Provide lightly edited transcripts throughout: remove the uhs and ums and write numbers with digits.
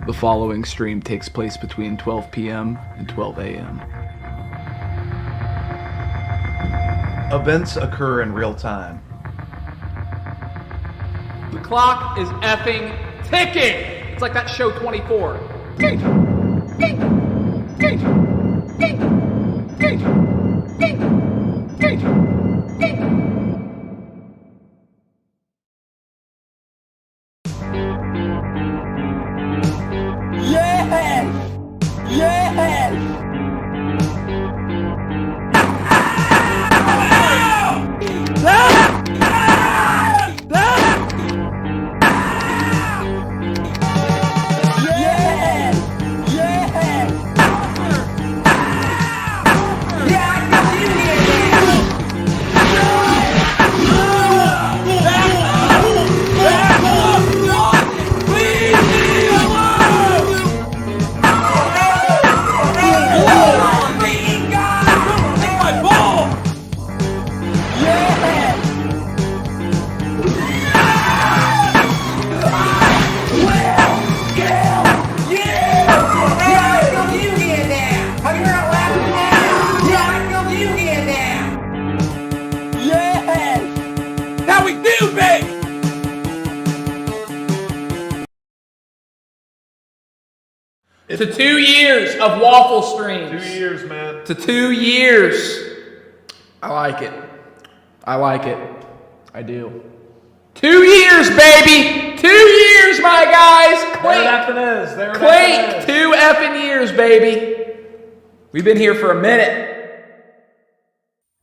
The following stream takes place between 12 p.m. and 12 a.m. Events occur in real time. The clock is effing ticking! It's like that show 24. Ding! Ding! Ding! Ding! Ding! Ding! Ding! Ding! Yes! Yes! To 2 years of waffle streams. 2 years, man. To 2 years. I like it. I like it. I do. 2 years, baby! 2 years, my guys! Quaint 2 effing years, baby! We've been here for a minute.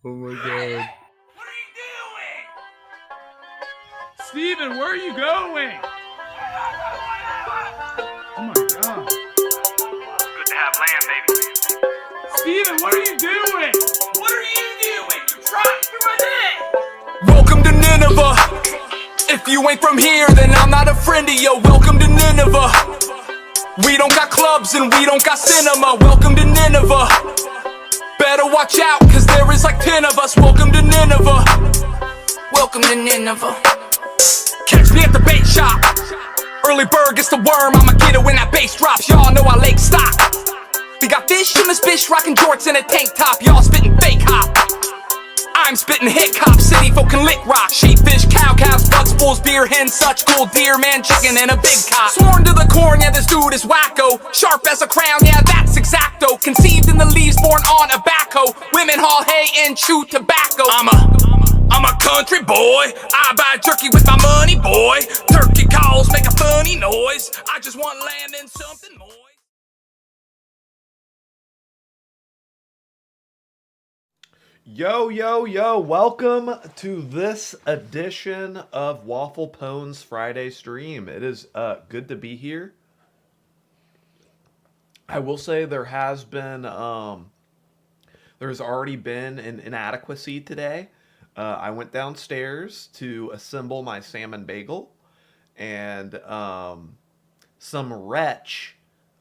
Oh my god. What are you doing? Steven, where are you going? Oh my god. Good to have land, baby. Steven, what are you doing? What are you doing? You're trying to run it. Welcome to Nineveh. If you ain't from here, then I'm not a friend of you. Welcome to Nineveh. We don't got clubs and we don't got cinema. Welcome to Nineveh. Better watch out, cause there is like 10 of us. Welcome to Nineveh. Welcome to Nineveh. Catch me at the bait shop. Early bird gets the worm, I'ma get it when that bass drops. Y'all know I lake stock. We got fish in this fish, rocking jorts in a tank top. Y'all spitting fake hop. I'm spitting hit cop, city folk can lick rock. Sheepfish, cow calves, bucks, bulls, beer hens, such cool deer, man, chicken, and a big cock. Sworn to the corn, yeah, this dude is wacko. Sharp as a crown, yeah, that's exacto. Conceived in the leaves, born on a backhoe. Women haul hay and chew tobacco. I'm a country boy. I buy turkey with my money, boy. Turkey calls make a funny noise. I just want land and something more. Yo, yo, yo, welcome to this edition of Waffle Pone's Friday stream. It is good to be here. I will say there has already been an inadequacy today. I went downstairs to assemble my salmon bagel, and some wretch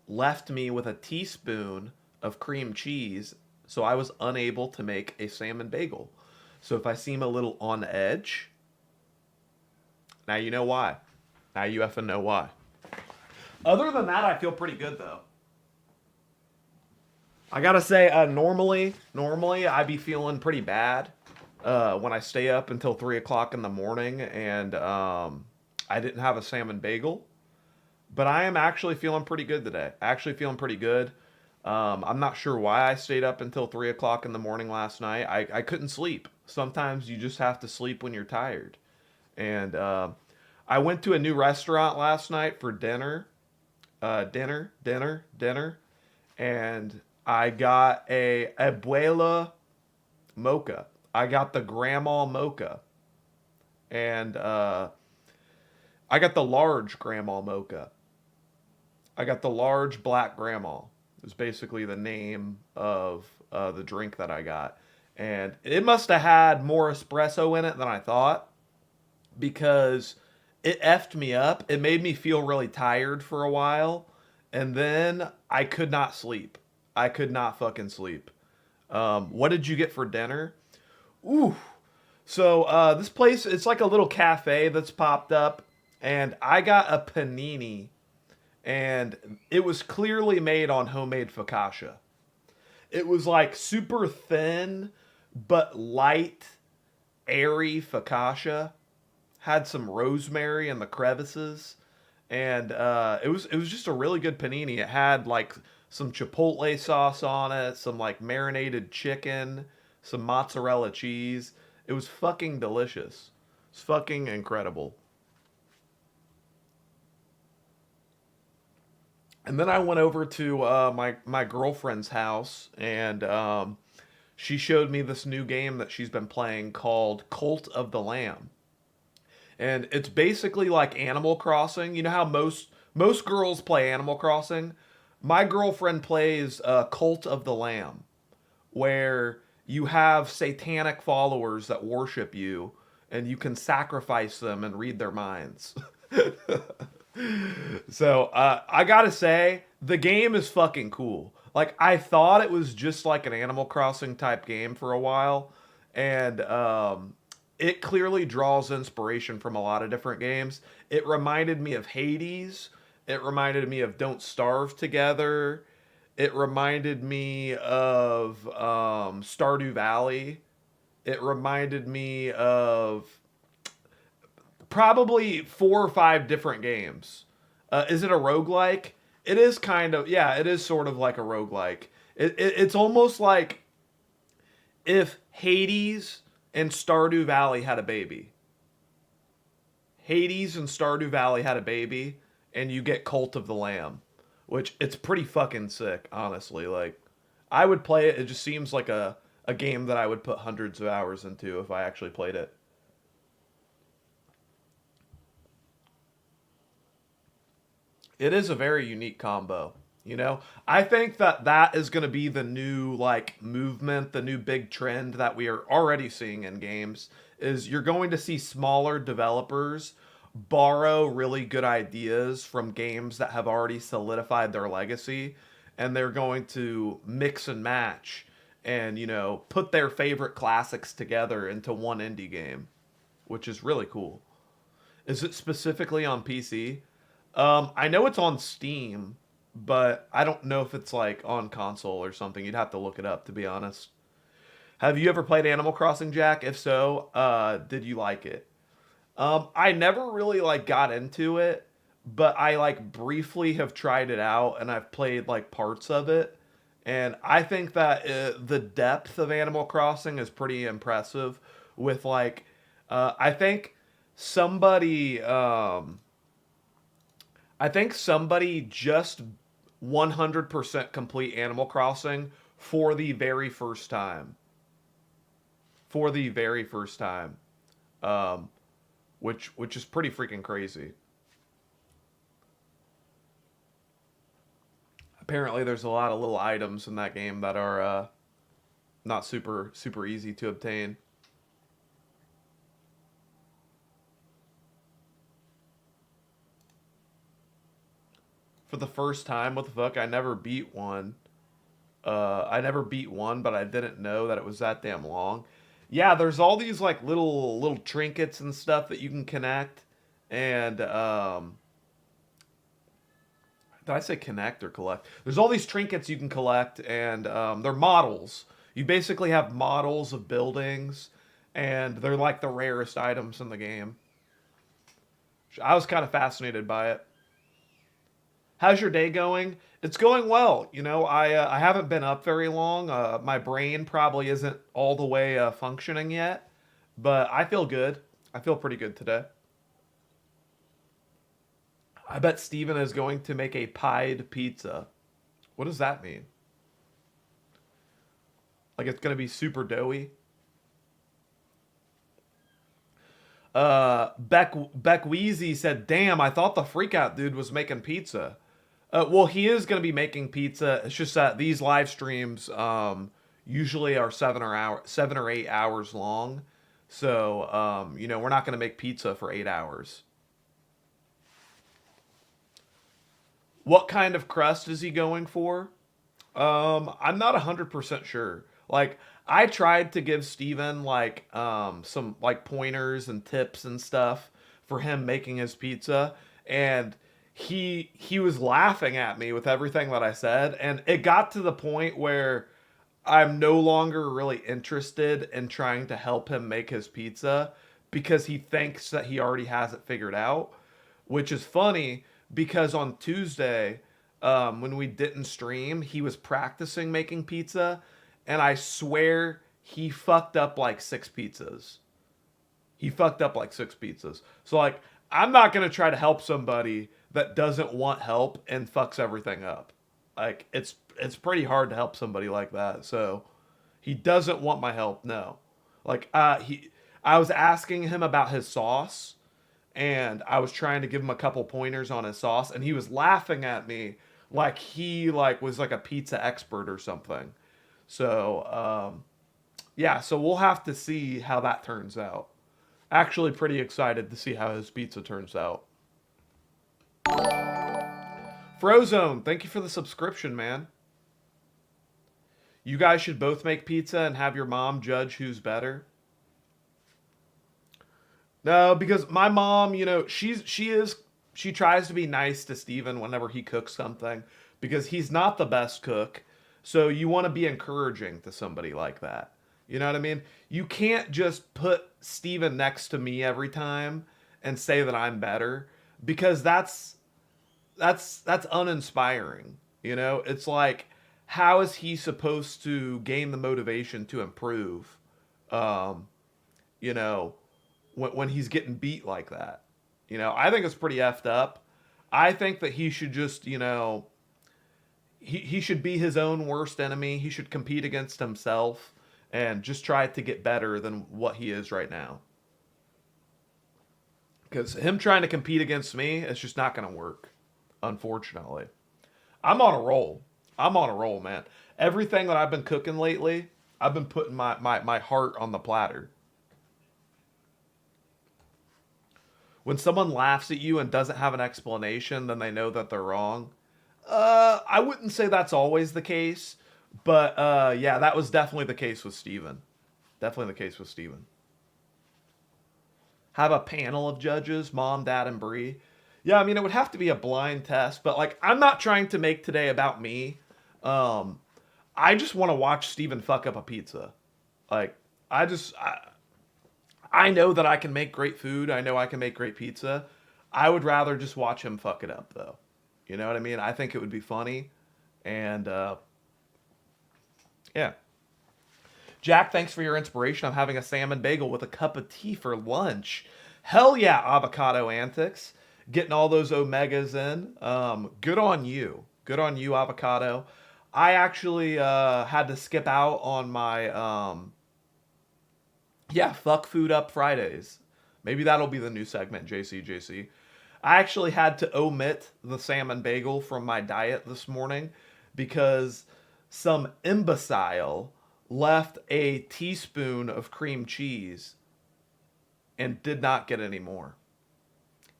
left me with a teaspoon of cream cheese, so I was unable to make a salmon bagel. So if I seem a little on edge, now you know why. Now you effing know why. Other than that, I feel pretty good though. I gotta say, normally I be feeling pretty bad when I stay up until 3 o'clock in the morning and I didn't have a salmon bagel. But I am actually feeling pretty good today. Actually feeling pretty good. I'm not sure why I stayed up until 3 o'clock in the morning last night. I couldn't sleep. Sometimes you just have to sleep when you're tired. And I went to a new restaurant last night for dinner. Dinner. And I got a abuela mocha. I got the grandma mocha. And I got the large grandma mocha. I got the large black grandma. Is basically the name of the drink that I got. And it must have had more espresso in it than I thought, because it effed me up. It made me feel really tired for a while. And then I could not sleep. I could not fucking sleep. What did you get for dinner? Ooh. So this place, it's like a little cafe that's popped up. And I got a panini. And it was clearly made on homemade focaccia. It was like super thin, but light, airy focaccia. Had some rosemary in the crevices. And it was just a really good panini. It had like some chipotle sauce on it, some like marinated chicken, some mozzarella cheese. It was fucking delicious. It's fucking incredible. And then I went over to my girlfriend's house, and she showed me this new game that she's been playing called Cult of the Lamb. And it's basically like Animal Crossing. You know how most girls play Animal Crossing? My girlfriend plays Cult of the Lamb, where you have satanic followers that worship you, and you can sacrifice them and read their minds. So, I gotta say, the game is fucking cool. Like, I thought it was just like an Animal Crossing type game for a while, and it clearly draws inspiration from a lot of different games. It reminded me of Hades. It reminded me of Don't Starve Together. It reminded me of Stardew Valley. It reminded me of probably 4 or 5 different games. Is it a roguelike? It is kind of, yeah, it is sort of like a roguelike. It's almost like if Hades and Stardew Valley had a baby. Hades and Stardew Valley had a baby, and you get Cult of the Lamb, which it's pretty fucking sick, honestly. Like, I would play it. It just seems like a game that I would put hundreds of hours into if I actually played it. It is a very unique combo, you know? I think that is going to be the new, like, movement, the new big trend that we are already seeing in games, is you're going to see smaller developers borrow really good ideas from games that have already solidified their legacy, and they're going to mix and match and, you know, put their favorite classics together into one indie game, which is really cool. Is it specifically on PC? I know it's on Steam, but I don't know if it's like on console or something. You'd have to look it up, to be honest. Have you ever played Animal Crossing, Jack? If so, did you like it? I never really like got into it, but I like briefly have tried it out, and I've played like parts of it. And I think that the depth of Animal Crossing is pretty impressive with like, I think somebody just 100% complete Animal Crossing for the very first time. For the very first time. Which is pretty freaking crazy. Apparently there's a lot of little items in that game that are not super easy to obtain. for the first time. What the fuck? I never beat one. I never beat one, but I didn't know that it was that damn long. Yeah, there's all these like little trinkets and stuff that you can connect, and did I say connect or collect? There's all these trinkets you can collect, and they're models. You basically have models of buildings, and they're like the rarest items in the game. I was kind of fascinated by it. How's your day going? It's going well. You know, I haven't been up very long. My brain probably isn't all the way functioning yet, but I feel good. I feel pretty good today. I bet Steven is going to make a pied pizza. What does that mean? Like it's going to be super doughy? Beck Wheezy said, "Damn, I thought the Freakout dude was making pizza." Well, he is going to be making pizza. It's just that these live streams usually are 7 or 8 hours long. So, you know, we're not going to make pizza for 8 hours. What kind of crust is he going for? I'm not 100% sure. Like, I tried to give Steven, like, some, like, pointers and tips and stuff for him making his pizza. And he was laughing at me with everything that I said. And it got to the point where I'm no longer really interested in trying to help him make his pizza because he thinks that he already has it figured out. Which is funny because on Tuesday, when we didn't stream, he was practicing making pizza. And I swear he fucked up like 6 pizzas. He fucked up like 6 pizzas. So, like, I'm not going to try to help somebody that doesn't want help and fucks everything up. Like, it's pretty hard to help somebody like that. So, he doesn't want my help, no. Like, I was asking him about his sauce, and I was trying to give him a couple pointers on his sauce, and he was laughing at me like he, like, was like a pizza expert or something. So, yeah, so we'll have to see how that turns out. Actually pretty excited to see how his pizza turns out. Frozone, thank you for the subscription, man. You guys should both make pizza and have your mom judge who's better. No, because my mom, you know, she tries to be nice to Steven whenever he cooks something because he's not the best cook. So you want to be encouraging to somebody like that. You know what I mean? You can't just put Steven next to me every time and say that I'm better because that's uninspiring. You know, it's like, how is he supposed to gain the motivation to improve? You know, when he's getting beat like that. You know, I think it's pretty effed up. I think that he should just, you know, he should be his own worst enemy. He should compete against himself and just try to get better than what he is right now. Because him trying to compete against me, it's just not going to work, unfortunately. I'm on a roll. I'm on a roll, man. Everything that I've been cooking lately, I've been putting my heart on the platter. When someone laughs at you and doesn't have an explanation, then they know that they're wrong. I wouldn't say that's always the case, but yeah, that was definitely the case with Steven. Definitely the case with Steven. Have a panel of judges, Mom, Dad, and Bree. Yeah, I mean, it would have to be a blind test, but like, I'm not trying to make today about me. I just want to watch Steven fuck up a pizza. Like, I know that I can make great food. I know I can make great pizza. I would rather just watch him fuck it up, though. You know what I mean? I think it would be funny. And, yeah. Jack, thanks for your inspiration. I'm having a salmon bagel with a cup of tea for lunch. Hell yeah, Avocado Antics. Getting all those omegas in. Good on you. Good on you, Avocado. I actually had to skip out on my, fuck food up Fridays. Maybe that'll be the new segment, JC. I actually had to omit the salmon bagel from my diet this morning because some imbecile left a teaspoon of cream cheese and did not get any more.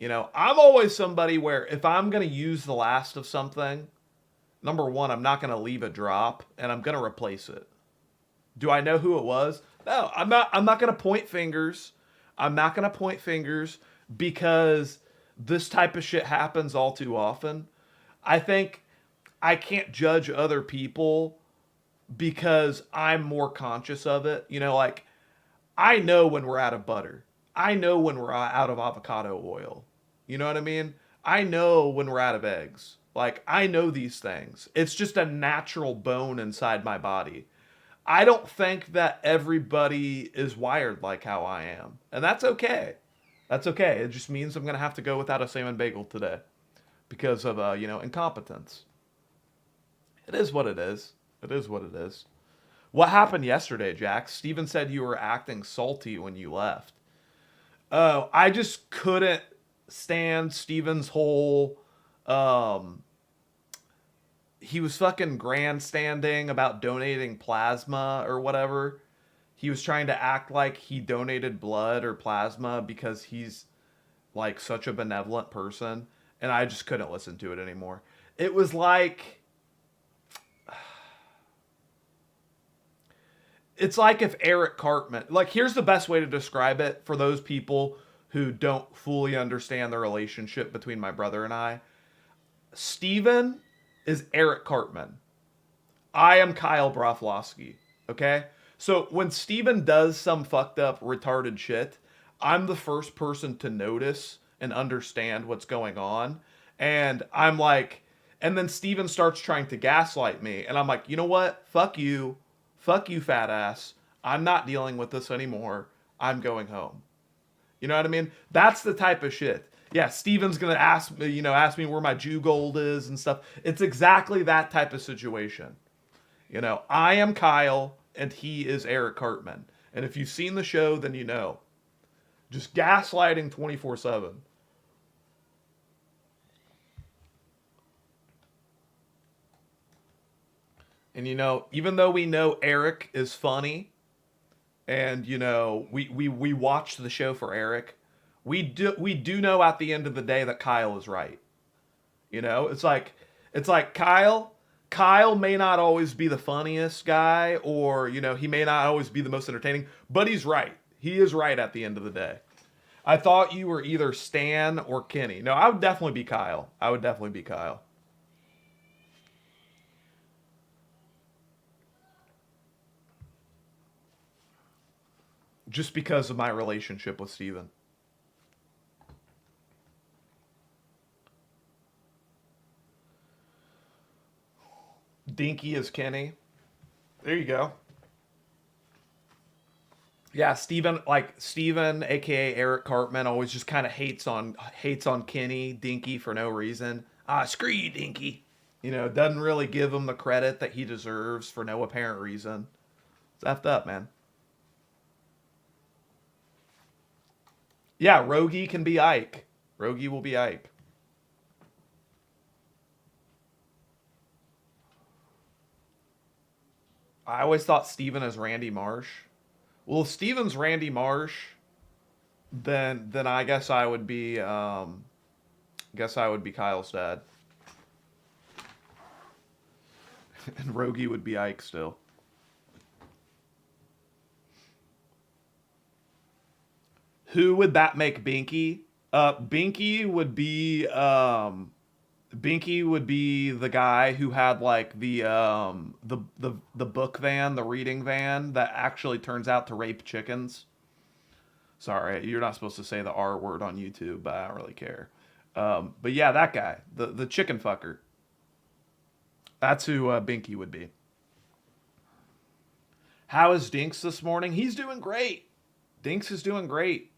You know, I'm always somebody where if I'm going to use the last of something, number one, I'm not going to leave a drop, and I'm going to replace it. Do I know who it was? No, I'm not going to point fingers. I'm not going to point fingers because this type of shit happens all too often. I think I can't judge other people because I'm more conscious of it. You know, like, I know when we're out of butter. I know when we're out of avocado oil. You know what I mean? I know when we're out of eggs. Like, I know these things. It's just a natural bone inside my body. I don't think that everybody is wired like how I am. And that's okay. That's okay. It just means I'm going to have to go without a salmon bagel today because of, incompetence. It is what it is. It is what it is. What happened yesterday, Jack? Steven said you were acting salty when you left. Oh, I just couldn't stand Steven's whole... he was fucking grandstanding about donating plasma or whatever. He was trying to act like he donated blood or plasma because he's like such a benevolent person. And I just couldn't listen to it anymore. It was like... It's like if Eric Cartman... Like, here's the best way to describe it for those people who don't fully understand the relationship between my brother and I. Steven is Eric Cartman. I am Kyle Broflovsky, okay? So when Steven does some fucked up, retarded shit, I'm the first person to notice and understand what's going on. And I'm like... And then Steven starts trying to gaslight me. And I'm like, you know what? Fuck you. Fuck you, fat ass. I'm not dealing with this anymore. I'm going home. You know what I mean? That's the type of shit. Yeah, Steven's gonna ask me where my Jew gold is and stuff. It's exactly that type of situation. You know, I am Kyle and he is Eric Cartman. And if you've seen the show, then you know. Just gaslighting 24/7. And you know, even though we know Eric is funny, and you know, we watch the show for Eric, we do know at the end of the day that Kyle is right. You know, it's like Kyle may not always be the funniest guy, or you know, he may not always be the most entertaining, but he's right. He is right at the end of the day. I thought you were either Stan or Kenny. No, I would definitely be Kyle. I would definitely be Kyle. Just because of my relationship with Steven. Dinky is Kenny. There you go. Yeah, Steven, aka Eric Cartman, always just kind of hates on Kenny, Dinky, for no reason. Screw you, Dinky. You know, doesn't really give him the credit that he deserves for no apparent reason. It's effed up, man. Yeah, Rogie can be Ike. Rogie will be Ike. I always thought Steven is Randy Marsh. Well, if Steven's Randy Marsh, then I guess I would be Kyle's dad. And Rogie would be Ike still. Who would that make Binky? Binky would be the guy who had like the book van, the reading van that actually turns out to rape chickens. Sorry, you're not supposed to say the R word on YouTube, but I don't really care. But yeah, that guy, the chicken fucker. That's who Binky would be. How is Dinks this morning? He's doing great. Dinks is doing great.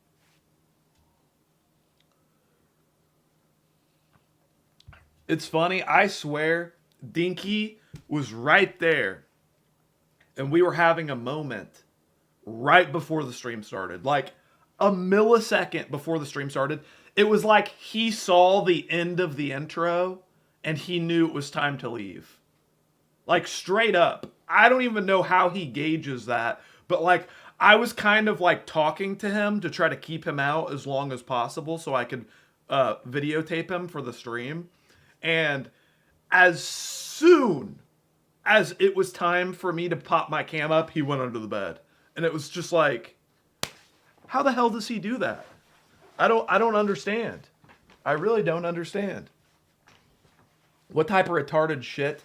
It's funny, I swear, Dinky was right there. And we were having a moment right before the stream started. Like a millisecond before the stream started. It was like he saw the end of the intro and he knew it was time to leave. Like straight up. I don't even know how he gauges that. But like I was kind of like talking to him to try to keep him out as long as possible so I could videotape him for the stream. And as soon as it was time for me to pop my cam up, he went under the bed. And it was just like, how the hell does he do that? I don't understand. I really don't understand. What type of retarded shit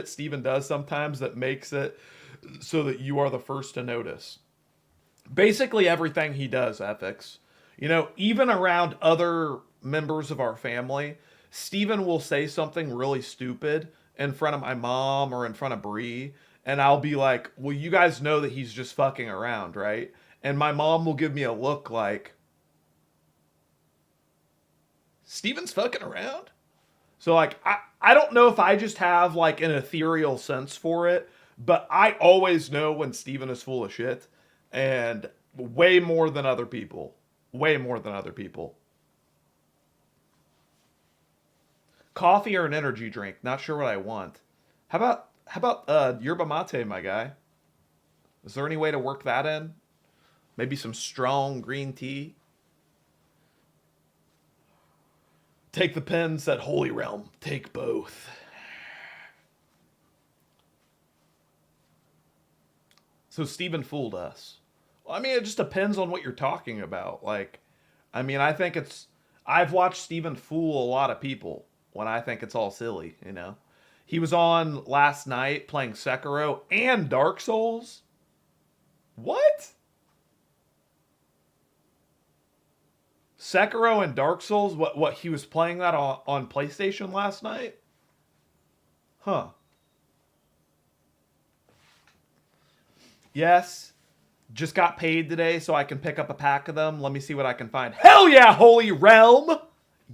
Steven does sometimes that makes it so that you are the first to notice? Basically everything he does, Ethics. You know, even around other members of our family, Steven will say something really stupid in front of my mom or in front of Bree, and I'll be like, well, you guys know that he's just fucking around, right? And my mom will give me a look like, Steven's fucking around? So, like, I don't know if I just have, like, an ethereal sense for it, but I always know when Steven is full of shit, and way more than other people. Way more than other people. Coffee or an energy drink? Not sure what I want. How about yerba mate, my guy? Is there any way to work that in? Maybe some strong green tea? Take the pen, said Holy Realm. Take both. So Steven fooled us. Well, I mean, it just depends on what you're talking about. Like, I mean, I've watched Steven fool a lot of people when I think it's all silly, you know? He was on last night playing Sekiro and Dark Souls. What? Sekiro and Dark Souls? What he was playing that on PlayStation last night? Huh. Yes. Just got paid today so I can pick up a pack of them. Let me see what I can find. Hell yeah, Holy Realm!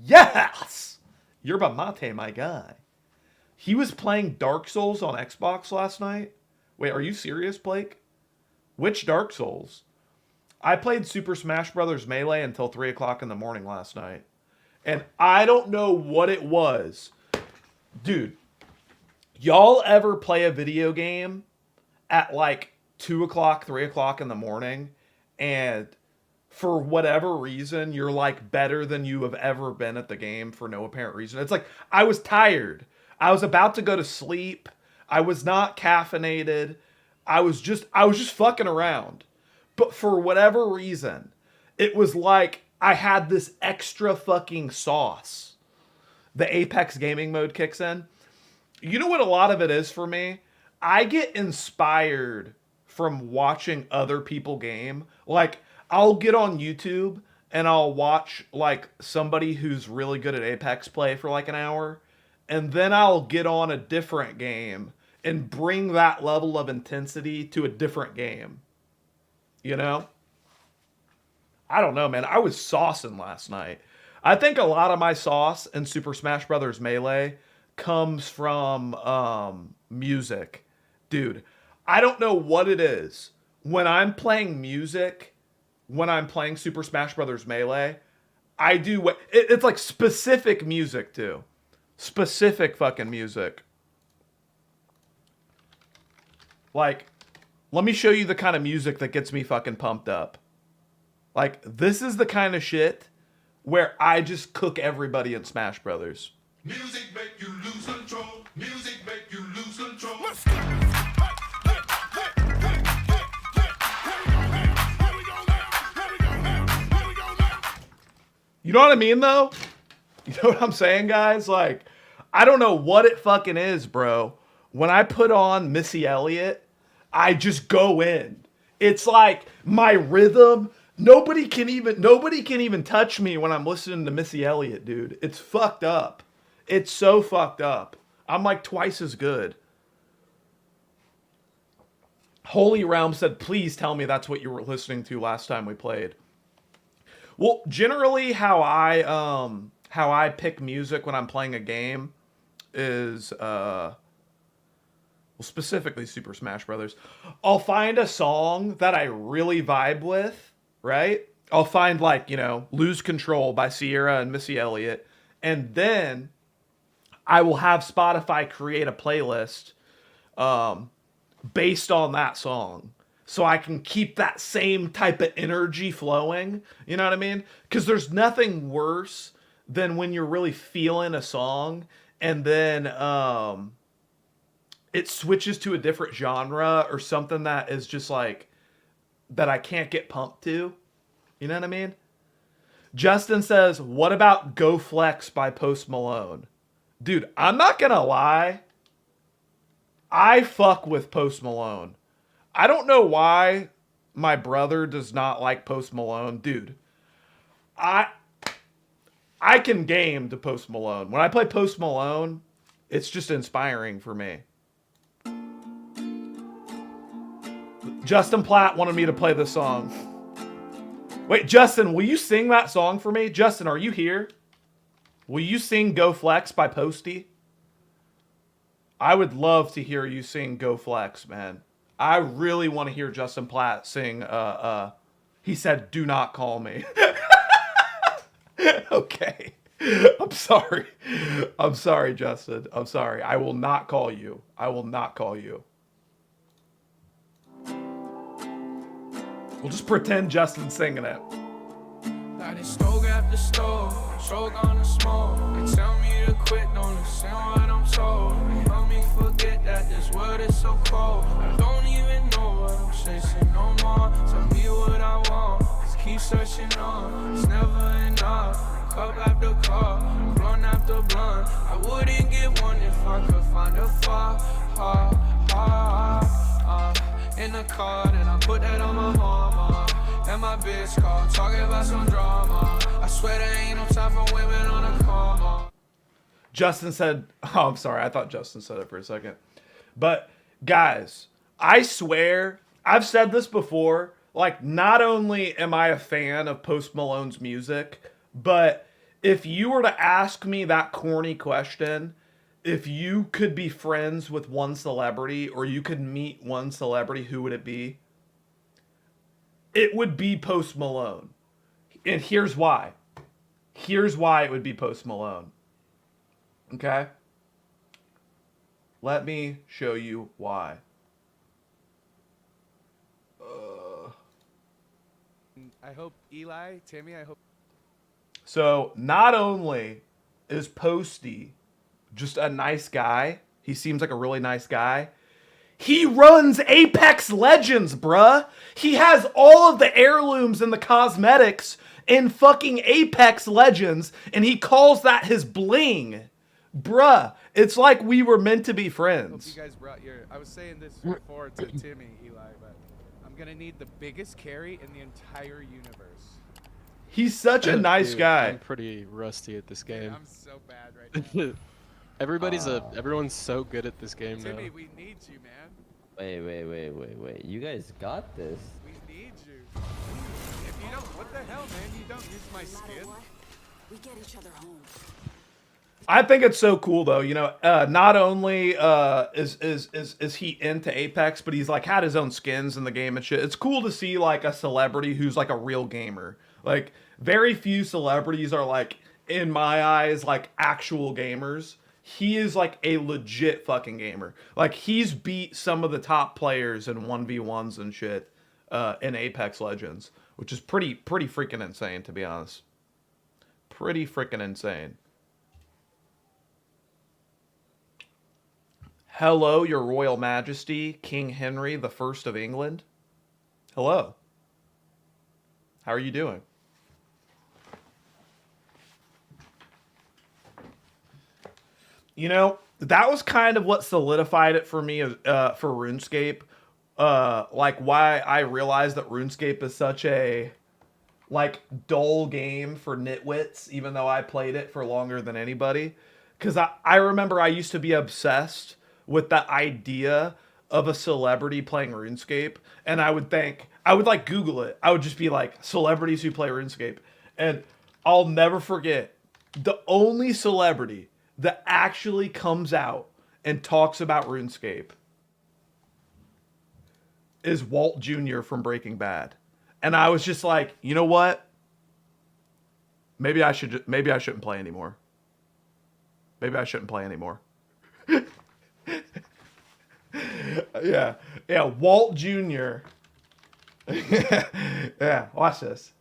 Yes! Yerba mate, my guy. He was playing Dark Souls on Xbox last night. Wait, are you serious, Blake? Which Dark Souls? I played Super Smash Bros. Melee until 3 o'clock in the morning last night. And I don't know what it was. Dude, y'all ever play a video game at like 2 o'clock, 3 o'clock in the morning, and for whatever reason, you're like better than you have ever been at the game for no apparent reason? It's like, I was tired. I was about to go to sleep. I was not caffeinated. I was just fucking around. But for whatever reason, it was like I had this extra fucking sauce. The Apex gaming mode kicks in. You know what a lot of it is for me? I get inspired from watching other people game. Like, I'll get on YouTube and I'll watch like somebody who's really good at Apex play for like an hour. And then I'll get on a different game and bring that level of intensity to a different game. You know? I don't know, man. I was saucing last night. I think a lot of my sauce in Super Smash Bros. Melee comes from music. Dude, I don't know what it is. When I'm playing music, when I'm playing Super Smash Bros. Melee, I do what... It's like specific music, too. Specific fucking music. Like, let me show you the kind of music that gets me fucking pumped up. Like, this is the kind of shit where I just cook everybody in Smash Brothers. Music make you lose control. Music make you lose control. You know what I mean, though? You know what I'm saying, guys? Like, I don't know what it fucking is, bro. When I put on Missy Elliott, I just go in. It's like my rhythm. Nobody can even touch me when I'm listening to Missy Elliott, dude. It's fucked up. It's so fucked up. I'm like twice as good. Holy Realm said, please tell me that's what you were listening to last time we played. Well, generally how I pick music when I'm playing a game is specifically Super Smash Brothers. I'll find a song that I really vibe with, right? I'll find like, you know, Lose Control by Sierra and Missy Elliott. And then I will have Spotify create a playlist based on that song. so I can keep that same type of energy flowing. You know what I mean? Because there's nothing worse than when you're really feeling a song and then it switches to a different genre or something that is just like that I can't get pumped to. You know what I mean? Justin says, what about Go Flex by Post Malone? Dude, I'm not gonna lie. I fuck with Post Malone. I don't know why my brother does not like Post Malone. Dude, I can game to Post Malone. When I play Post Malone, it's just inspiring for me. Justin Platt wanted me to play this song. Wait, Justin, will you sing that song for me? Justin, are you here? Will you sing Go Flex by Posty? I would love to hear you sing Go Flex, man. I really want to hear Justin Platt sing, he said, do not call me. Okay. I'm sorry. I'm sorry, Justin. I'm sorry. I will not call you. I will not call you. We'll just pretend Justin's singing it. Like they stove after stove, stroke on the smoke. They tell me to quit, don't listen what I'm told. They help me forget that this world is so cold. I don't even know what I'm chasing no more. Tell me what I want, just keep searching on. It's never enough, cup after cup, blunt after blunt. I wouldn't get one if I could find a far, in the car, then I put that on my mama. And my bitch call, talking about some drama. I swear there ain't no time for women on a coma. Justin said, oh, I'm sorry. I thought Justin said it for a second. But guys, I swear, I've said this before. Like, not only am I a fan of Post Malone's music, but if you were to ask me that corny question, if you could be friends with one celebrity or you could meet one celebrity, who would it be? It would be Post Malone. And here's why. Here's why it would be Post Malone. Okay? Let me show you why. I hope Eli, Timmy, I hope. So, not only is Posty just a nice guy, he seems like a really nice guy, he runs Apex Legends, bruh. He has all of the heirlooms and the cosmetics in fucking Apex Legends, and he calls that his bling. Bruh, it's like we were meant to be friends. Hope you guys brought your. I was saying this before to Timmy, Eli, but I'm gonna need the biggest carry in the entire universe. He's such a nice Dude, guy. I'm pretty rusty at this game. I'm so bad right now. Everyone's so good at this game Timmy, now. we need you, man. Wait. You guys got this. We need you. If you don't, what the hell, man? You don't use my skin. We get each other home. I think it's so cool though, you know, not only is he into Apex, but he's like had his own skins in the game and shit. It's cool to see like a celebrity who's like a real gamer. Like very few celebrities are like, in my eyes, like actual gamers. He is like a legit fucking gamer. Like he's beat some of the top players in 1v1s and shit in Apex Legends, which is pretty freaking insane, to be honest. Pretty freaking insane. Hello, your royal majesty, King Henry the First of England. Hello. How are you doing? You know, that was kind of what solidified it for me for RuneScape. Like why I realized that RuneScape is such a like dull game for nitwits, even though I played it for longer than anybody. Because I remember I used to be obsessed with the idea of a celebrity playing RuneScape, and I would like Google it. I would just be like celebrities who play RuneScape, and I'll never forget the only celebrity that actually comes out and talks about RuneScape is Walt Jr. from Breaking Bad. And I was just like, you know what? Maybe I shouldn't play anymore. Maybe I shouldn't play anymore. Yeah. Walt Jr. Yeah, watch this.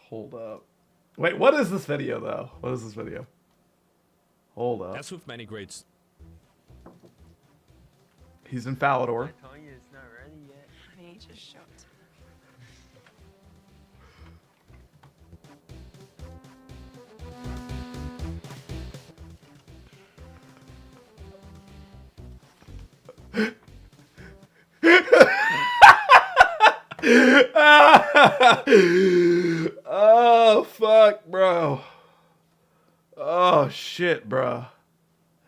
Hold up. Wait, what is this video though? What is this video? Hold up. That's with many grades. He's in Falador. Tanya's not ready yet. Honey, just show it to Oh, fuck, bro. Oh, shit, bro.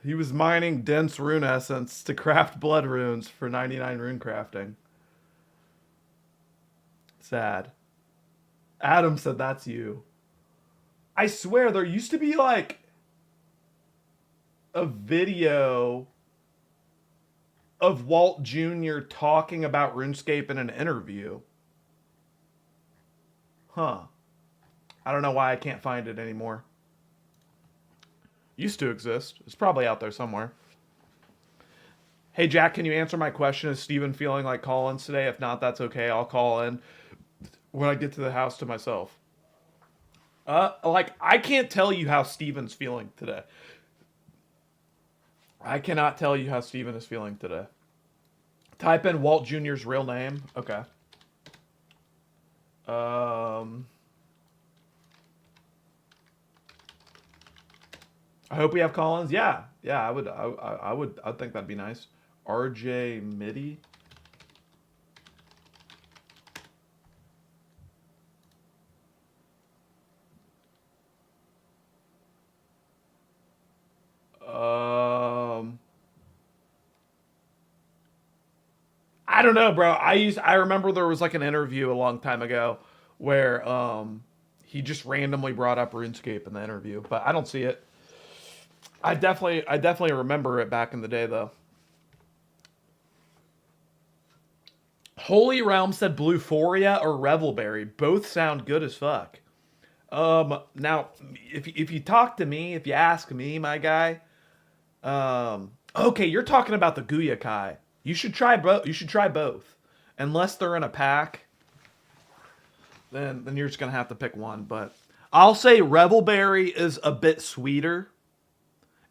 He was mining dense rune essence to craft blood runes for 99 rune crafting. Sad. Adam said that's you. I swear there used to be like a video of Walt Jr. talking about RuneScape in an interview. Huh. I don't know why I can't find it anymore. Used to exist. It's probably out there somewhere. Hey, Jack, can you answer my question? Is Steven feeling like Collins today? If not, that's okay. I'll call in when I get to the house to myself. Like, I can't tell you how Steven's feeling today. I cannot tell you how Steven is feeling today. Type in Walt Jr.'s real name. Okay. I hope we have Collins. Yeah, I would think that'd be nice. RJ Midi. I don't know, bro. I remember there was like an interview a long time ago where he just randomly brought up RuneScape in the interview, but I don't see it. I definitely remember it back in the day though. Holy Realm said Bluephoria or Revelberry. Both sound good as fuck. Now if you talk to me, if you ask me, my guy, okay, you're talking about the Guyakai. You should try both. You should try both. Unless they're in a pack, then you're just gonna have to pick one. But I'll say Revelberry is a bit sweeter,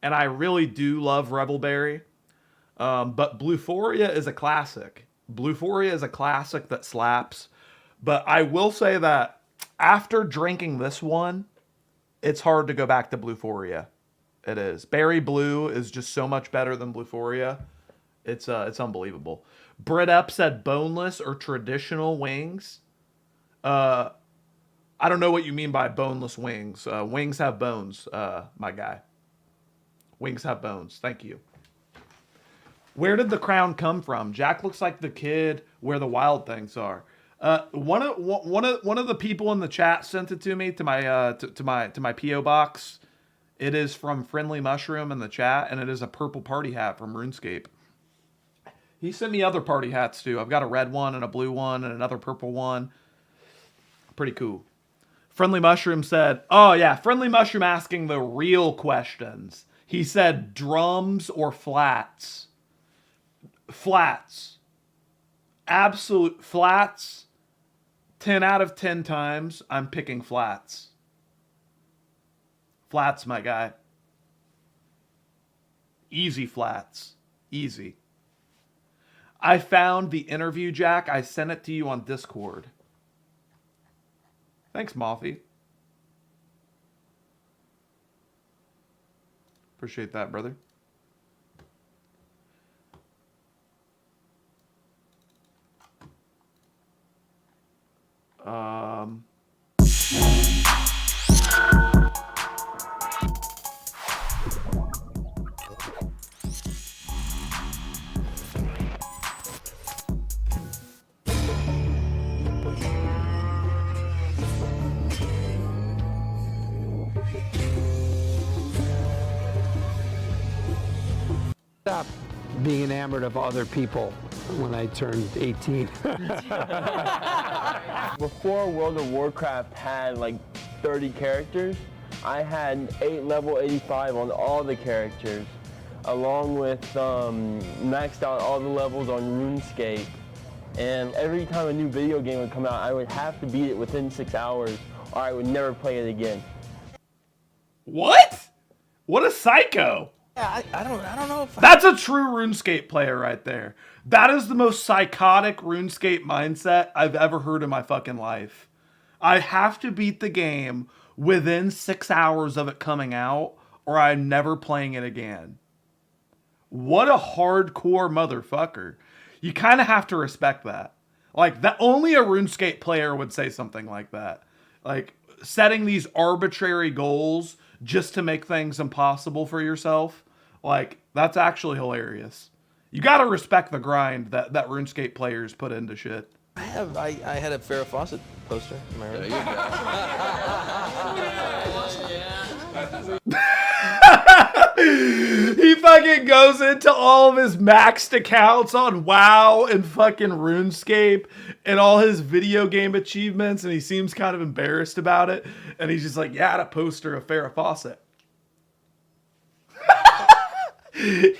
and I really do love Revelberry. But Bluephoria is a classic. Bluephoria is a classic that slaps. But I will say that after drinking this one, it's hard to go back to Bluephoria. It is. Berry Blue is just so much better than Bluephoria. It's unbelievable. Brit Up said boneless or traditional wings. I don't know what you mean by boneless wings. Wings have bones, my guy. Wings have bones. Thank you. Where did the crown come from? Jack looks like the kid where the wild things are. One of the people in the chat sent it to me to my PO box. It is from Friendly Mushroom in the chat, and it is a purple party hat from RuneScape. He sent me other party hats too. I've got a red one and a blue one and another purple one. Pretty cool. Friendly Mushroom said, oh yeah, Friendly Mushroom asking the real questions. He said drums or flats. Flats. Absolute flats. 10 out of 10 times, I'm picking flats. Flats, my guy. Easy flats. Easy. I found the interview, Jack. I sent it to you on Discord. Thanks, Moffy. Appreciate that, brother. Stop being enamored of other people. when I turned 18. Before World of Warcraft had like 30 characters, I had 8 level 85 on all the characters, along with maxed out all the levels on RuneScape. And every time a new video game would come out, I would have to beat it within 6 hours, or I would never play it again. What? What a psycho! Yeah, I don't know if That's a true RuneScape player right there. That is the most psychotic RuneScape mindset I've ever heard in my fucking life. I have to beat the game within 6 hours of it coming out, or I'm never playing it again. What a hardcore motherfucker. You kind of have to respect that. Like, that only a RuneScape player would say something like that. Like, setting these arbitrary goals just to make things impossible for yourself. Like, that's actually hilarious. You gotta respect the grind that RuneScape players put into shit. I had a Farrah Fawcett poster. Am I right? He fucking goes into all of his maxed accounts on WoW and fucking RuneScape and all his video game achievements, and he seems kind of embarrassed about it. And he's just like, yeah, I had a poster of Farrah Fawcett.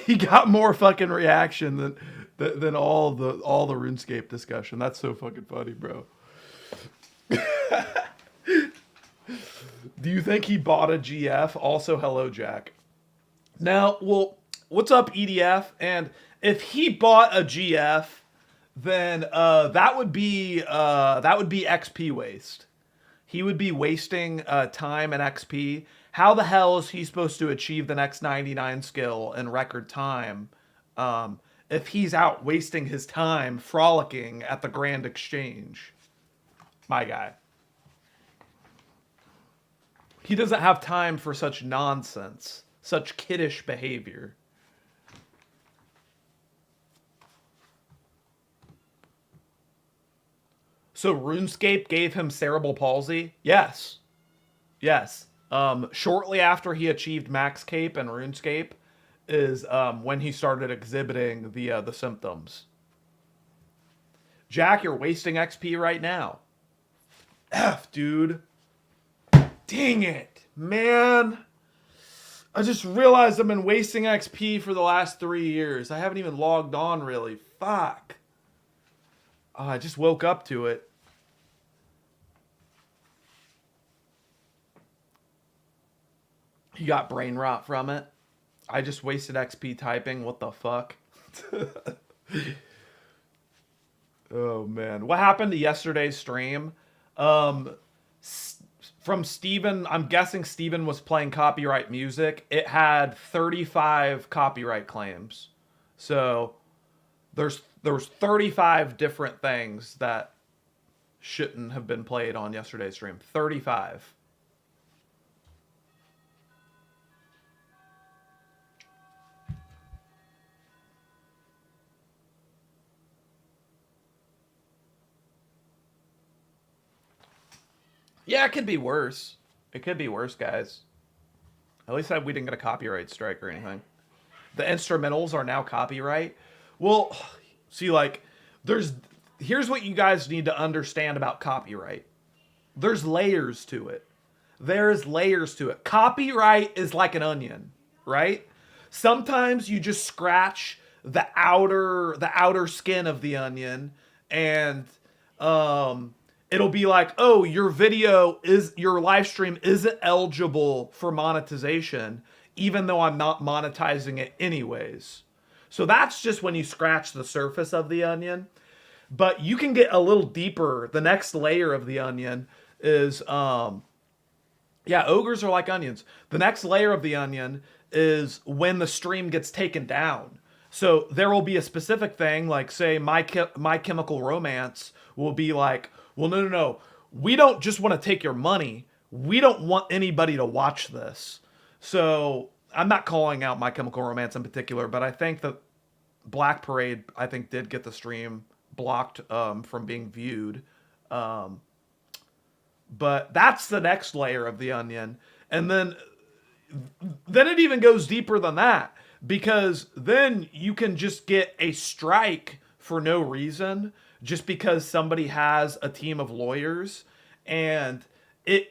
He got more fucking reaction than all the RuneScape discussion. That's so fucking funny, bro. Do you think he bought a GF? Also, hello, Jack. Now, well, what's up, EDF? And if he bought a GF, then that would be XP waste. He would be wasting time and XP. How the hell is he supposed to achieve the next 99 skill in record time if he's out wasting his time frolicking at the Grand Exchange? My guy. He doesn't have time for such nonsense, such kiddish behavior. So RuneScape gave him cerebral palsy? Yes. Yes. Shortly after he achieved Max Cape and RuneScape is when he started exhibiting the symptoms. Jack, you're wasting XP right now. F, dude. Dang it, man. I just realized I've been wasting XP for the last 3 years. I haven't even logged on, really. Fuck. Oh, I just woke up to it. You got brain rot from it? I just wasted XP typing. What the fuck? Oh, man. What happened to yesterday's stream? From Steven, I'm guessing Steven was playing copyright music. It had 35 copyright claims. So there was 35 different things that shouldn't have been played on yesterday's stream. 35. Yeah, it could be worse. It could be worse, guys. At least we didn't get a copyright strike or anything. The instrumentals are now copyright. Well, see, like, here's what you guys need to understand about copyright. There's layers to it. There's layers to it. Copyright is like an onion, right? Sometimes you just scratch the outer skin of the onion, and it'll be like, oh, your live stream isn't eligible for monetization, even though I'm not monetizing it anyways. So that's just when you scratch the surface of the onion. But you can get a little deeper. The next layer of the onion is, ogres are like onions. The next layer of the onion is when the stream gets taken down. So there will be a specific thing, like, say, My Chemical Romance will be like, well, no. We don't just want to take your money. We don't want anybody to watch this. So I'm not calling out My Chemical Romance in particular, but I think that Black Parade, I think, did get the stream blocked from being viewed. But that's the next layer of the onion. And then it even goes deeper than that, because then you can just get a strike for no reason just because somebody has a team of lawyers, and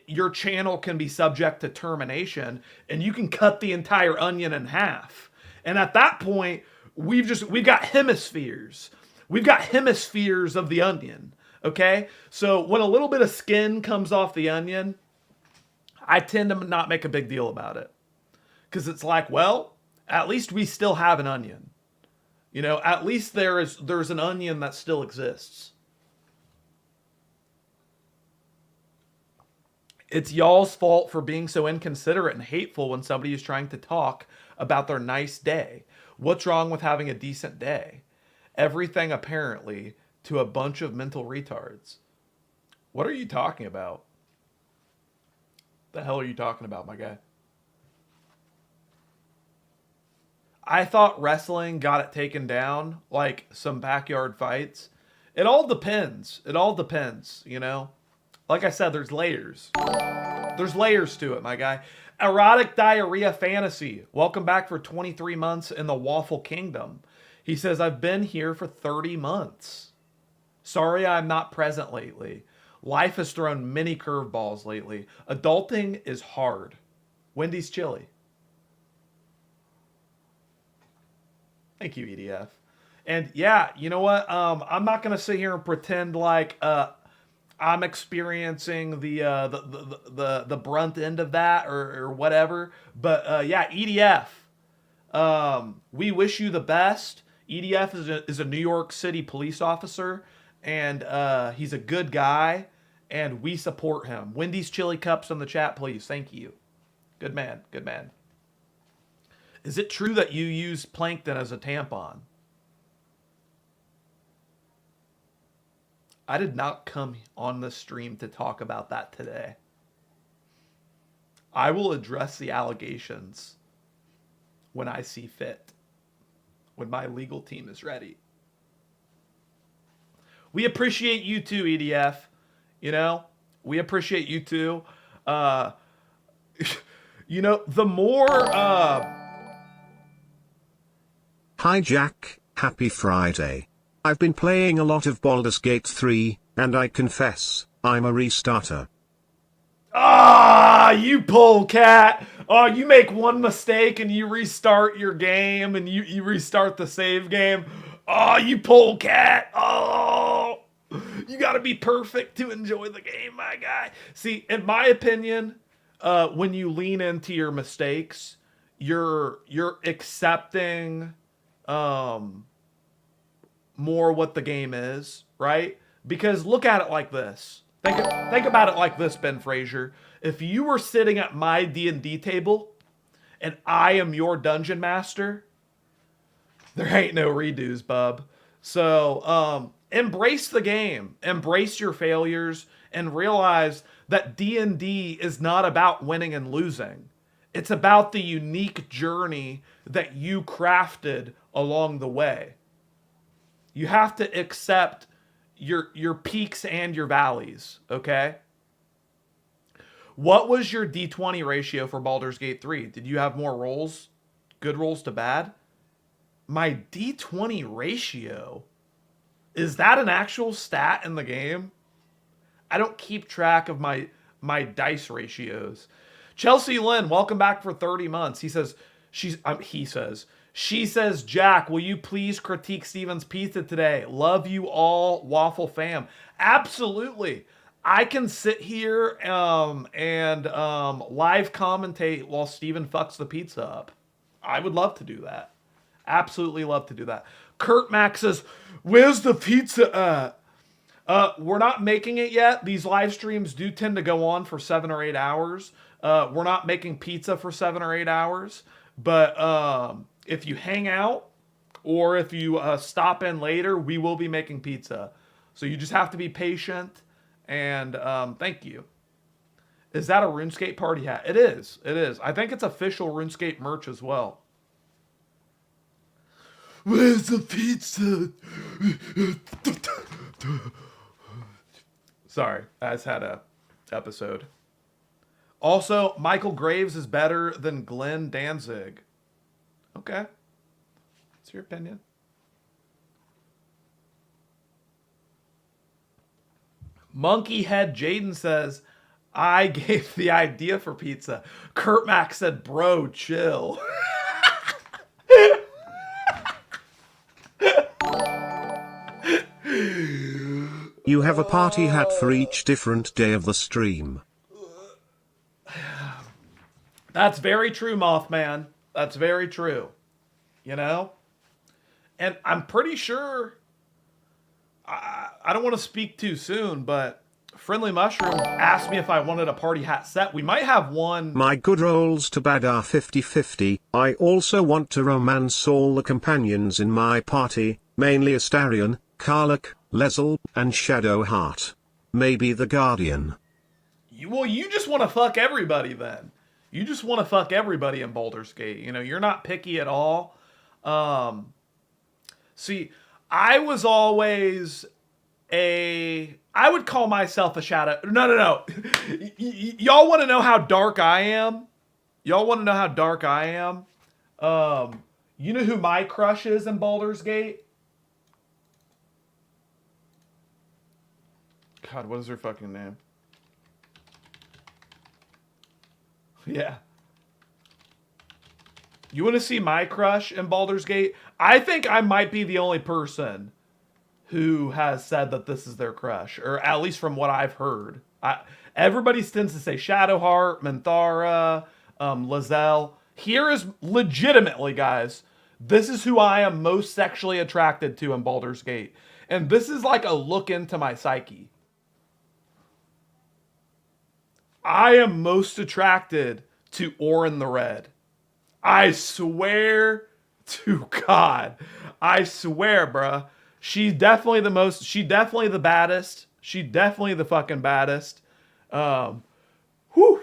your channel can be subject to termination, and you can cut the entire onion in half. And at that point, we've got hemispheres. We've got hemispheres of the onion. Okay? So when a little bit of skin comes off the onion, I tend to not make a big deal about it. Because it's like, well, at least we still have an onion. You know, at least there's an onion that still exists. It's y'all's fault for being so inconsiderate and hateful when somebody is trying to talk about their nice day. What's wrong with having a decent day? Everything, apparently, to a bunch of mental retards. What are you talking about? The hell are you talking about, my guy? I thought wrestling got it taken down, like some backyard fights. It all depends. It all depends, you know? Like I said, there's layers. There's layers to it, my guy. Erotic Diarrhea Fantasy. Welcome back for 23 months in the Waffle Kingdom. He says, I've been here for 30 months. Sorry I'm not present lately. Life has thrown many curveballs lately. Adulting is hard. Wendy's chili. Thank you, EDF. And yeah, you know what? I'm not going to sit here and pretend like I'm experiencing the brunt end of that or whatever. But yeah, EDF. We wish you the best. EDF is a New York City police officer, and he's a good guy, and we support him. Wendy's Chili Cups in the chat, please. Thank you. Good man. Good man. Is it true that you use plankton as a tampon? I did not come on the stream to talk about that today. I will address the allegations when I see fit, when my legal team is ready. We appreciate you too, EDF. You know, we appreciate you too. You know, the more... Hi Jack, happy Friday. I've been playing a lot of Baldur's Gate 3, and I confess, I'm a restarter. Ah, you polecat. Oh, you make one mistake and you restart your game and you restart the save game. Oh, you polecat. Oh, you got to be perfect to enjoy the game, my guy. See, in my opinion, when you lean into your mistakes, you're accepting more what the game is, right? Because look at it like this. Think about it like this, Ben Fraser. If you were sitting at my D&D table and I am your dungeon master, there ain't no redos, bub. So embrace the game. Embrace your failures and realize that D&D is not about winning and losing. It's about the unique journey that you crafted along the way. You have to accept your peaks and your valleys, okay? What was your D20 ratio for Baldur's Gate 3? Did you have more rolls? Good rolls to bad? My D20 ratio? Is that an actual stat in the game? I don't keep track of my dice ratios. Chelsea Lynn, welcome back for 30 months. He says, she says, Jack, will you please critique Steven's pizza today? Love you all, Waffle fam. Absolutely. I can sit here and live commentate while Steven fucks the pizza up. I would love to do that. Absolutely love to do that. Kurt Max says, where's the pizza at? We're not making it yet. These live streams do tend to go on for 7 or 8 hours. We're not making pizza for 7 or 8 hours. But if you hang out or if you stop in later, we will be making pizza. So you just have to be patient. And thank you. Is that a RuneScape party hat? It is. It is. I think it's official RuneScape merch as well. Where's the pizza? Sorry, I just had a episode. Also, Michael Graves is better than Glenn Danzig. Okay. What's your opinion? Monkey Head Jaden says, I gave the idea for pizza. Kurt Mack said, bro, chill. You have a party hat for each different day of the stream. That's very true, Mothman. That's very true. You know? And I'm pretty sure, I don't want to speak too soon, but Friendly Mushroom asked me if I wanted a party hat set. We might have one. My good rolls to bad are 50-50. I also want to romance all the companions in my party, mainly Astarion, Karlach, Lesl, and Shadowheart. Maybe the Guardian. Well, you just want to fuck everybody then. You just want to fuck everybody in Baldur's Gate. You know, you're not picky at all. See, I was always I would call myself a shadow. No. Y'all want to know how dark I am? Y'all want to know how dark I am? You know who my crush is in Baldur's Gate? God, what is her fucking name? Yeah. You want to see my crush in Baldur's Gate? I think I might be the only person who has said that this is their crush, or at least from what I've heard. Everybody tends to say Shadowheart, Minthara, Lizelle. Here is legitimately, guys, this is who I am most sexually attracted to in Baldur's Gate. And this is like a look into my psyche. I am most attracted to Orin the Red. I swear to God. I swear, bruh. She's definitely the most, she definitely the baddest. She definitely the fucking baddest. Whew.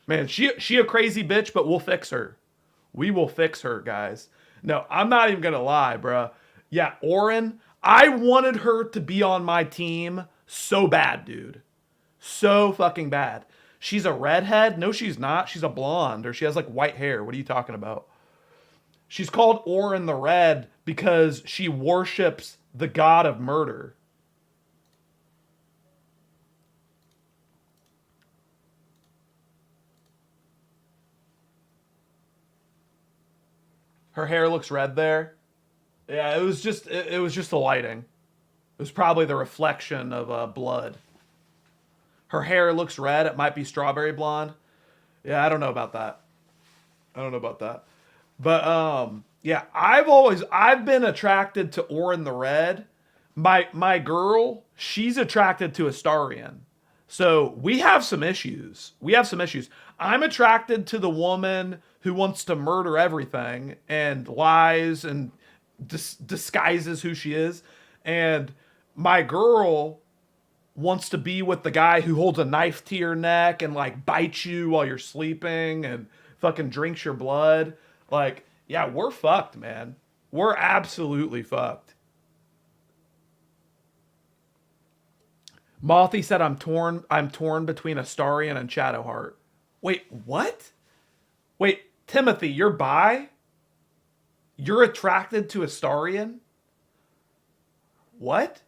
Man, she a crazy bitch, but we'll fix her. We will fix her, guys. No, I'm not even gonna lie, bruh. Yeah, Orin, I wanted her to be on my team so bad, dude. So fucking bad. She's a redhead? No, she's not. She's a blonde, or she has like white hair. What are you talking about? She's called Orin the Red because she worships the god of murder. Her hair looks red there. Yeah, it was just the lighting. It was probably the reflection of blood. Her hair looks red. It might be strawberry blonde. Yeah, I don't know about that. But yeah, I've been attracted to Orin the Red. My girl, she's attracted to Astarion. So we have some issues. I'm attracted to the woman who wants to murder everything and lies and disguises who she is. And my girl wants to be with the guy who holds a knife to your neck and like bites you while you're sleeping and fucking drinks your blood. Like, yeah, we're fucked, man. We're absolutely fucked. Mothy said I'm torn between Astarion and Shadowheart. Wait, what? Wait, Timothy, you're bi? You're attracted to Astarion? What?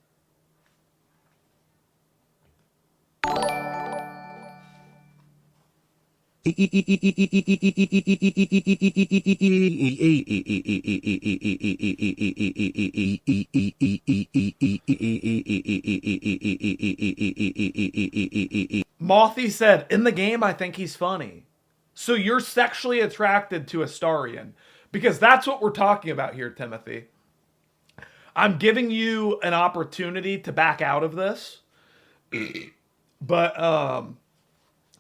Mothy said, in the game, I think he's funny. So you're sexually attracted to Astarion. Because that's what we're talking about here, Timothy. I'm giving you an opportunity to back out of this. But,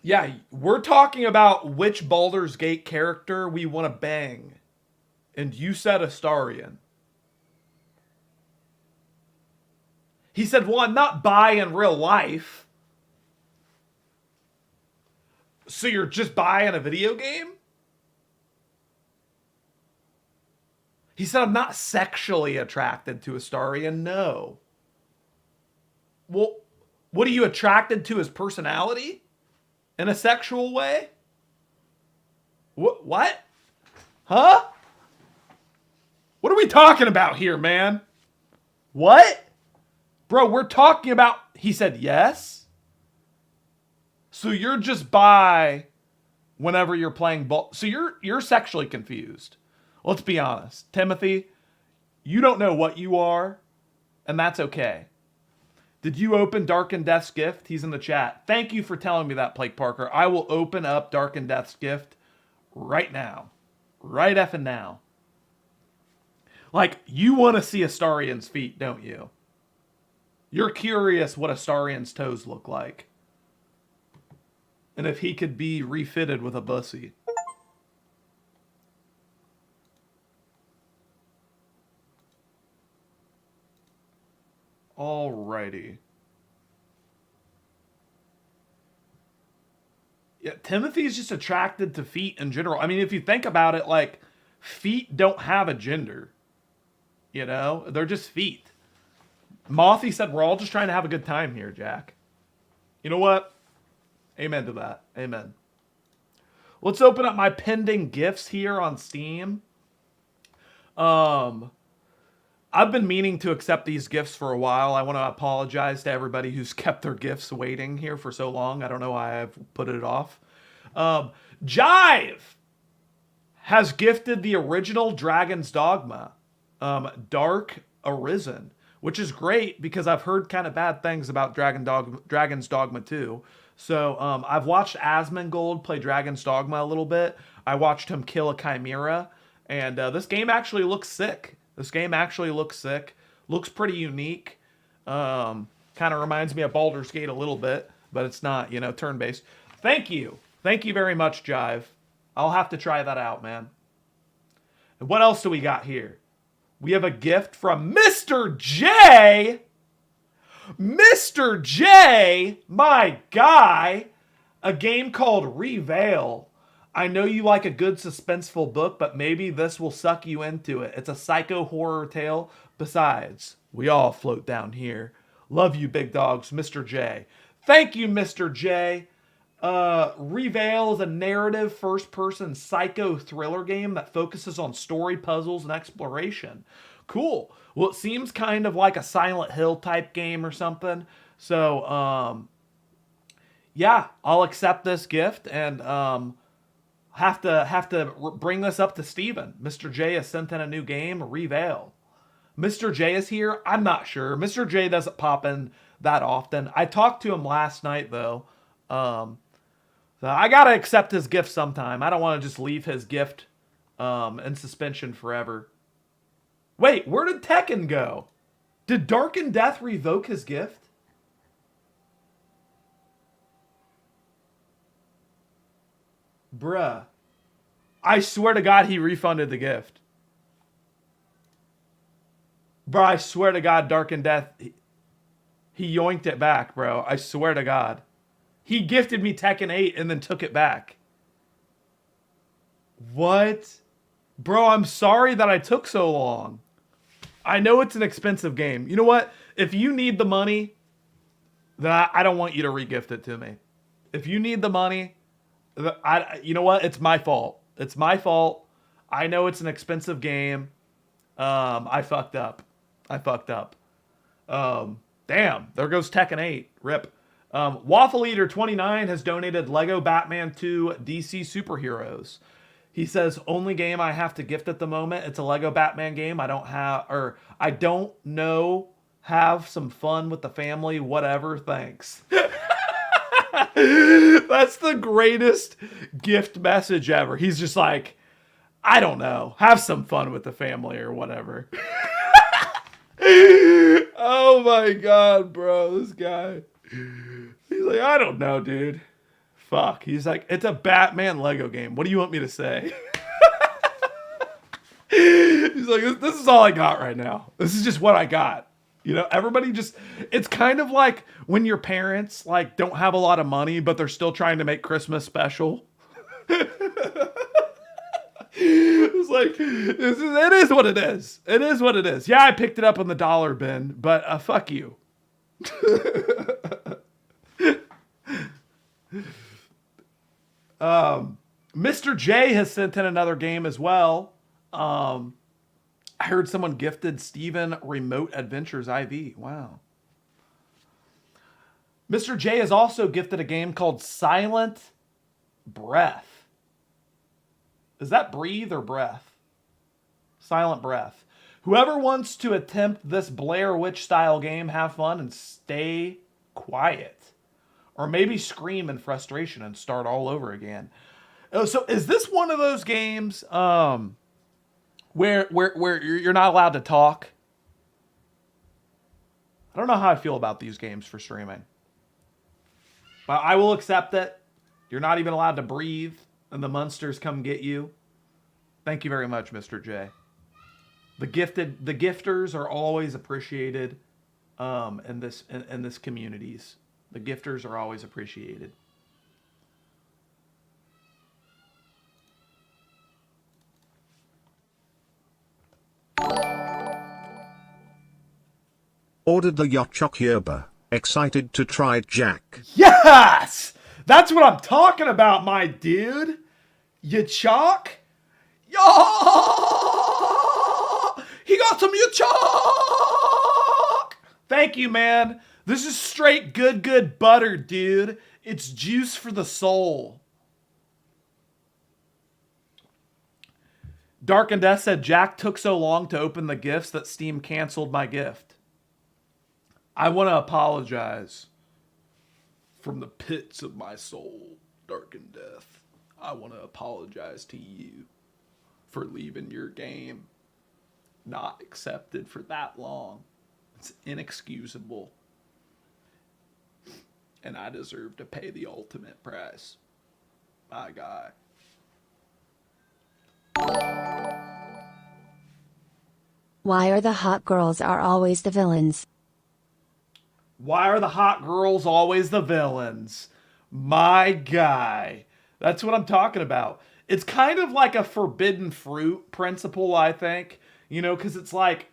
yeah, we're talking about which Baldur's Gate character we want to bang. And you said Astarion. He said, well, I'm not bi in real life. So you're just bi in a video game? He said, I'm not sexually attracted to Astarion. No. Well, what are you attracted to his personality? In a sexual way? What? Huh? What are we talking about here, man? What? Bro, we're talking about, he said yes? So you're just bi whenever you're playing ball. So you're sexually confused. Let's be honest. Timothy, you don't know what you are, and that's okay. Did you open Dark and Death's gift? He's in the chat. Thank you for telling me that, Blake Parker. I will open up Dark and Death's gift right now. Right effing now. Like, you want to see Astarian's feet, don't you? You're curious what Astarian's toes look like. And if he could be refitted with a bussy. Alrighty. Yeah, Timothy's just attracted to feet in general. I mean, if you think about it, like, feet don't have a gender. You know? They're just feet. Mothy said we're all just trying to have a good time here, Jack. You know what? Amen to that. Amen. Let's open up my pending gifts here on Steam. I've been meaning to accept these gifts for a while. I want to apologize to everybody who's kept their gifts waiting here for so long. I don't know why I've put it off. Jive has gifted the original Dragon's Dogma, Dark Arisen, which is great because I've heard kind of bad things about Dragon's Dogma 2. So I've watched Asmongold play Dragon's Dogma a little bit. I watched him kill a Chimera, and this game actually looks sick. Looks pretty unique. Kind of reminds me of Baldur's Gate a little bit, but it's not, you know, turn-based. Thank you. Thank you very much, Jive. I'll have to try that out, man. And what else do we got here? We have a gift from Mr. J. Mr. J, my guy. A game called Reveal. I know you like a good suspenseful book, but maybe this will suck you into it. It's a psycho horror tale. Besides, we all float down here. Love you, big dogs, Mr. J. Thank you, Mr. J. Reveal is a narrative first-person psycho thriller game that focuses on story, puzzles, and exploration. Cool. Well, it seems kind of like a Silent Hill type game or something. So, yeah, I'll accept this gift and have to bring this up to Steven. Mr. J has sent in a new game, Reveal. Mr. J is here? I'm not sure. Mr. J doesn't pop in that often. I talked to him last night, though. So I got to accept his gift sometime. I don't want to just leave his gift in suspension forever. Wait, where did Tekken go? Did Dark and Death revoke his gift? Bruh. I swear to God he refunded the gift. Bro, I swear to God, Dark and Death, he yoinked it back, bro. I swear to God. He gifted me Tekken 8 and then took it back. What? Bro, I'm sorry that I took so long. I know it's an expensive game. You know what? If you need the money, then I don't want you to regift it to me. If you need the money, you know what? It's my fault. It's my fault. I know it's an expensive game. I fucked up. Damn, there goes Tekken 8. Rip. Waffle Eater 29 has donated Lego Batman 2 DC Superheroes. He says, only game I have to gift at the moment. It's a Lego Batman game. I don't know. Have some fun with the family. Whatever. Thanks. That's the greatest gift message ever. He's just like, I don't know. Have some fun with the family or whatever. Oh my God, bro. This guy. He's like, I don't know, dude. Fuck. He's like, it's a Batman Lego game. What do you want me to say? He's like, this is all I got right now. This is just what I got. You know, everybody just, it's kind of like when your parents like don't have a lot of money, but they're still trying to make Christmas special. It's like, it is what it is. It is what it is. Yeah, I picked it up in the dollar bin, but fuck you. Mr. J has sent in another game as well. I heard someone gifted Steven Remote Adventures IV. Wow. Mr. J is also gifted a game called Silent Breath. Is that breathe or breath? Silent Breath. Whoever wants to attempt this Blair Witch style game, have fun and stay quiet. Or maybe scream in frustration and start all over again. So is this one of those games where you're not allowed to talk? I don't know how I feel about these games for streaming. But I will accept it. You're not even allowed to breathe and the monsters come get you. Thank you very much, Mr. J. The gifters are always appreciated in this communities. The gifters are always appreciated. Ordered the Yochok yerba. Excited to try it, Jack. Yes! That's what I'm talking about, my dude. Yochok? Yo! He got some Yochok! Thank you, man. This is straight good butter, dude. It's juice for the soul. Dark and Death said, Jack took so long to open the gifts that Steam canceled my gift. I want to apologize from the pits of my soul, Dark and Death. I want to apologize to you for leaving your game not accepted for that long. It's inexcusable. And I deserve to pay the ultimate price. My guy. Why are the hot girls are always the villains? Why are the hot girls always the villains? My guy. That's what I'm talking about. It's kind of like a forbidden fruit principle, I think. You know, because it's like,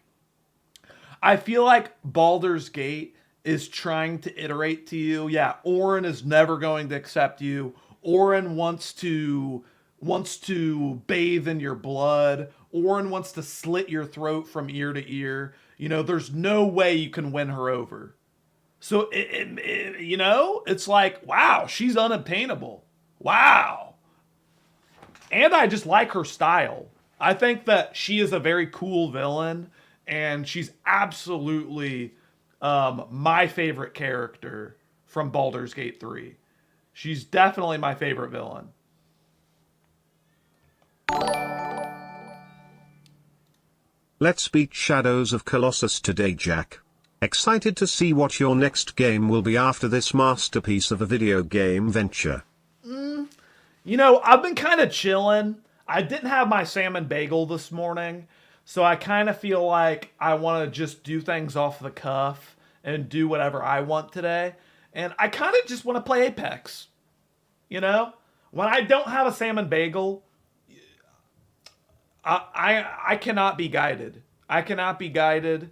I feel like Baldur's Gate is trying to iterate to you. Yeah, Orin is never going to accept you. Orin wants to bathe in your blood. Orin wants to slit your throat from ear to ear. You know, there's no way you can win her over. So, you know, it's like, wow, she's unobtainable. Wow. And I just like her style. I think that she is a very cool villain, and she's absolutely my favorite character from Baldur's Gate 3. She's definitely my favorite villain. Let's beat Shadows of Colossus today, Jack. Excited to see what your next game will be after this masterpiece of a video game venture. You know, I've been kind of chilling. I didn't have my salmon bagel this morning, so I kind of feel like I want to just do things off the cuff and do whatever I want today. And I kind of just want to play Apex. You know? When I don't have a salmon bagel, I cannot be guided. I cannot be guided.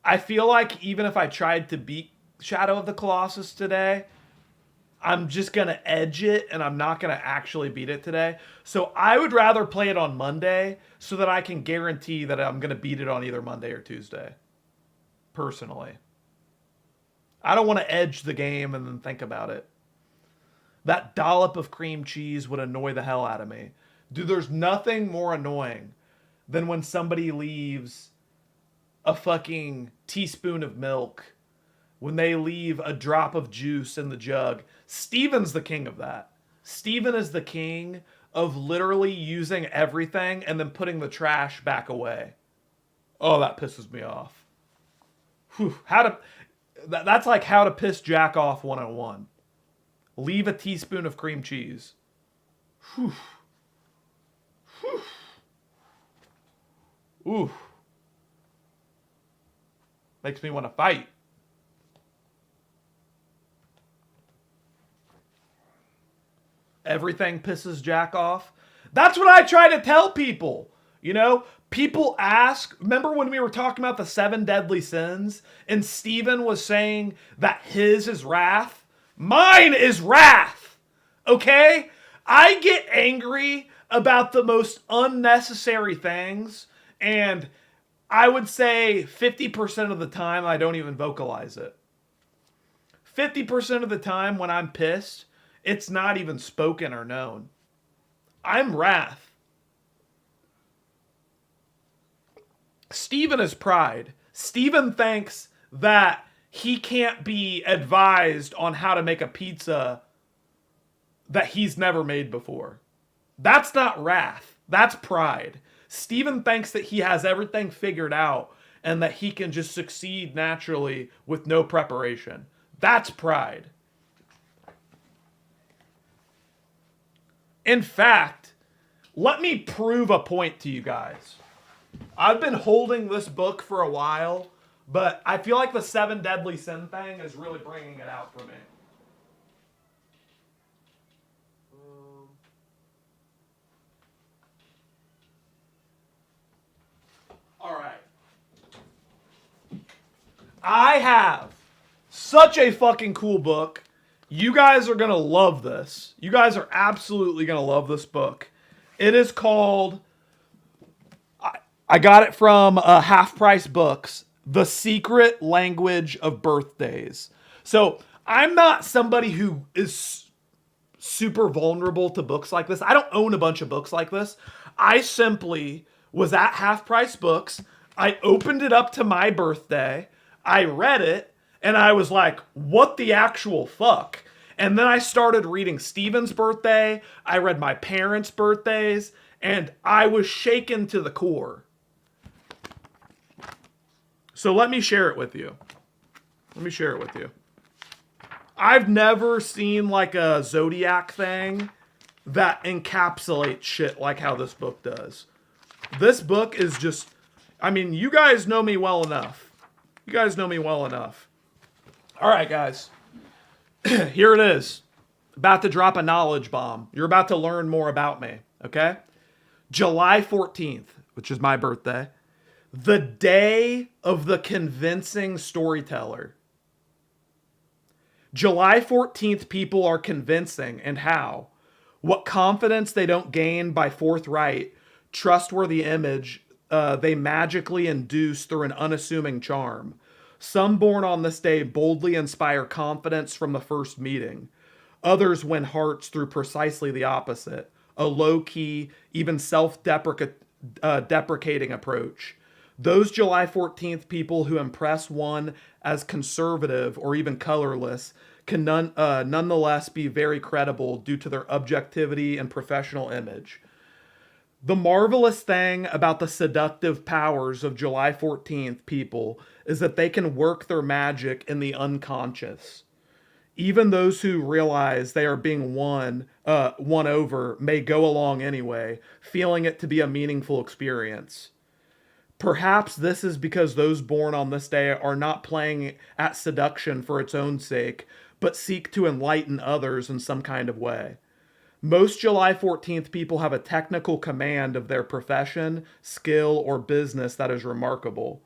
I feel like even if I tried to beat Shadow of the Colossus today, I'm just going to edge it and I'm not going to actually beat it today. So I would rather play it on Monday so that I can guarantee that I'm going to beat it on either Monday or Tuesday. Personally. I don't want to edge the game and then think about it. That dollop of cream cheese would annoy the hell out of me. Dude, there's nothing more annoying than when somebody leaves a fucking teaspoon of milk, when they leave a drop of juice in the jug. Steven's the king of that. Steven is the king of literally using everything and then putting the trash back away. Oh, that pisses me off. Whew. That's like how to piss Jack off 101. Leave a teaspoon of cream cheese. Whew. Whew. Ooh. Makes me want to fight. Everything pisses Jack off. That's what I try to tell people. You know, people ask, remember when we were talking about the 7 deadly sins and Steven was saying that his is wrath? Mine is wrath. Okay? I get angry about the most unnecessary things, and I would say 50% of the time I don't even vocalize it. 50% of the time when I'm pissed, it's not even spoken or known. I'm wrath. Steven is pride. Steven thinks that he can't be advised on how to make a pizza that he's never made before. That's not wrath. That's pride. Steven thinks that he has everything figured out and that he can just succeed naturally with no preparation. That's pride. In fact, let me prove a point to you guys. I've been holding this book for a while, but I feel like the 7 Deadly Sin thing is really bringing it out for me. All right. I have such a fucking cool book. You guys are going to love this. You guys are absolutely going to love this book. It is called, I got it from Half Price Books, The Secret Language of Birthdays. So I'm not somebody who is super vulnerable to books like this. I don't own a bunch of books like this. I simply was at Half Price Books. I opened it up to my birthday. I read it. And I was like, what the actual fuck? And then I started reading Steven's birthday. I read my parents' birthdays. And I was shaken to the core. So let me share it with you. I've never seen like a Zodiac thing that encapsulates shit like how this book does. This book is just, I mean, you guys know me well enough. All right, guys. Here it is. About to drop a knowledge bomb. You're about to learn more about me, okay? July 14th, which is my birthday. The day of the convincing storyteller. July 14th people are convincing, and how? What confidence they don't gain by forthright, trustworthy image they magically induce through an unassuming charm. Some born on this day boldly inspire confidence from the first meeting. Others win hearts through precisely the opposite, a low-key, even self-deprecating approach. Those July 14th people who impress one as conservative or even colorless can nonetheless be very credible due to their objectivity and professional image. The marvelous thing about the seductive powers of July 14th people is that they can work their magic in the unconscious. Even those who realize they are being won over may go along anyway, feeling it to be a meaningful experience. Perhaps this is because those born on this day are not playing at seduction for its own sake, but seek to enlighten others in some kind of way. Most July 14th people have a technical command of their profession, skill, or business that is remarkable.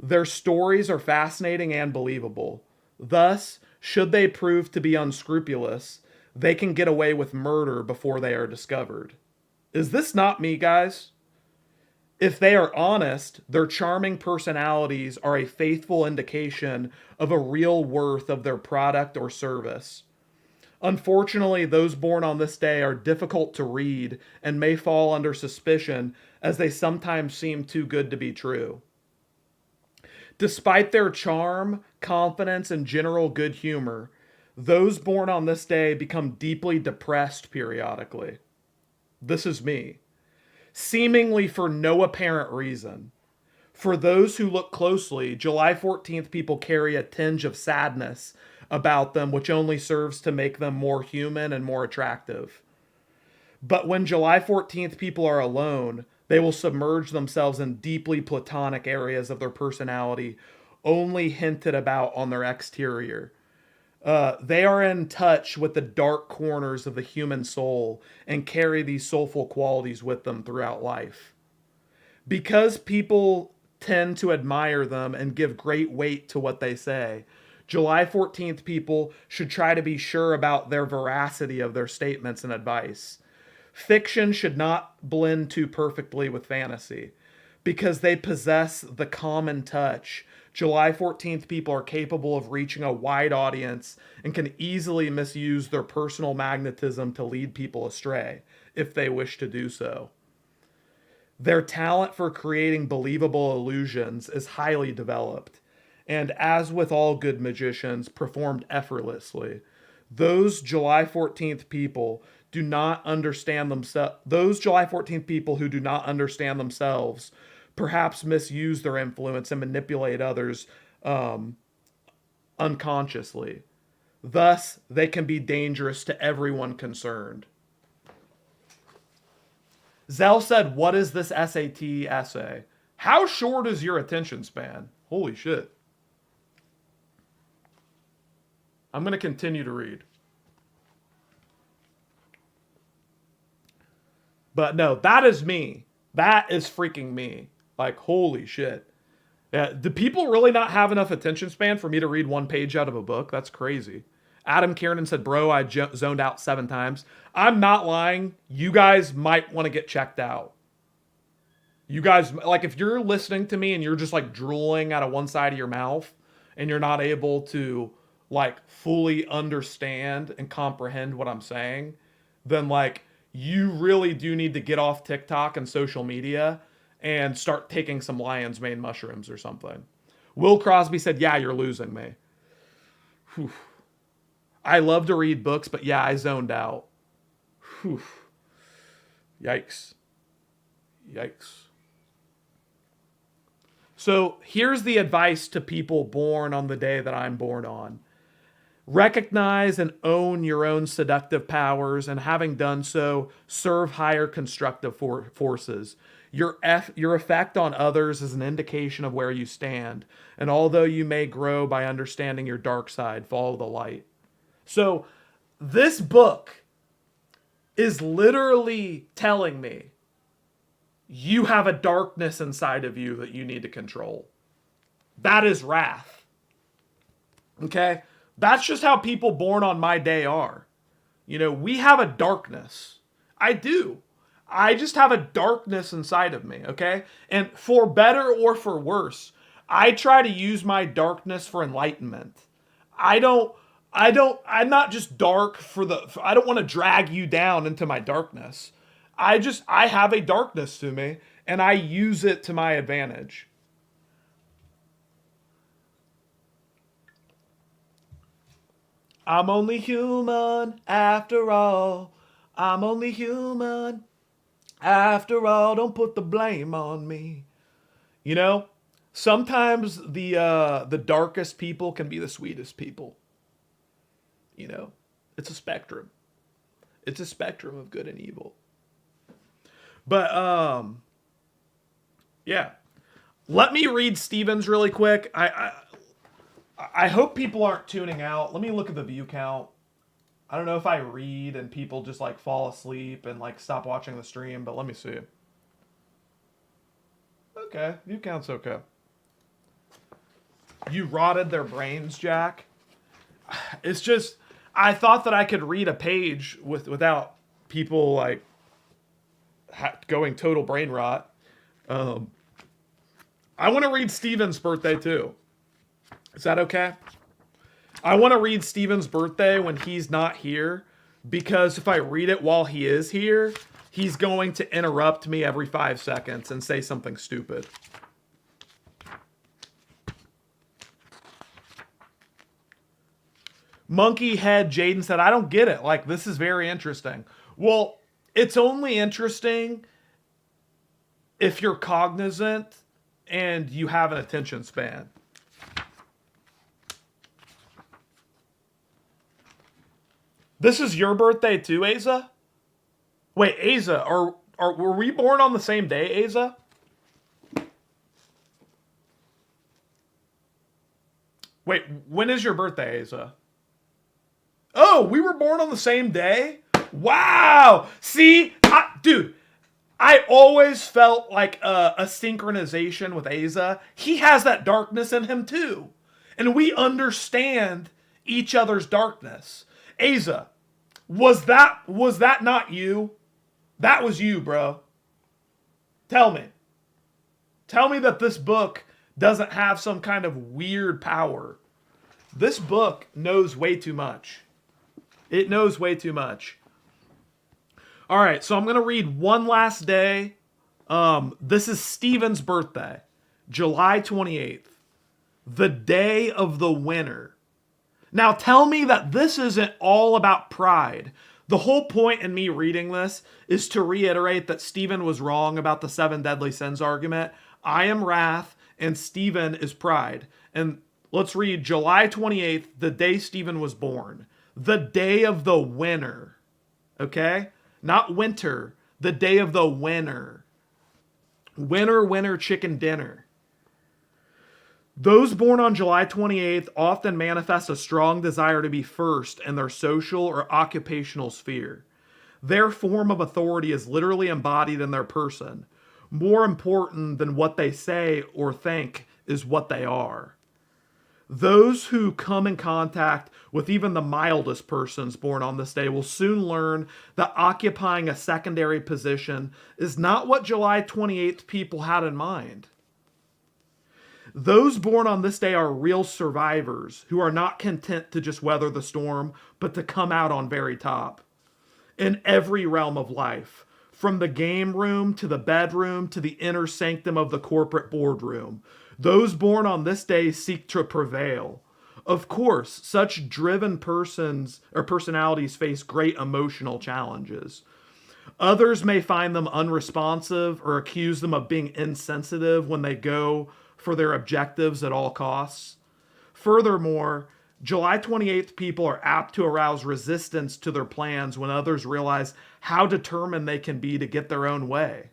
Their stories are fascinating and believable. Thus, should they prove to be unscrupulous, they can get away with murder before they are discovered. Is this not me, guys? If they are honest, their charming personalities are a faithful indication of a real worth of their product or service. Unfortunately, those born on this day are difficult to read and may fall under suspicion as they sometimes seem too good to be true. Despite their charm, confidence, and general good humor, those born on this day become deeply depressed periodically. This is me. Seemingly for no apparent reason. For those who look closely, July 14th people carry a tinge of sadness about them, which only serves to make them more human and more attractive. But when July 14th people are alone, they will submerge themselves in deeply platonic areas of their personality, only hinted about on their exterior. They are in touch with the dark corners of the human soul and carry these soulful qualities with them throughout life. Because people tend to admire them and give great weight to what they say, July 14th people should try to be sure about their veracity of their statements and advice. Fiction should not blend too perfectly with fantasy, because they possess the common touch July 14th people are capable of reaching a wide audience and can easily misuse their personal magnetism to lead people astray, if they wish to do so. Their talent for creating believable illusions is highly developed, and as with all good magicians, performed effortlessly. Those July 14th people do not understand themselves. Those July 14th people who do not understand themselves perhaps misuse their influence and manipulate others unconsciously. Thus, they can be dangerous to everyone concerned. Zell said, "What is this SAT essay? How short is your attention span?" Holy shit. I'm going to continue to read. But no, that is me. That is freaking me. Like, holy shit. Yeah, do people really not have enough attention span for me to read one page out of a book? That's crazy. Adam Kiernan said, "Bro, I zoned out 7 times." I'm not lying. You guys might want to get checked out. You guys, like, if you're listening to me and you're just like drooling out of one side of your mouth and you're not able to like fully understand and comprehend what I'm saying, then like you really do need to get off TikTok and social media and start taking some lion's mane mushrooms or something. Will Crosby said, "Yeah, you're losing me." Whew. I love to read books, but yeah, I zoned out. Whew. Yikes. Yikes. So here's the advice to people born on the day that I'm born on. Recognize and own your own seductive powers, and having done so, serve higher constructive forces. Your effect on others is an indication of where you stand, and although you may grow by understanding your dark side, follow the light. So this book is literally telling me you have a darkness inside of you that you need to control. That is wrath. Okay? That's just how people born on my day are. You know, we have a darkness. I do. I just have a darkness inside of me, okay? And for better or for worse, I try to use my darkness for enlightenment. I'm not just dark I don't want to drag you down into my darkness. I have a darkness to me, and I use it to my advantage. I'm only human after all. I'm only human after all. Don't put the blame on me. You know, sometimes the darkest people can be the sweetest people. You know, it's a spectrum. It's a spectrum of good and evil. But yeah. Let me read Stevens really quick. I hope people aren't tuning out. Let me look at the view count. I don't know if I read and people just like fall asleep and like stop watching the stream, but let me see. Okay, view count's okay. You rotted their brains, Jack. It's just, I thought that I could read a page without people like going total brain rot. I want to read Steven's birthday too. Is that okay? I want to read Steven's birthday when he's not here, because if I read it while he is here, he's going to interrupt me every 5 seconds and say something stupid. Monkey Head Jaden said, "I don't get it. Like, this is very interesting." Well, it's only interesting if you're cognizant and you have an attention span. This is your birthday too, Aza? Wait, Aza, were we born on the same day, Aza? Wait, when is your birthday, Aza? Oh, we were born on the same day? Wow! See, dude, I always felt like a synchronization with Aza. He has that darkness in him too. And we understand each other's darkness. Aza, was that not you? That was you, bro. Tell me. Tell me that this book doesn't have some kind of weird power. This book knows way too much. It knows way too much. All right, so I'm going to read one last day. This is Stephen's birthday, July 28th, the day of the winner. Now tell me that this isn't all about pride. The whole point in me reading this is to reiterate that Stephen was wrong about the 7 deadly sins argument. I am wrath and Stephen is pride. And let's read July 28th, the day Stephen was born. The day of the winner. Okay? Not winter. The day of the winner. Winner, winner, chicken dinner. Those born on July 28th often manifest a strong desire to be first in their social or occupational sphere. Their form of authority is literally embodied in their person. More important than what they say or think is what they are. Those who come in contact with even the mildest persons born on this day will soon learn that occupying a secondary position is not what July 28th people had in mind. Those born on this day are real survivors who are not content to just weather the storm, but to come out on very top. In every realm of life, from the game room to the bedroom to the inner sanctum of the corporate boardroom, those born on this day seek to prevail. Of course, such driven persons or personalities face great emotional challenges. Others may find them unresponsive or accuse them of being insensitive when they go for their objectives at all costs. Furthermore, July 28th people are apt to arouse resistance to their plans when others realize how determined they can be to get their own way.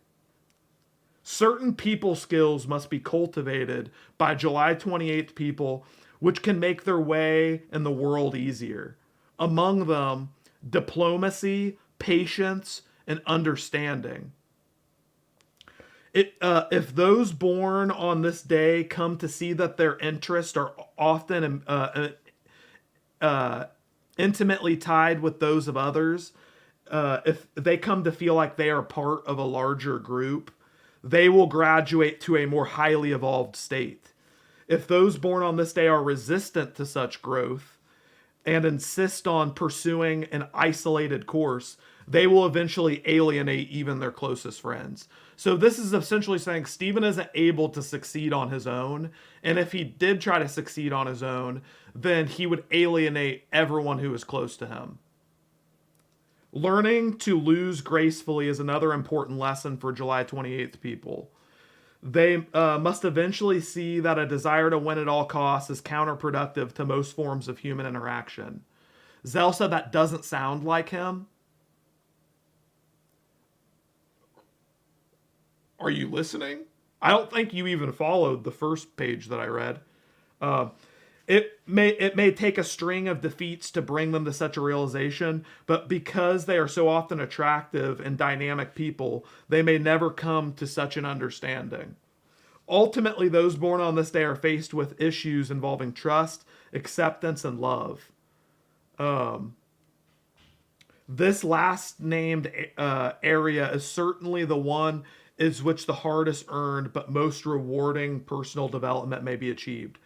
Certain people skills must be cultivated by July 28th people which can make their way in the world easier. Among them, diplomacy, patience, and understanding. If those born on this day come to see that their interests are often intimately tied with those of others, if they come to feel like they are part of a larger group, they will graduate to a more highly evolved state. If those born on this day are resistant to such growth and insist on pursuing an isolated course, they will eventually alienate even their closest friends. So this is essentially saying Stephen isn't able to succeed on his own. And if he did try to succeed on his own, then he would alienate everyone who is close to him. Learning to lose gracefully is another important lesson for July 28th people. They must eventually see that a desire to win at all costs is counterproductive to most forms of human interaction. Zell said that doesn't sound like him. Are you listening? I don't think you even followed the first page that I read. It may take a string of defeats to bring them to such a realization, but because they are so often attractive and dynamic people, they may never come to such an understanding. Ultimately, those born on this day are faced with issues involving trust, acceptance, and love. This last named area is certainly the one is which the hardest earned but most rewarding personal development may be achieved.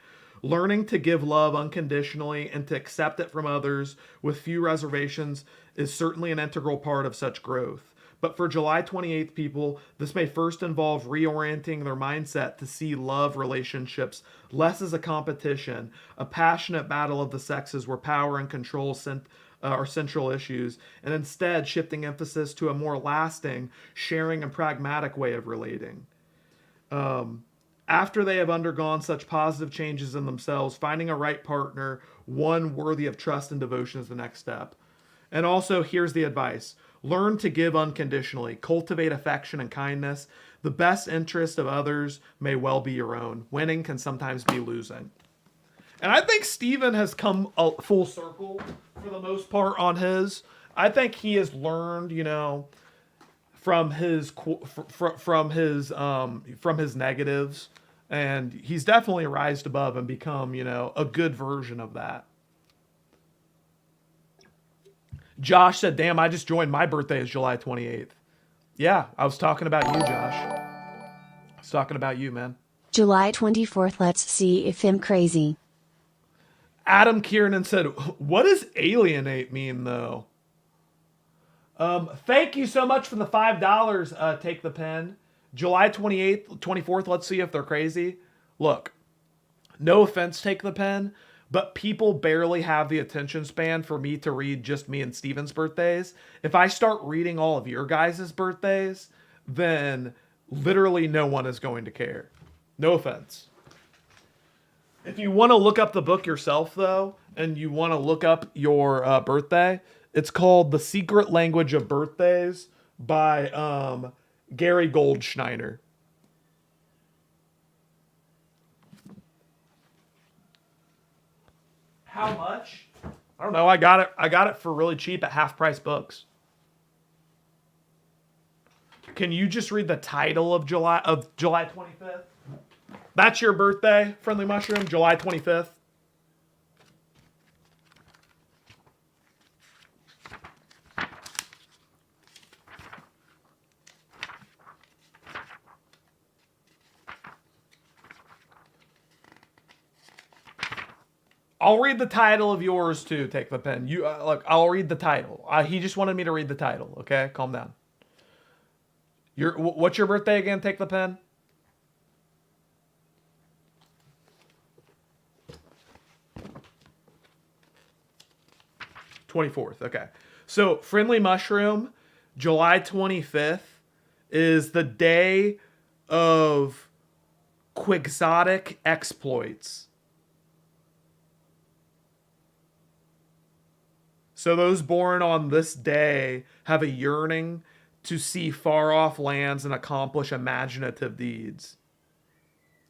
Learning to give love unconditionally and to accept it from others with few reservations is certainly an integral part of such growth. But for July 28th people, this may first involve reorienting their mindset to see love relationships less as a competition, a passionate battle of the sexes where power and control are central issues, and instead shifting emphasis to a more lasting, sharing, and pragmatic way of relating. After they have undergone such positive changes in themselves, finding a right partner, one worthy of trust and devotion, is the next step. And also, here's the advice. Learn to give unconditionally. Cultivate affection and kindness. The best interest of others may well be your own. Winning can sometimes be losing. And I think Stephen has come full circle for the most part on his. I think he has learned, from his negatives, and he's definitely rised above and become, a good version of that. Josh said, "Damn, I just joined. My birthday is July 28th." Yeah, I was talking about you, Josh. I was talking about you, man. July 24th. Let's see if I'm crazy. Adam Kiernan said, what does alienate mean, though? Thank you so much for the $5, Take the Pen. July 28th, 24th, let's see if they're crazy. Look, no offense, Take the Pen, but people barely have the attention span for me to read just me and Steven's birthdays. If I start reading all of your guys' birthdays, then literally no one is going to care. No offense. If you want to look up the book yourself, though, and you want to look up your birthday, it's called The Secret Language of Birthdays by Gary Goldschneider. How much? I don't know. I got it for really cheap at Half Price Books. Can you just read the title of July 25th? That's your birthday, Friendly Mushroom, July 25th. I'll read the title of yours too, Take the Pen. You look, I'll read the title. He just wanted me to read the title, okay? Calm down. What's your birthday again, Take the Pen? '24th, okay. So, Friendly Mushroom, July 25th is the day of quixotic exploits. So those born on this day have a yearning to see far-off lands and accomplish imaginative deeds.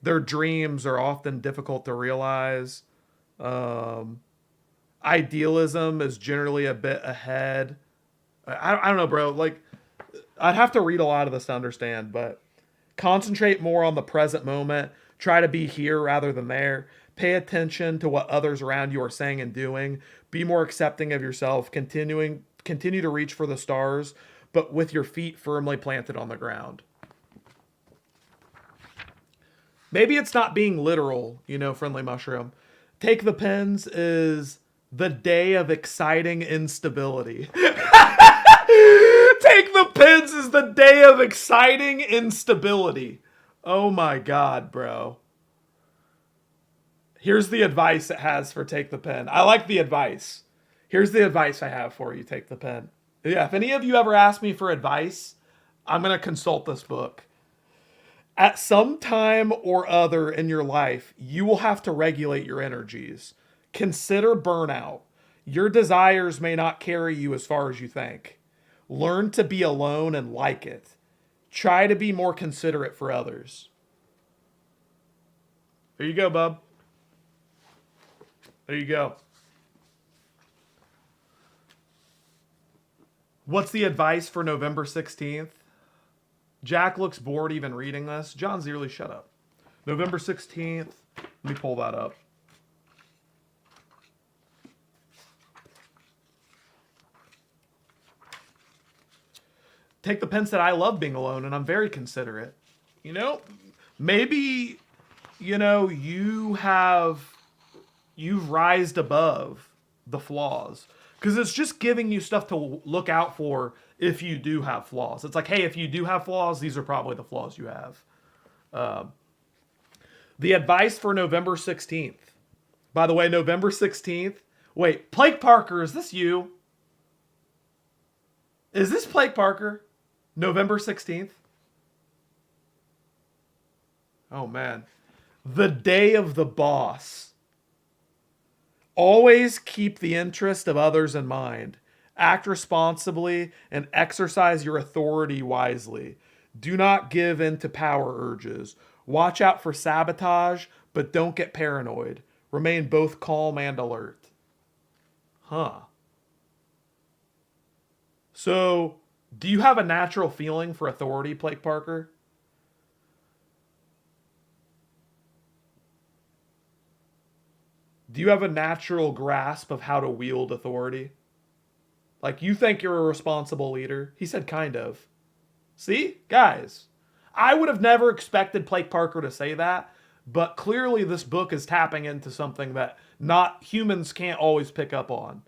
Their dreams are often difficult to realize. Idealism is generally a bit ahead. I don't know, bro. Like, I'd have to read a lot of this to understand, but concentrate more on the present moment. Try to be here rather than there. Pay attention to what others around you are saying and doing. Be more accepting of yourself. Continue to reach for the stars, but with your feet firmly planted on the ground. Maybe it's not being literal, Friendly Mushroom. Take the Pens is the day of exciting instability. Take the Pens is the day of exciting instability. Oh my God, bro. Here's the advice it has for Take the Pen. I like the advice. Here's the advice I have for you, Take the Pen. Yeah, if any of you ever ask me for advice, I'm going to consult this book. At some time or other in your life, you will have to regulate your energies. Consider burnout. Your desires may not carry you as far as you think. Learn to be alone and like it. Try to be more considerate for others. There you go, bub. There you go. What's the advice for November 16th? Jack looks bored even reading this. John Zierly, shut up. November 16th. Let me pull that up. Take the Pen said, I love being alone and I'm very considerate. Maybe, you've rised above the flaws. Because it's just giving you stuff to look out for if you do have flaws. It's like, hey, if you do have flaws, these are probably the flaws you have. The advice for November 16th. By the way, November 16th. Wait, Blake Parker, is this you? Is this Blake Parker? November 16th? Oh, man. The day of the boss. Always keep the interest of others in mind. Act responsibly and exercise your authority wisely. Do not give in to power urges. Watch out for sabotage, but don't get paranoid. Remain both calm and alert. Huh. So, do you have a natural feeling for authority, Blake Parker? Do you have a natural grasp of how to wield authority? Like, you think you're a responsible leader? He said kind of. See? Guys, I would have never expected Blake Parker to say that, but clearly this book is tapping into something that not humans can't always pick up on.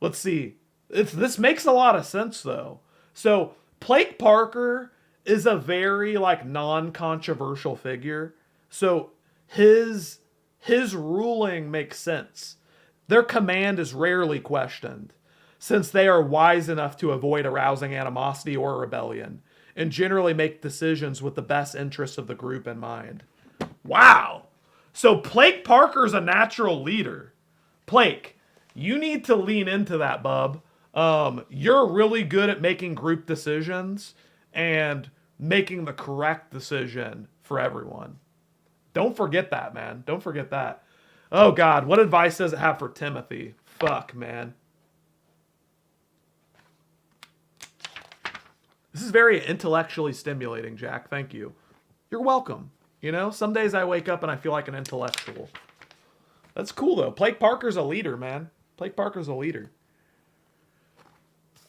Let's see. This makes a lot of sense though. So Blake Parker is a very like non-controversial figure. So his ruling makes sense. Their command is rarely questioned, since they are wise enough to avoid arousing animosity or rebellion, and generally make decisions with the best interests of the group in mind. Wow. So Blake Parker's a natural leader. Blake, you need to lean into that, bub. You're really good at making group decisions and making the correct decision for everyone. Don't forget that, man. Don't forget that. Oh, God. What advice does it have for Timothy? Fuck, man. This is very intellectually stimulating, Jack. Thank you. You're welcome. You know, some days I wake up and I feel like an intellectual. That's cool, though. Blake Parker's a leader, man. Blake Parker's a leader.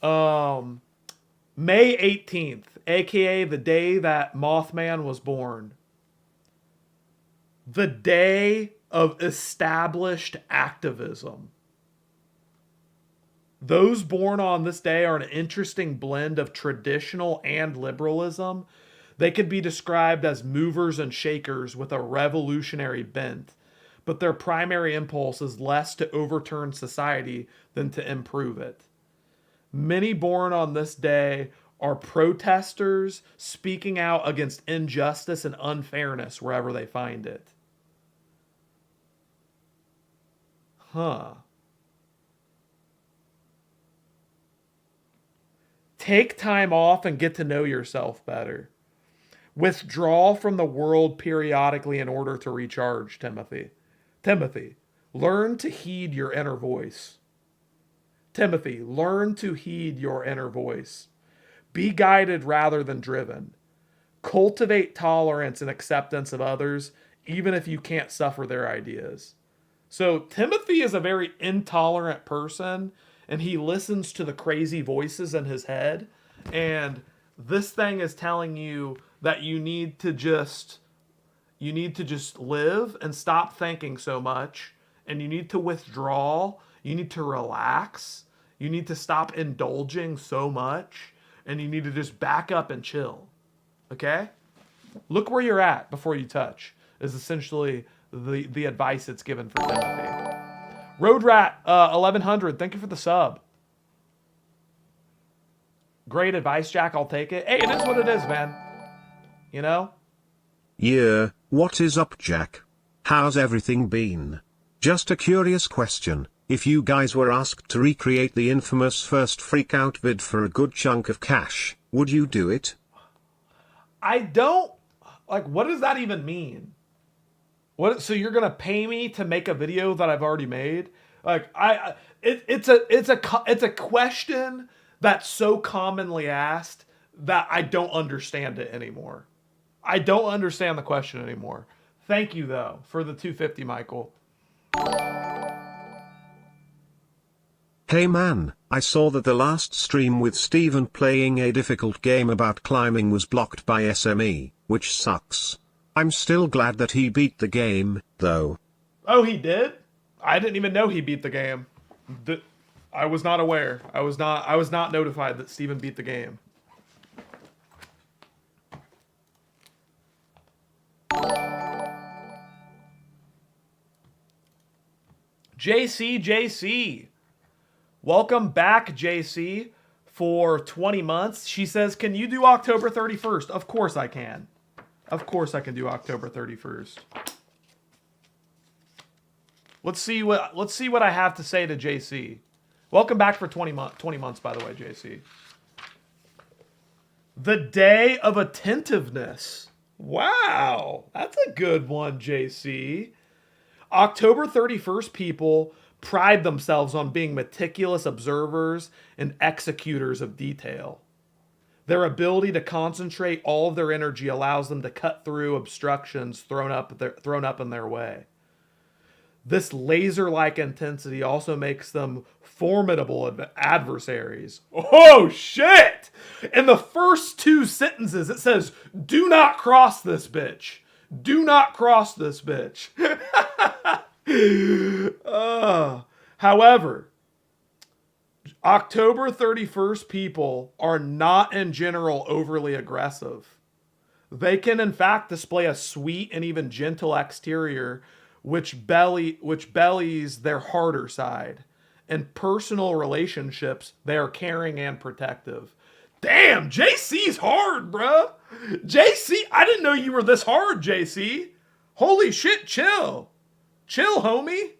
May 18th, a.k.a. the day that Mothman was born. The day of established activism. Those born on this day are an interesting blend of traditional and liberalism. They could be described as movers and shakers with a revolutionary bent, but their primary impulse is less to overturn society than to improve it. Many born on this day are protesters speaking out against injustice and unfairness wherever they find it. Huh. Take time off and get to know yourself better. Withdraw from the world periodically in order to recharge, Timothy. Timothy, learn to heed your inner voice. Timothy, learn to heed your inner voice. Be guided rather than driven. Cultivate tolerance and acceptance of others, even if you can't suffer their ideas. So Timothy is a very intolerant person, and he listens to the crazy voices in his head. And this thing is telling you that you need to just live and stop thinking so much. And you need to withdraw. You need to relax. You need to stop indulging so much. And you need to just back up and chill. Okay? Look where you're at before you touch, is essentially the advice it's given for Timothy. Road Rat 1100, thank you for the sub. Great advice, Jack. I'll take it. Hey, it is what it is, man. You know? Yeah, what is up, Jack? How's everything been? Just a curious question. If you guys were asked to recreate the infamous first Freakout vid for a good chunk of cash, would you do it? I don't... Like, what does that even mean? What? So you're gonna pay me to make a video that I've already made? Like, it's a question that's so commonly asked that I don't understand it anymore. I don't understand the question anymore. Thank you though for the 250, Michael. Hey man, I saw that the last stream with Steven playing a difficult game about climbing was blocked by SME, which sucks. I'm still glad that he beat the game, though. Oh, he did? I didn't even know he beat the game. I was not aware. I was not notified that Steven beat the game. JC. Welcome back, JC, for 20 months. She says, can you do October 31st? Of course I can. Of course I can do October 31st. Let's see what I have to say to JC. Welcome back for 20 months, by the way, JC. The Day of Attentiveness. Wow, that's a good one, JC. October 31st people pride themselves on being meticulous observers and executors of detail. Their ability to concentrate all of their energy allows them to cut through obstructions thrown up in their way. This laser-like intensity also makes them formidable adversaries. Oh, shit! In the first 2 sentences, it says, do not cross this bitch. Do not cross this bitch. However, October 31st people are not in general overly aggressive. They can in fact display a sweet and even gentle exterior which bellies their harder side. In personal relationships, they are caring and protective. Damn, JC's hard, bruh. JC, I didn't know you were this hard, JC. Holy shit, chill. Chill, homie.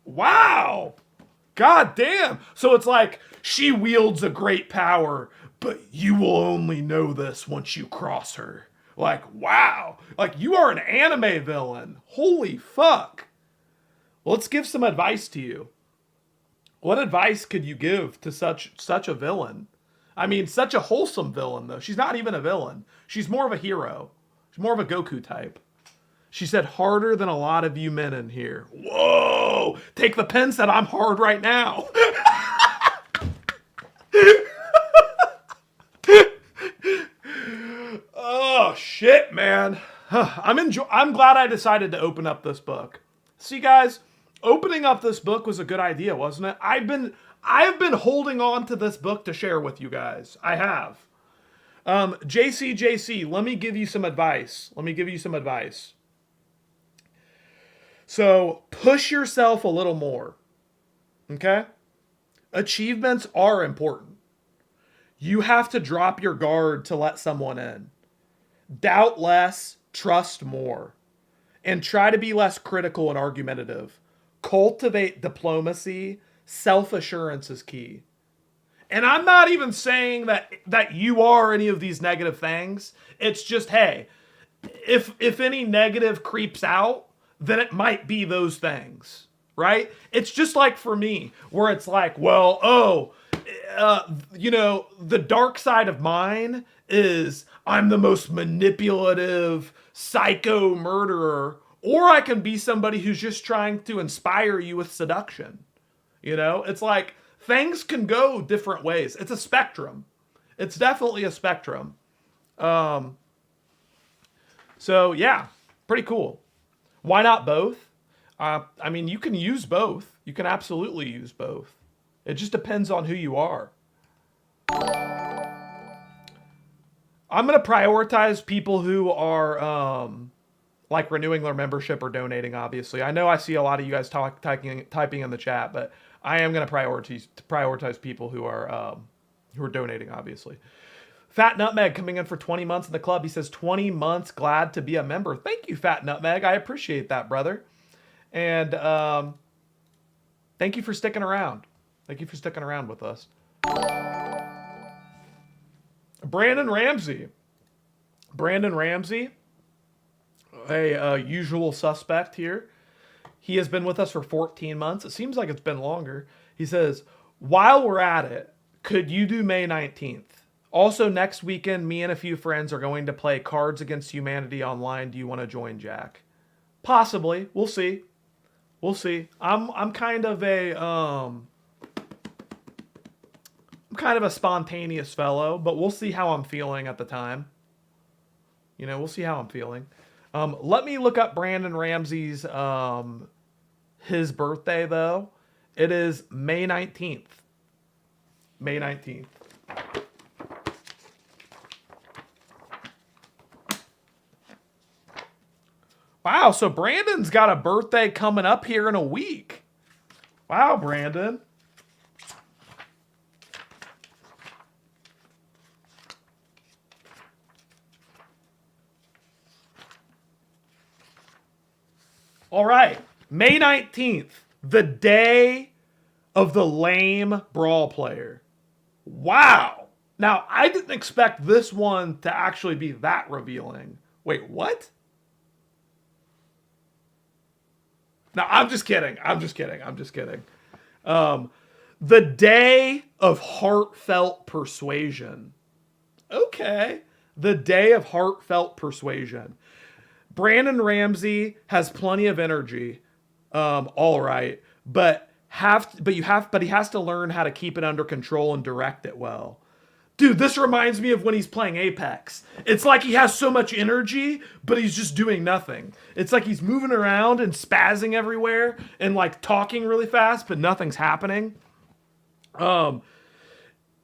Wow. God damn. So it's like, she wields a great power, but you will only know this once you cross her. Like, wow. Like, you are an anime villain. Holy fuck. Let's give some advice to you. What advice could you give to such a villain? I mean, such a wholesome villain, though. She's not even a villain. She's more of a hero. She's more of a Goku type. She said, harder than a lot of you men in here. Whoa! Take the pen set, I'm hard right now. Oh, shit, man. I'm glad I decided to open up this book. See, guys, opening up this book was a good idea, wasn't it? I've been holding on to this book to share with you guys. I have. JC, let me give you some advice. So, push yourself a little more. Okay? Achievements are important. You have to drop your guard to let someone in. Doubt less, trust more. And try to be less critical and argumentative. Cultivate diplomacy. Self-assurance is key. And I'm not even saying that you are any of these negative things. It's just, hey, if any negative creeps out, then it might be those things, right? It's just like for me, where it's like, well, the dark side of mine is I'm the most manipulative psycho murderer, or I can be somebody who's just trying to inspire you with seduction. You know, it's like things can go different ways. It's a spectrum. It's definitely a spectrum. So yeah, pretty cool. Why not both? I mean, you can use both. You can absolutely use both. It just depends on who you are. I'm going to prioritize people who are like renewing their membership or donating, obviously. I know I see a lot of you guys typing in the chat, but I am going to prioritize people who are donating, obviously. Fat Nutmeg coming in for 20 months in the club. He says, 20 months, glad to be a member. Thank you, Fat Nutmeg. I appreciate that, brother. And thank you for sticking around. Thank you for sticking around with us. Brandon Ramsey, a usual suspect here. He has been with us for 14 months. It seems like it's been longer. He says, while we're at it, could you do May 19th? Also, next weekend, me and a few friends are going to play Cards Against Humanity online. Do you want to join, Jack? Possibly. We'll see. We'll see. I'm kind of a spontaneous fellow, but we'll see how I'm feeling at the time. You know, we'll see how I'm feeling. Let me look up Brandon Ramsey's his birthday though. It is May 19th. May 19th. Wow, so Brandon's got a birthday coming up here in a week. Wow, Brandon. All right, May 19th, the day of the lame brawl player. Wow. Now, I didn't expect this one to actually be that revealing. Wait, what? No, I'm just kidding. The day of heartfelt persuasion. Okay. The day of heartfelt persuasion. Brandon Ramsey has plenty of energy. all right, but he has to learn how to keep it under control and direct it well. Dude, this reminds me of when he's playing Apex. It's like he has so much energy, but he's just doing nothing. It's like he's moving around and spazzing everywhere and like talking really fast, but nothing's happening.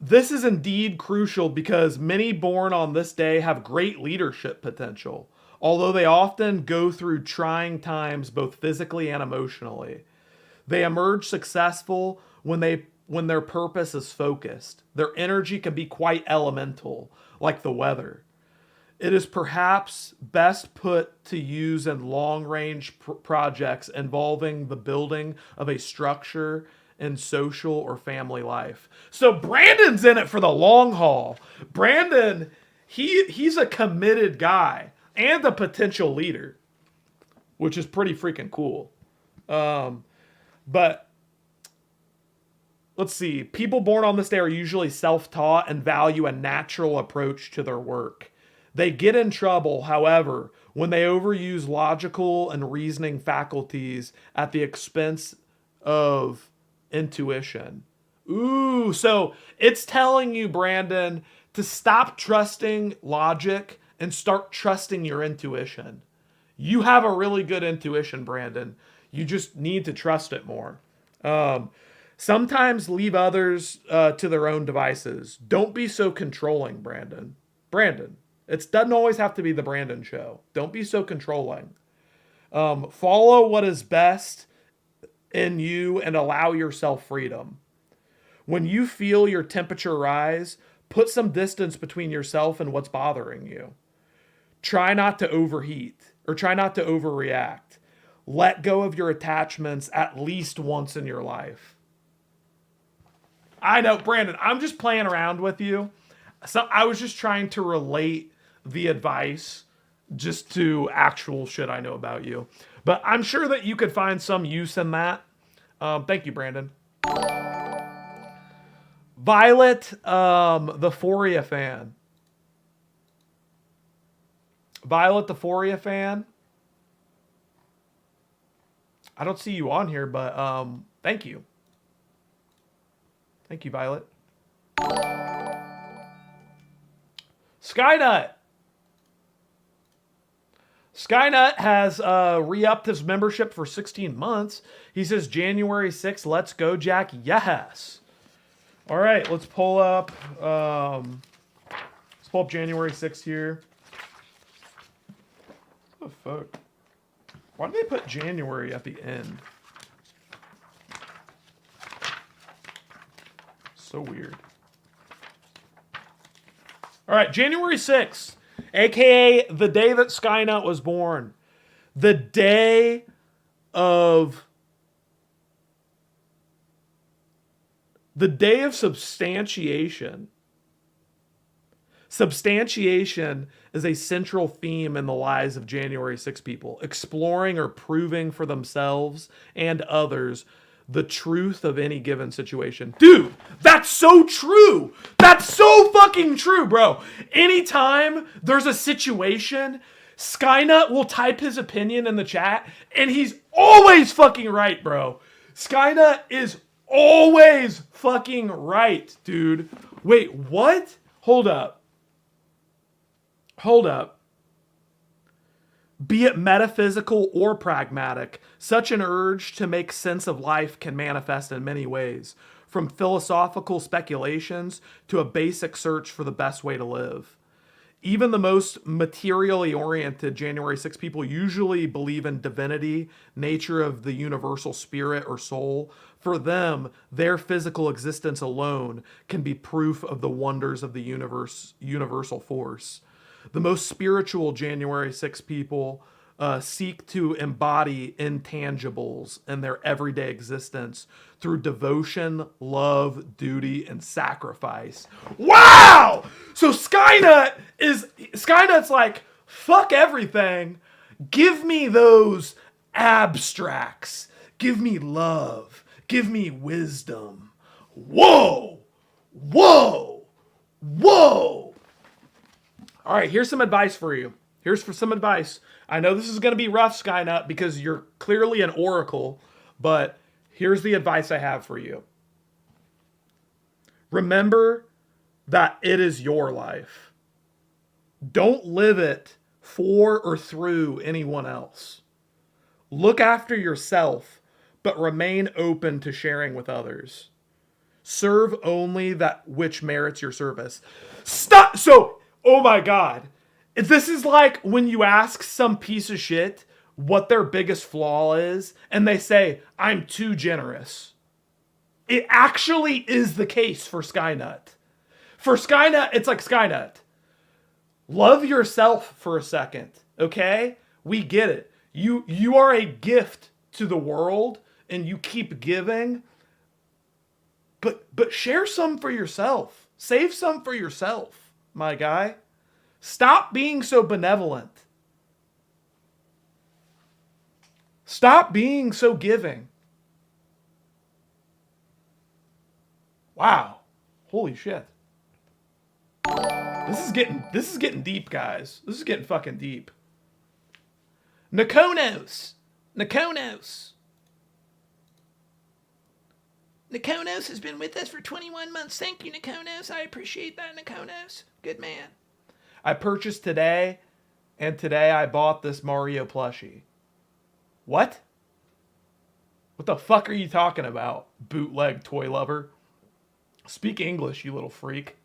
This is indeed crucial because many born on this day have great leadership potential, although they often go through trying times both physically and emotionally. They emerge successful when their purpose is focused. Their energy can be quite elemental, like the weather. It is perhaps best put to use in long-range projects involving the building of a structure in social or family life. So Brandon's in it for the long haul. Brandon, he's a committed guy and a potential leader, which is pretty freaking cool. But let's see. People born on this day are usually self-taught and value a natural approach to their work. They get in trouble, however, when they overuse logical and reasoning faculties at the expense of intuition. Ooh, so it's telling you, Brandon, to stop trusting logic and start trusting your intuition. You have a really good intuition, Brandon. You just need to trust it more. Sometimes leave others to their own devices. Don't be so controlling, Brandon. Brandon, it doesn't always have to be the Brandon show. Don't be so controlling. Follow what is best in you and allow yourself freedom. When you feel your temperature rise, put some distance between yourself and what's bothering you. Try not to overheat or try not to overreact. Let go of your attachments at least once in your life. I know, Brandon, I'm just playing around with you. So I was just trying to relate the advice just to actual shit I know about you. But I'm sure that you could find some use in that. Thank you, Brandon. Violet, the Foria fan. Violet, the Foria fan. I don't see you on here, but thank you. Thank you, Violet. Skynut. Skynut has re-upped his membership for 16 months. He says January 6th, let's go, Jack. Yes. All right, let's pull up January 6th here. What the fuck? Why did they put January at the end? So weird. All right, January 6th, aka the day that Skynut was born. The day of substantiation. Substantiation is a central theme in the lives of January 6 people, exploring or proving for themselves and others the truth of any given situation. Dude, that's so true. That's so fucking true, bro. Anytime there's a situation, Skynut will type his opinion in the chat, and he's always fucking right, bro. Skynut is always fucking right, dude. Wait, what? Hold up. Be it metaphysical or pragmatic, such an urge to make sense of life can manifest in many ways, from philosophical speculations to a basic search for the best way to live. Even the most materially oriented January 6 people usually believe in divinity, nature of the universal spirit or soul. For them, their physical existence alone can be proof of the wonders of the universal force. The most spiritual January 6 people seek to embody intangibles in their everyday existence through devotion, love, duty, and sacrifice. Wow! So Skynut's like, fuck everything. Give me those abstracts. Give me love. Give me wisdom. Whoa! Whoa! Whoa! All right, here's some advice for you. Here's for some advice. I know this is going to be rough, Skynut, because you're clearly an oracle, but here's the advice I have for you. Remember that it is your life. Don't live it for or through anyone else. Look after yourself, but remain open to sharing with others. Serve only that which merits your service. Stop! So, oh my God. This is like when you ask some piece of shit what their biggest flaw is, and they say, I'm too generous. It actually is the case for Skynut. For Skynut, it's like Skynut. Love yourself for a second, okay? We get it. You are a gift to the world, and you keep giving. But share some for yourself. Save some for yourself, my guy. Stop being so benevolent. Stop being so giving. Wow. Holy shit. This is getting deep, guys. This is getting fucking deep. Nakonos has been with us for 21 months. Thank you, Nakonos. I appreciate that, Nakonos. Good man. I purchased today, and today I bought this Mario plushie. What? What the fuck are you talking about, bootleg toy lover? Speak English, you little freak.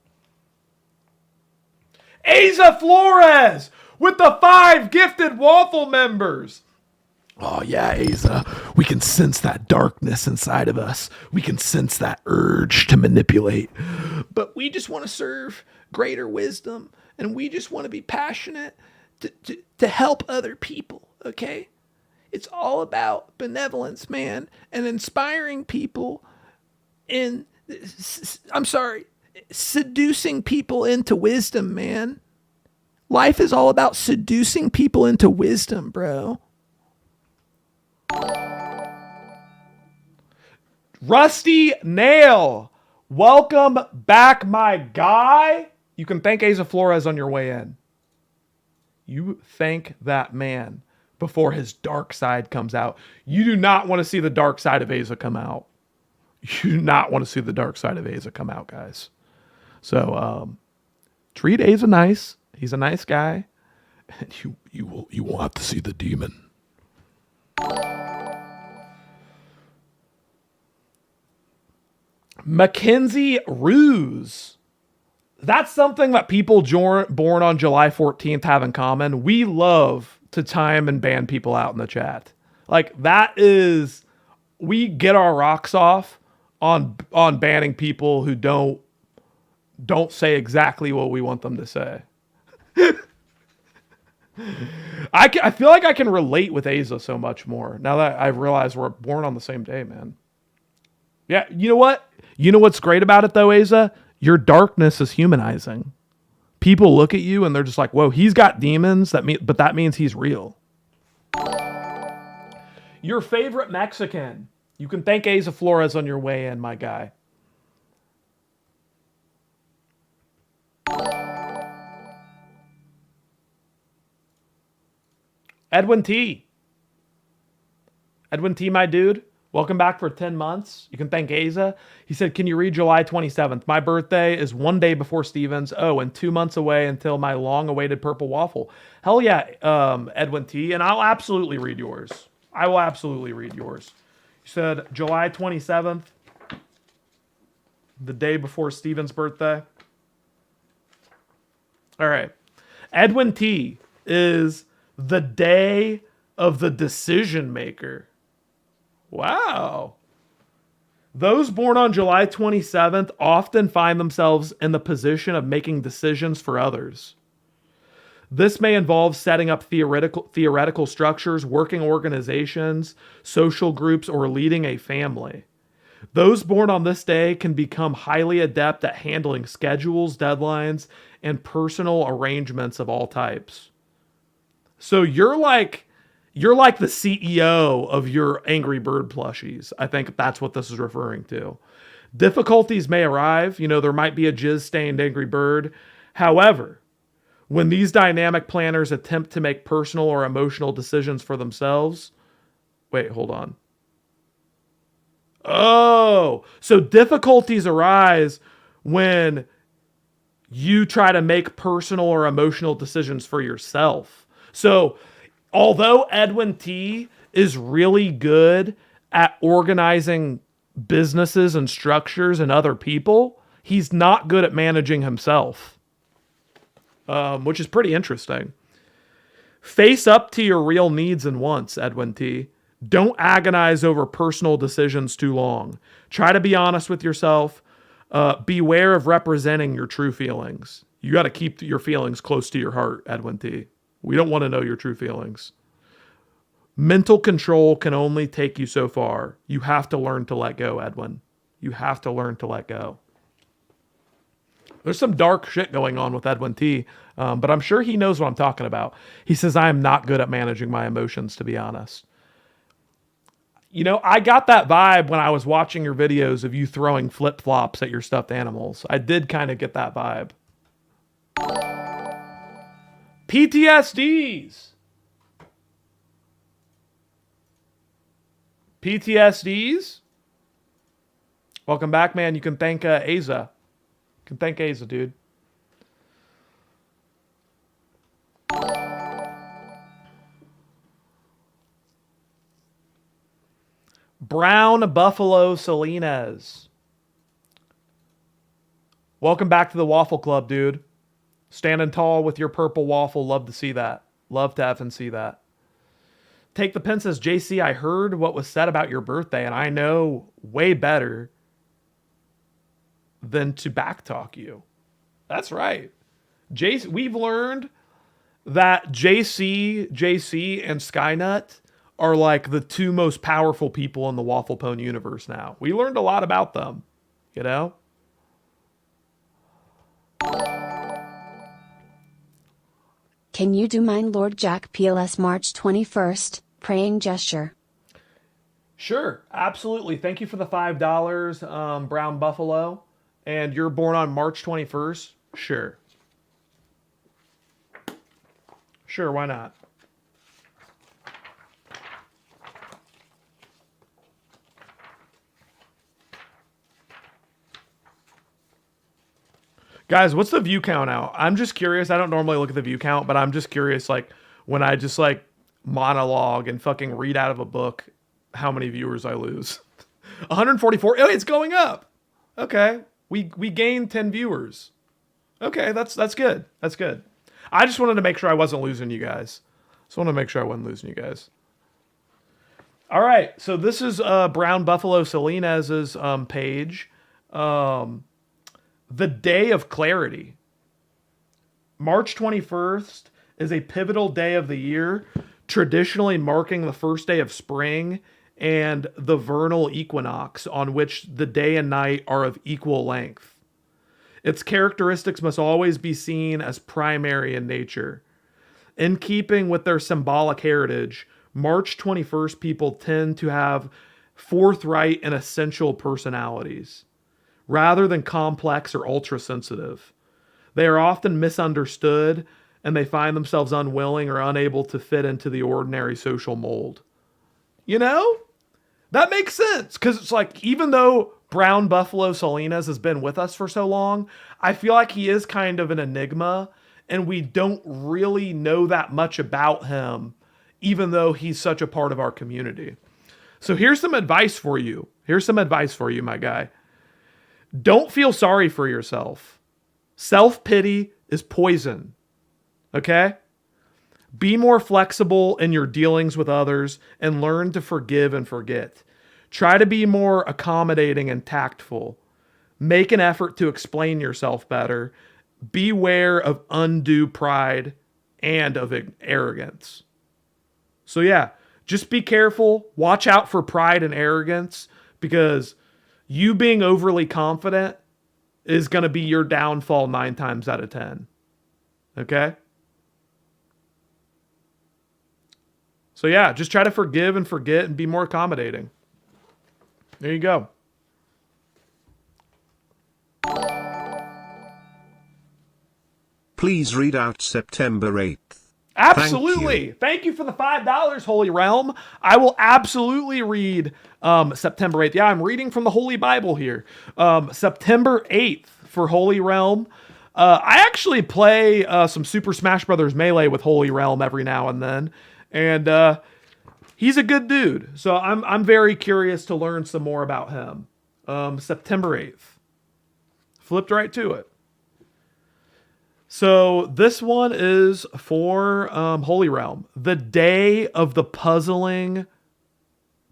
Asa Flores with the 5 gifted waffle members. Oh yeah, Asa. We can sense that darkness inside of us. We can sense that urge to manipulate. But we just want to serve greater wisdom, and we just want to be passionate to help other people, okay? It's all about benevolence, man, and inspiring people and, seducing people into wisdom, man. Life is all about seducing people into wisdom, bro. Rusty Nail, welcome back, my guy. You can thank Asa Flores on your way in. You thank that man before his dark side comes out. You do not want to see the dark side of Asa come out. You do not want to see the dark side of Asa come out, guys. So treat Asa nice. He's a nice guy. And you won't have to see the demon. Mackenzie Ruse. That's something that people born on July 14th have in common. We love to time and ban people out in the chat. Like, that is, we get our rocks off on banning people who don't say exactly what we want them to say. I feel like I can relate with Asa so much more now that I realize we're born on the same day, man. Yeah, you know what? You know what's great about it though, Asa? Your darkness is humanizing. People look at you and they're just like, whoa, he's got demons, but that means he's real. Your favorite Mexican. You can thank Asa Flores on your way in, my guy. Edwin T, my dude. Welcome back for 10 months. You can thank Asa. He said, can you read July 27th? My birthday is one day before Steven's. Oh, and 2 months away until my long-awaited purple waffle. Hell yeah, Edwin T. And I'll absolutely read yours. I will absolutely read yours. You said July 27th, the day before Steven's birthday. All right. Edwin T is the day of the decision maker. Wow. Those born on July 27th often find themselves in the position of making decisions for others. This may involve setting up theoretical structures, working organizations, social groups, or leading a family. Those born on this day can become highly adept at handling schedules, deadlines, and personal arrangements of all types. So you're like the CEO of your Angry Bird plushies. I think that's what this is referring to. Difficulties may arrive. You know, there might be a jizz-stained Angry Bird. However, When these dynamic planners attempt to make personal or emotional decisions for themselves. Wait, hold on. Oh, so difficulties arise when you try to make personal or emotional decisions for yourself. So, although Edwin T is really good at organizing businesses and structures and other people, he's not good at managing himself, which is pretty interesting. Face up to your real needs and wants, Edwin T. Don't agonize over personal decisions too long. Try to be honest with yourself. Beware of representing your true feelings. You got to keep your feelings close to your heart, Edwin T. We don't want to know your true feelings. Mental control can only take you so far. You have to learn to let go, Edwin. You have to learn to let go. There's some dark shit going on with Edwin T, but I'm sure he knows what I'm talking about. He says, I am not good at managing my emotions, to be honest. You know, I got that vibe when I was watching your videos of you throwing flip-flops at your stuffed animals. I did kind of get that vibe. PTSDs. PTSDs. Welcome back, man. You can thank Aza. You can thank Aza, dude. Brown Buffalo Salinas. Welcome back to the Waffle Club, dude. Standing tall with your purple waffle. Love to see that. Love to effing see that. Take the Pen says, JC, I heard what was said about your birthday, and I know way better than to backtalk you. That's right. JC, we've learned that JC, and Skynut are like the two most powerful people in the Waffle Pone universe now. We learned a lot about them, you know? Can you do mine, Lord Jack PLS March 21st, praying gesture? Sure, absolutely. Thank you for the $5, Brown Buffalo. And you're born on March 21st? Sure. Sure, why not? Guys, what's the view count out? I'm just curious. I don't normally look at the view count, but I'm just curious, like, when I just, like, monologue and fucking read out of a book, how many viewers I lose. 144. Oh, it's going up. Okay. We gained 10 viewers. Okay, that's good. That's good. I just wanted to make sure I wasn't losing you guys. Just wanted to make sure I wasn't losing you guys. All right, so this is Brown Buffalo Salinas' page. The Day of Clarity. March 21st is a pivotal day of the year, traditionally marking the first day of spring and the vernal equinox, on which the day and night are of equal length. Its characteristics must always be seen as primary in nature. In keeping with their symbolic heritage, March 21st people tend to have forthright and essential personalities, rather than complex or ultra-sensitive. They are often misunderstood, and they find themselves unwilling or unable to fit into the ordinary social mold. You know? That makes sense, because it's like, even though Brown Buffalo Salinas has been with us for so long, I feel like he is kind of an enigma, and we don't really know that much about him, even though he's such a part of our community. So here's some advice for you. Here's some advice for you, my guy. Don't feel sorry for yourself. Self-pity is poison. Okay? Be more flexible in your dealings with others and learn to forgive and forget. Try to be more accommodating and tactful. Make an effort to explain yourself better. Beware of undue pride and of arrogance. So yeah, just be careful. Watch out for pride and arrogance, because you being overly confident is going to be your downfall 9 times out of 10. Okay? So yeah, just try to forgive and forget and be more accommodating. There you go. Please read out September 8th. Absolutely. Thank you for the $5, Holy Realm. I will absolutely read September 8th. Yeah, I'm reading from the Holy Bible here. September 8th for Holy Realm. I actually play some Super Smash Bros. Melee with Holy Realm every now and then. And he's a good dude. So I'm very curious to learn some more about him. September 8th. Flipped right to it. So this one is for Holy Realm. The Day of the Puzzling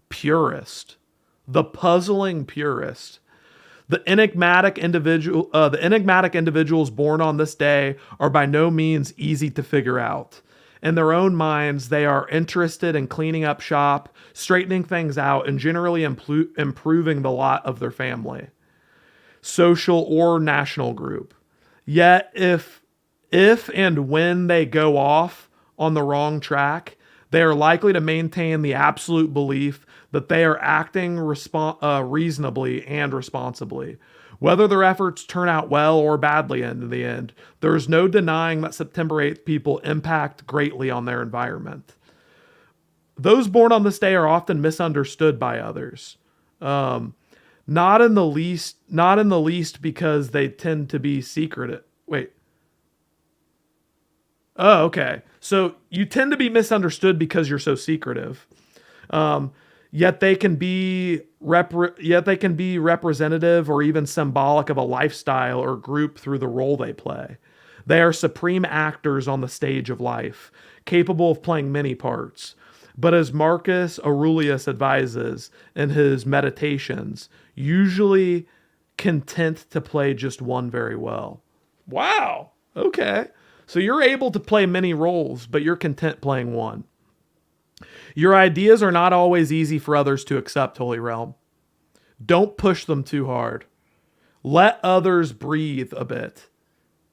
Purist. The Puzzling Purist. The enigmatic individuals born on this day are by no means easy to figure out. In their own minds, they are interested in cleaning up shop, straightening things out, and generally improving the lot of their family, social or national group. Yet if and when they go off on the wrong track, they are likely to maintain the absolute belief that they are acting reasonably and responsibly. Whether their efforts turn out well or badly in the end, there is no denying that September 8th people impact greatly on their environment. Those born on this day are often misunderstood by others. Not in the least because they tend to be secretive. Wait. Oh, okay. So you tend to be misunderstood because you're so secretive. Yet they can be representative or even symbolic of a lifestyle or group through the role they play. They are supreme actors on the stage of life, capable of playing many parts. But as Marcus Aurelius advises in his Meditations, usually content to play just one very well. Wow. Okay. So you're able to play many roles, but you're content playing one. Your ideas are not always easy for others to accept, Holy Realm. Don't push them too hard. Let others breathe a bit.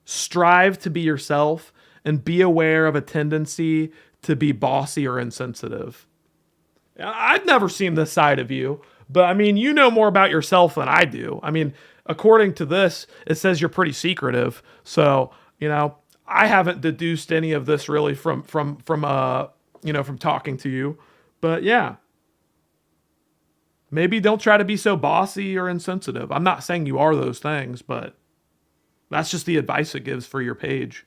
Strive to be yourself and be aware of a tendency to be bossy or insensitive. I've never seen this side of you, but I mean, you know more about yourself than I do. I mean, according to this, it says you're pretty secretive. So, I haven't deduced any of this really from talking to you, but yeah. Maybe don't try to be so bossy or insensitive. I'm not saying you are those things, but that's just the advice it gives for your page.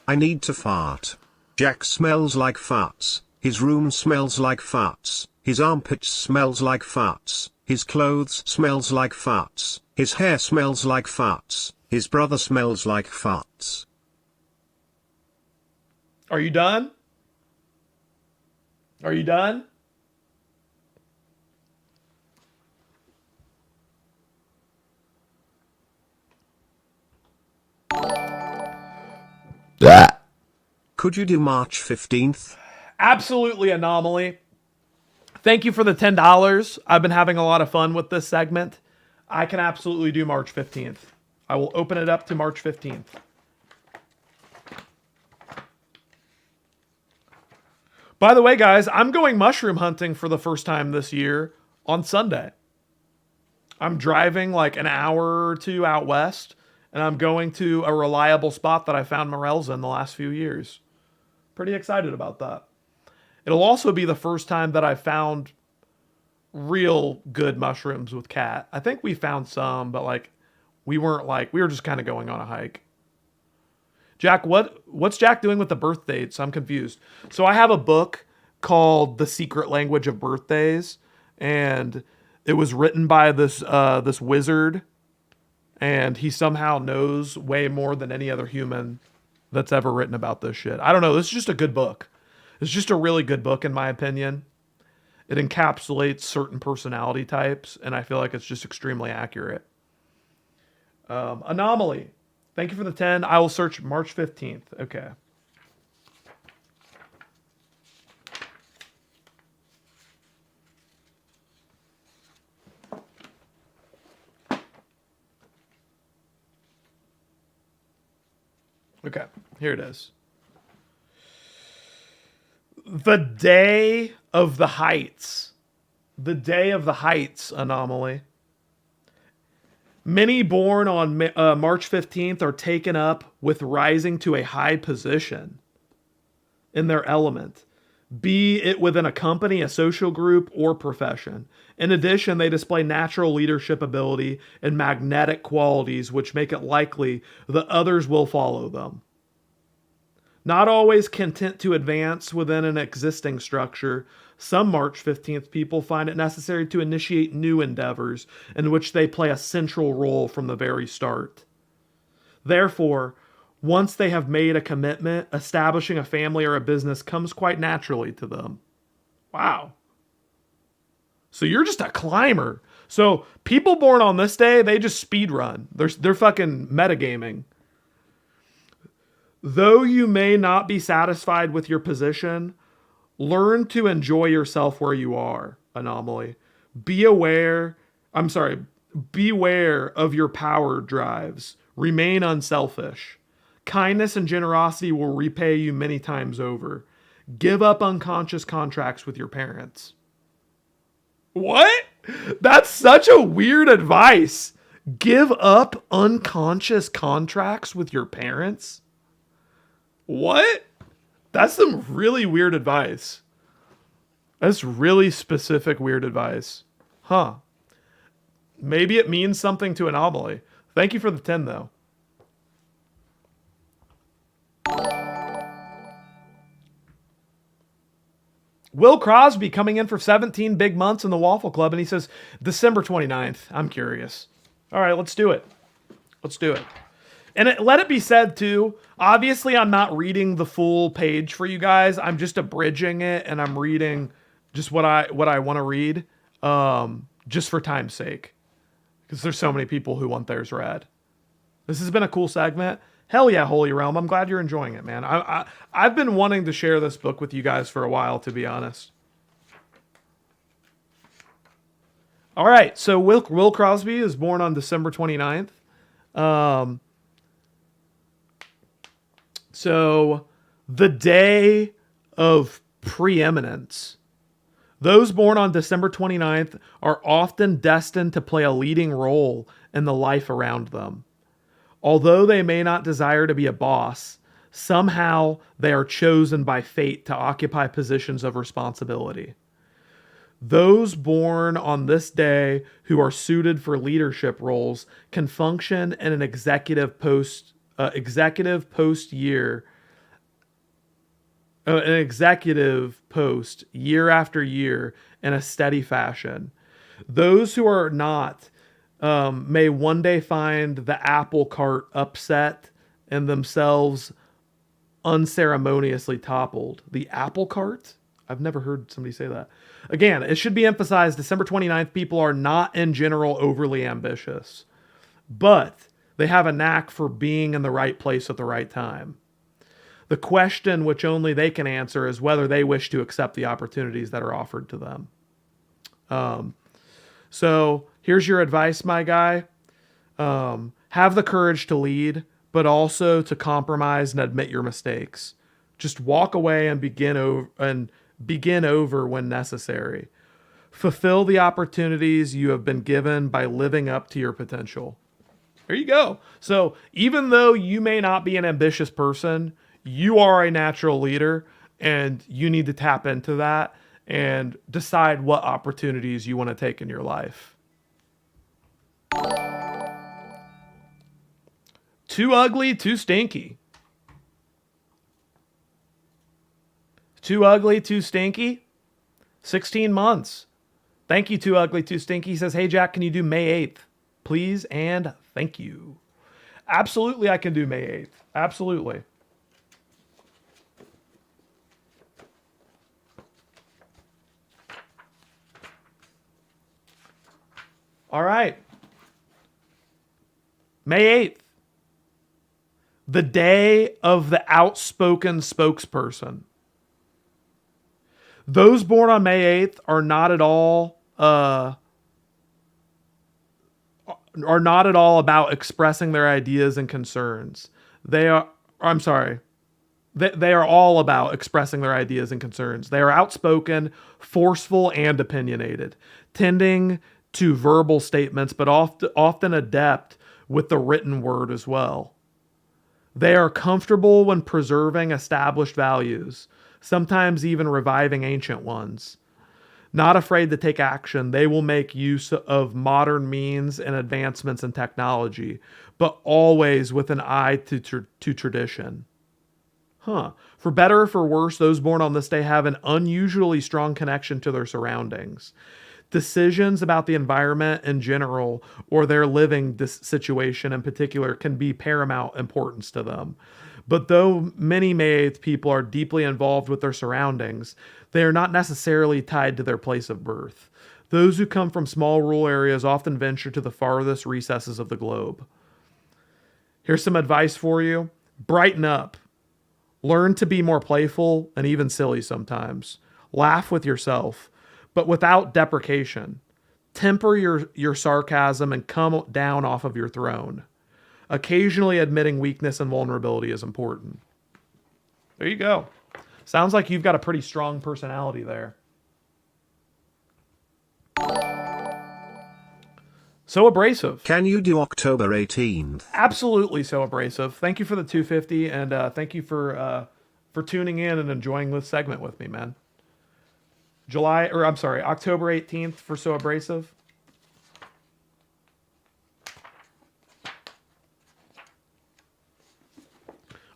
I need to fart. Jack smells like farts. His room smells like farts. His armpits smells like farts. His clothes smells like farts. His hair smells like farts. His brother smells like farts. Are you done? Are you done? Could you do March 15th? Absolutely, Anomaly. Thank you for the $10. I've been having a lot of fun with this segment. I can absolutely do March 15th. I will open it up to March 15th. By the way, guys, I'm going mushroom hunting for the first time this year on Sunday. I'm driving like an hour or two out west, and I'm going to a reliable spot that I found morels in the last few years. Pretty excited about that. It'll also be the first time that I found real good mushrooms with Kat. I think we found some, but we were just kind of going on a hike. Jack, what's Jack doing with the birth dates? I'm confused. So I have a book called The Secret Language of Birthdays, and it was written by this wizard, and he somehow knows way more than any other human that's ever written about this shit. I don't know. This is just a good book. It's just a really good book, in my opinion. It encapsulates certain personality types, and I feel like it's just extremely accurate. Anomaly. Thank you for the 10. I will search March 15th. Okay. Okay, here it is. The Day of the Heights. The Day of the Heights, Anomaly. Many born on March 15th are taken up with rising to a high position in their element, be it within a company, a social group, or profession. In addition, they display natural leadership ability and magnetic qualities which make it likely that others will follow them. Not always content to advance within an existing structure, some March 15th people find it necessary to initiate new endeavors in which they play a central role from the very start. Therefore, once they have made a commitment, establishing a family or a business comes quite naturally to them. Wow. So you're just a climber. So people born on this day, they just speed run. They're fucking metagaming. Though you may not be satisfied with your position, learn to enjoy yourself where you are, anomaly. Beware of your power drives. Remain unselfish. Kindness and generosity will repay you many times over. Give up unconscious contracts with your parents. What? That's such a weird advice. Give up unconscious contracts with your parents? What? That's some really weird advice. That's really specific weird advice. Huh. Maybe it means something to Anomaly. Thank you for the 10, though. Will Crosby coming in for 17 big months in the Waffle Club, and he says, December 29th. I'm curious. All right, let's do it. Let's do it. And let it be said, too, obviously I'm not reading the full page for you guys. I'm just abridging it, and I'm reading just what I want to read, just for time's sake. Because there's so many people who want theirs read. This has been a cool segment. Hell yeah, Holy Realm. I'm glad you're enjoying it, man. I've been wanting to share this book with you guys for a while, to be honest. All right, so Will Crosby is born on December 29th. So, the day of preeminence. Those born on December 29th are often destined to play a leading role in the life around them. Although they may not desire to be a boss, somehow they are chosen by fate to occupy positions of responsibility. Those born on this day who are suited for leadership roles can function in an executive post year after year in a steady fashion. Those who are not may one day find the apple cart upset and themselves unceremoniously toppled. The apple cart? I've never heard somebody say that. Again, it should be emphasized, December 29th people are not in general overly ambitious, but they have a knack for being in the right place at the right time. The question which only they can answer is whether they wish to accept the opportunities that are offered to them. So here's your advice, my guy. Have the courage to lead, but also to compromise and admit your mistakes. Just walk away and begin over when necessary. Fulfill the opportunities you have been given by living up to your potential. There you go. So even though you may not be an ambitious person, you are a natural leader, and you need to tap into that and decide what opportunities you want to take in your life. Too ugly, too stinky. Too ugly, too stinky. 16 months. Thank you, Too Ugly, Too Stinky. He says, hey, Jack, can you do May 8th? Please and thank you. Absolutely, I can do May 8th. Absolutely. All right. May 8th. The day of the outspoken spokesperson. Those born on May 8th are not at all about expressing their ideas and concerns. They are all about expressing their ideas and concerns. They are outspoken, forceful, and opinionated, tending to verbal statements, but often adept with the written word as well. They are comfortable when preserving established values, sometimes even reviving ancient ones. Not afraid to take action, they will make use of modern means and advancements in technology, but always with an eye to tradition. For better or for worse, those born on this day have an unusually strong connection to their surroundings. Decisions about the environment in general or their living situation in particular can be paramount importance to them. But though many May 8th people are deeply involved with their surroundings, they are not necessarily tied to their place of birth. Those who come from small rural areas often venture to the farthest recesses of the globe. Here's some advice for you. Brighten up. Learn to be more playful and even silly sometimes. Laugh with yourself, but without deprecation. Temper your sarcasm and come down off of your throne. Occasionally admitting weakness and vulnerability is important. There you go. Sounds like you've got a pretty strong personality there. So abrasive. Can you do October 18th? Absolutely so abrasive. Thank you for the 250 and thank you for tuning in and enjoying this segment with me, man. October 18th for So Abrasive.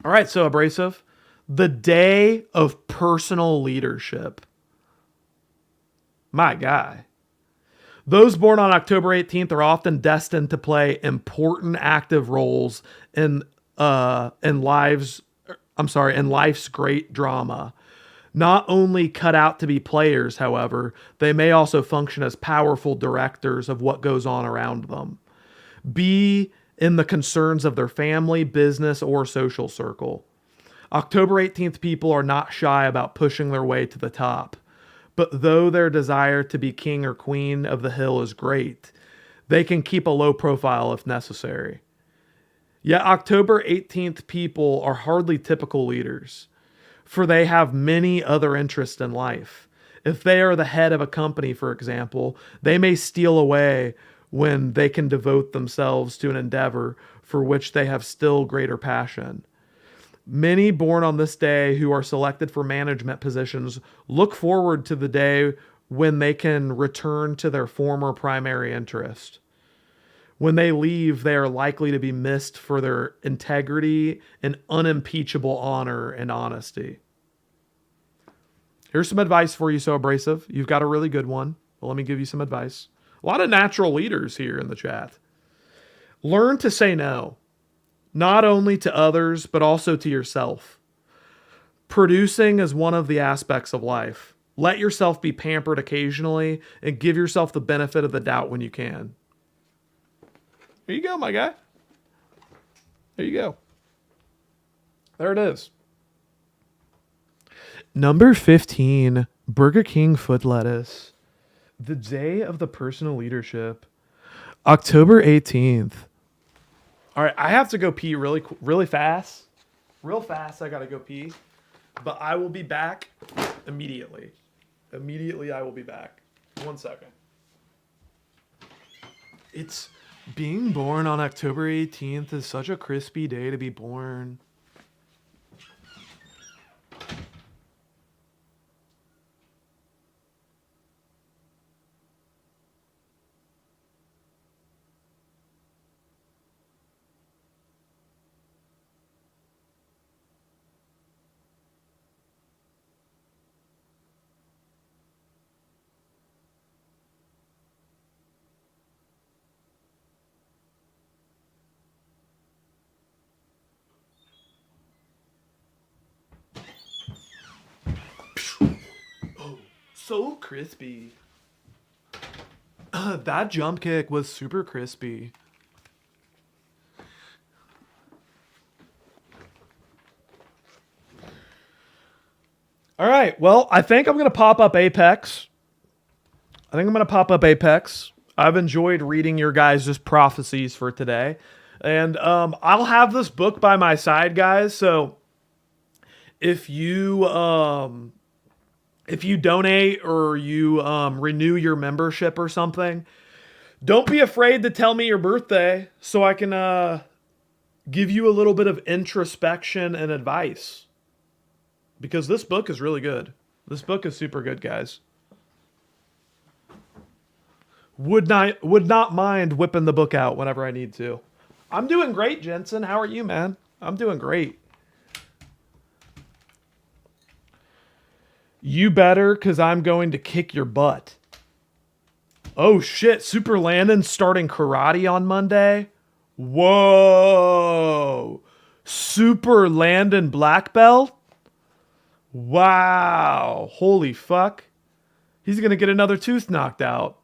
All right, So Abrasive. The day of personal leadership. My guy. Those born on October 18th are often destined to play important active roles in life's great drama. Not only cut out to be players, however, they may also function as powerful directors of what goes on around them. Be in the concerns of their family, business, or social circle. October 18th people are not shy about pushing their way to the top. But though their desire to be king or queen of the hill is great, they can keep a low profile if necessary. Yet October 18th people are hardly typical leaders, for they have many other interests in life. If they are the head of a company, for example, they may steal away when they can devote themselves to an endeavor for which they have still greater passion. Many born on this day who are selected for management positions look forward to the day when they can return to their former primary interest. When they leave, they are likely to be missed for their integrity and unimpeachable honor and honesty. Here's some advice for you, So Abrasive. You've got a really good one. Well, let me give you some advice. A lot of natural leaders here in the chat. Learn to say no. Not only to others, but also to yourself. Producing is one of the aspects of life. Let yourself be pampered occasionally and give yourself the benefit of the doubt when you can. There you go, my guy. There you go. There it is. Number 15, Burger King foot lettuce. The day of the personal leadership. October 18th. All right, I have to go pee really fast. Real fast, I got to go pee. But I will be back immediately. Immediately, I will be back. 1 second. It's being born on October 18th is such a crispy day to be born. So crispy. That jump kick was super crispy. All right. Well, I think I'm going to pop up Apex. I've enjoyed reading your guys' prophecies for today. And I'll have this book by my side, guys. So if you donate or you renew your membership or something, Don't be afraid to tell me your birthday so I can give you a little bit of introspection and advice. Because this book is really good. This book is super good, guys. Would not mind whipping the book out whenever I need to. I'm doing great, Jensen. How are you, man? I'm doing great. You better, because I'm going to kick your butt. Oh, shit. Super Landon starting karate on Monday? Whoa. Super Landon black belt? Wow. Holy fuck. He's going to get another tooth knocked out.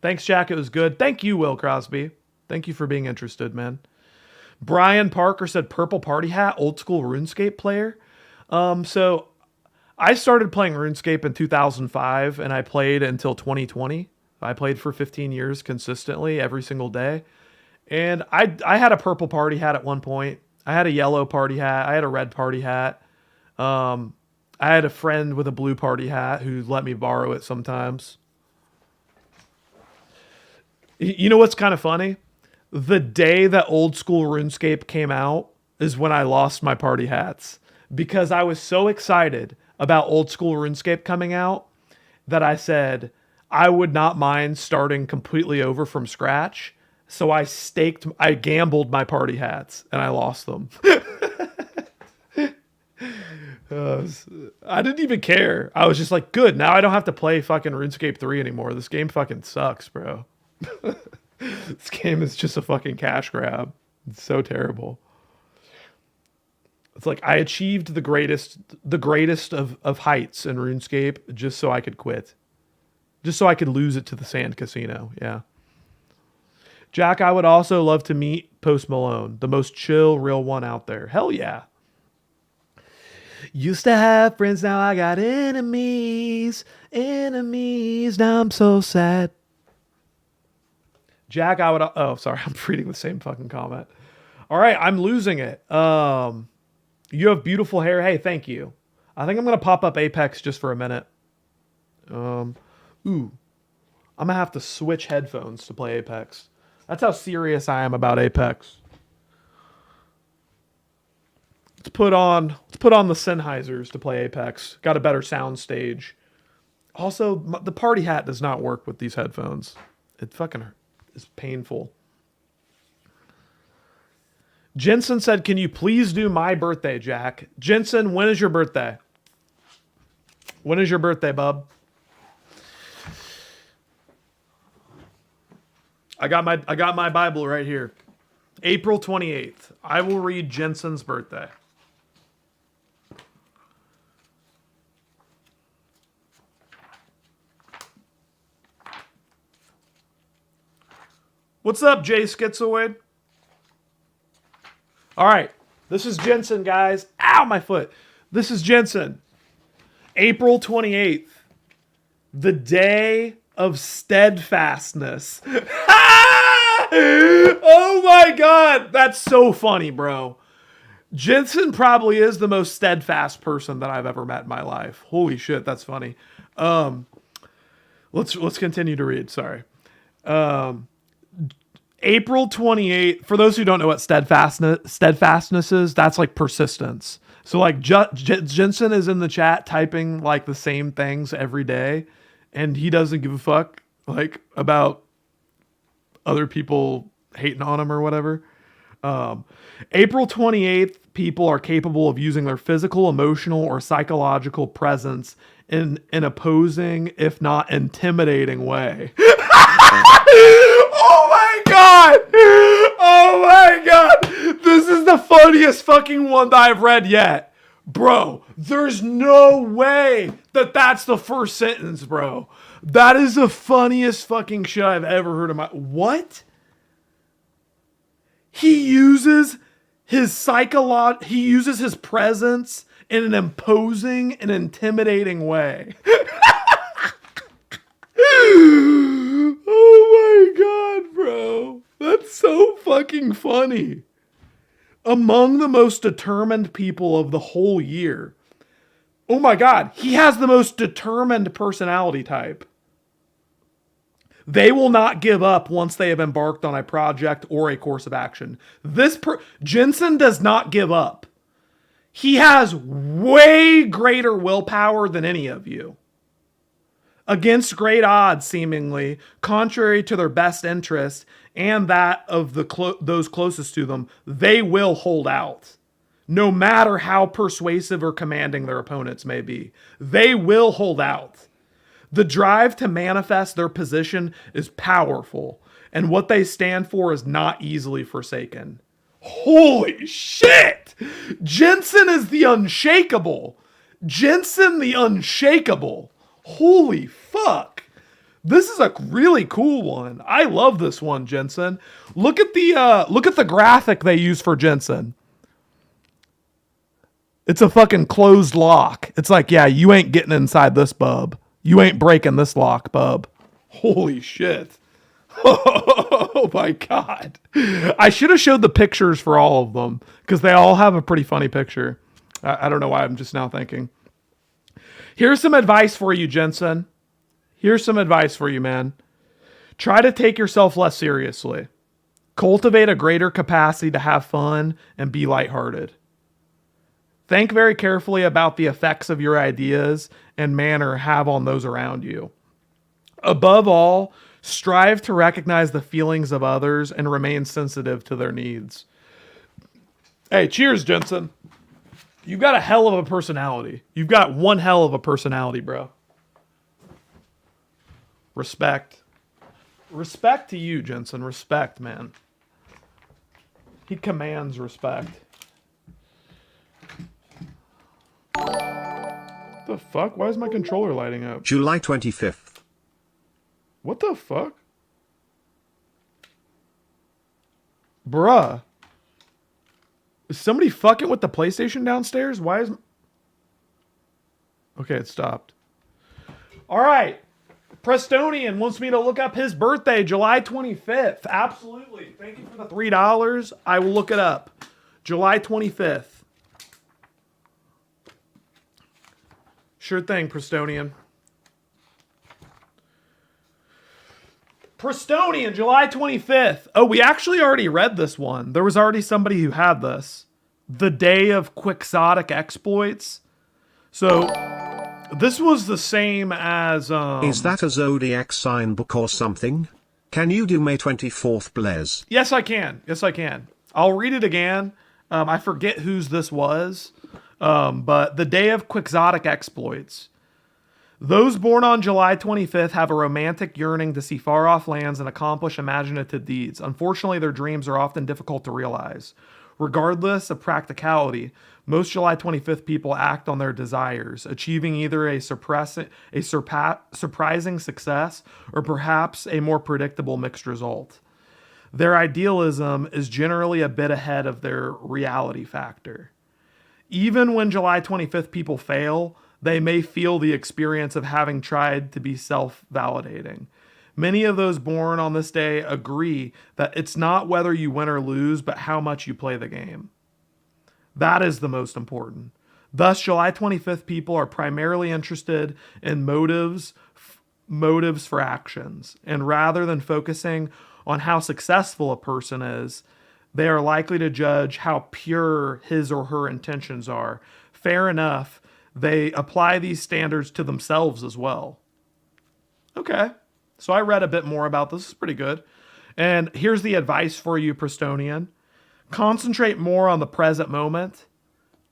Thanks, Jack. It was good. Thank you, Will Crosby. Thank you for being interested, man. Brian Parker said purple party hat, old school RuneScape player. So I started playing RuneScape in 2005 and I played until 2020. I played for 15 years consistently every single day. And I had a purple party hat at one point. I had a yellow party hat. I had a red party hat. I had a friend with a blue party hat who let me borrow it sometimes. You know what's kind of funny? The day that old school RuneScape came out is when I lost my party hats. Because I was so excited about old school RuneScape coming out that I said I would not mind starting completely over from scratch. So I gambled my party hats and I lost them. I didn't even care. I was just like, good, now I don't have to play fucking RuneScape 3 anymore. This game fucking sucks, bro. This game is just a fucking cash grab. It's so terrible. It's like I achieved the greatest of heights in RuneScape just so I could quit. Just so I could lose it to the Sand Casino. Yeah. Jack, I would also love to meet Post Malone, the most chill, real one out there. Hell yeah. Used to have friends, now I got enemies. Enemies, now I'm so sad. Jack, I would... Oh, sorry. I'm reading the same fucking comment. All right, I'm losing it. You have beautiful hair. Hey, thank you. I think I'm going to pop up Apex just for a minute. I'm going to have to switch headphones to play Apex. That's how serious I am about Apex. Let's put on the Sennheisers to play Apex. Got a better sound stage. Also, the party hat does not work with these headphones. It fucking is painful. Jensen said, can you please do my birthday, Jack? Jensen, when is your birthday? When is your birthday, bub? I got my Bible right here. April 28th. I will read Jensen's birthday. What's up, Jay Schizoid? All right, this is Jensen, guys. Ow, my foot. This is Jensen. April 28th, the day of steadfastness. Oh my God, that's so funny, bro. Jensen probably is the most steadfast person that I've ever met in my life. Holy shit, that's funny. Let's continue to read. Sorry. April 28th, for those who don't know what steadfastness is, that's like persistence. So like Jensen is in the chat typing like the same things every day and he doesn't give a fuck like about other people hating on him or whatever. April 28th, people are capable of using their physical, emotional, or psychological presence in an opposing, if not intimidating way. Oh my God! Oh my God! This is the funniest fucking one that I've read yet. Bro, there's no way that that's the first sentence, bro. That is the funniest fucking shit I've ever heard of my... What? He uses his he uses his presence in an imposing and intimidating way. Oh my God, bro. That's so fucking funny. Among the most determined people of the whole year. Oh my God, he has the most determined personality type. They will not give up once they have embarked on a project or a course of action. Jensen does not give up. He has way greater willpower than any of you. Against great odds, seemingly, contrary to their best interest and that of those closest to them, they will hold out. No matter how persuasive or commanding their opponents may be, they will hold out. The drive to manifest their position is powerful, and what they stand for is not easily forsaken. Holy shit! Jensen is the unshakable. Jensen the unshakable. Holy fuck. This is a really cool one. I love this one, Jensen. Look at the graphic they use for Jensen. It's a fucking closed lock. It's like, yeah, you ain't getting inside this, bub. You ain't breaking this lock, bub. Holy shit. Oh my God. I should have showed the pictures for all of them because they all have a pretty funny picture. I don't know why I'm just now thinking. Here's some advice for you, Jensen. Here's some advice for you, man. Try to take yourself less seriously. Cultivate a greater capacity to have fun and be lighthearted. Think very carefully about the effects of your ideas and manner have on those around you. Above all, strive to recognize the feelings of others and remain sensitive to their needs. Hey, cheers, Jensen. You've got a hell of a personality. You've got one hell of a personality, bro. Respect. Respect to you, Jensen. Respect, man. He commands respect. What the fuck? Why is my controller lighting up? July 25th. What the fuck? Bruh. Is somebody fucking with the PlayStation downstairs? Why is... Okay, it stopped. Alright. Prestonian wants me to look up his birthday, July 25th. Absolutely. Thank you for the $3. I will look it up. July 25th. Sure thing, Prestonian. Prestonian, July 25th. Oh, we actually already read this one. There was already somebody who had this. The Day of Quixotic Exploits. So, this was the same as... Is that a zodiac sign book or something? Can you do May 24th, Blaze? Yes, I can. Yes, I can. I'll read it again. I forget whose this was. But the Day of Quixotic Exploits. Those born on July 25th have a romantic yearning to see far-off lands and accomplish imaginative deeds. Unfortunately, their dreams are often difficult to realize. Regardless of practicality, most July 25th people act on their desires, achieving either a surprising success or perhaps a more predictable mixed result. Their idealism is generally a bit ahead of their reality factor. Even when July 25th people fail, they may feel the experience of having tried to be self-validating. Many of those born on this day agree that it's not whether you win or lose, but how much you play the game. That is the most important. Thus, July 25th people are primarily interested in motives for actions. And rather than focusing on how successful a person is, they are likely to judge how pure his or her intentions are. Fair enough, they apply these standards to themselves as well. Okay, so I read a bit more about this. It's pretty good. And here's the advice for you, Prestonian. Concentrate more on the present moment.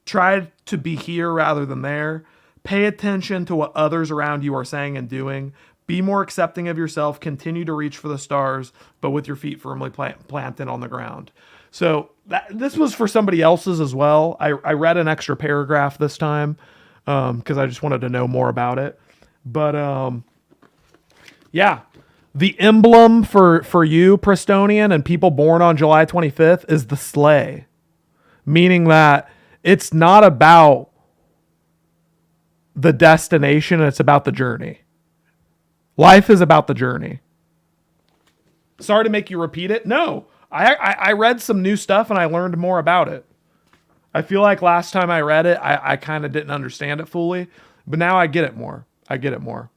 Try to be here rather than there. Pay attention to what others around you are saying and doing. Be more accepting of yourself. Continue to reach for the stars, but with your feet firmly planted on the ground. So this was for somebody else's as well. I read an extra paragraph this time because I just wanted to know more about it. But yeah, the emblem for you, Prestonian, and people born on July 25th is the sleigh, meaning that it's not about the destination, it's about the journey. Life is about the journey. Sorry to make you repeat it. No, I read some new stuff and I learned more about it. I feel like last time I read it, I kind of didn't understand it fully, but now I get it more. I get it more.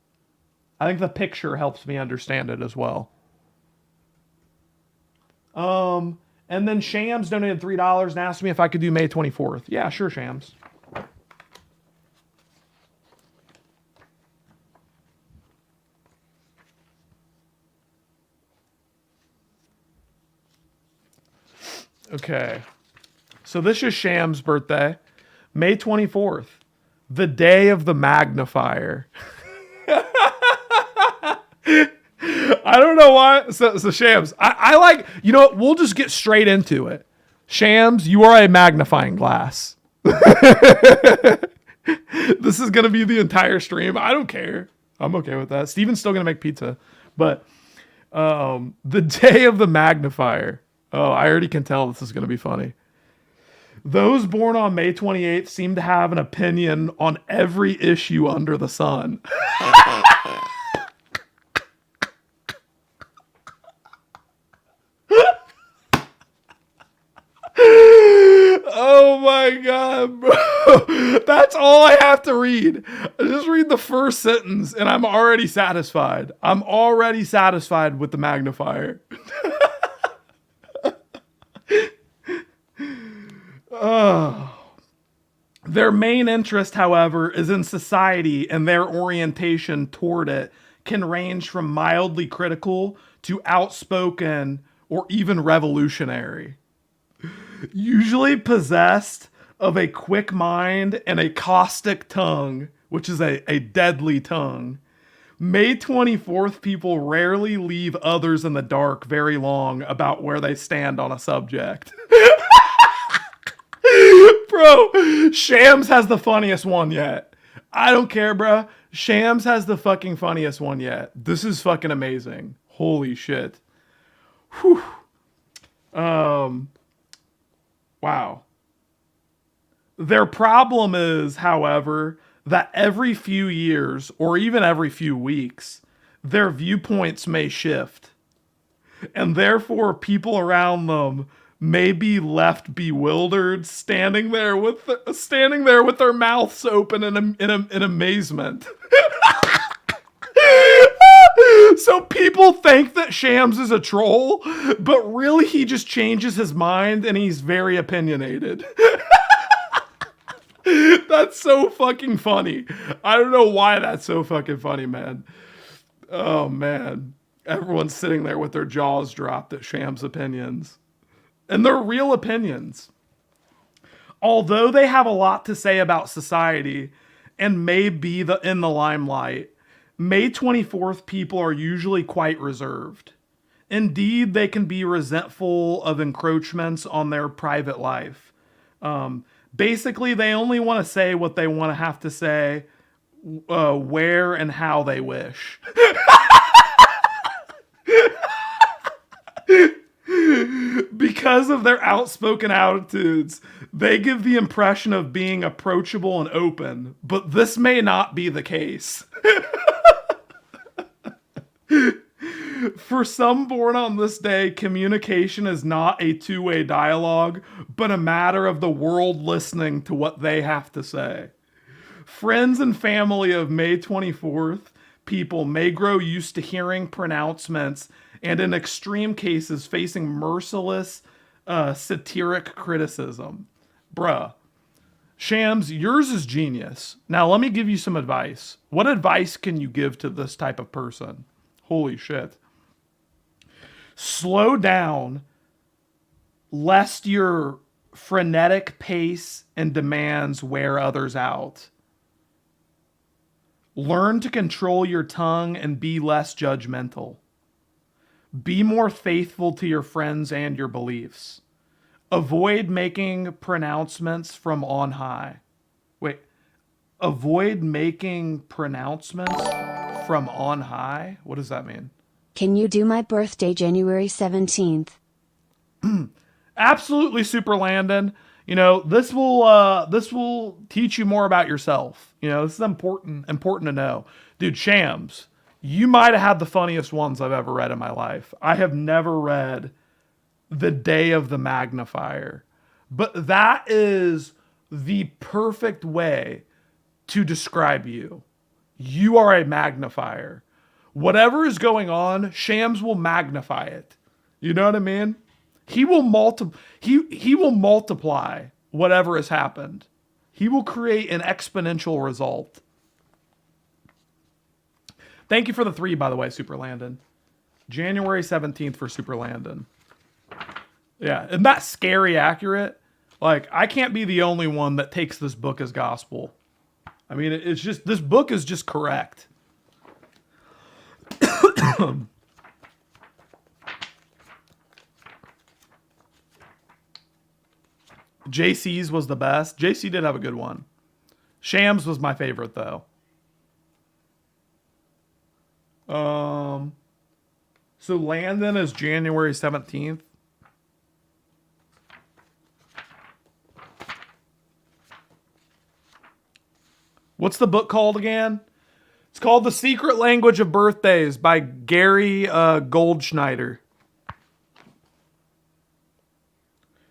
I think the picture helps me understand it as well. And then Shams donated $3 and asked me if I could do May 24th. Yeah, sure, Shams. Okay. So this is Shams' birthday. May 24th. The day of the magnifier. I don't know why. So Shams, I like, you know what? We'll just get straight into it. Shams, you are a magnifying glass. This is going to be the entire stream. I don't care. I'm okay with that. Steven's still going to make pizza. But the day of the magnifier. Oh, I already can tell this is going to be funny. Those born on May 28th seem to have an opinion on every issue under the sun. Oh my God, bro. That's all I have to read. I just read the first sentence and I'm already satisfied. I'm already satisfied with the magnifier. Their main interest, however, is in society, and their orientation toward it can range from mildly critical to outspoken or even revolutionary. Usually possessed of a quick mind and a caustic tongue, which is a deadly tongue, May 24th people rarely leave others in the dark very long about where they stand on a subject. Bro, Shams has the funniest one yet. I don't care, bro. Shams has the fucking funniest one yet. This is fucking amazing. Holy shit. Whew. Wow. Their problem is, however, that every few years, or even every few weeks, their viewpoints may shift. And therefore, people around them may be left bewildered, standing there with their mouths open in amazement. So people think that Shams is a troll, but really he just changes his mind and he's very opinionated. That's so fucking funny. I don't know why that's so fucking funny, man. Oh, man. Everyone's sitting there with their jaws dropped at Shams' opinions. And they're real opinions. Although they have a lot to say about society and may be in the limelight, May 24th people are usually quite reserved. Indeed, they can be resentful of encroachments on their private life. Basically, they only want to say what they want to have to say, where and how they wish. Because of their outspoken attitudes, they give the impression of being approachable and open, but this may not be the case. For some born on this day, communication is not a two-way dialogue, but a matter of the world listening to what they have to say. Friends and family of May 24th people may grow used to hearing pronouncements and in extreme cases facing merciless satiric criticism. Bruh. Shams, yours is genius. Now let me give you some advice. What advice can you give to this type of person? Holy shit. Slow down, lest your frenetic pace and demands wear others out. Learn to control your tongue and be less judgmental. Be more faithful to your friends and your beliefs. Avoid making pronouncements from on high. Avoid making pronouncements from on high? What does that mean? Can you do my birthday January 17th? Absolutely, Super Landon. You know, this will teach you more about yourself. You know, this is important to know. Dude, Shams, you might have had the funniest ones I've ever read in my life. I have never read The Day of the Magnifier. But that is the perfect way to describe you. You are a magnifier. Whatever is going on, Shams will magnify it. You know what I mean? He will he will multiply whatever has happened. He will create an exponential result. Thank you for the 3, by the way, Super Landon. January 17th for Super Landon. Yeah, isn't that scary accurate? Like, I can't be the only one that takes this book as gospel. I mean, it's just, this book is just correct. JC's was the best. JC did have a good one. Shams was my favorite, though. So Landon is January 17th. What's the book called again? It's called The Secret Language of Birthdays by Gary Goldschneider.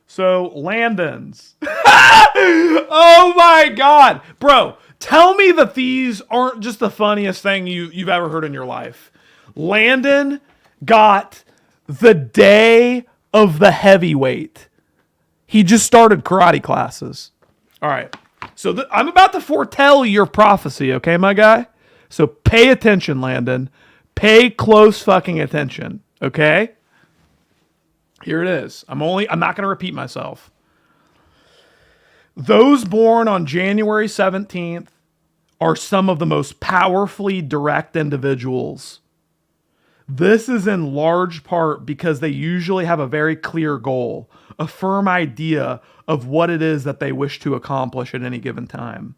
So, Landon's. Oh my God. Bro, tell me that these aren't just the funniest thing you've ever heard in your life. Landon got the day of the heavyweight. He just started karate classes. All right. So I'm about to foretell your prophecy, okay, my guy? So pay attention, Landon. Pay close fucking attention, okay? Here it is. I'm not going to repeat myself. Those born on January 17th are some of the most powerfully direct individuals. This is in large part because they usually have a very clear goal, a firm idea of what it is that they wish to accomplish at any given time.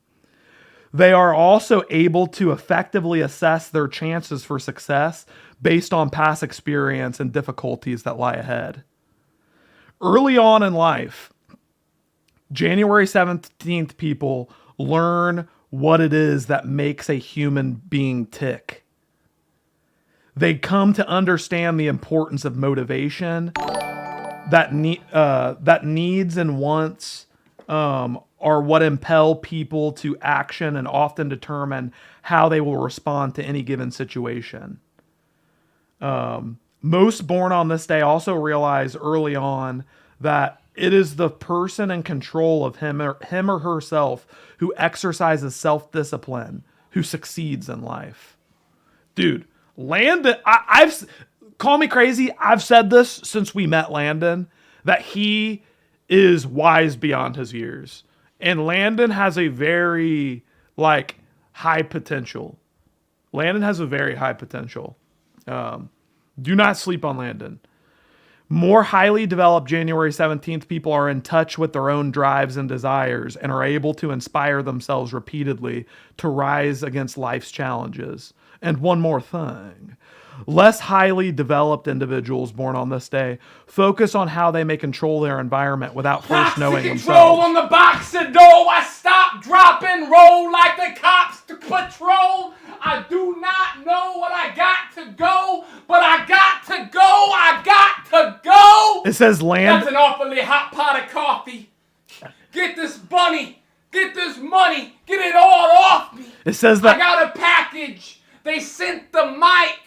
They are also able to effectively assess their chances for success based on past experience and difficulties that lie ahead. Early on in life, January 17th people learn what it is that makes a human being tick. They come to understand the importance of motivation, that needs and wants are what impel people to action and often determine how they will respond to any given situation. Most born on this day also realize early on that it is the person in control of him or herself who exercises self-discipline who succeeds in life. Dude, Landon, I've call me crazy. I've said this since we met Landon, that he is wise beyond his years. And Landon has a very, high potential. Landon has a very high potential. Do not sleep on Landon. More highly developed January 17th people are in touch with their own drives and desires and are able to inspire themselves repeatedly to rise against life's challenges. And one more thing. Less highly developed individuals born on this day focus on how they may control their environment without first knowing control themselves. on the boxer door. I stop, drop, and roll like the cops to patrol. I do not know what I got to go, but I got to go. I got to go. It says That's an awfully hot pot of coffee. Get this bunny. Get this money. Get it all off me. It says that I got a package. They sent the mic.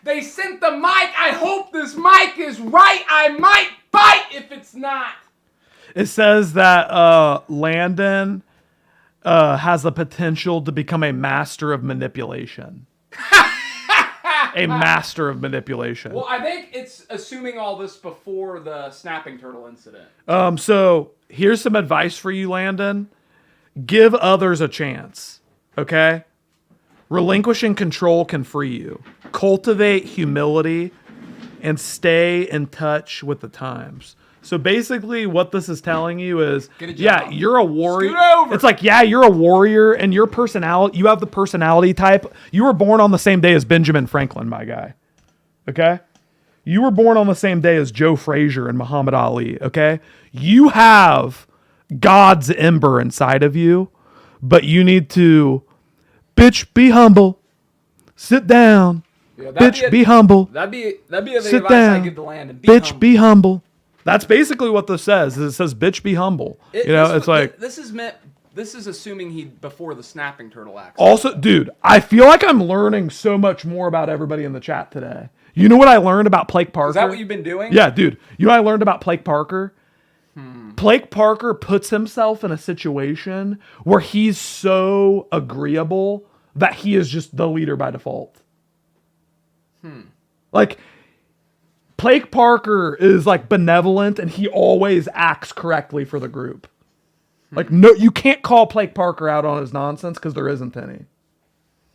They sent the mic. I hope this mic is right. I might bite if it's not. It says that Landon has the potential to become a master of manipulation. A master of manipulation. Well, I think it's assuming all this before the snapping turtle incident. So here's some advice for you, Landon. Give others a chance, okay? Relinquishing control can free you. Cultivate humility and stay in touch with the times. So basically what this is telling you is, yeah, you're a warrior. It's like, yeah, you're a warrior and your personality, you have the personality type. You were born on the same day as Benjamin Franklin, my guy. Okay? You were born on the same day as Joe Frazier and Muhammad Ali, okay? You have God's ember inside of you, but you need to, bitch, be humble. Sit down. Yeah, bitch, be humble. That'd be the Sit advice down. I give to Landon. Bitch, be humble. That's basically what this says. It says, bitch, be humble. It's like... This is meant This is assuming he before the snapping turtle accident. Also, dude, I feel like I'm learning so much more about everybody in the chat today. You know what I learned about Blake Parker? Is that what you've been doing? Yeah, dude. You know what I learned about Blake Parker? Blake Parker puts himself in a situation where he's so agreeable that he is just the leader by default. Like, Blake Parker is like benevolent and he always acts correctly for the group. Like, no, you can't call Blake Parker out on his nonsense because there isn't any.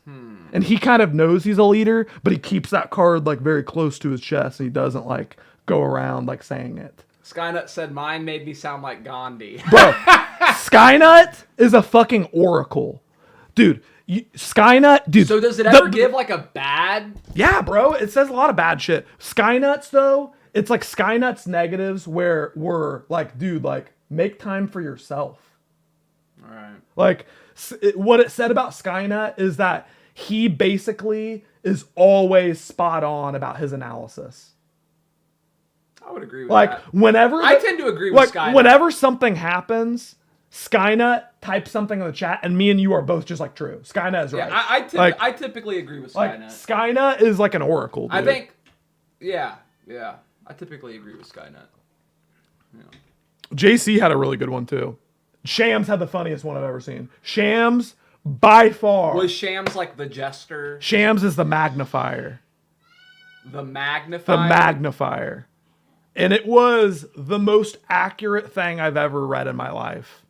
And he kind of knows he's a leader, but he keeps that card like very close to his chest and he doesn't like go around like saying it. Skynut said mine made me sound like Gandhi. Bro, Skynut is a fucking oracle. Dude, Skynut, dude. So does it ever give like a bad? Yeah, bro. It says a lot of bad shit. Skynuts, though, it's like Skynut's negatives where we're like, dude, like, make time for yourself. All right. Like, what it said about Skynut is that he basically is always spot on about his analysis. I would agree with Like, that. whenever... I tend to agree with Skynut. Whenever something happens, Skynut types something in the chat, and me and you are both just like, true. Skynut is right. Yeah, I typically agree with like, Skynut. Skynut is like an oracle, dude. I think, yeah. I typically agree with Skynut. Yeah. JC had a really good one, too. Shams had the funniest one I've ever seen. Shams, by far. Was Shams like the jester? Shams is the magnifier. The magnifier? The magnifier. And it was the most accurate thing I've ever read in my life.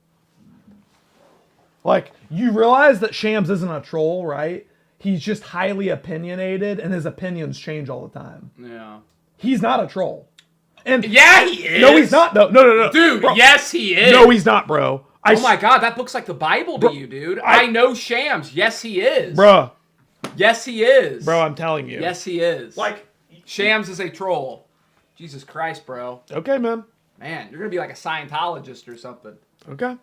Like, you realize that Shams isn't a troll, right? He's just highly opinionated, and his opinions change all the time. Yeah. He's not a troll. And yeah, he is. No, he's not. No. Dude, bro. yes, he is. No, he's not, bro. Oh my God, that book's like the Bible to you, dude. I know Shams. Yes, he is. Bruh. Yes, he is. Bro, I'm telling you. Yes, he is. Like, Shams is a troll. Jesus Christ, bro. Okay, man. Man, you're going to be like a Scientologist or something. Okay.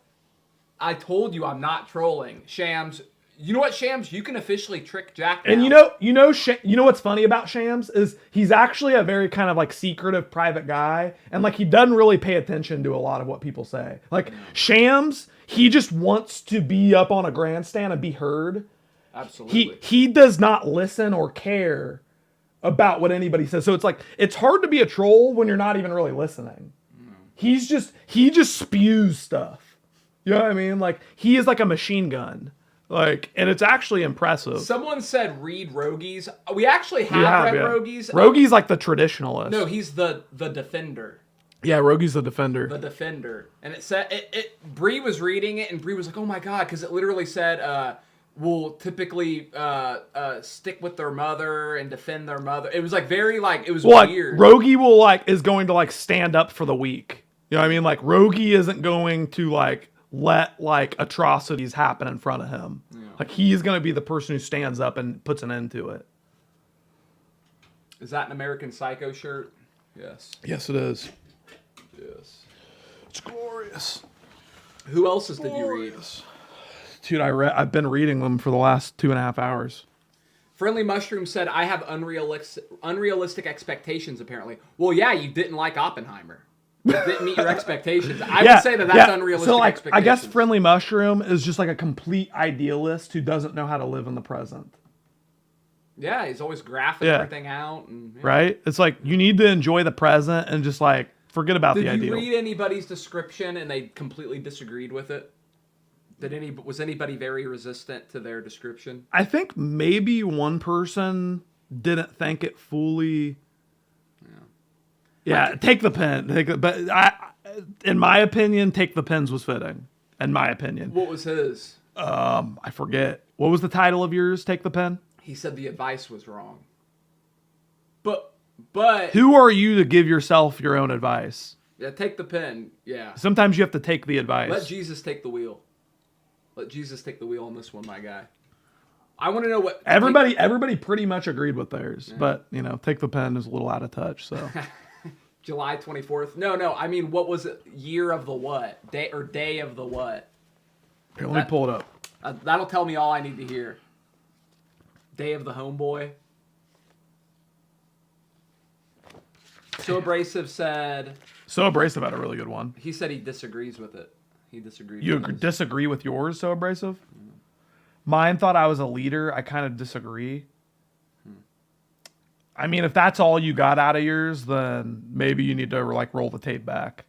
I told you I'm not trolling. Shams, you know what, Shams? You can officially trick Jack now. And you know what's funny about Shams is he's actually a very kind of like secretive private guy, and like he doesn't really pay attention to a lot of what people say. Like Shams, he just wants to be up on a grandstand and be heard. Absolutely. He does not listen or care about what anybody says. So it's like it's hard to be a troll when you're not even really listening. He just spews stuff. You know what I mean? Like he is like a machine gun. Like, and it's actually impressive. Someone said read Rogies. We actually have read Rogies. Rogies like the traditionalist. No, he's the defender. Yeah, Rogi's the defender. The defender. And it said Bree was reading it and Bree was like, "Oh my God," because it literally said will typically stick with their mother and defend their mother. It was like very like it was weird. Like, Rogi is going to like stand up for the weak. You know what I mean? Like Rogi isn't going to like let like atrocities happen in front of him. Yeah. Like he's going to be the person who stands up and puts an end to it. Is that an American Psycho shirt? Yes. Yes, it is. Yes. It's glorious. Who else's did you read? Dude, I've been reading them for the last 2.5 hours. Friendly Mushroom said, I have unrealistic expectations, apparently. Well, yeah, you didn't like Oppenheimer. It didn't meet your expectations. I would say that's unrealistic expectations. I guess Friendly Mushroom is just like a complete idealist who doesn't know how to live in the present. Yeah, he's always graphing everything out. And, right? It's like you need to enjoy the present and just like forget about the ideal. Did you read anybody's description and they completely disagreed with it? Was anybody very resistant to their description? I think maybe one person didn't think it fully. Yeah, take the pen. But in my opinion, Take the Pens was fitting. In my opinion. What was his? I forget. What was the title of yours? Take the Pen. He said the advice was wrong. But who are you to give yourself your own advice? Yeah, take the pen. Yeah. Sometimes you have to take the advice. Let Jesus take the wheel. Let Jesus take the wheel on this one, my guy. I want to know what everybody pretty much agreed with theirs, but Take the Pen is a little out of touch. So July 24th. No. I mean, what was it? Year of the what? Day of the what? Here, let me pull it up. That'll tell me all I need to hear. Day of the Homeboy. So Abrasive said... So Abrasive had a really good one. He said he disagrees with it. He disagreed. You with his. disagree with yours, so abrasive? Mine thought I was a leader. I kind of disagree. I mean, if that's all you got out of yours, then maybe you need to like roll the tape back.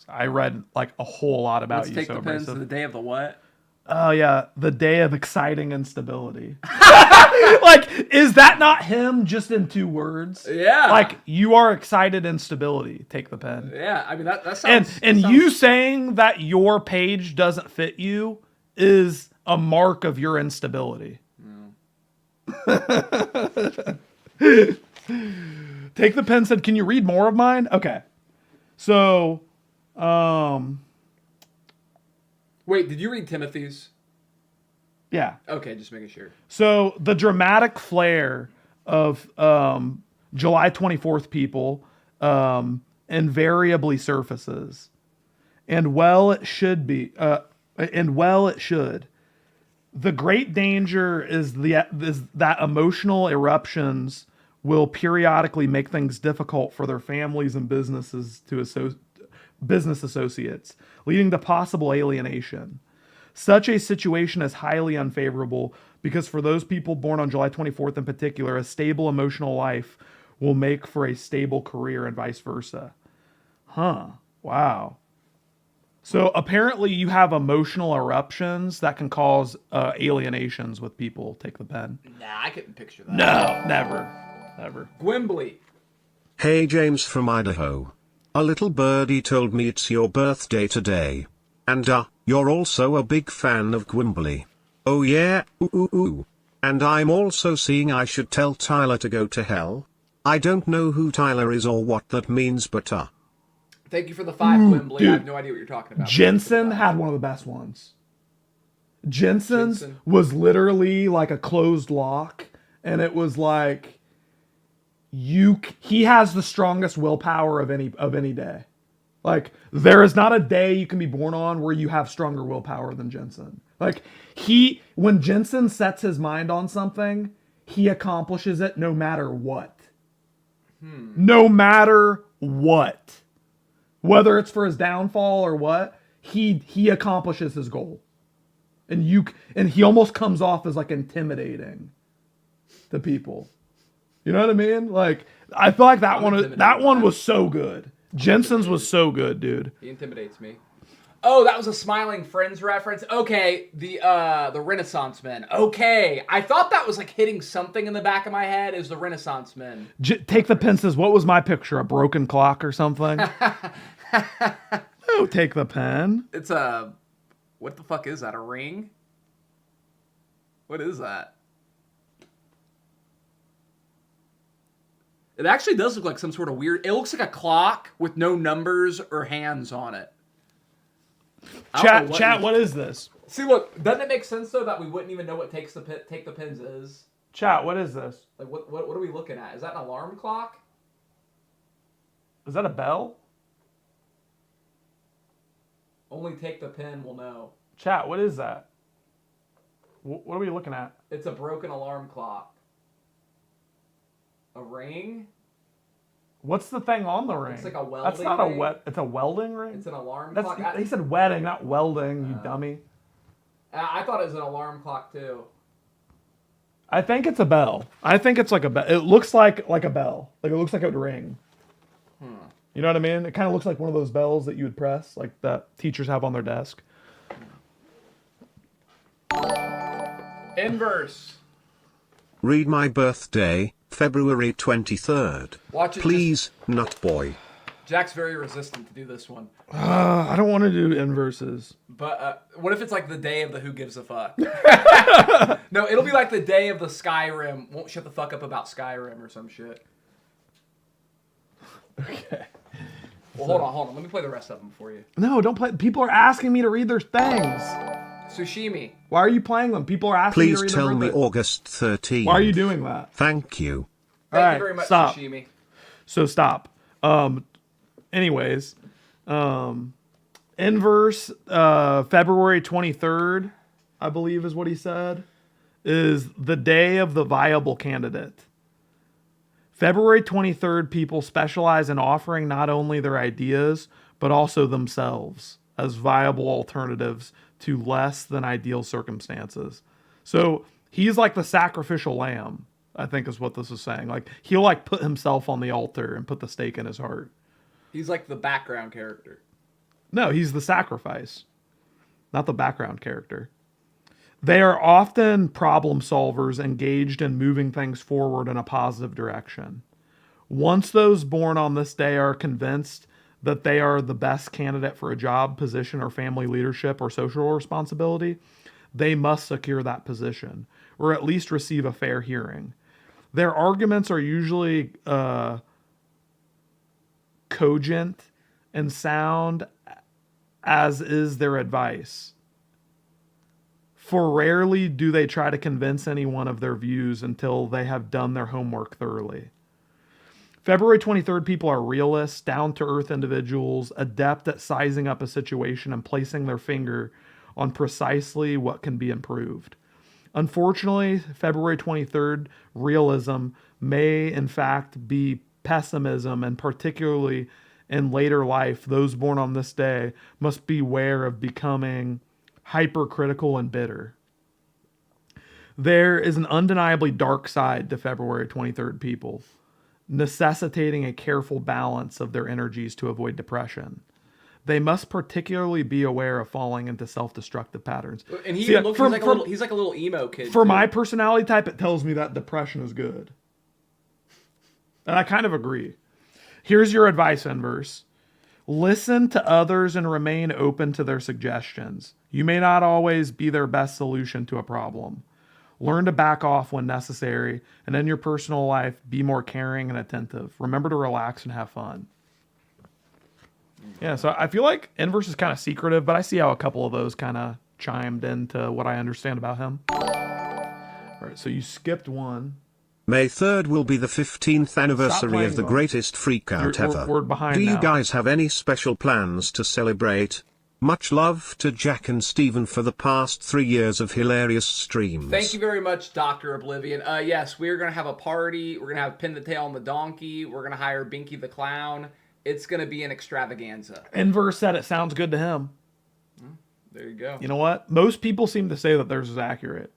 I read like a whole lot about Let's you. take so the pins abrasive. to the day of the what? Oh yeah, the day of exciting instability. Like, is that not him just in 2 words? Yeah. Like, you are excited instability. Take the pen. Yeah, I mean that sounds. And that sounds- you saying that your page doesn't fit you is a mark of your instability. Take the pen said, "Can you read more of mine?" Okay. So, Wait, did you read Timothy's? yeah. Okay, just making sure. So the dramatic flair of July 24th people invariably surfaces. And well it should be. And well it should. The great danger is that emotional eruptions will periodically make things difficult for their families and business associates, leading to possible alienation. Such a situation is highly unfavorable because for those people born on July 24th in particular, a stable emotional life will make for a stable career and vice versa. Huh. Wow. So apparently you have emotional eruptions that can cause alienations with people. Take the pen. Nah, I couldn't picture that. No, never. Never. Gwimbly. Hey James from Idaho. A little birdie told me it's your birthday today. And you're also a big fan of Gwimbly. Oh yeah, ooh ooh ooh. And I'm also seeing I should tell Tyler to go to hell. I don't know who Tyler is or what that means, but Thank you for the 5, Gwimbly. dude. I have no idea what you're talking about. Jensen had one of the best ones. Jensen's was literally like a closed lock, and it was like he has the strongest willpower of any day. Like, there is not a day you can be born on where you have stronger willpower than Jensen. Like, when Jensen sets his mind on something, he accomplishes it no matter what. No matter what. Whether it's for his downfall or what, he accomplishes his goal. And he almost comes off as like intimidating to people. You know what I mean? Like, I feel like that one was so good. Jensen's was so good, dude. He intimidates me. Oh, that was a Smiling Friends reference. Okay, the Renaissance Men. Okay, I thought that was like hitting something in the back of my head. Is the Renaissance Men? Take the pen says, what was my picture? A broken clock or something? Oh, take the pen. It's what the fuck is that? A ring? What is that? It actually does look like some sort of weird... It looks like a clock with no numbers or hands on it. Chat, what is this? See, look, doesn't it make sense, though, that we wouldn't even know what Take the Pins is? Chat, what is this? Like, what are we looking at? Is that an alarm clock? Is that a bell? Only Take the Pin will know. Chat, what is that? What are we looking at? It's a broken alarm clock. A ring? What's the thing on the ring? It's like a welding That's not ring. It's a welding ring? It's an alarm That's, clock. he said wedding, not welding, you dummy. I thought it was an alarm clock, too. I think it's a bell. I think it's like a bell. It looks like a bell. Like, it looks like it would ring. You know what I mean? It kind of looks like one of those bells that you would press, like that teachers have on their desk. Inverse. Read my birthday, February 23rd. Watch it. Please, nut boy. Jack's very resistant to do this one. I don't want to do inverses. But what if it's like the day of the Who Gives a Fuck? No, it'll be like the day of the Skyrim. Won't shut the fuck up about Skyrim or some shit. Okay. Well, hold on. Let me play the rest of them for you. No, don't play. People are asking me to read their things. Sushimi. Why are you playing them? People are asking me to Please read tell their me birthday. August 13th. Why are you doing that? Thank you. Thank you very much, stop. Sushimi. So stop. Anyways, inverse, February 23rd, I believe is what he said, is the day of the viable candidate. February 23rd, people specialize in offering not only their ideas, but also themselves. as viable alternatives to less than ideal circumstances. So he's like the sacrificial lamb, I think is what this is saying. Like he'll like put himself on the altar and put the stake in his heart. He's like the background character. No, he's the sacrifice, not the background character. They are often problem solvers engaged in moving things forward in a positive direction. Once those born on this day are convinced that they are the best candidate for a job, position, or family leadership or social responsibility, they must secure that position, or at least receive a fair hearing. Their arguments are usually cogent and sound, as is their advice. For rarely do they try to convince anyone of their views until they have done their homework thoroughly. February 23rd people are realists, down-to-earth individuals, adept at sizing up a situation and placing their finger on precisely what can be improved. Unfortunately, February 23rd realism may in fact be pessimism, and particularly in later life, those born on this day must beware of becoming hypercritical and bitter. There is an undeniably dark side to February 23rd people, necessitating a careful balance of their energies to avoid depression. They must particularly be aware of falling into self-destructive patterns. And he See, looks he's like a little emo kid. For too. my personality type, it tells me that depression is good. And I kind of agree. Here's your advice, Inverse. Listen to others and remain open to their suggestions. You may not always be their best solution to a problem. Learn to back off when necessary, and in your personal life, be more caring and attentive. Remember to relax and have fun. Yeah, so I feel like Inverse is kind of secretive, but I see how a couple of those kind of chimed into what I understand about him. All right, so you skipped one. May 3rd will be the 15th anniversary of the greatest Freakout ever. We're behind Do you now. guys have any special plans to celebrate? Much love to Jack and Steven for the past 3 years of hilarious streams. Thank you very much, Dr. Oblivion. Yes, we're going to have a party. We're going to have Pin the Tail on the Donkey. We're going to hire Binky the Clown. It's going to be an extravaganza. Inverse said it sounds good to him. There you go. You know what? Most people seem to say that theirs is accurate.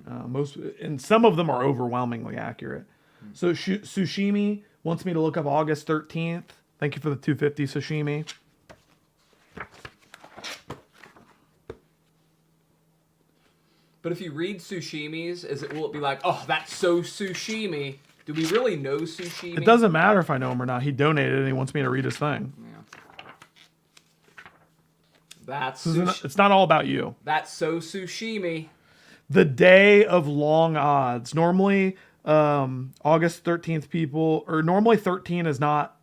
And some of them are overwhelmingly accurate. So Sushimi wants me to look up August 13th. Thank you for the 250, Sushimi. But if you read Sushimi's, will it be like, oh, that's so Sushimi? Do we really know Sushimi? It doesn't matter if I know him or not. He donated and he wants me to read his thing. Yeah. It's not all about you. That's so Sushimi. The day of long odds. Normally, August 13th people, or normally 13 is not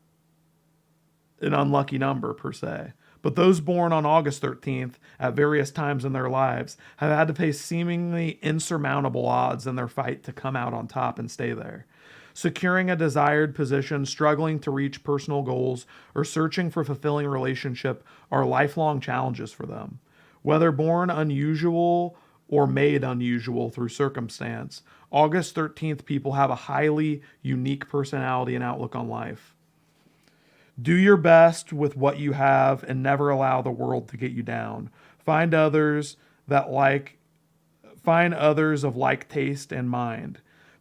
an unlucky number per se. But those born on August 13th at various times in their lives have had to face seemingly insurmountable odds in their fight to come out on top and stay there. Securing a desired position, struggling to reach personal goals, or searching for fulfilling relationship are lifelong challenges for them. Whether born unusual or made unusual through circumstance, August 13th people have a highly unique personality and outlook on life. Do your best with what you have and never allow the world to get you down. Find others of like taste and mind.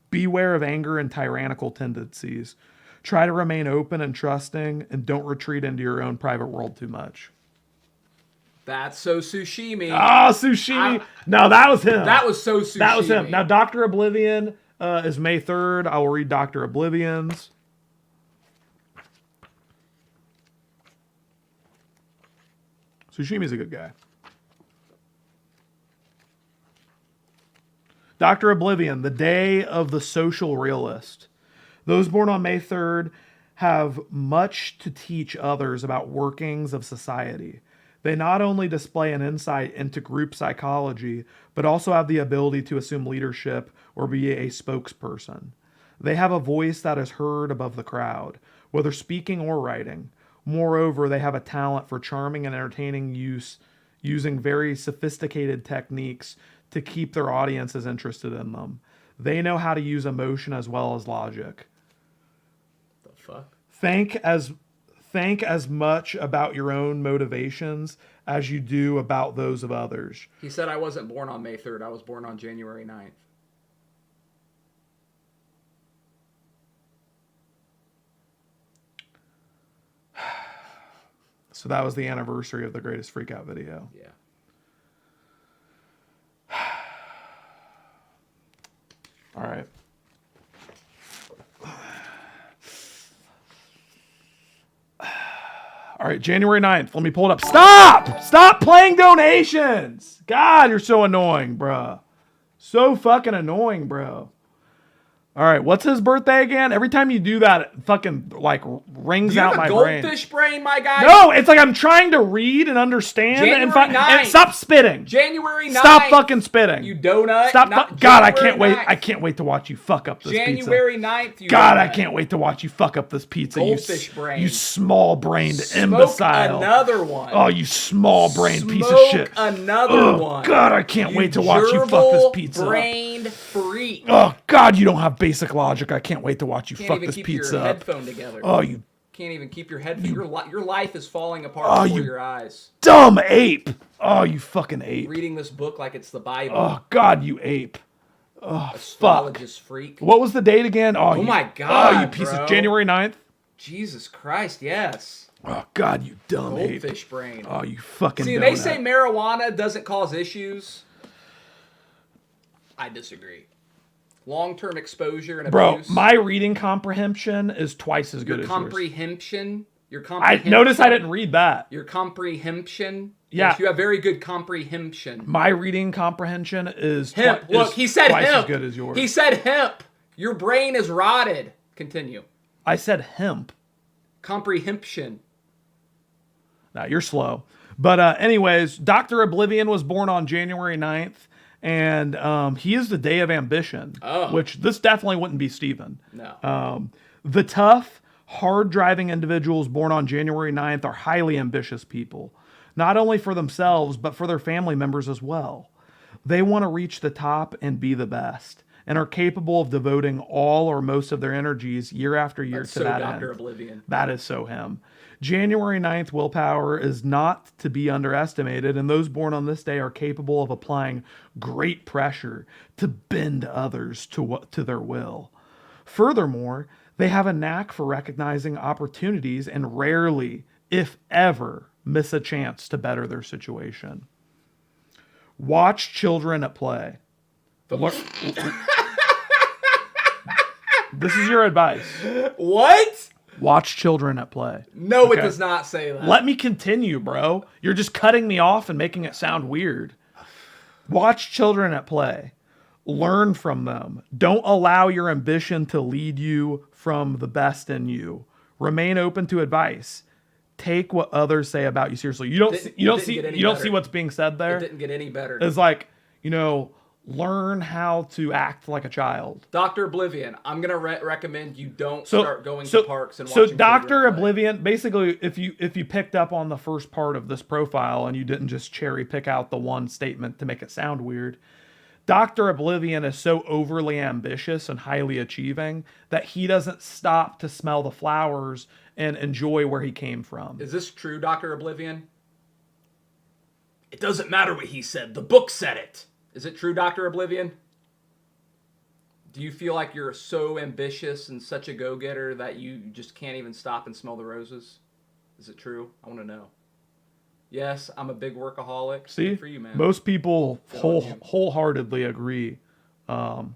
Beware of anger and tyrannical tendencies. Try to remain open and trusting, and don't retreat into your own private world too much. That's so Sushimi. Ah, Sushimi. No, that was him. That was so Sushimi. That was him. Now, Dr. Oblivion is May 3rd. I will read Dr. Oblivion's. Sushimi's a good guy. Dr. Oblivion, the day of the social realist. Those born on May 3rd have much to teach others about workings of society. They not only display an insight into group psychology, but also have the ability to assume leadership or be a spokesperson. They have a voice that is heard above the crowd, whether speaking or writing. Moreover, they have a talent for charming and entertaining using very sophisticated techniques to keep their audiences interested in them. They know how to use emotion as well as logic. The fuck? Think think as much about your own motivations as you do about those of others. He said I wasn't born on May 3rd. I was born on January 9th. So that was the anniversary of the greatest Freakout video. Yeah. All right. All right, January 9th. Let me pull it up. Stop! Stop playing donations! God, you're so annoying, bro. So fucking annoying, bro. All right, what's his birthday again? Every time you do that, it fucking like rings out my brain. Goldfish brain, my guy? No, it's like I'm trying to read and understand and stop spitting. January 9th. Stop fucking spitting. You donut. Stop. God, I can't wait. I can't wait to watch you fuck up this pizza. January 9th. God, I can't wait to watch you fuck up this pizza. Goldfish brain. You small-brained imbecile. Another one. Oh, you small-brained piece of shit. Another one. God, I can't wait to watch you fuck this pizza. Brained freak. Oh God, you don't have basic logic. I can't wait to watch you fuck this pizza up. Can't even keep your headphone together. Oh, you can't even keep your headphone. Your life is falling apart before your eyes. Dumb ape. Oh, you fucking ape. Reading this book like it's the Bible. Oh God, you ape. Oh, astrologist freak. What was the date again? Oh my God. Oh, you piece of January 9th? Jesus Christ, yes. Oh God, you dumb ape. Goldfish brain. Oh, you fucking See, they say marijuana doesn't cause issues. I disagree. Long-term exposure and abuse. Bro, my reading comprehension is twice as good as yours. Your comprehension. I noticed I didn't read that. Your comprehension. Yeah. Yes, you have very good comprehension. My reading comprehension is hemp. Look, he said twice hemp. as good as yours. He said hemp. Your brain is rotted. Continue. I said hemp. Comprehension. Now you're slow. But anyways, Dr. Oblivion was born on January 9th. And he is the day of ambition, which this definitely wouldn't be Steven. No. The tough, hard-driving individuals born on January 9th are highly ambitious people, not only for themselves, but for their family members as well. They want to reach the top and be the best, and are capable of devoting all or most of their energies year after year to that end. Dr. Oblivion. That is so him. January 9th willpower is not to be underestimated, and those born on this day are capable of applying great pressure to bend others to their will. Furthermore, they have a knack for recognizing opportunities and rarely, if ever, miss a chance to better their situation. Watch children at play. This is your advice. What? Watch children at play. No, it does not say that. Let me continue, bro. You're just cutting me off and making it sound weird. Watch children at play. Learn from them. Don't allow your ambition to lead you from the best in you. Remain open to advice. Take what others say about you seriously. You don't see what's being said there. It didn't get any better. It's like, learn how to act like a child. Dr. Oblivion, I'm going to recommend you don't start going to parks and watching. So Dr. Oblivion, basically, if you picked up on the first part of this profile and you didn't just cherry pick out the one statement to make it sound weird, Dr. Oblivion is so overly ambitious and highly achieving that he doesn't stop to smell the flowers and enjoy where he came from. Is this true, Dr. Oblivion? It doesn't matter what he said. The book said it. Is it true, Dr. Oblivion? Do you feel like you're so ambitious and such a go-getter that you just can't even stop and smell the roses? Is it true? I want to know. Yes, I'm a big workaholic. See, good for you, man. Most people wholeheartedly agree. I'm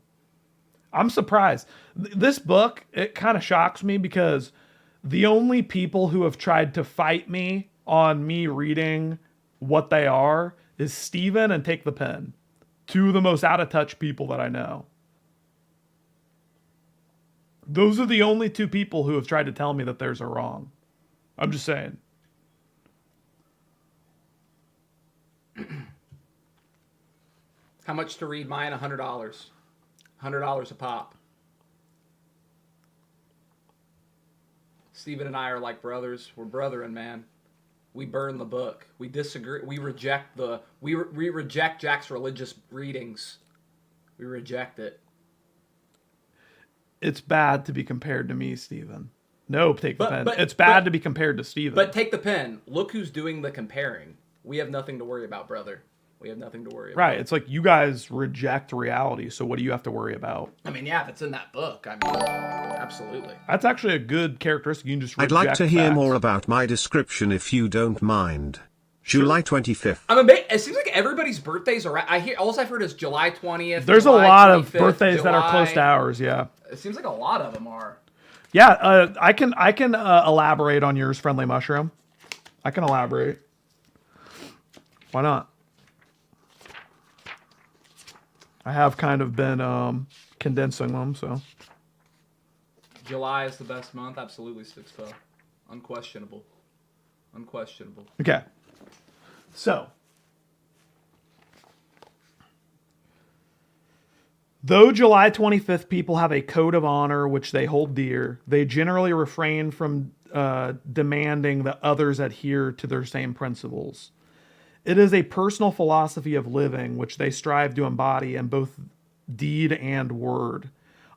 surprised. This book, it kind of shocks me because the only people who have tried to fight me on me reading what they are is Steven and Take the Pen. Two of the most out-of-touch people that I know. Those are the only two people who have tried to tell me that theirs are wrong. I'm just saying. How much to read mine? $100. $100 a pop. Steven and I are like brothers. We're brethren, man. We burn the book. We disagree. We reject we reject Jack's religious readings. We reject it. It's bad to be compared to me, Steven. No, take the pen. It's bad to be compared to Steven. But take the pen. Look who's doing the comparing. We have nothing to worry about, brother. We have nothing to worry about. Right. It's like you guys reject reality, so what do you have to worry about? I mean, yeah, if it's in that book, I mean, absolutely. That's actually a good characteristic. You can just I'd reject like to hear facts. more about my description if you don't mind. July 25th. It seems like everybody's birthdays are. All I've heard is July 20th. There's July a lot of 25th, birthdays that are close to ours, yeah. It seems like a lot of them are. Yeah, I can elaborate on yours, Friendly Mushroom. I can elaborate. Why not? I have kind of been condensing them, so. July is the best month. Absolutely, Sixpo. Unquestionable. Unquestionable. Okay. So. Though July 25th people have a code of honor which they hold dear, they generally refrain from demanding that others adhere to their same principles. It is a personal philosophy of living which they strive to embody in both deed and word.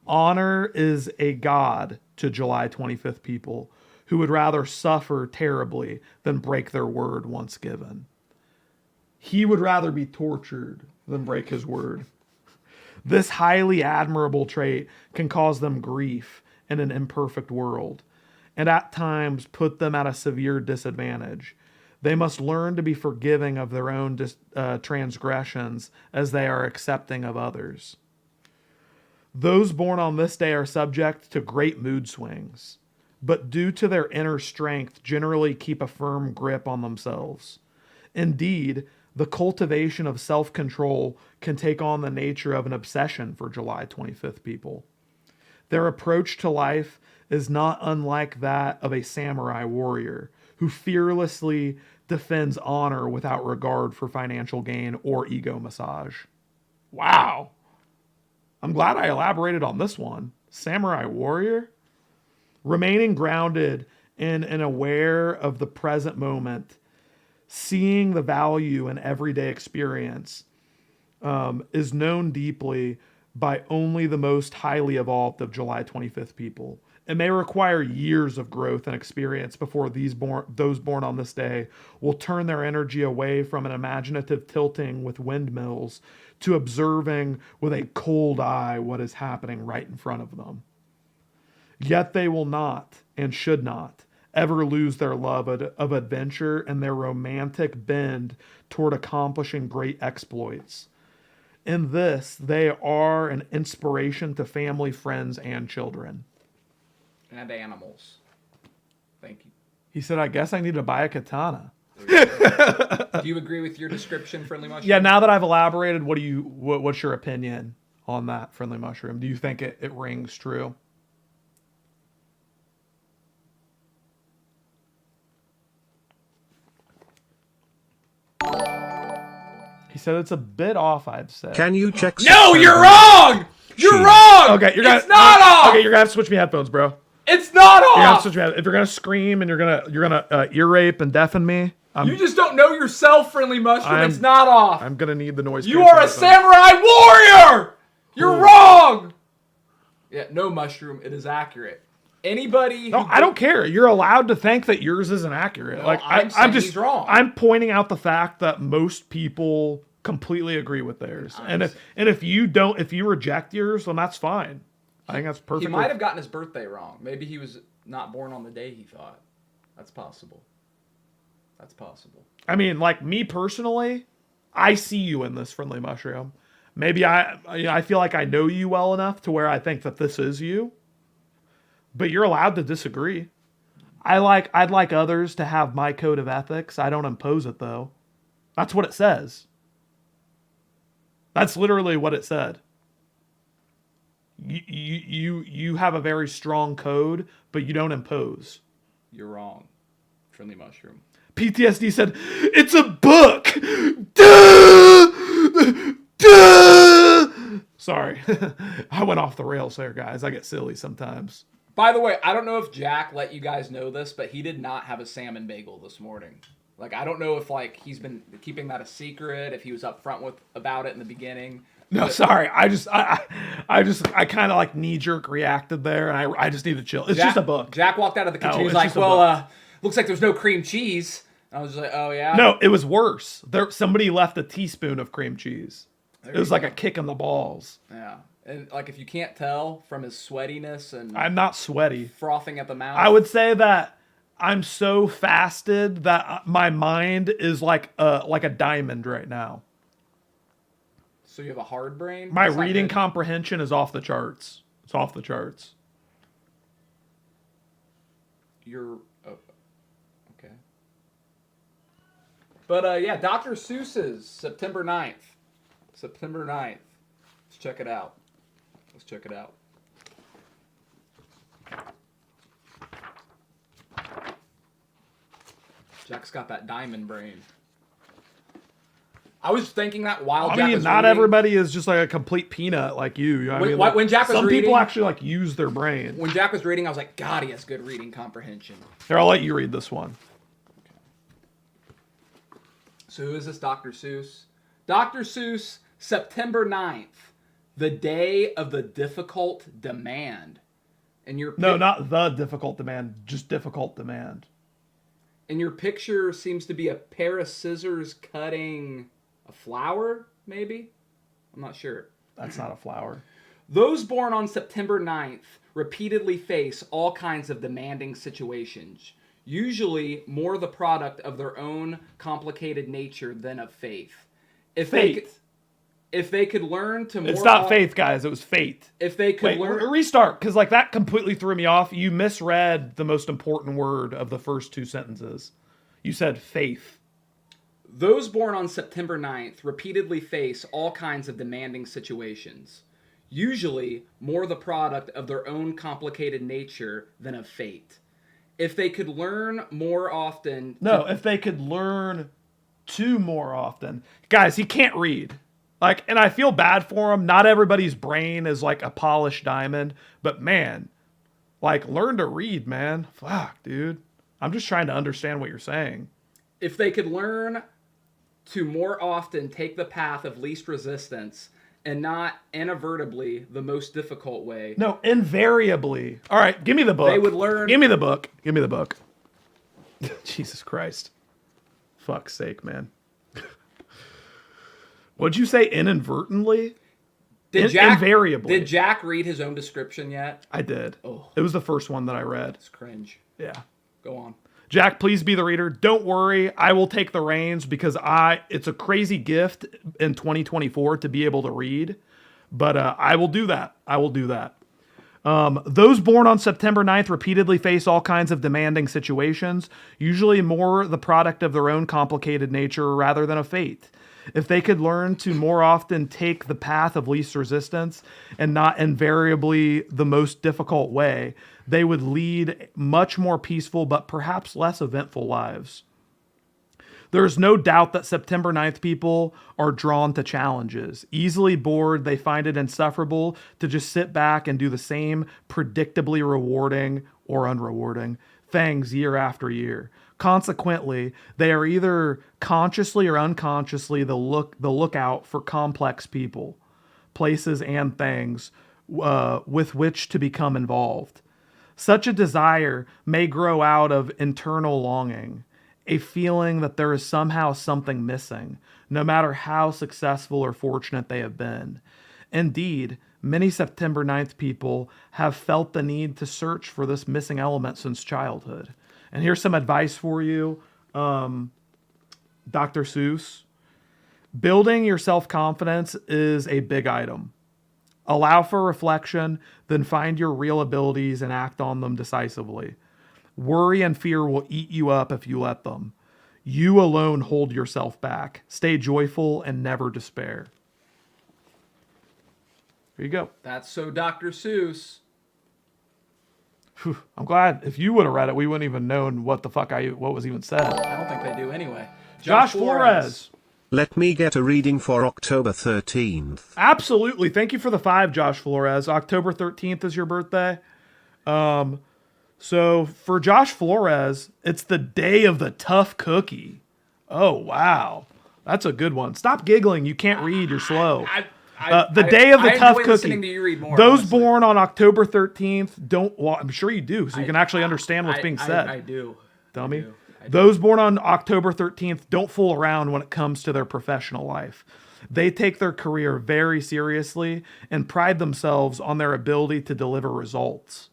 Honor is a god to July 25th people who would rather suffer terribly than break their word once given. He would rather be tortured than break his word. This highly admirable trait can cause them grief in an imperfect world, and at times put them at a severe disadvantage. They must learn to be forgiving of their own transgressions as they are accepting of others. Those born on this day are subject to great mood swings, but due to their inner strength generally keep a firm grip on themselves. Indeed, the cultivation of self-control can take on the nature of an obsession for July 25th people. Their approach to life is not unlike that of a samurai warrior who fearlessly defends honor without regard for financial gain or ego massage. Wow. I'm glad I elaborated on this one. Samurai warrior? Remaining grounded in and aware of the present moment, seeing the value in everyday experience, is known deeply by only the most highly evolved of July 25th people. It may require years of growth and experience before those born on this day will turn their energy away from an imaginative tilting with windmills to observing with a cold eye what is happening right in front of them. Yet they will not, and should not, ever lose their love of adventure and their romantic bend toward accomplishing great exploits. In this, they are an inspiration to family, friends, and children. And animals. Thank you. He said, I guess I need to buy a katana. Do you agree with your description, Friendly Mushroom? Yeah, now that I've elaborated, what's your opinion on that, Friendly Mushroom? Do you think it rings true? He said it's a bit off, I'd say. Can you check? No, you're wrong! You're wrong! Okay, it's not off! Okay, you're gonna have to switch me headphones, bro. It's not off! You're gonna have to switch me headphones. If you're gonna scream and you're gonna ear rape and deafen me, you just don't know yourself, Friendly Mushroom. It's not off. I'm gonna need the noise. You are a samurai warrior! You're wrong! Yeah, no, Mushroom. It is accurate. Anybody... No, I don't care. You're allowed to think that yours isn't accurate. No, I'm just he's wrong. I'm pointing out the fact that most people completely agree with theirs. And if you reject yours, then that's fine. I think that's perfect. He might have gotten his birthday wrong. Maybe he was not born on the day he thought. That's possible. That's possible. I mean, like me personally, I see you in this, Friendly Mushroom. Maybe I feel like I know you well enough to where I think that this is you. But you're allowed to disagree. I'd like others to have my code of ethics. I don't impose it though. That's what it says. That's literally what it said. You have a very strong code, but you don't impose. You're wrong, Friendly Mushroom. PTSD said, it's a book! Duh! Duh! Sorry. I went off the rails there, guys. I get silly sometimes. By the way, I don't know if Jack let you guys know this, but he did not have a salmon bagel this morning. Like, I don't know if like he's been keeping that a secret, if he was upfront about it in the beginning. No, But sorry. I kind of like knee jerk reacted there, and I just need to chill. It's just a book. Jack walked out of the kitchen. No, He was it's like, just a "Well, looks like there's no cream cheese." I was like, "Oh yeah." No, it was worse. Somebody left a teaspoon of cream cheese. There It was you like go. a kick in the balls. Yeah, and like if you can't tell from his sweatiness and I'm not sweaty. frothing at the mouth, I would say that I'm so fasted that my mind is like a diamond right now. So you have a hard brain. My That's not reading good. comprehension is off the charts. It's off the charts. You're okay. But yeah, Dr. Seuss's September 9th. September 9th. Let's check it out. Let's check it out. Jack's got that diamond brain. I was thinking that while Jack was not reading. everybody is just like a complete peanut like you. You know what I mean? When Jack was some reading, people actually like use their brain. When Jack was reading, I was like, God, he has good reading comprehension. Here, I'll let you read this one. So who is this Dr. Seuss? Dr. Seuss, September 9th, the day of the difficult demand. And your No, not the difficult demand, just difficult demand. And your picture seems to be a pair of scissors cutting a flower, maybe? I'm not sure. That's not a flower. Those born on September 9th repeatedly face all kinds of demanding situations, usually more the product of their own complicated nature than of faith. If they could learn to more... It's not faith, guys. It was fate. If they could Wait, learn... restart, because like that completely threw me off. You misread the most important word of the first two sentences. You said faith. Those born on September 9th repeatedly face all kinds of demanding situations, usually more the product of their own complicated nature than of fate. If they could learn more often... If they could learn to more often. Guys, he can't read. Like, and I feel bad for him. Not everybody's brain is like a polished diamond, but man, like learn to read, man. Fuck, dude. I'm just trying to understand what you're saying. If they could learn to more often take the path of least resistance and not inadvertently the most difficult way. No, invariably. All right, give me the book. They would learn... Give me the book. Give me the book. Jesus Christ. Fuck's sake, man. What'd you say, inadvertently? Invariably. Did Jack read his own description yet? I did. Oh. It was the first one that I read. It's cringe. Yeah. Go on. Jack, please be the reader. Don't worry. I will take the reins because it's a crazy gift in 2024 to be able to read. But I will do that. I will do that. Those born on September 9th repeatedly face all kinds of demanding situations, usually more the product of their own complicated nature rather than of fate. If they could learn to more often take the path of least resistance and not invariably the most difficult way, they would lead much more peaceful but perhaps less eventful lives. There's no doubt that September 9th people are drawn to challenges. Easily bored, they find it insufferable to just sit back and do the same predictably rewarding or unrewarding things year after year. Consequently, they are either consciously or unconsciously the lookout for complex people, places, and things with which to become involved. Such a desire may grow out of internal longing, a feeling that there is somehow something missing, no matter how successful or fortunate they have been. Indeed, many September 9th people have felt the need to search for this missing element since childhood. And here's some advice for you, Dr. Seuss. Building your self-confidence is a big item. Allow for reflection, then find your real abilities and act on them decisively. Worry and fear will eat you up if you let them. You alone hold yourself back. Stay joyful and never despair. Here you go. That's so Dr. Seuss. Whew, I'm glad if you would have read it, we wouldn't even known what the fuck what was even said. I don't think they do anyway. Josh Flores. Let me get a reading for October 13th. Absolutely. Thank you for the 5, Josh Flores. October 13th is your birthday. So for Josh Flores, it's the day of the tough cookie. Oh, wow. That's a good one. Stop giggling. You can't read. You're slow. The I- day of the I tough enjoy listening cookie. to you read more, Those honestly. born on October 13th don't. Well, I'm sure you do, so you can actually understand what's being said. I do. Dummy. I do. Those born on October 13th don't fool around when it comes to their professional life. They take their career very seriously and pride themselves on their ability to deliver results.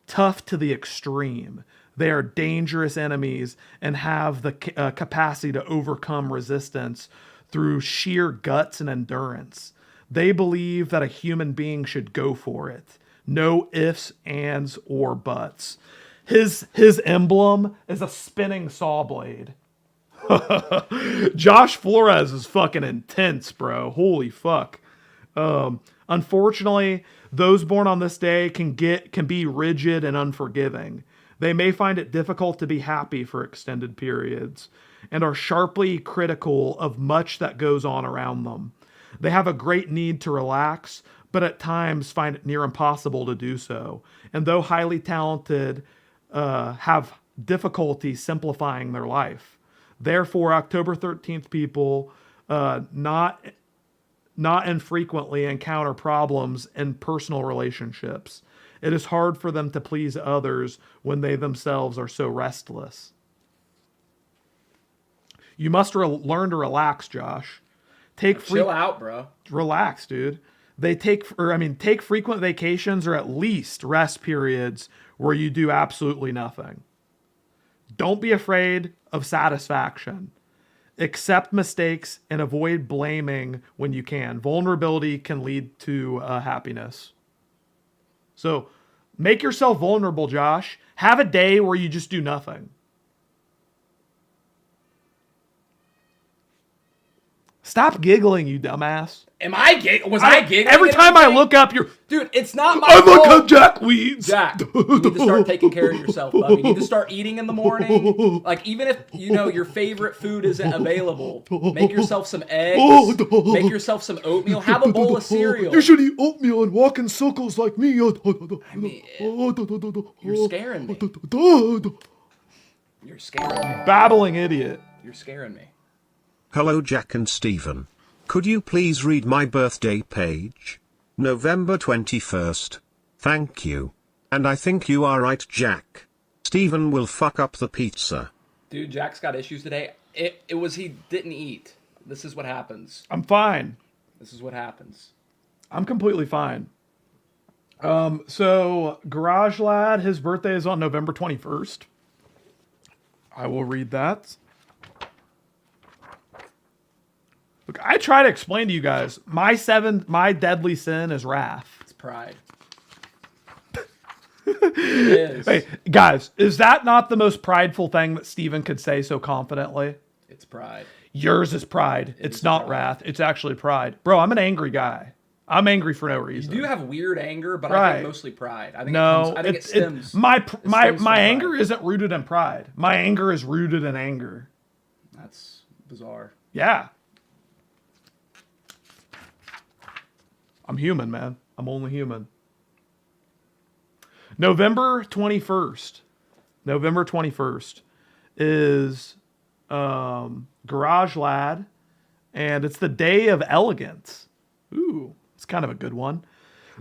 Tough to the extreme. They are dangerous enemies and have the capacity to overcome resistance through sheer guts and endurance. They believe that a human being should go for it. No ifs, ands, or buts. His emblem is a spinning saw blade. Josh Flores is fucking intense, bro. Holy fuck. Unfortunately, those born on this day can be rigid and unforgiving. They may find it difficult to be happy for extended periods and are sharply critical of much that goes on around them. They have a great need to relax, but at times find it near impossible to do so. And though highly talented, have difficulty simplifying their life. Therefore, October 13th people not infrequently encounter problems in personal relationships. It is hard for them to please others when they themselves are so restless. You must learn to relax, Josh. Chill out, bro. Relax, dude. Take frequent vacations or at least rest periods where you do absolutely nothing. Don't be afraid of satisfaction. Accept mistakes and avoid blaming when you can. Vulnerability can lead to happiness. So make yourself vulnerable, Josh. Have a day where you just do nothing. Stop giggling, you dumbass. Am I giggling? Was I giggling? Every time I look up, you're... Dude, it's not my I look fault. up Jack Weeds. Jack, you need to start taking care of yourself, bub. You need to start eating in the morning. Like, even if, your favorite food isn't available, make yourself some eggs, make yourself some oatmeal, have a bowl of cereal. You should eat oatmeal and walk in circles like me. I mean, you're scaring me. You're scaring me. Babbling idiot. You're scaring me. Hello Jack and Stephen. Could you please read my birthday page? November 21st. Thank you. And I think you are right, Jack. Stephen will fuck up the pizza. Dude, Jack's got issues today. It was he didn't eat. This is what happens. I'm fine. This is what happens. I'm completely fine. So Garage Lad, his birthday is on November 21st. I will read that. Look, I try to explain to you guys, my deadly sin is wrath. It's pride. It is. Hey, guys, is that not the most prideful thing that Steven could say so confidently? It's pride. Yours is pride. It's not wrath. It's actually pride. Bro, I'm an angry guy. I'm angry for no reason. You do have weird anger, but Right. I think mostly pride. I think it stems. stems. My from pride. anger isn't rooted in pride. My anger is rooted in anger. That's bizarre. Yeah. I'm human, man. I'm only human. November 21st. November 21st is Garage Lad, and it's the day of elegance. Ooh, it's kind of a good one.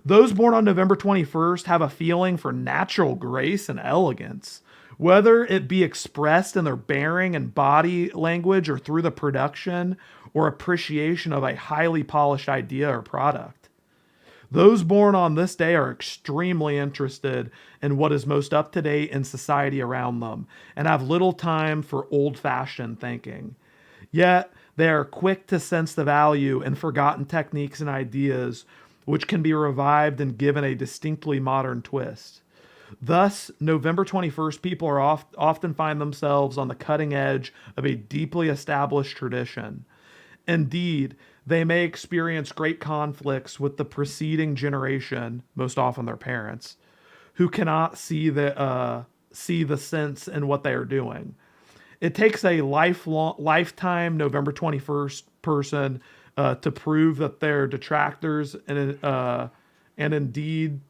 Those born on November 21st have a feeling for natural grace and elegance, whether it be expressed in their bearing and body language or through the production or appreciation of a highly polished idea or product. Those born on this day are extremely interested in what is most up to date in society around them and have little time for old-fashioned thinking. Yet, they are quick to sense the value in forgotten techniques and ideas which can be revived and given a distinctly modern twist. Thus, November 21st people are often find themselves on the cutting edge of a deeply established tradition. Indeed, they may experience great conflicts with the preceding generation, most often their parents, who cannot see the sense in what they are doing. It takes a lifetime November 21st person to prove that they're detractors and indeed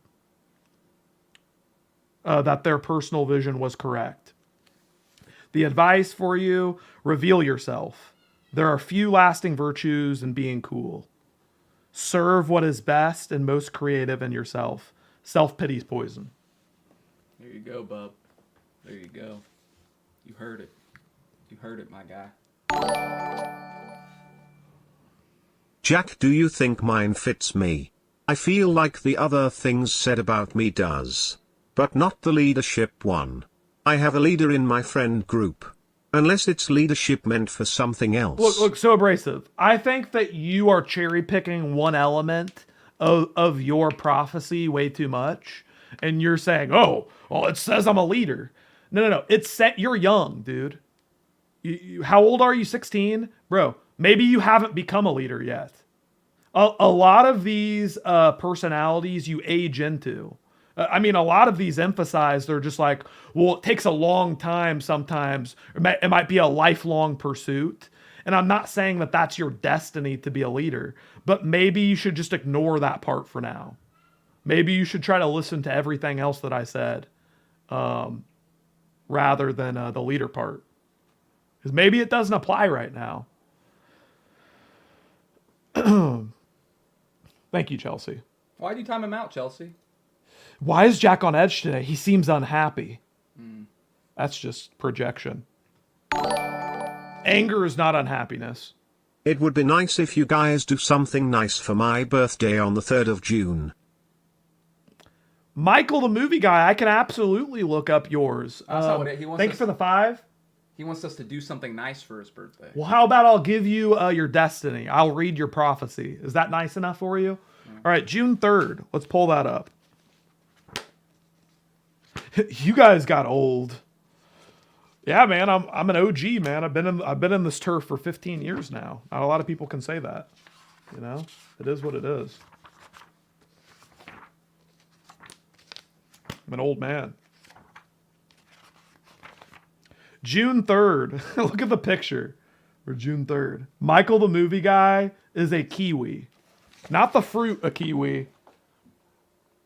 that their personal vision was correct. The advice for you, reveal yourself. There are few lasting virtues in being cool. Serve what is best and most creative in yourself. Self-pity's poison. There you go, bub. There you go. You heard it. You heard it, my guy. Jack, do you think mine fits me? I feel like the other things said about me does. But not the leadership one. I have a leader in my friend group. Unless it's leadership meant for something else. Look, so abrasive. I think that you are cherry picking one element of your prophecy way too much. And you're saying, oh, well, it says I'm a leader. No. It's set. You're young, dude. How old are you? 16? Bro, maybe you haven't become a leader yet. A lot of these personalities you age into. I mean, a lot of these emphasize they're just like, well, it takes a long time sometimes. It might be a lifelong pursuit. And I'm not saying that that's your destiny to be a leader, but maybe you should just ignore that part for now. Maybe you should try to listen to everything else that I said rather than the leader part. Because maybe it doesn't apply right now. Thank you, Chelsea. Why'd you time him out, Chelsea? Why is Jack on edge today? He seems unhappy. That's just projection. Anger is not unhappiness. It would be nice if you guys do something nice for my birthday on the 3rd of June. Michael, the movie guy, I can absolutely look up yours. That's not what he wants. Thanks for the 5. He wants us to do something nice for his birthday. Well, how about I'll give you your destiny? I'll read your prophecy. Is that nice enough for you? All right, June 3rd. Let's pull that up. You guys got old. Yeah, man, I'm an OG, man. I've been in this turf for 15 years now. Not a lot of people can say that. You know, it is what it is. I'm an old man. June 3rd. Look at the picture for June 3rd. Michael, the movie guy, is a kiwi. Not the fruit, a kiwi.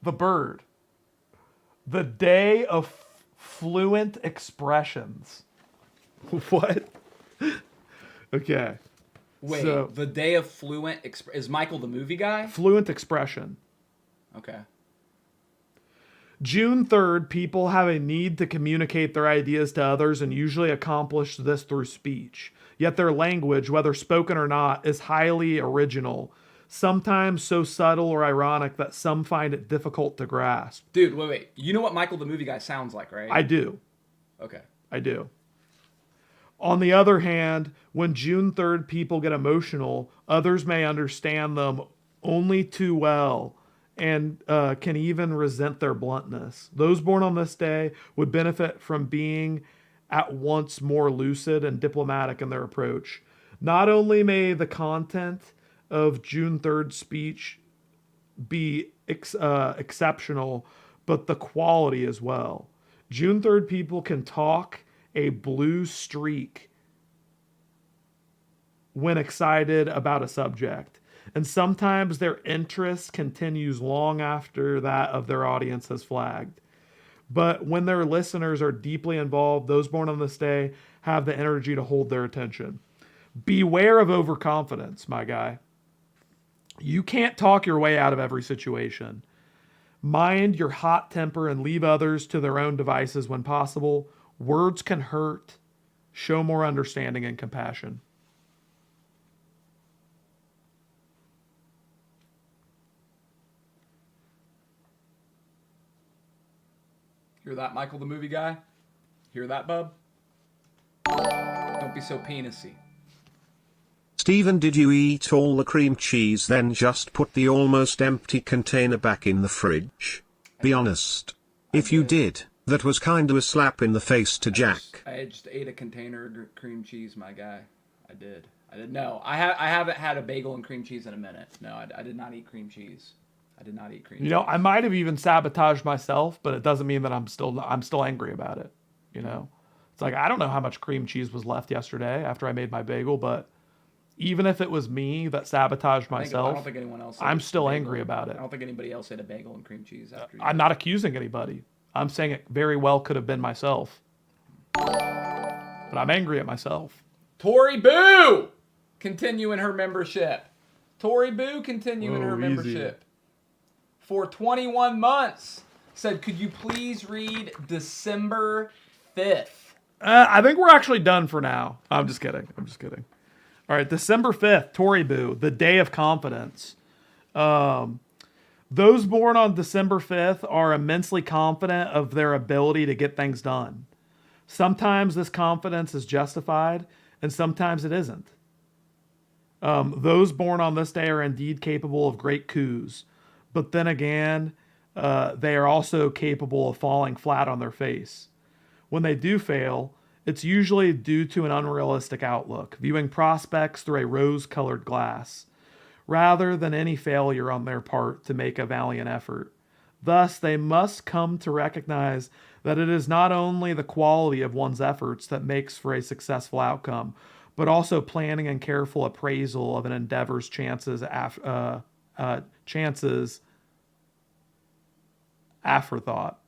The bird. The day of fluent expressions. What? Okay. Wait, so, the day of fluent is Michael the movie guy? Fluent expression. Okay. June 3rd, people have a need to communicate their ideas to others and usually accomplish this through speech. Yet their language, whether spoken or not, is highly original. Sometimes so subtle or ironic that some find it difficult to grasp. Dude, wait. You know what Michael the movie guy sounds like, right? I do. Okay. I do. On the other hand, when June 3rd people get emotional, others may understand them only too well and can even resent their bluntness. Those born on this day would benefit from being at once more lucid and diplomatic in their approach. Not only may the content of June 3rd speech be exceptional, but the quality as well. June 3rd people can talk a blue streak when excited about a subject. And sometimes their interest continues long after that of their audience has flagged. But when their listeners are deeply involved, those born on this day have the energy to hold their attention. Beware of overconfidence, my guy. You can't talk your way out of every situation. Mind your hot temper and leave others to their own devices when possible. Words can hurt. Show more understanding and compassion. Hear that, Michael the movie guy? Hear that, bub? Don't be so penisy. Stephen, did you eat all the cream cheese then just put the almost empty container back in the fridge? Be honest. If you did, that was kinda a slap in the face to Jack. I just ate a container of cream cheese, my guy. I did. No, I haven't had a bagel and cream cheese in a minute. No, I did not eat cream cheese. I did not eat cream cheese. You know, I might have even sabotaged myself, but it doesn't mean that I'm still angry about it. You know, it's like, I don't know how much cream cheese was left yesterday after I made my bagel, but even if it was me that sabotaged myself, I don't think anyone else. I'm still angry about it. I don't think anybody else ate a bagel and cream cheese after. I'm not accusing anybody. I'm saying it very well could have been myself. but I'm angry at myself. Tori Boo continuing her membership. Tori Boo continuing her easy. membership for 21 months. Said, could you please read December 5th? I think we're actually done for now. I'm just kidding. All right, December 5th, Tori Boo, the day of confidence. Those born on December 5th are immensely confident of their ability to get things done. Sometimes this confidence is justified, and sometimes it isn't. Those born on this day are indeed capable of great coups, but then again, they are also capable of falling flat on their face. When they do fail, it's usually due to an unrealistic outlook, viewing prospects through a rose-colored glass, rather than any failure on their part to make a valiant effort. Thus, they must come to recognize that it is not only the quality of one's efforts that makes for a successful outcome, but also planning and careful appraisal of an endeavor's chances afterthought.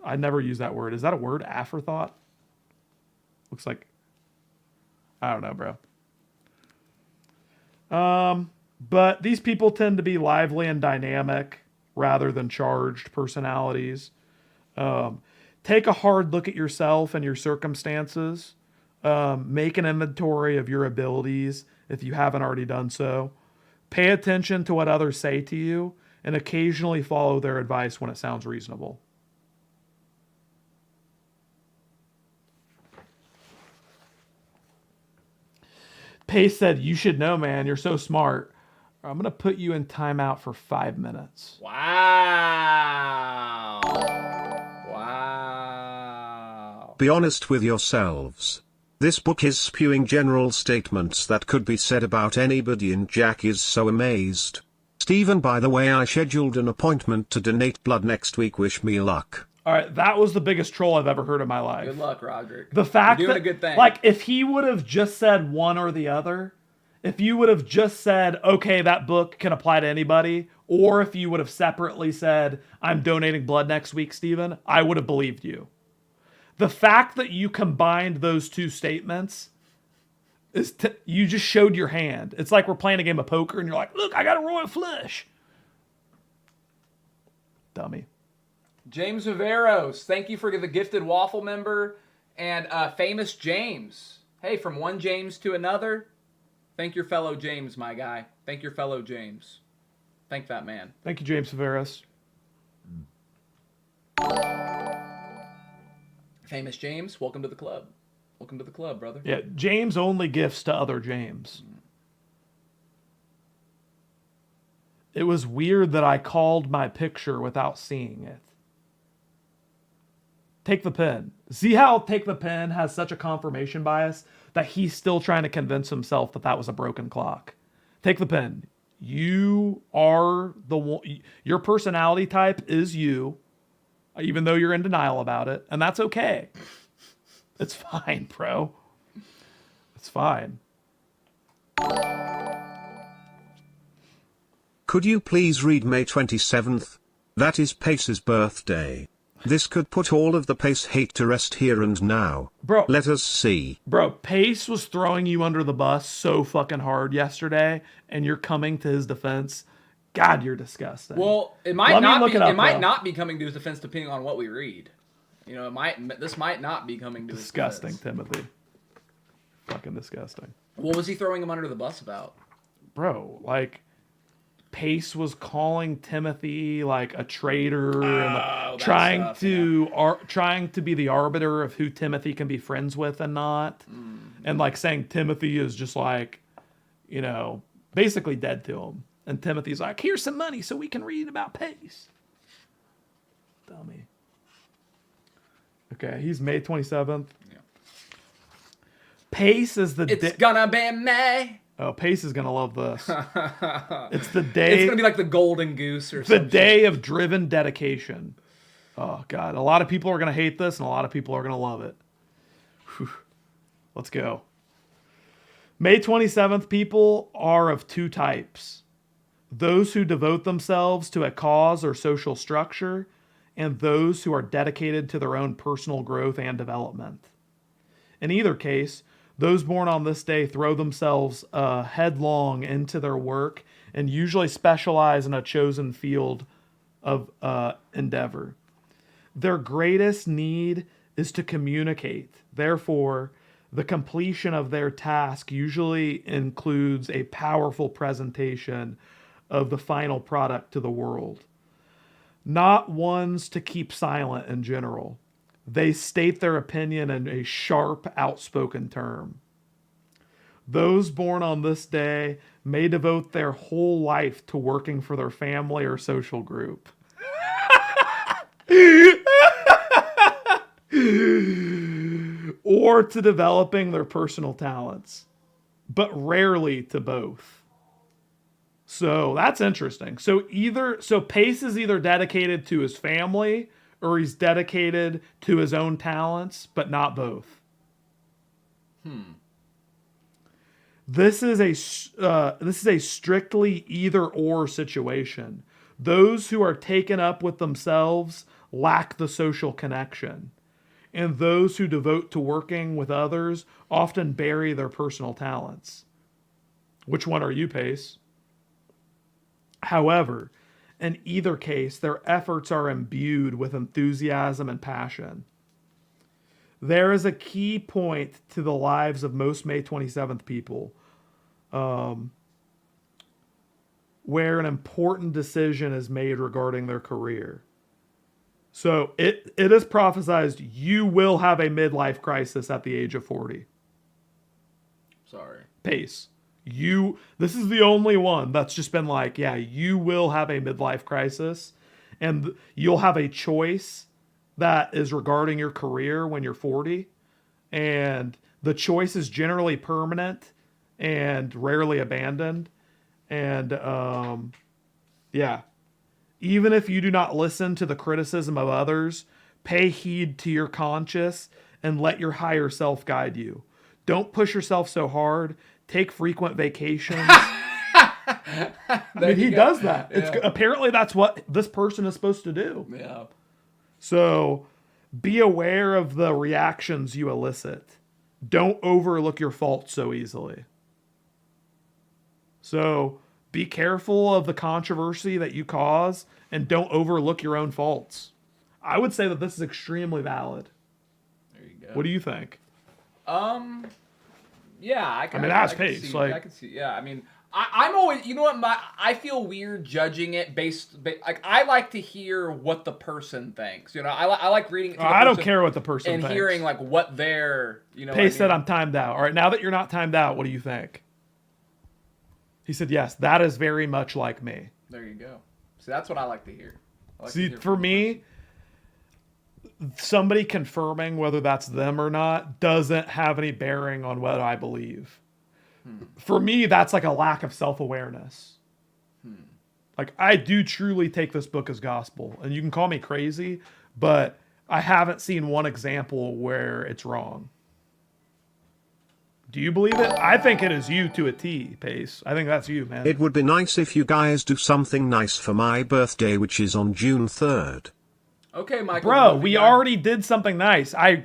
I never use that word. Is that a word? Afterthought? Looks like, I don't know, bro. But these people tend to be lively and dynamic rather than charged personalities. Take a hard look at yourself and your circumstances. Make an inventory of your abilities if you haven't already done so. Pay attention to what others say to you and occasionally follow their advice when it sounds reasonable. Pace said, you should know, man. You're so smart. I'm going to put you in timeout for 5 minutes. Wow. Wow. Be honest with yourselves. This book is spewing general statements that could be said about anybody, and Jack is so amazed. Stephen, by the way, I scheduled an appointment to donate blood next week. Wish me luck. All right, that was the biggest troll I've ever heard in my life. Good luck, Roderick. The fact You're doing that, a good thing. like, if he would have just said one or the other, if you would have just said, okay, that book can apply to anybody, or if you would have separately said, I'm donating blood next week, Stephen, I would have believed you. The fact that you combined those two statements is you just showed your hand. It's like we're playing a game of poker and you're like, look, I got a royal flush. Dummy. James Viveros, thank you for the gifted waffle member. And Famous James. Hey, from one James to another. Thank your fellow James, my guy. Thank your fellow James. Thank that man. Thank you, James Viveros. Famous James, welcome to the club. Welcome to the club, brother. Yeah, James only gifts to other James. It was weird that I called my picture without seeing it. Take the pen. See how Take the Pen has such a confirmation bias that he's still trying to convince himself that that was a broken clock. Take the pen. You are the one. Your personality type is you, even though you're in denial about it, and that's okay. It's fine, bro. It's fine. Could you please read May 27th? That is Pace's birthday. This could put all of the Pace hate to rest here and now. Bro. Let us see. Bro, Pace was throwing you under the bus so fucking hard yesterday, and you're coming to his defense. God, you're disgusting. Well, it might not be coming to his defense depending on what we read. You know, this might not be coming to his defense. Disgusting, Timothy. Fucking disgusting. What was he throwing him under the bus about? Bro, like, Pace was calling Timothy like a traitor and trying to be the arbiter of who Timothy can be friends with and not. And like saying Timothy is just like, you know, basically dead to him. And Timothy's like, here's some money so we can read about Pace. Dummy. Okay, he's May 27th. Yeah. Pace is the... It's gonna be May. Oh, Pace is going to love this. It's the day... It's going to be like the golden goose or something. The day of driven dedication. Oh, God. A lot of people are going to hate this, and a lot of people are going to love it. Whew. Let's go. May 27th people are of two types. Those who devote themselves to a cause or social structure, and those who are dedicated to their own personal growth and development. In either case, those born on this day throw themselves headlong into their work and usually specialize in a chosen field of endeavor. Their greatest need is to communicate. Therefore, the completion of their task usually includes a powerful presentation of the final product to the world. Not ones to keep silent in general. They state their opinion in a sharp, outspoken term. Those born on this day may devote their whole life to working for their family or social group. Or to developing their personal talents, but rarely to both. So that's interesting. So Pace is either dedicated to his family or he's dedicated to his own talents, but not both. This is a strictly either or situation. Those who are taken up with themselves lack the social connection, and those who devote to working with others often bury their personal talents. Which one are you, Pace? However, in either case, their efforts are imbued with enthusiasm and passion. There is a key point to the lives of most May 27th people where an important decision is made regarding their career. So it is prophesized you will have a midlife crisis at the age of 40. Sorry. Pace. This is the only one that's just been like, yeah, you will have a midlife crisis and you'll have a choice that is regarding your career when you're 40. And the choice is generally permanent and rarely abandoned. And yeah, even if you do not listen to the criticism of others, pay heed to your conscience and let your higher self guide you. Don't push yourself so hard. Take frequent vacations. I mean, he does that. Yeah. Apparently that's what this person is supposed to do. Yeah. So be aware of the reactions you elicit. Don't overlook your faults so easily. So be careful of the controversy that you cause and don't overlook your own faults. I would say that this is extremely valid. There you go. What do you think? Yeah, I mean, that's Pace. I can see. Yeah, I mean, I'm always, you know what? I feel weird judging it based. Like, I like to hear what the person thinks. You know, I like reading it to the I don't care what the person and thinks. hearing like what their, you know. Pace said, "I'm timed out." All right, now that you're not timed out, what do you think? He said, "Yes, that is very much like me." There you go. See, that's what I like to hear. See, for me, somebody confirming whether that's them or not doesn't have any bearing on what I believe. For me, that's like a lack of self-awareness. Like, I do truly take this book as gospel, and you can call me crazy, but I haven't seen one example where it's wrong. Do you believe it? I think it is you to a T, Pace. I think that's you, man. It would be nice if you guys do something nice for my birthday, which is on June 3rd. Okay, Michael. Bro, we already did something nice. I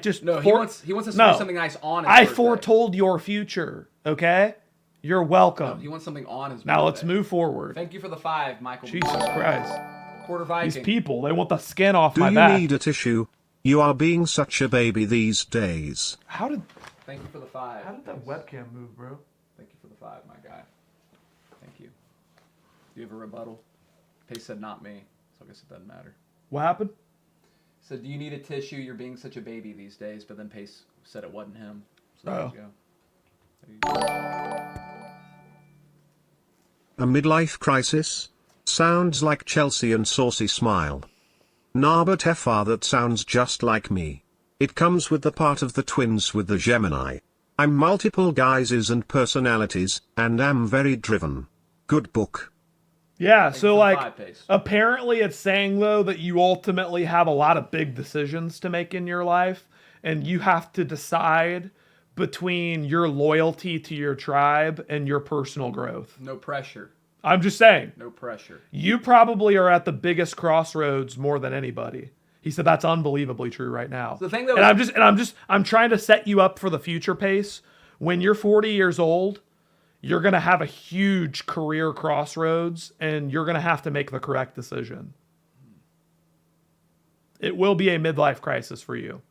just no. He wants us to do something nice on his birthday. I foretold your future. Okay, you're welcome. No, he wants something on his birthday. Now let's move forward. Thank you for the 5, Michael. Jesus Christ. Quarter Viking. These people, they want the skin off my back. Do you need a tissue? You are being such a baby these days. How did? Thank you for the 5. How did that webcam move, bro? Thank you for the 5, my guy. Thank you. Do you have a rebuttal? Pace said not me, so I guess it doesn't matter. What happened? So do you need a tissue? You're being such a baby these days, but then Pace said it wasn't him. So there you go. There you go. A midlife crisis? Sounds like Chelsea and Saucy Smile. Nah, but FR, that sounds just like me. It comes with the part of the twins with the Gemini. I'm multiple guises and personalities, and am very driven. Good book. Yeah, so like, apparently it's saying though that you ultimately have a lot of big decisions to make in your life, and you have to decide between your loyalty to your tribe and your personal growth. No pressure. I'm just saying. No pressure. You probably are at the biggest crossroads more than anybody. He said that's unbelievably true right now. So the thing that I'm trying to set you up for the future, Pace. When you're 40 years old, you're going to have a huge career crossroads and you're going to have to make the correct decision. It will be a midlife crisis for you.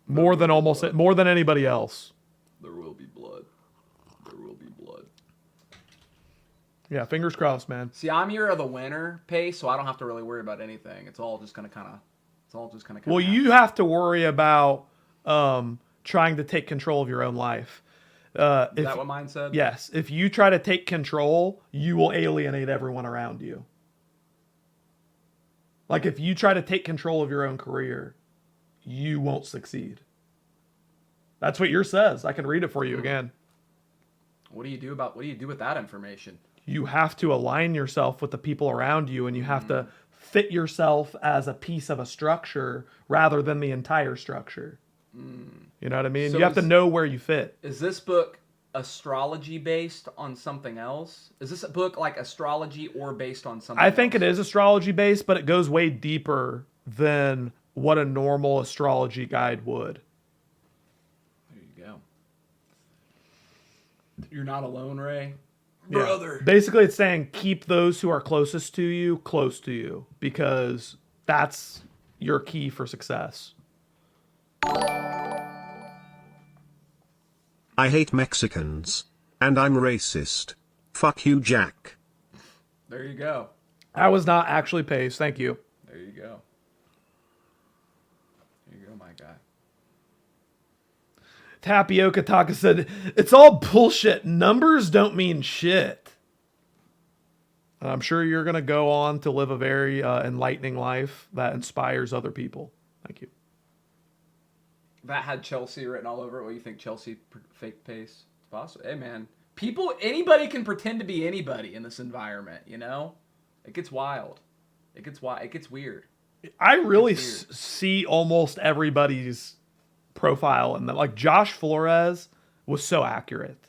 More than anybody else. There will be blood. There will be blood. Yeah, fingers crossed, man. See, I'm year of the winner, Pace, so I don't have to really worry about anything. It's all just gonna kind of Well, you have to worry about trying to take control of your own life. Is that what mine said? Yes. If you try to take control, you will alienate everyone around you. Like if you try to take control of your own career, you won't succeed. That's what yours says. I can read it for you again. What do you do with that information? You have to align yourself with the people around you, and you have to fit yourself as a piece of a structure rather than the entire structure. You know what I mean? So you have to know where you fit. Is this book astrology based on something else? Is this a book like astrology or based on something I think it is astrology based, but it goes way deeper than what a normal astrology guide would. There you go. You're not alone, Ray. Yeah. Brother. Basically, it's saying keep those who are closest to you close to you because that's your key for success. I hate Mexicans. And I'm racist. Fuck you, Jack. There you go. That was not actually Pace. Thank you. There you go. There you go, my guy. Tapioca Taka said, it's all bullshit. Numbers don't mean shit. And I'm sure you're going to go on to live a very enlightening life that inspires other people. Thank you. That had Chelsea written all over it. What do you think, Chelsea fake Pace? It's possible. Hey, man. Anybody can pretend to be anybody in this environment, you know? It gets wild. It gets wild. It gets weird. I really see almost everybody's profile in that. Like Josh Flores was so accurate.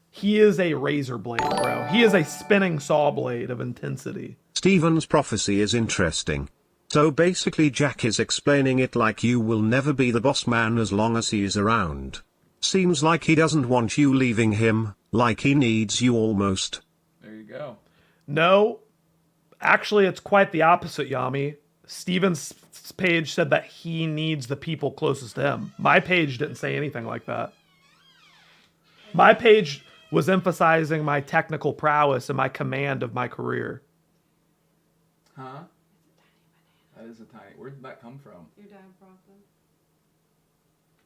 He is a razor blade, bro. He is a spinning saw blade of intensity. Steven's prophecy is interesting. So basically Jack is explaining it like you will never be the boss man as long as he is around. Seems like he doesn't want you leaving him, like he needs you almost. There you go. No, actually it's quite the opposite, Yami. Steven's page said that he needs the people closest to him. My page didn't say anything like that. My page was emphasizing my technical prowess and my command of my career. Huh? That is a tiny. Where did that come from? Your dad brought them.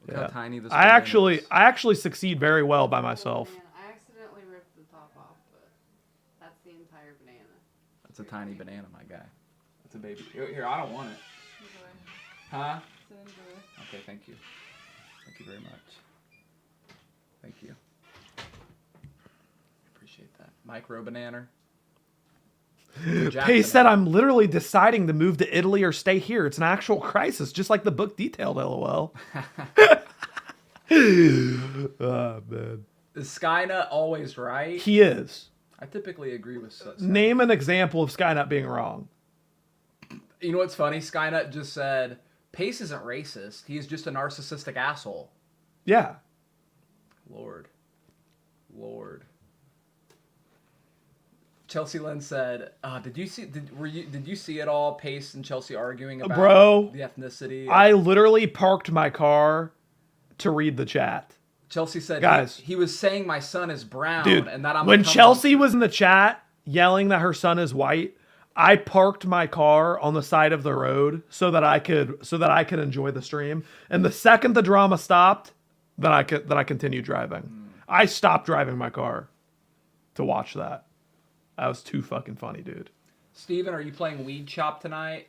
Look how tiny this I banana is. actually succeed very well by myself. I accidentally ripped the top off, but that's the entire banana. That's a tiny banana, my guy. That's a baby. Here, I don't want it. Enjoy. Huh? So enjoy. Okay, thank you. Thank you very much. Thank you. Appreciate that. Micro banana. Pace said, I'm literally deciding to move to Italy or stay here. It's an actual crisis, just like the book detailed, LOL. Oh, man. Is Skynet always right? He is. I typically agree with Skynet. Name an example of Skynet being wrong. You know what's funny? Skynet just said, Pace isn't racist. He's just a narcissistic asshole. Yeah. Lord. Chelsea Lynn said, "Did you see it all? Pace and Chelsea arguing about the ethnicity." I literally parked my car to read the chat. Chelsea said, "Guys, he was saying my son is brown, dude, and that I'm." When Chelsea was in the chat yelling that her son is white, I parked my car on the side of the road so that I could enjoy the stream. And the second the drama stopped, then I continued driving. I stopped driving my car to watch that. That was too fucking funny, dude. Steven, are you playing Weed Chop tonight?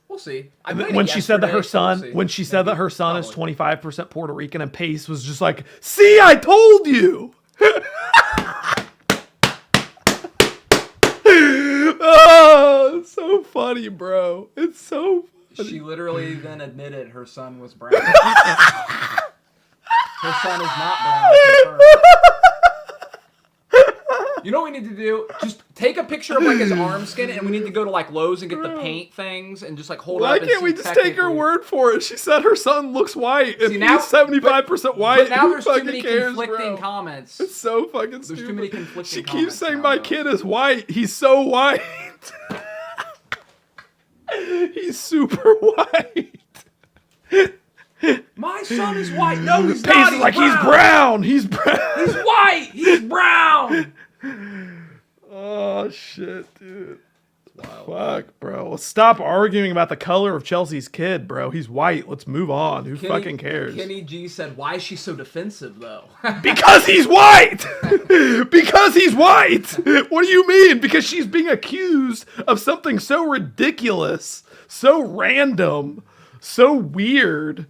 We'll see. When she said that her son is 25% Puerto Rican, and Pace was just like, "See, I told you." Oh, it's so funny, bro. It's so funny. She literally then admitted her son was brown. Her son is not brown. You know what we need to do? Just take a picture of like his arm skin, and we need to go to like Lowe's and get the paint things and just like hold Why up. can't we just take her word for it? She said her son looks white, and See, now- he's 75% white. But now Who there's too fucking many cares, conflicting bro? comments. It's so fucking stupid. There's too many conflicting She comments keeps saying now, my though. kid is white. He's so white. He's super white. My son is white. No, he's Pace not. is like he's brown. He's brown. He's white. He's brown. Oh shit, dude. Fuck, bro. Let's stop arguing about the color of Chelsea's kid, bro. He's white. Let's move on. Who fucking cares? Kenny G said, "Why is she so defensive, though?" Because he's white! Because he's white! What do you mean? Because she's being accused of something so ridiculous, so random, so weird.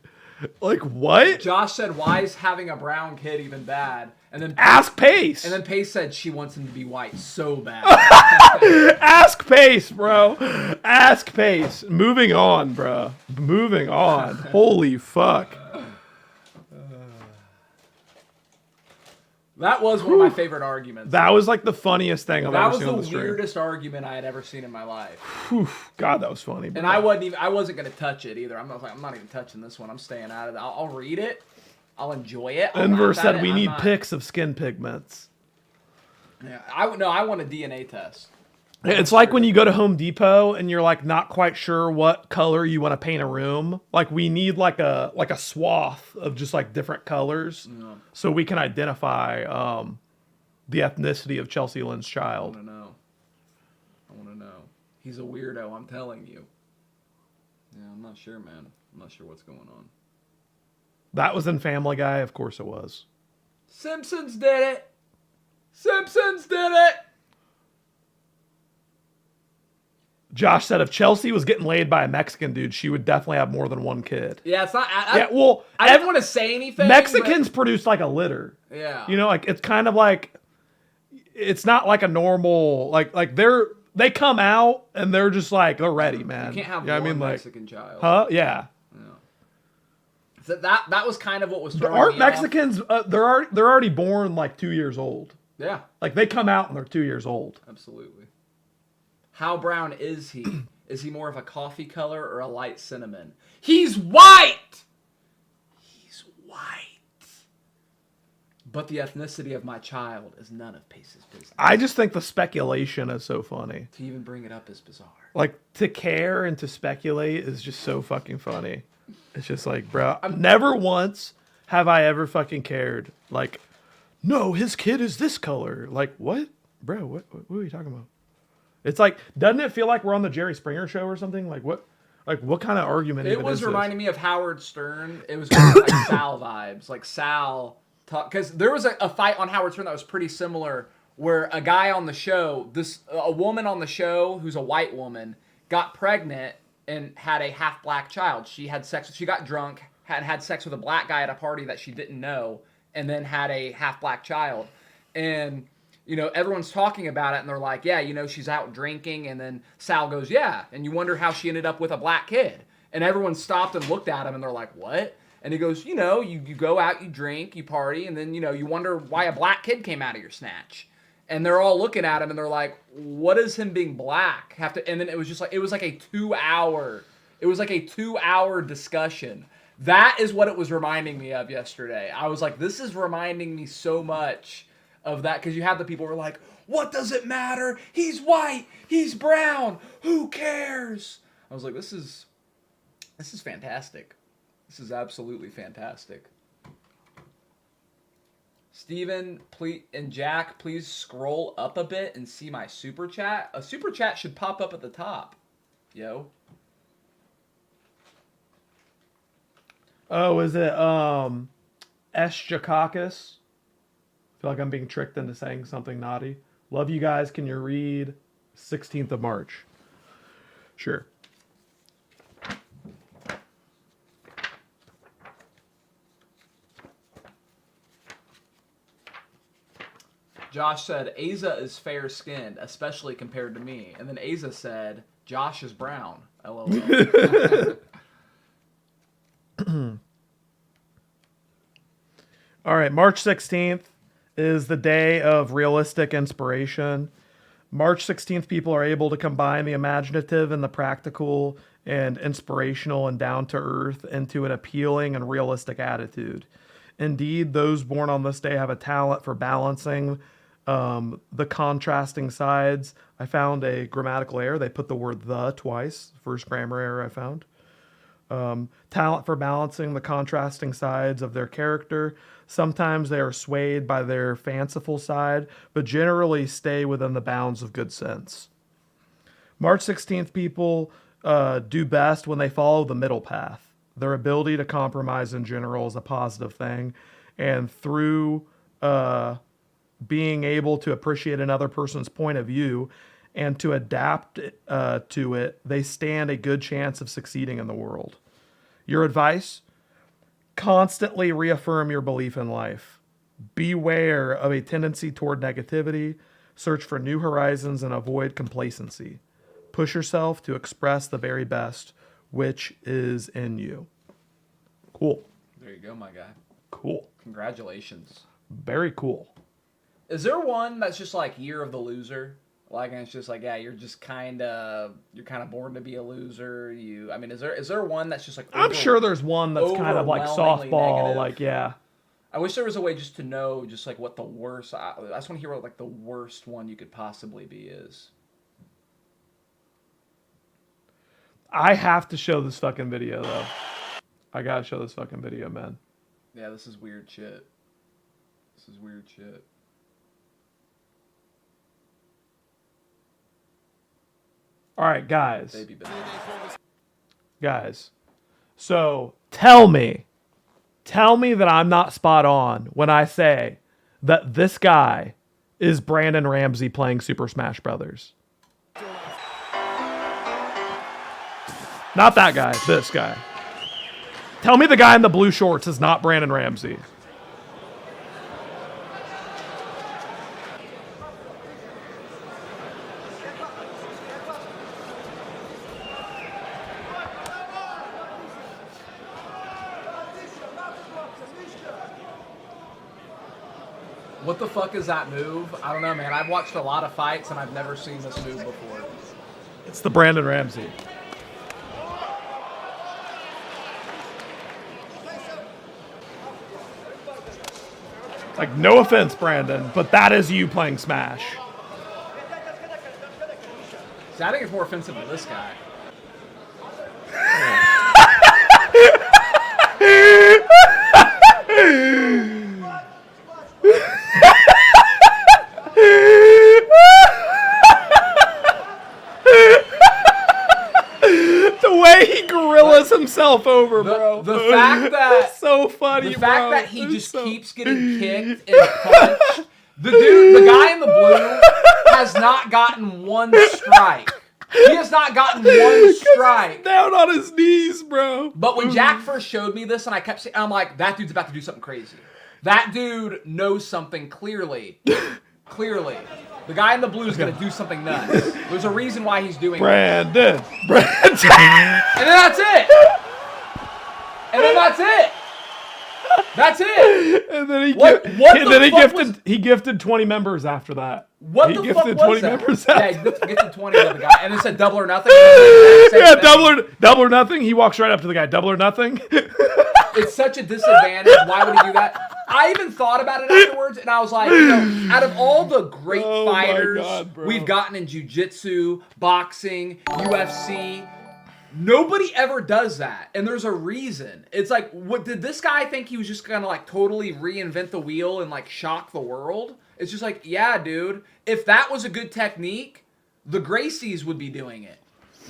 Like, what? Josh said, "Why is having a brown kid even bad?" And then Ask Pace. And then Pace said she wants him to be white so bad. Ask Pace, bro. Ask Pace. Moving on, bro. Moving on. Holy fuck. That was one of my favorite arguments. That was like the funniest thing I've That ever was seen on the the stream. weirdest argument I had ever seen in my life. Whew. God, that was funny. Bro. And I wasn't gonna touch it either. I'm not even touching this one. I'm staying out of it. I'll read it. I'll enjoy it. I'll Enver laugh at said it. we I'm need not- pics of skin pigments. Yeah, I want a DNA test. It's like when you go to Home Depot and you're like not quite sure what color you want to paint a room. Like we need like a swath of just like different colors so we can identify the ethnicity of Chelsea Lynn's child. I want to know. He's a weirdo, I'm telling you. Yeah, I'm not sure, man. I'm not sure what's going on. That was in Family Guy, of course it was. Simpsons did it. Simpsons did it. Josh said if Chelsea was getting laid by a Mexican dude, she would definitely have more than one kid. Yeah, it's not. Yeah, well, I didn't want to say anything. Mexicans produce like a litter. Yeah. You know, like it's kind of like it's not like a normal like they come out and they're just like they're ready, man. You can't have know one what I mean? Like, Mexican child. Huh? Yeah. So that was kind of what was But throwing aren't me off. Mexicans they're already born like 2 years old. Yeah. Like they come out and they're 2 years old. Absolutely. How brown is he? Is he more of a coffee color or a light cinnamon? He's white! He's white. But the ethnicity of my child is none of Pace's business. I just think the speculation is so funny. To even bring it up is bizarre. Like to care and to speculate is just so fucking funny. It's just like, bro, never once have I ever fucking cared. Like, no, his kid is this color. Like, what? Bro, what are you talking about? It's like, doesn't it feel like we're on the Jerry Springer show or something? Like, what kind of argument It even was is reminding me of Howard Stern. It was kind of like Sal vibes. Like Sal, because there was a fight on Howard Stern that was pretty similar where a guy on the show, a woman on the show who's a white woman, got pregnant and had a half black child. She got drunk, had sex with a black guy at a party that she didn't know, and then had a half black child. And, you know, everyone's talking about it and they're like, yeah, you know, she's out drinking. And then Sal goes, yeah. And you wonder how she ended up with a black kid. And everyone stopped and looked at him and they're like, what? And he goes, you know, you go out, you drink, you party, and then, you know, you wonder why a black kid came out of your snatch. And they're all looking at him and they're like, what does him being black have to, and then it was like a 2 hour discussion. That is what it was reminding me of yesterday. I was like, this is reminding me so much of that. Cause you have the people who are like, what does it matter? He's white, he's brown, who cares? I was like, this is fantastic. This is absolutely fantastic. Steven, please, and Jack, please scroll up a bit and see my super chat. A super chat should pop up at the top. Yo. Oh, is it S Jakakis? I feel like I'm being tricked into saying something naughty. Love you guys. Can you read 16th of March? Sure. Josh said, Asa is fair-skinned, especially compared to me. And then Asa said, Josh is brown. LOL. All right, March 16th is the day of realistic inspiration. March 16th, people are able to combine the imaginative and the practical and inspirational and down-to-earth into an appealing and realistic attitude. Indeed, those born on this day have a talent for balancing the contrasting sides. I found a grammatical error. They put the word "the" twice. First grammar error I found. Talent for balancing the contrasting sides of their character. Sometimes they are swayed by their fanciful side, but generally stay within the bounds of good sense. March 16th people do best when they follow the middle path. Their ability to compromise in general is a positive thing, and through being able to appreciate another person's point of view and to adapt to it, they stand a good chance of succeeding in the world. Your advice? Constantly reaffirm your belief in life. Beware of a tendency toward negativity. Search for new horizons and avoid complacency. Push yourself to express the very best which is in you. Cool. There you go, my guy. Cool. Congratulations. Very cool. Is there one that's just like Year of the Loser? Like, and it's just like, yeah, you're kind of born to be a loser. Is there one that's just like? I'm sure there's one that's kind of like softball, negative. like, yeah. I wish there was a way just to know, just like what the worst. I just want to hear what like the worst one you could possibly be is. I have to show this fucking video though. I gotta show this fucking video, man. Yeah, this is weird shit. This is weird shit. All right, guys. Guys. So, tell me that I'm not spot on when I say that this guy is Brandon Ramsey playing Super Smash Brothers. Not that guy, this guy. Tell me the guy in the blue shorts is not Brandon Ramsey. What the fuck is that move? I don't know, man. I've watched a lot of fights and I've never seen this move before. It's the Brandon Ramsey. Like, no offense, Brandon, but that is you playing Smash. See, I think it's more offensive than this guy. The way he gorillas himself over, bro. The fact that it's so funny, the fact bro. that he just keeps getting kicked and punched. The guy in the blue has not gotten one strike. He has not gotten one strike. He's down on his knees, bro. But when Jack first showed me this and I kept saying, I'm like, that dude's about to do something crazy. That dude knows something clearly. Clearly. The guy in the blue is going to do something nuts. There's a reason why he's doing Brandon. And then that's it. And then that's it. That's it. And then he gifted 20 members after that. What he the gifted fuck 20 was that? members Yeah, after he gifted 20 to the guy. And it said double or nothing. Yeah, double or nothing. He walks right up to the guy. Double or nothing. It's such a disadvantage. Why would he do that? I even thought about it afterwards, and I was like, out of all the great fighters we've gotten in jiu-jitsu, boxing, UFC, nobody ever does that. And there's a reason. It's like, what did this guy think he was just gonna like totally reinvent the wheel and like shock the world? It's just like, yeah, dude, if that was a good technique, the Gracies would be doing it.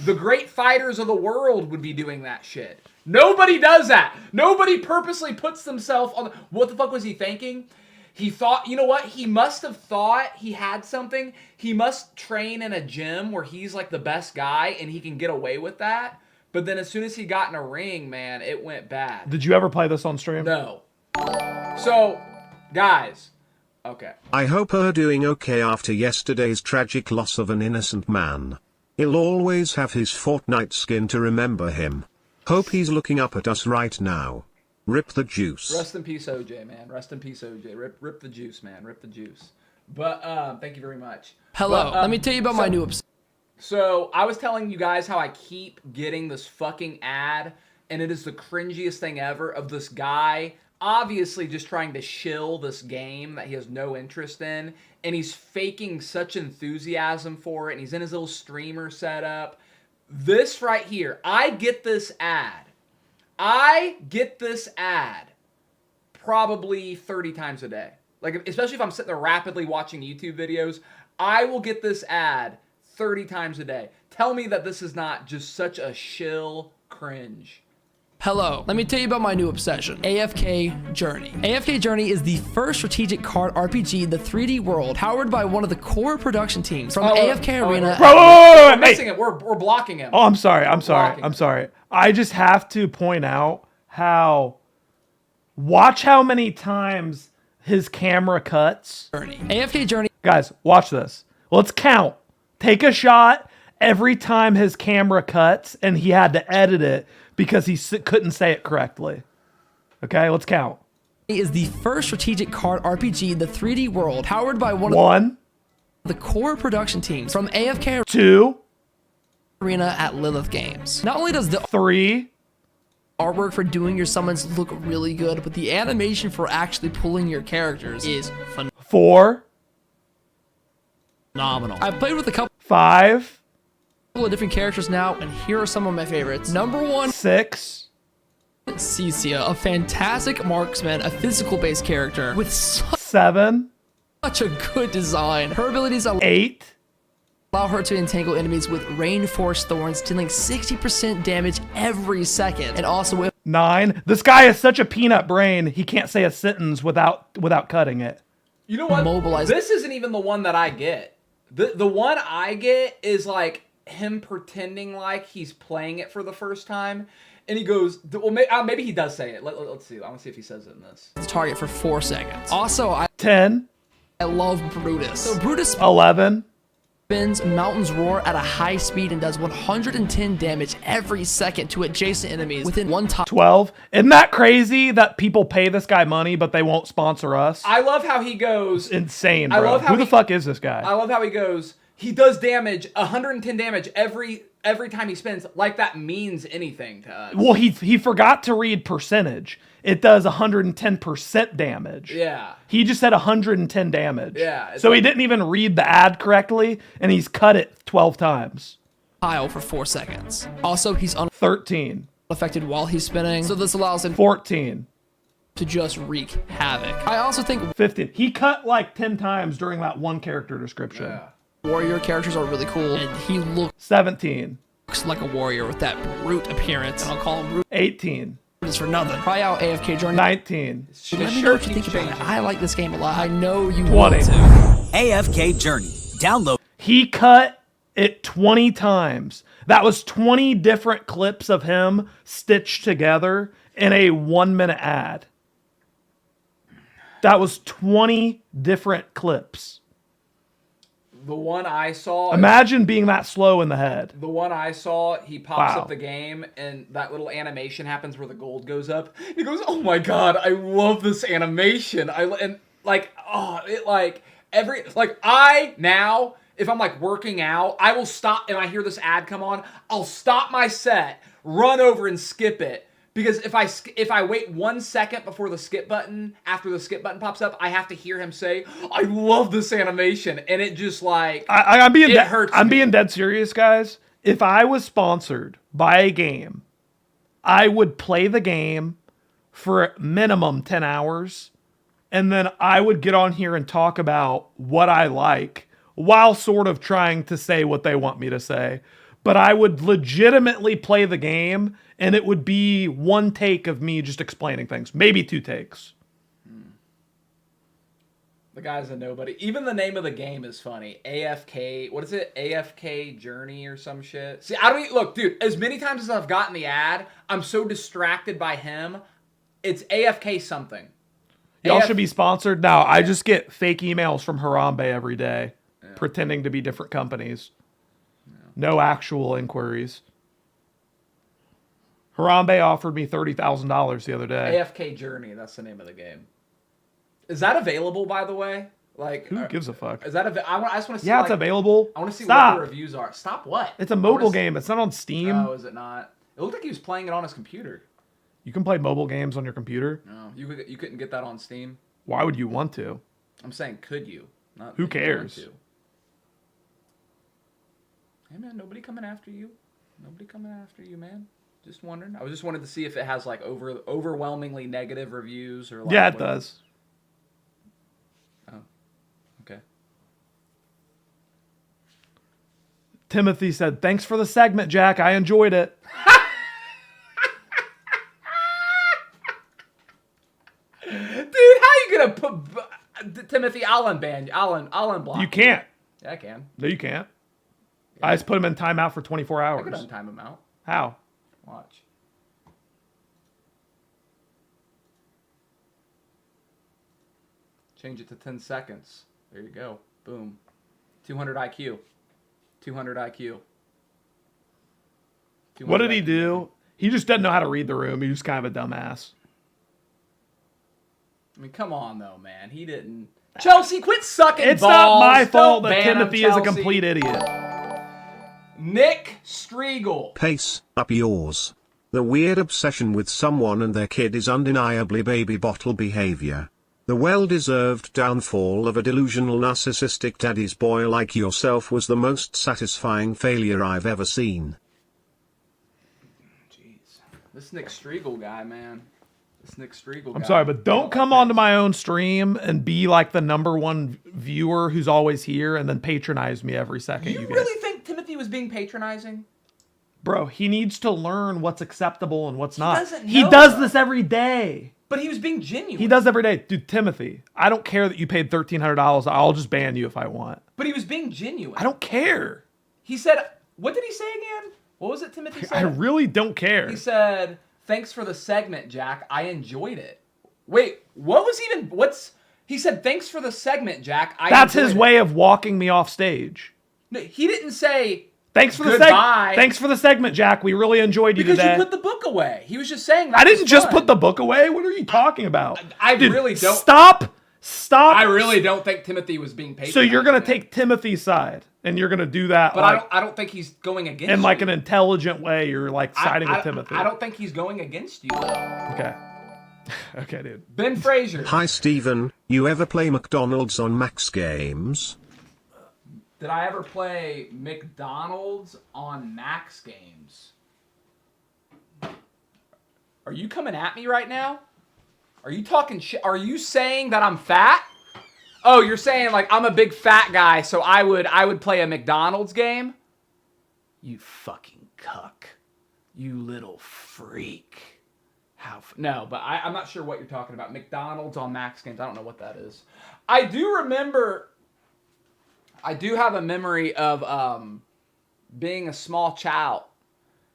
The great fighters of the world would be doing that shit. Nobody does that. Nobody purposely puts themselves on. What the fuck was he thinking? He thought, you know what? He must have thought he had something. He must train in a gym where he's like the best guy and he can get away with that. But then as soon as he got in a ring, man, it went bad. Did you ever play this on stream? No. So, guys, okay. I hope you're doing okay after yesterday's tragic loss of an innocent man. He'll always have his Fortnite skin to remember him. Hope he's looking up at us right now. Rip the juice. Rest in peace, OJ, man. Rest in peace, OJ. Rip the juice, man. Rip the juice. But thank you very much. Hello. But, Let me tell you about my new obsession. So I was telling you guys how I keep getting this fucking ad, and it is the cringiest thing ever of this guy obviously just trying to shill this game that he has no interest in, and he's faking such enthusiasm for it, and he's in his little streamer setup. This right here, I get this ad probably 30 times a day. Like, especially if I'm sitting there rapidly watching YouTube videos, I will get this ad 30 times a day. Tell me that this is not just such a shill cringe. Hello, let me tell you about my new obsession, AFK Journey. AFK Journey is the first strategic card RPG in the 3D world, powered by one of the core production teams from AFK Arena. We're missing it. We're blocking him. Oh, I'm sorry. I just have to point out watch how many times his camera cuts. AFK Journey. Guys, watch this. Let's count. Take a shot every time his camera cuts, and he had to edit it because he couldn't say it correctly. Okay, let's count. It is the first strategic card RPG in the 3D world, powered by one of the core production teams from AFK 2 Arena at Lilith Games. Not only does the 3 artwork for doing your summons look really good, but the animation for actually pulling your characters is 4 phenomenal. I've played with a couple 5 of different characters now, and here are some of my favorites. Number 1, 6 Cecia, a fantastic marksman, a physical-based character with 7 such a good design. Her abilities 8 allow her to entangle enemies with reinforced thorns, dealing 60% damage every second, and also with 9. This guy is such a peanut brain, he can't say a sentence without cutting it. You know what? This isn't even the one that I get. The one I get is like him pretending like he's playing it for the first time, and he goes, well, maybe he does say it. Let's see. I want to see if he says it in this. Target for 4 seconds. Also, 10 I love Brutus. So Brutus 11 spins Mountain's Roar at a high speed and does 110 damage every second to adjacent enemies within one time. 12. Isn't that crazy that people pay this guy money, but they won't sponsor us? I love how he goes. It's insane, bro. Who the fuck is this guy? I love how he goes. He does damage, 110 damage every time he spins, like that means anything to us. Well, he forgot to read percentage. It does 110% damage. Yeah. He just said 110 damage. Yeah. So he didn't even read the ad correctly, and he's cut it 12 times. Pile for 4 seconds. Also, he's 13 unaffected while he's spinning, so this allows him 14 to just wreak havoc. I also think 15. He cut like 10 times during that one character description. Yeah. warrior characters are really cool, and he 17 looks like a warrior with that brute appearance, and I'll call him brute. 18 It's for nothing. Try out AFK Journey. 19 Let me know what you think about it. I like this game a lot. I know you 20 want to. AFK Journey. Download. He cut it 20 times. That was 20 different clips of him stitched together in a 1-minute ad. That was 20 different clips. The one I saw... Imagine being that slow in the head. The one I saw, he pops Wow. up the game, and that little animation happens where the gold goes up. He goes, "Oh my god, I love this animation." If I'm like working out, I will stop and I hear this ad come on, I'll stop my set, run over and skip it. Because if I wait 1 second before the skip button, after the skip button pops up, I have to hear him say, "I love this animation," and it just like I'm being hurts. I'm being dead serious, guys. If I was sponsored by a game, I would play the game for minimum 10 hours, and then I would get on here and talk about what I like while sort of trying to say what they want me to say. But I would legitimately play the game, and it would be one take of me just explaining things. Maybe 2 takes. The guy's a nobody. Even the name of the game is funny. AFK, what is it? AFK Journey or some shit? See, I don't even, look, dude, as many times as I've gotten the ad, I'm so distracted by him. It's AFK something. Y'all should be sponsored. No, I just get fake emails from Harambe every day, pretending to be different companies. No actual inquiries. Harambe offered me $30,000 the other day. AFK Journey, that's the name of the game. Is that available, by the way? Like, who gives a fuck? Is that I just want to see. Yeah, it's available. I want to see Stop. what the reviews are. Stop what? It's a mobile game. It's not on Steam. Oh, is it not? It looked like he was playing it on his computer. You can play mobile games on your computer. No, you couldn't get that on Steam. Why would you want to? I'm saying, could you? Not Who that you want cares? to. Hey man, nobody coming after you. Nobody coming after you, man. Just wondering. I was just wanted to see if it has like overwhelmingly negative reviews or like. Yeah, it does. Oh, okay. Timothy said, "Thanks for the segment, Jack. I enjoyed it." Dude, how you gonna put Timothy? I'll unban you. I'll unblock You can't. Yeah, I can. No, you can't. I just put him in timeout for 24 I could hours. untime him out. How? Watch. Change it to 10 seconds. There you go. Boom. 200 IQ. 200 IQ. What did he do? He just doesn't know how to read the room. He's just kind of a dumbass. I mean, come on, though, man. He didn't. Chelsea, quit sucking It's balls. not my fault Don't that ban him, Timothy is a Chelsea. complete idiot. Nick Striegel. Pace up yours. The weird obsession with someone and their kid is undeniably baby bottle behavior. The well-deserved downfall of a delusional narcissistic daddy's boy like yourself was the most satisfying failure I've ever seen. Jeez. This Nick Striegel guy, man. This Nick Striegel guy. I'm sorry, but don't come onto my own stream and be like the #1 viewer who's always here and then patronize me every second you get. Really think Timothy was being patronizing? Bro, he needs to learn what's acceptable and what's not. doesn't He know, does though. this every day. But he was being genuine. He does every day. Dude, Timothy, I don't care that you paid $1,300. I'll just ban you if I want. But he was being genuine. I don't care. He said, what did he say again? What was it Timothy said? I really don't care. He said, thanks for the segment, Jack. I enjoyed it. Wait, he said, thanks for the segment, Jack. That's his way of walking me off stage. No, he didn't say, Thanks for goodbye. Thanks for the segment, Jack. We really enjoyed you because today. you put the book away. He was just saying that I didn't was just fun. put the book away. What are you talking about? I Dude, really don't. Stop. I really don't think Timothy was being patronizing. So you're gonna take Timothy's side, and you're gonna do that, But like, I don't think he's going against in like you. an intelligent way. You're like siding with Timothy. I don't think he's going against you, though. Okay. Okay, dude. Ben Fraser. Hi Steven, you ever play McDonald's on Max Games? Did I ever play McDonald's on Max Games? Are you coming at me right now? Are you talking shit? Are you saying that I'm fat? Oh, you're saying like I'm a big fat guy, so I would play a McDonald's game? You fucking cuck. You little freak. No, but I'm not sure what you're talking about. McDonald's on Max Games. I don't know what that is. I do have a memory of being a small child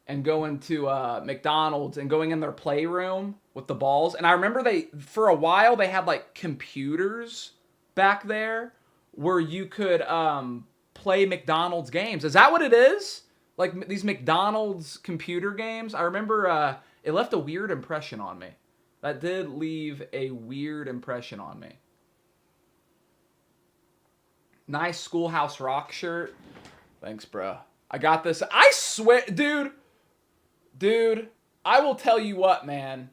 and going to McDonald's and going in their playroom with the balls. And I remember for a while, they had like computers back there where you could play McDonald's games. Is that what it is? Like these McDonald's computer games? I remember it left a weird impression on me. That did leave a weird impression on me. Nice Schoolhouse Rock shirt. Thanks, bro. I got this. I swear, dude, I will tell you what, man.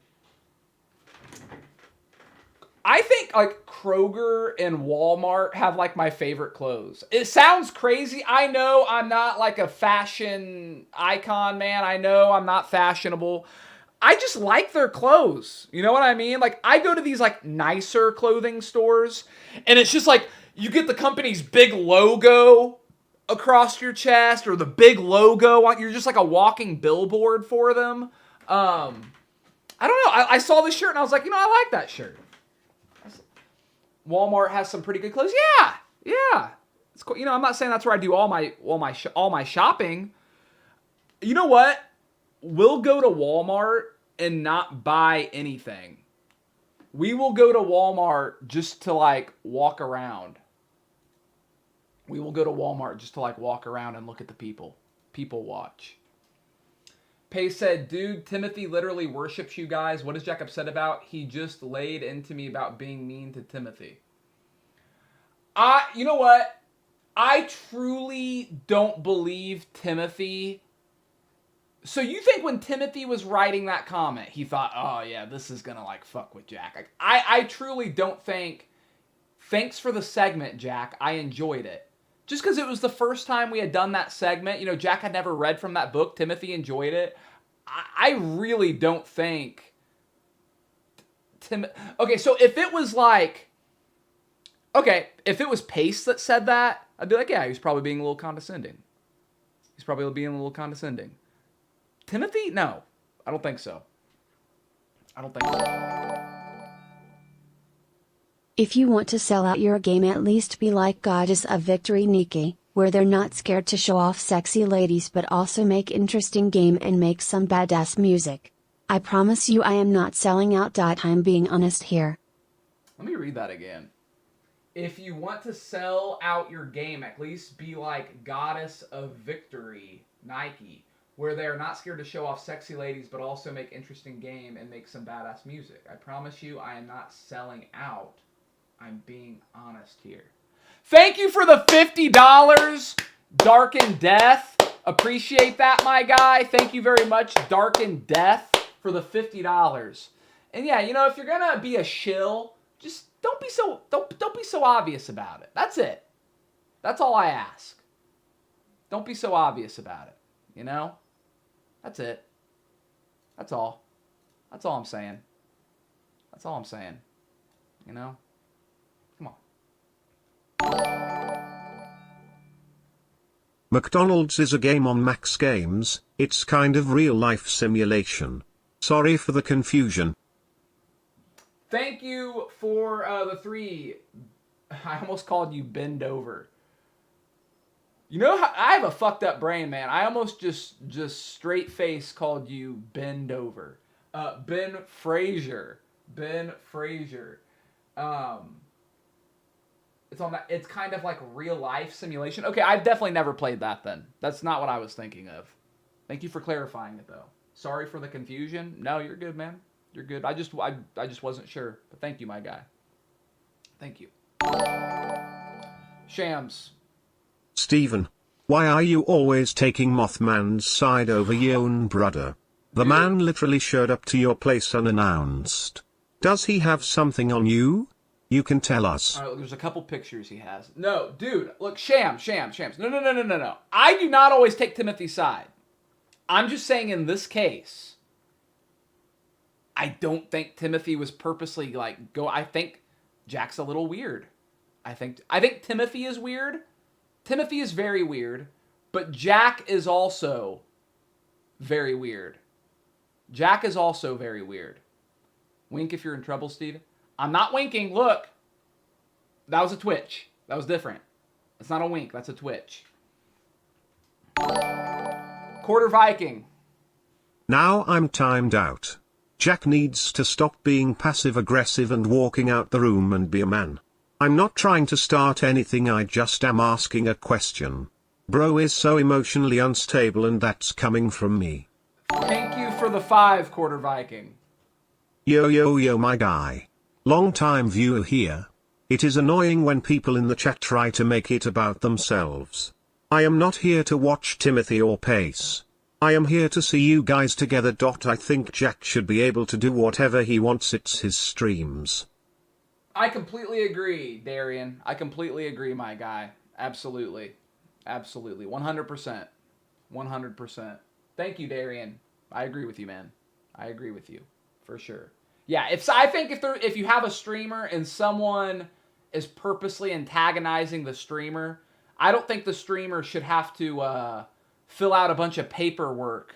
I think like Kroger and Walmart have like my favorite clothes. It sounds crazy. I know I'm not like a fashion icon, man. I know I'm not fashionable. I just like their clothes. You know what I mean? Like I go to these like nicer clothing stores and it's just like you get the company's big logo across your chest or the big logo on, you're just like a walking billboard for them. I don't know. I saw this shirt and I was like, I like that shirt. Walmart has some pretty good clothes. Yeah. It's cool. I'm not saying that's where I do all my shopping. You know what? We'll go to Walmart and not buy anything. We will go to Walmart just to like walk around. We will go to Walmart just to like walk around and look at the people. People watch. Pace said, dude, Timothy literally worships you guys. What is Jack upset about? He just laid into me about being mean to Timothy. You know what? I truly don't believe Timothy. So you think when Timothy was writing that comment, he thought, oh yeah, this is gonna like fuck with Jack. Like, I truly don't think, thanks for the segment, Jack. I enjoyed it. Just because it was the first time we had done that segment, you know, Jack had never read from that book. Timothy enjoyed it. I really don't think Okay, so if it was like, okay, if it was Pace that said that, I'd be like, yeah, he's probably being a little condescending. He's probably being a little condescending. Timothy? No, I don't think so. I don't think so. If you want to sell out your game, at least be like Goddess of Victory Nikki, where they're not scared to show off sexy ladies but also make interesting game and make some badass music. I promise you I am not selling out. I'm being honest here. Let me read that again. If you want to sell out your game, at least be like Goddess of Victory Nike, where they are not scared to show off sexy ladies but also make interesting game and make some badass music. I promise you I am not selling out. I'm being honest here. Thank you for the $50, Dark and Death. Appreciate that, my guy. Thank you very much, Dark and Death, for the $50. And yeah, you know, if you're gonna be a shill, just don't be so obvious about it. That's it. That's all I ask. Don't be so obvious about it. You know? That's it. That's all. That's all I'm saying. That's all I'm saying. You know? Come on. McDonald's is a game on Max Games. It's kind of real-life simulation. Sorry for the confusion. Thank you for the 3. I almost called you Bend Over. You know how I have a fucked up brain, man. I almost just straight face called you Bend Over. Ben Fraser. Ben Fraser. It's kind of like real life simulation. Okay, I've definitely never played that then. That's not what I was thinking of. Thank you for clarifying it though. Sorry for the confusion. No, you're good, man. You're good. I just wasn't sure. But thank you, my guy. Thank you. Shams. Steven, why are you always taking Mothman's side over your own brother? The man literally showed up to your place unannounced. Does he have something on you? You can tell us. All right, there's a couple pictures he has. No, dude, look, Shams. No. I do not always take Timothy's side. I'm just saying in this case, I don't think Timothy was purposely I think Jack's a little weird. I think Timothy is weird. Timothy is very weird, but Jack is also very weird. Jack is also very weird. Wink if you're in trouble, Steve. I'm not winking. Look. That was a twitch. That was different. That's not a wink. That's a twitch. Quarter Viking. Now I'm timed out. Jack needs to stop being passive-aggressive and walking out the room and be a man. I'm not trying to start anything, I just am asking a question. Bro is so emotionally unstable and that's coming from me. Thank you for the 5, Quarter Viking. Yo my guy. Long time viewer here. It is annoying when people in the chat try to make it about themselves. I am not here to watch Timothy or Pace. I am here to see you guys together. I think Jack should be able to do whatever he wants, it's his streams. I completely agree, Darian. I completely agree, my guy. Absolutely. 100%. 100%. Thank you, Darian. I agree with you, man. I agree with you. For sure. Yeah, if you have a streamer and someone is purposely antagonizing the streamer, I don't think the streamer should have to fill out a bunch of paperwork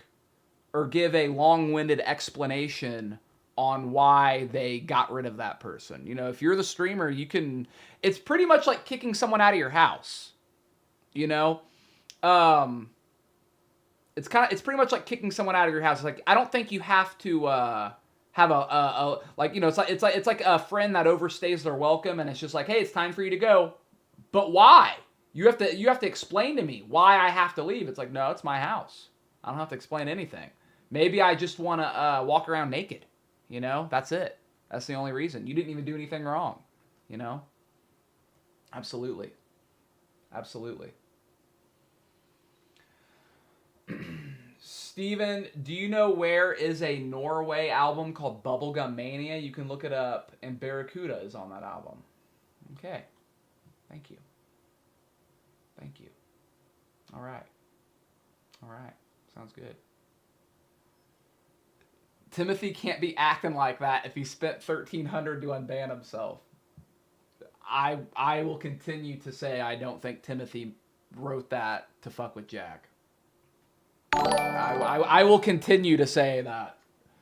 or give a long-winded explanation on why they got rid of that person. You know, if you're the streamer, it's pretty much like kicking someone out of your house. You know? It's pretty much like kicking someone out of your house. Like, I don't think you have to have it's like a friend that overstays their welcome and it's just like, hey, it's time for you to go. But why? You have to explain to me why I have to leave. It's like, no, it's my house. I don't have to explain anything. Maybe I just want to walk around naked. You know, that's it. That's the only reason. You didn't even do anything wrong. You know? Absolutely. Absolutely. Steven, do you know where is a Norway album called Bubblegum Mania? You can look it up, and Barracuda is on that album. Okay. Thank you. Thank you. All right. All right. Sounds good. Timothy can't be acting like that if he spent $1,300 to unban himself. I will continue to say I don't think Timothy wrote that to fuck with Jack. I will continue to say that.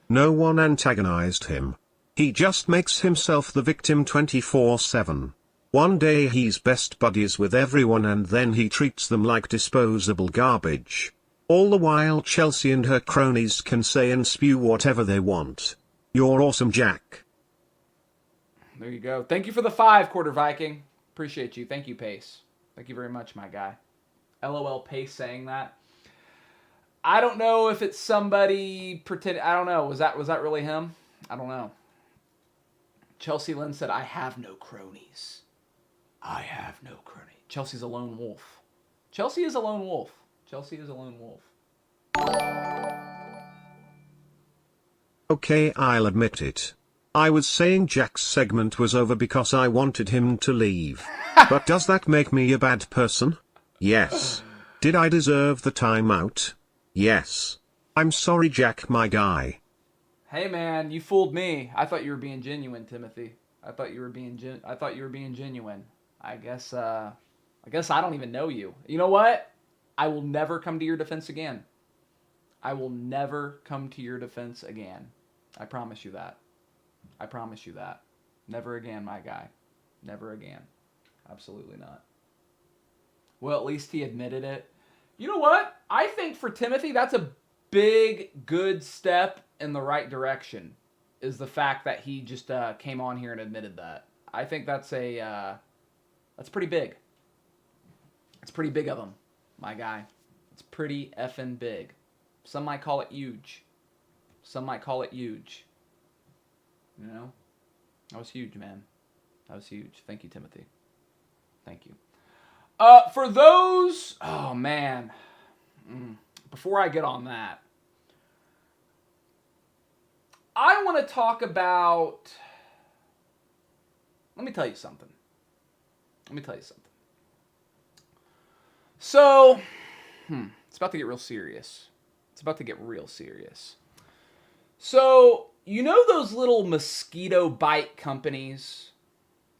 No one antagonized him. He just makes himself the victim 24/7. One day he's best buddies with everyone and then he treats them like disposable garbage. All the while Chelsea and her cronies can say and spew whatever they want. You're awesome, Jack. There you go. Thank you for the 5, Quarter Viking. Appreciate you. Thank you, Pace. Thank you very much, my guy. LOL Pace saying that. I don't know if it's somebody pretend. I don't know. Was that really him? I don't know. Chelsea Lynn said, I have no cronies. I have no cronies. Chelsea's a lone wolf. Chelsea is a lone wolf. Chelsea is a lone wolf. Okay, I'll admit it. I was saying Jack's segment was over because I wanted him to leave. But does that make me a bad person? Yes. Did I deserve the timeout? Yes. I'm sorry, Jack, my guy. Hey man, you fooled me. I thought you were being genuine, Timothy. I thought you were being genuine. I guess I don't even know you. You know what? I will never come to your defense again. I will never come to your defense again. I promise you that. I promise you that. Never again, my guy. Never again. Absolutely not. Well, at least he admitted it. You know what? I think for Timothy, that's a big, good step in the right direction, is the fact that he just came on here and admitted that. I think that's pretty big. It's pretty big of him, my guy. It's pretty effing big. Some might call it huge. Some might call it huge. You know? That was huge, man. That was huge. Thank you, Timothy. Thank you. For those... Oh, man. Before I get on that, I want to talk about... Let me tell you something. So, it's about to get real serious. So, you know those little mosquito bite companies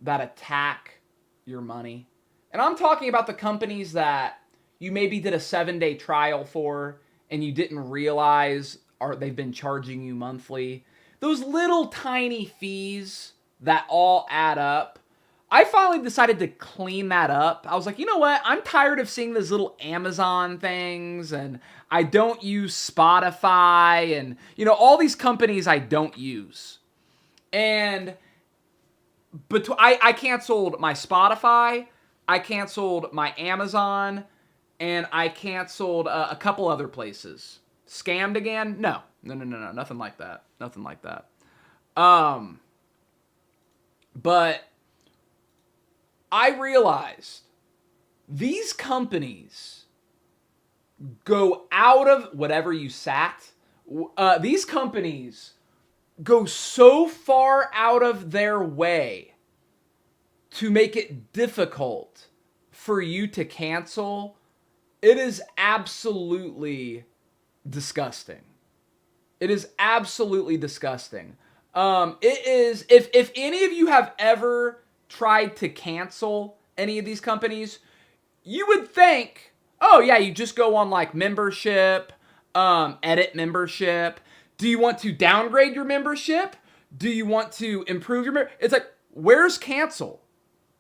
that attack your money? And I'm talking about the companies that you maybe did a 7-day trial for and you didn't realize they've been charging you monthly. Those little tiny fees that all add up. I finally decided to clean that up. I was like, you know what? I'm tired of seeing those little Amazon things, and I don't use Spotify, and, you know, all these companies I don't use. And I canceled my Spotify, I canceled my Amazon, and I canceled a couple other places. Scammed again? No, nothing like that. But I realized these companies go out of whatever you sat. These companies go so far out of their way to make it difficult for you to cancel. It is absolutely disgusting. It is absolutely disgusting. It is, if any of you have ever tried to cancel any of these companies, you would think, oh yeah, you just go on like membership, edit membership. Do you want to downgrade your membership? Do you want to improve your membership? It's like, where's cancel?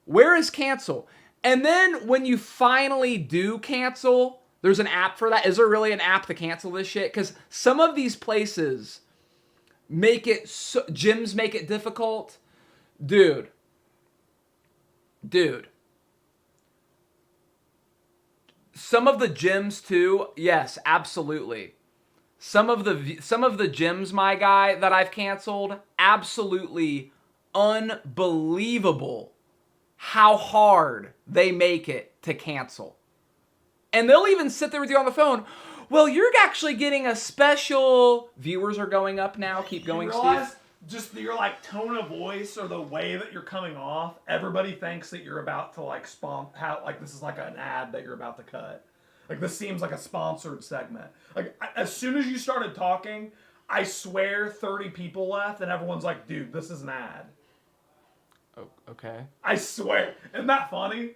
Where is cancel? And then when you finally do cancel, there's an app for that. Is there really an app to cancel this shit? Because some of these places make it, gyms make it difficult. Dude. Some of the gyms too, yes, absolutely. some of the gyms, my guy, that I've canceled, absolutely unbelievable how hard they make it to cancel. And they'll even sit there with you on the phone. Well, you're actually getting a special. Viewers are going up now. Keep going, Steve. Just your like tone of voice or the way that you're coming off, everybody thinks that you're about to like like this is like an ad that you're about to cut. Like this seems like a sponsored segment. Like as soon as you started talking, I swear 30 people left and everyone's like, dude, this is an ad. Oh, okay. I swear. Isn't that funny?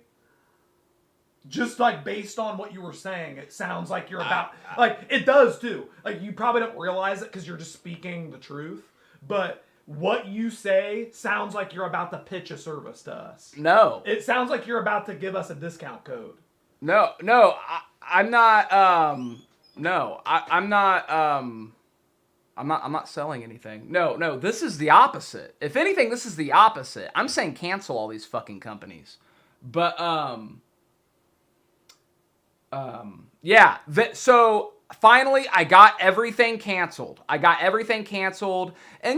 Just like based on what you were saying, it sounds like you're about like it does too. Like you probably don't realize it because you're just speaking the truth. But what you say sounds like you're about to pitch a service to us. No. It sounds like you're about to give us a discount code. No, I'm not. I'm not selling anything. No, this is the opposite. If anything, this is the opposite. I'm saying cancel all these fucking companies. But yeah. So finally, I got everything canceled. And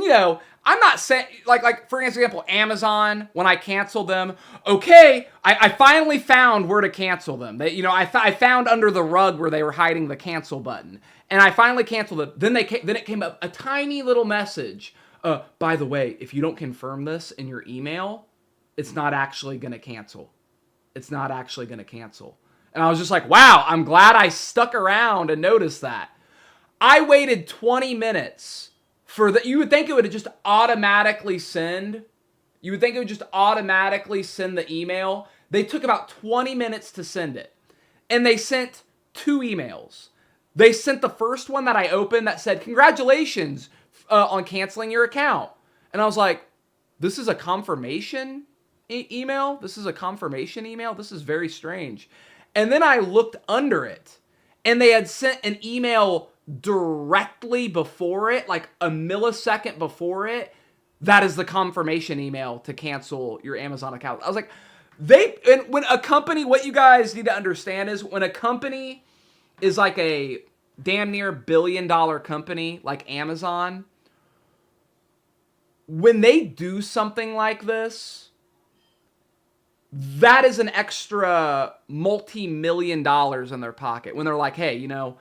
you know, I'm not saying like for example, Amazon, when I canceled them, okay, I finally found where to cancel them. They, you know, I found under the rug where they were hiding the cancel button, and I finally canceled it. Then it came up a tiny little message. By the way, if you don't confirm this in your email, it's not actually going to cancel. And I was just like, wow, I'm glad I stuck around and noticed that. I waited 20 minutes for the. You would think it would just automatically send. You would think it would just automatically send the email. They took about 20 minutes to send it. And they sent 2 emails. They sent the first one that I opened that said, congratulations on canceling your account. And I was like, this is a confirmation email? This is very strange. And then I looked under it, and they had sent an email directly before it, like a millisecond before it. That is the confirmation email to cancel your Amazon account. I was like, when a company, what you guys need to understand is when a company is like a damn near $1 billion company like Amazon, when they do something like this, that is an extra multi-million dollars in their pocket. When they're like, hey, you know,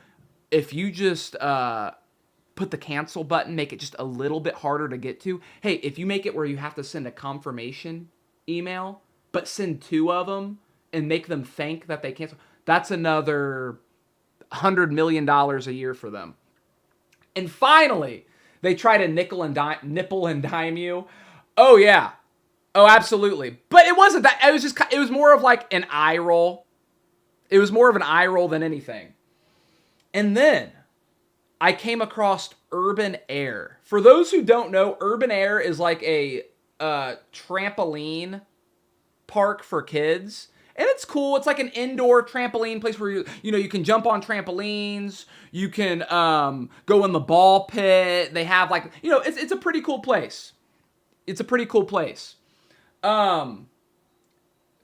if you just put the cancel button, make it just a little bit harder to get to. Hey, if you make it where you have to send a confirmation email, but send 2 of them and make them think that they cancel, that's another $100 million a year for them. And finally, they try to nickel and dime you. Oh, yeah. Oh, absolutely. But it wasn't that. It was more of like an eye roll. It was more of an eye roll than anything. And then I came across Urban Air. For those who don't know, Urban Air is like a trampoline park for kids. And it's cool. It's like an indoor trampoline place where you can jump on trampolines. You can go in the ball pit. They have like, it's a pretty cool place. But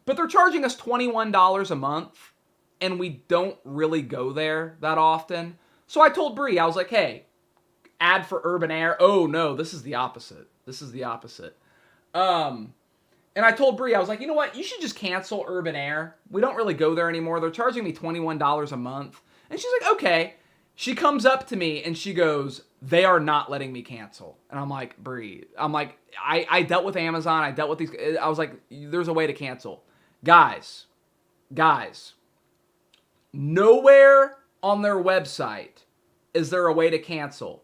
they're charging us $21 a month, and we don't really go there that often. So I told Bree, I was like, hey, ad for Urban Air. Oh no, this is the opposite. And I told Bree, I was like, you know what? You should just cancel Urban Air. We don't really go there anymore. They're charging me $21 a month. And she's like, okay. She comes up to me and she goes, they are not letting me cancel. And I'm like, Bree, I dealt with Amazon. I dealt with these. I was like, there's a way to cancel. Guys, nowhere on their website is there a way to cancel.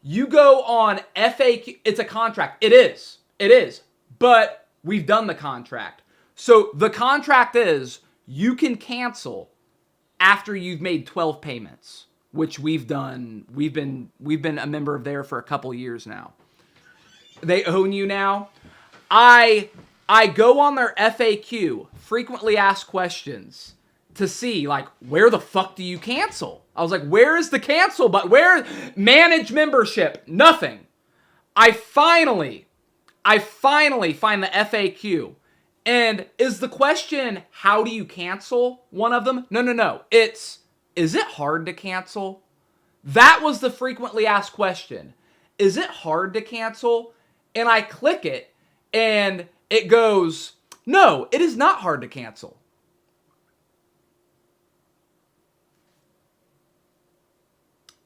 You go on FAQ. It's a contract. It is. But we've done the contract. So the contract is you can cancel after you've made 12 payments, which we've done. We've been a member of there for a couple years now. They own you now. I go on their FAQ, frequently asked questions, to see like where the fuck do you cancel? I was like, where is the cancel button? Where manage membership? Nothing. I finally find the FAQ. And is the question, how do you cancel one of them? No. Is it hard to cancel? That was the frequently asked question. Is it hard to cancel? And I click it, and it goes, no, it is not hard to cancel.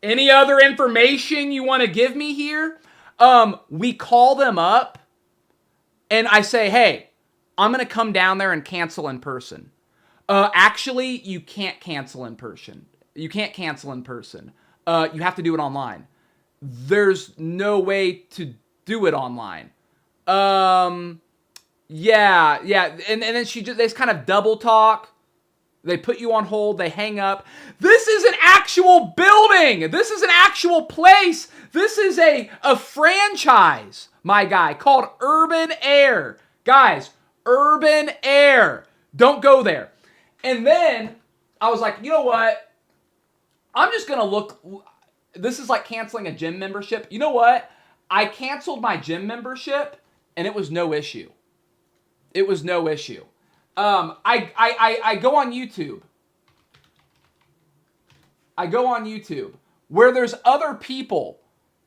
Any other information you want to give me here? We call them up, and I say, hey, I'm going to come down there and cancel in person. Actually, you can't cancel in person. You can't cancel in person. You have to do it online. There's no way to do it online. Yeah. And then they just kind of double talk. They put you on hold. They hang up. This is an actual building. This is an actual place. This is a franchise, my guy, called Urban Air. Guys, Urban Air. Don't go there. And then I was like, you know what? I'm just going to look. This is like canceling a gym membership. You know what? I canceled my gym membership, and it was no issue. It was no issue. I go on YouTube. I go on YouTube where there's other people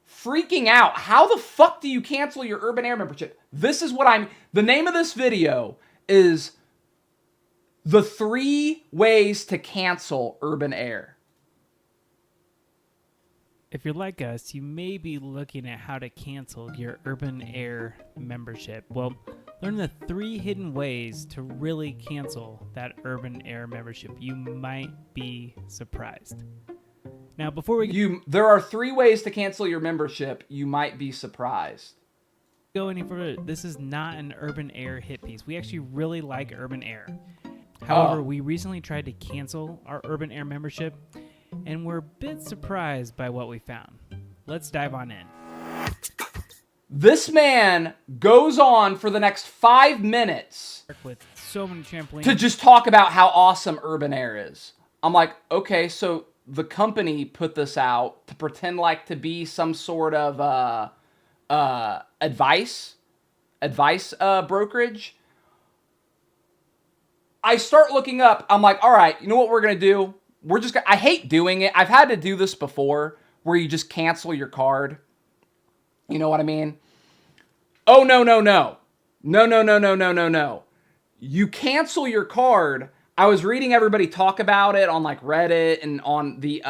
freaking out. How the fuck do you cancel your Urban Air membership? This is what the name of this video is the 3 ways to cancel Urban Air. If you're like us, you may be looking at how to cancel your Urban Air membership. Well, learn the 3 hidden ways to really cancel that Urban Air membership. You might be surprised. Now, before we there are 3 ways to cancel your membership. You might be surprised. Go any further, this is not an Urban Air hit piece. We actually really like Urban Air. However, we recently tried to cancel our Urban Air membership, and we're a bit surprised by what we found. Let's dive on in. This man goes on for the next 5 minutes with so many trampolines to just talk about how awesome Urban Air is. I'm like, okay, so the company put this out to pretend like to be some sort of advice brokerage. I start looking up. I'm like, all right, you know what we're going to do? I hate doing it. I've had to do this before where you just cancel your card. You know what I mean? Oh, no. No. You cancel your card. I was reading everybody talk about it on like Reddit and on the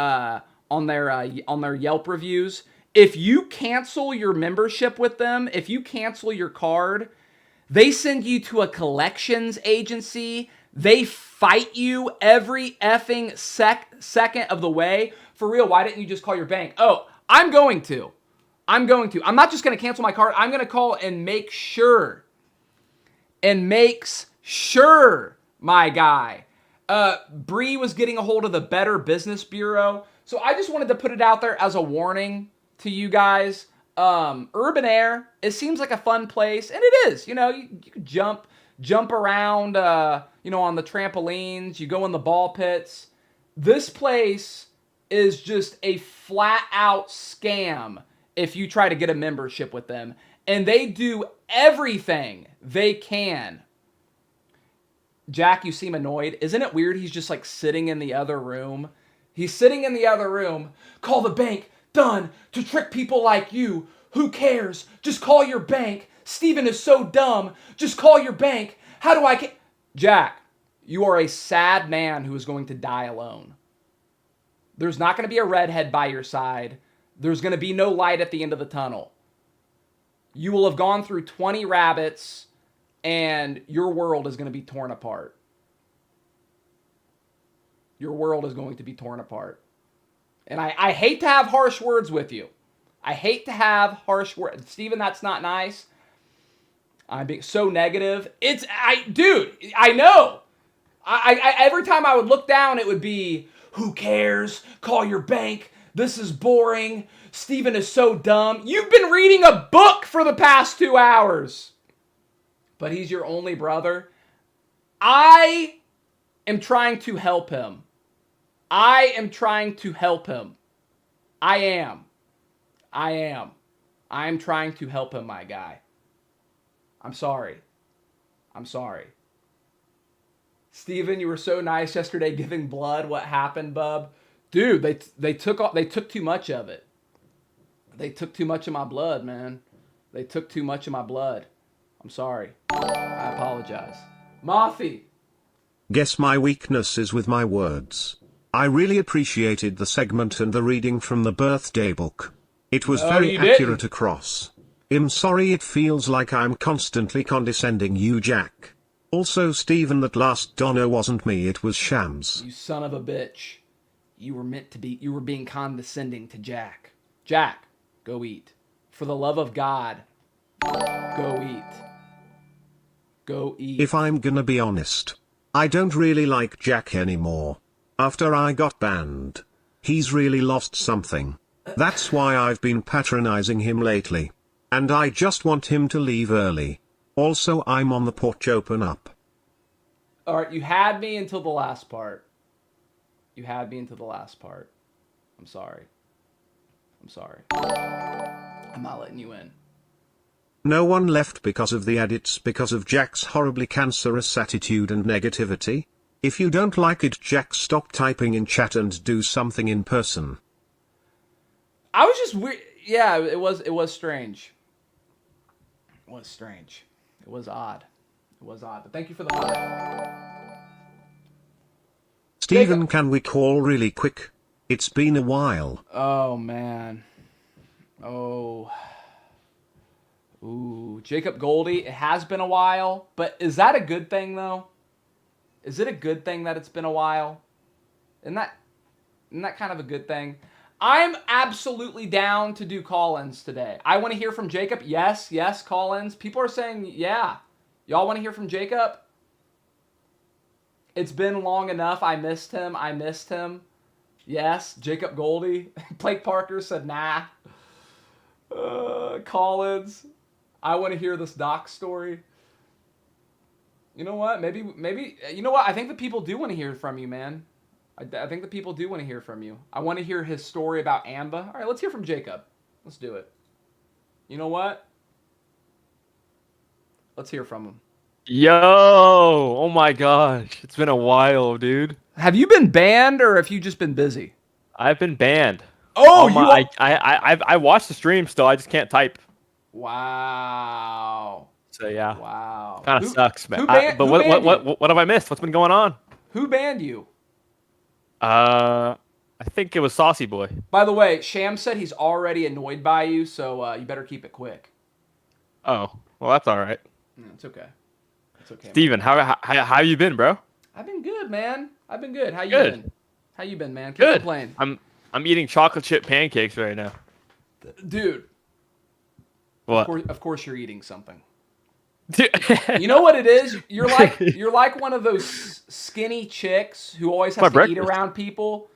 on their Yelp reviews. If you cancel your membership with them, if you cancel your card, they send you to a collections agency. They fight you every effing second of the way. For real, why didn't you just call your bank? Oh, I'm going to. I'm not just going to cancel my card. I'm going to call and make sure. And makes sure, my guy. Bree was getting a hold of the Better Business Bureau. So I just wanted to put it out there as a warning to you guys. Urban Air, it seems like a fun place. And it is. You know, you can jump around, on the trampolines. You go in the ball pits. This place is just a flat out scam if you try to get a membership with them. And they do everything they can. Jack, you seem annoyed. Isn't it weird he's just like sitting in the other room? He's sitting in the other room. Call the bank. Done. To trick people like you. Who cares? Just call your bank. Steven is so dumb. Just call your bank. How do I... Jack, you are a sad man who is going to die alone. There's not going to be a redhead by your side. There's going to be no light at the end of the tunnel. You will have gone through 20 rabbits, and your world is going to be torn apart. Your world is going to be torn apart. And I hate to have harsh words with you. I hate to have harsh words. Steven, that's not nice. I'm being so negative. Dude, I know. I every time I would look down, it would be, who cares? Call your bank. This is boring. Steven is so dumb. You've been reading a book for the past 2 hours. But he's your only brother. I am trying to help him. I am, trying to help him, my guy. I'm sorry. Steven, you were so nice yesterday giving blood. What happened, bub? Dude, they took too much of it. They took too much of my blood, man. They took too much of my blood. I'm sorry. I apologize. Mothy. Guess my weakness is with my words. I really appreciated the segment and the reading from the birthday book. It was very accurate across. I'm sorry it feels like I'm constantly condescending you, Jack. Also, Stephen, that last Donna wasn't me, it was Shams. You son of a bitch. You were being condescending to Jack. Jack, go eat. For the love of God, go eat. Go eat. If I'm gonna be honest, I don't really like Jack anymore. After I got banned, he's really lost something. That's why I've been patronizing him lately. And I just want him to leave early. Also, I'm on the porch, open up. Alright, you had me until the last part. I'm sorry. I'm not letting you in. No one left because of the edits, because of Jack's horribly cancerous attitude and negativity. If you don't like it, Jack, stop typing in chat and do something in person. I was just weird. Yeah, it was strange. It was strange. It was odd. But thank you for the five. Stephen, can we call really quick? It's been a while. Oh, man. Oh. Ooh, Jacob Goldie, it has been a while, but is that a good thing, though? Is it a good thing that it's been a while? Isn't that kind of a good thing? I'm absolutely down to do call-ins today. I want to hear from Jacob. Yes, call-ins. People are saying, yeah. Y'all want to hear from Jacob? It's been long enough. I missed him. Yes, Jacob Goldie. Blake Parker said, nah. Collins. I want to hear this doc story. You know what? Maybe, you know what? I think the people do want to hear from you, man. I think the people do want to hear from you. I want to hear his story about Amba. All right, let's hear from Jacob. Let's do it. You know what? Let's hear from him. Yo! Oh my gosh. It's been a while, dude. Have you been banned or have you just been busy? I've been banned. Oh, I watched the stream still. I just can't type. Wow. So yeah. Wow. Kind of sucks, man. But What have I missed? What's been going on? Who banned you? I think it was Saucy Boy. By the way, Sham said he's already annoyed by you, so you better keep it quick. Oh, well, that's all right. It's okay. It's okay. Steven, how you been, bro? I've been good, man. I've been good. How you Good. been? How you been, man? Can't Good. complain. I'm eating chocolate chip pancakes right now. Dude. What? Of course you're eating something. Dude. You know what it is? You're like one of those skinny chicks who always has to eat around people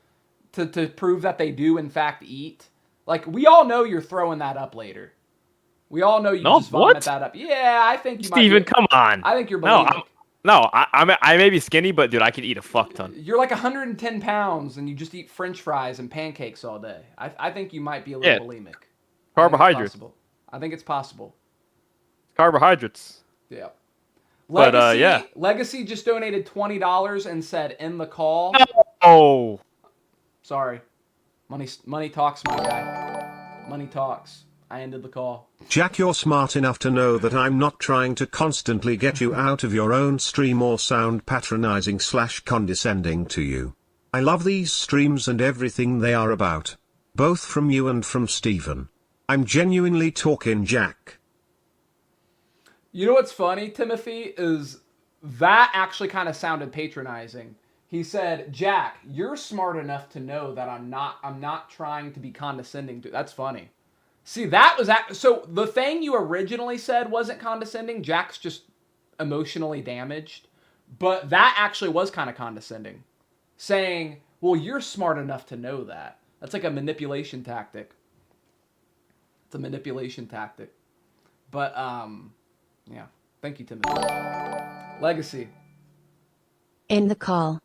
to prove that they do in fact eat. Like, we all know you're throwing that up later. We all know you just vomit that up. Yeah, I think you Steven, might. come on. I think you're bulimic. I may be skinny, but dude, I can eat a fuck ton. You're like 110 pounds and you just eat French fries and pancakes all day. I think you might be a little bulimic. Carbohydrates. I think it's possible. Carbohydrates. Yeah. But yeah. Legacy just donated $20 and said, "End the call." Oh. Sorry. Money talks, my guy. Money talks. I ended the call. Jack, you're smart enough to know that I'm not trying to constantly get you out of your own stream or sound patronizing / condescending to you. I love these streams and everything they are about. Both from you and from Steven. I'm genuinely talking, Jack. You know what's funny, Timothy, is that actually kind of sounded patronizing. He said, "Jack, you're smart enough to know that I'm not trying to be condescending to." That's funny. See, that was so the thing you originally said wasn't condescending. Jack's just emotionally damaged, but that actually was kind of condescending, saying, "Well, you're smart enough to know that." That's like a manipulation tactic. It's a manipulation tactic, but yeah. Thank you, Timothy. Legacy. End the call.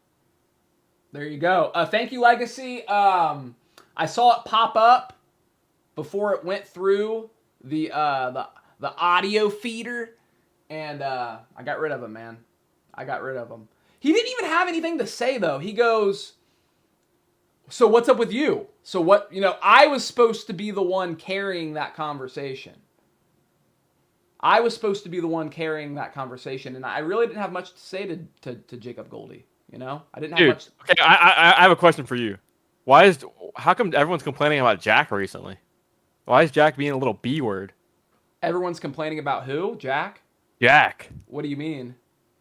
There you go. Thank you, Legacy. I saw it pop up before it went through the audio feeder, and I got rid of him, man. I got rid of him. He didn't even have anything to say, though. He goes, So what's up with you? So what, I was supposed to be the one carrying that conversation. I was supposed to be the one carrying that conversation, and I really didn't have much to say to Jacob Goldie. I didn't have much. Okay, I have a question for you. How come everyone's complaining about Jack recently? Why is Jack being a little B word? Everyone's complaining about who? Jack? Jack. What do you mean?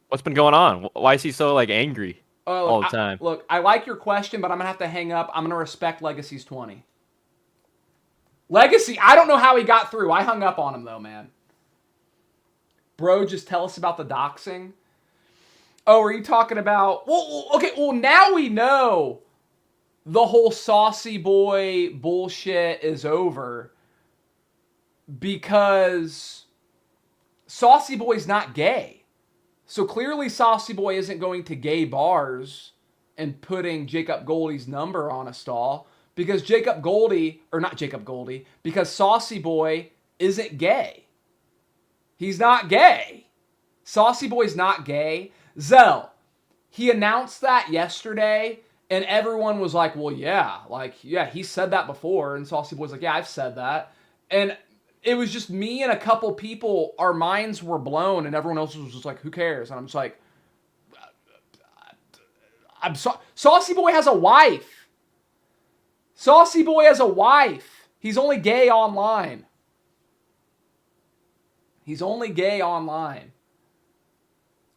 What's been going on? Why is he so angry all the time? Look, I like your question, but I'm gonna have to hang up. I'm gonna respect Legacy's 20. Legacy, I don't know how he got through. I hung up on him though, man. Bro, just tell us about the doxing. Oh, are you talking about... Well, okay, well, now we know the whole saucy boy bullshit is over because Saucy Boy's not gay. So clearly Saucy Boy isn't going to gay bars and putting Jacob Goldie's number on a stall because because Saucy Boy isn't gay. He's not gay. Saucy Boy's not gay. Zell, he announced that yesterday, and everyone was like, well, yeah, he said that before. And Saucy Boy's like, yeah, I've said that. And it was just me and a couple people, our minds were blown, and everyone else was just like, who cares? And I'm just like, Saucy Boy has a wife. Saucy Boy has a wife. He's only gay online. He's only gay online.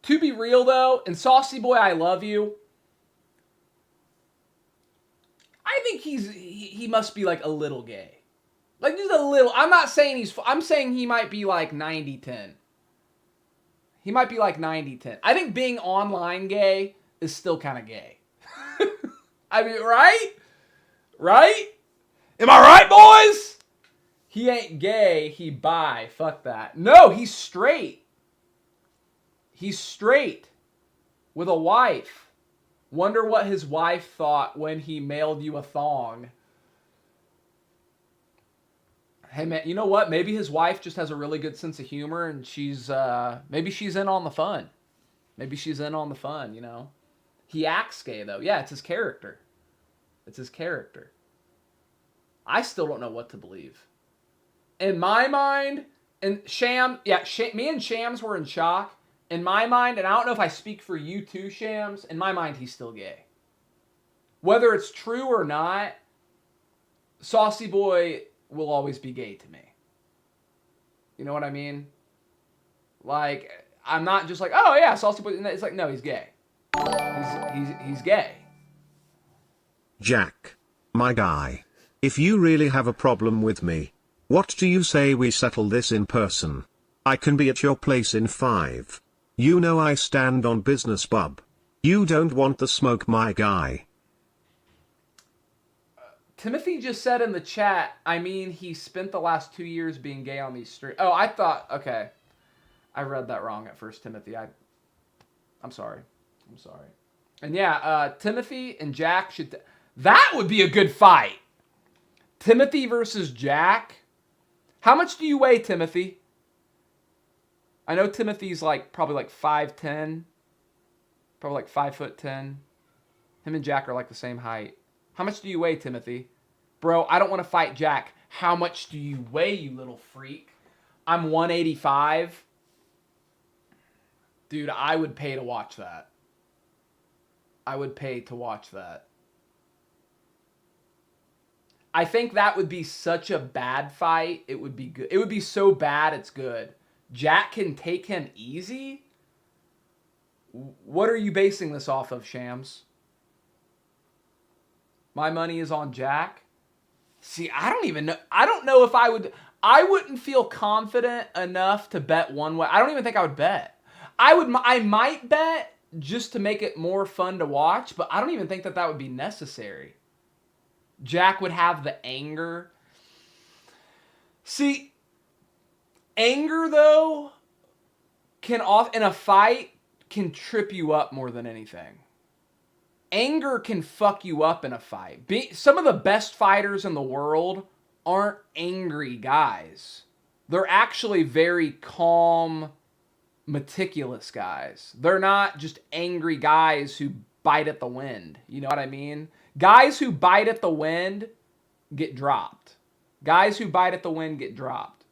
To be real, though, and Saucy Boy, I love you. I think he must be a little gay. Just a little. I'm not saying I'm saying he might be 90-10. He might be 90-10. I think being online gay is still kind of gay. I mean, right? Right? Am I right, boys? He ain't gay, he bi. Fuck that. No, he's straight. He's straight. With a wife. Wonder what his wife thought when he mailed you a thong. Hey man, you know what? Maybe his wife just has a really good sense of humor and maybe she's in on the fun. Maybe she's in on the fun, He acts gay though. Yeah, it's his character. It's his character. I still don't know what to believe. In my mind, and me and Shams were in shock. In my mind, and I don't know if I speak for you too, Shams, in my mind, he's still gay. Whether it's true or not, Saucy Boy will always be gay to me. You know what I mean? I'm not just oh yeah, Saucy Boy. It's no, he's gay. He's gay. Jack, my guy. If you really have a problem with me, what do you say we settle this in person? I can be at your place in 5. You know I stand on business, bub. You don't want the smoke, my guy. Timothy just said in the chat, he spent the last 2 years being gay on these streets. Oh, I thought, okay. I read that wrong at first, Timothy. I'm sorry. And yeah, Timothy and Jack that would be a good fight. Timothy versus Jack. How much do you weigh, Timothy? I know Timothy's probably 5'10". Probably 5'10". Him and Jack are the same height. How much do you weigh, Timothy? Bro, I don't want to fight Jack. How much do you weigh, you little freak? I'm 185. Dude, I would pay to watch that. I would pay to watch that. I think that would be such a bad fight. It would be good. It would be so bad it's good. Jack can take him easy? What are you basing this off of, Shams? My money is on Jack? See, I don't even know. I don't know if I wouldn't feel confident enough to bet one way. I don't even think I would bet. I might bet just to make it more fun to watch, but I don't even think that would be necessary. Jack would have the anger. See, anger though in a fight can trip you up more than anything. Anger can fuck you up in a fight. Some of the best fighters in the world aren't angry guys. They're actually very calm, meticulous guys. They're not just angry guys who bite at the wind. You know what I mean? Guys who bite at the wind get dropped. Guys who bite at the wind get dropped.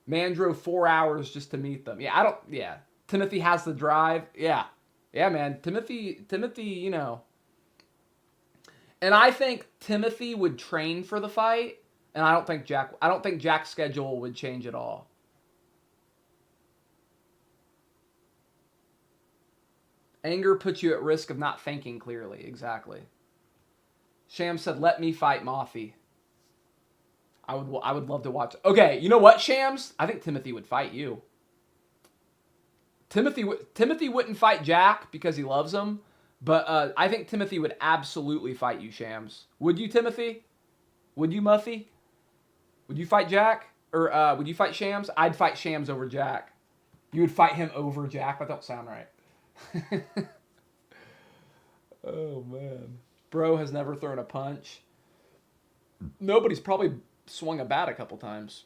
Man drove 4 hours just to meet them. Yeah. Timothy has the drive. Yeah, man. Timothy, you know. And I think Timothy would train for the fight, and I don't think Jack's schedule would change at all. Anger puts you at risk of not thinking clearly. Exactly. Sham said, "Let me fight Moffy." I would love to watch. Okay, you know what, Shams? I think Timothy would fight you. Timothy wouldn't fight Jack because he loves him, but I think Timothy would absolutely fight you, Shams. Would you, Timothy? Would you, Muffy? Would you fight Jack? Or would you fight Shams? I'd fight Shams over Jack. You would fight him over Jack? That don't sound right. Oh, man. Bro has never thrown a punch. Nobody's probably swung a bat a couple times.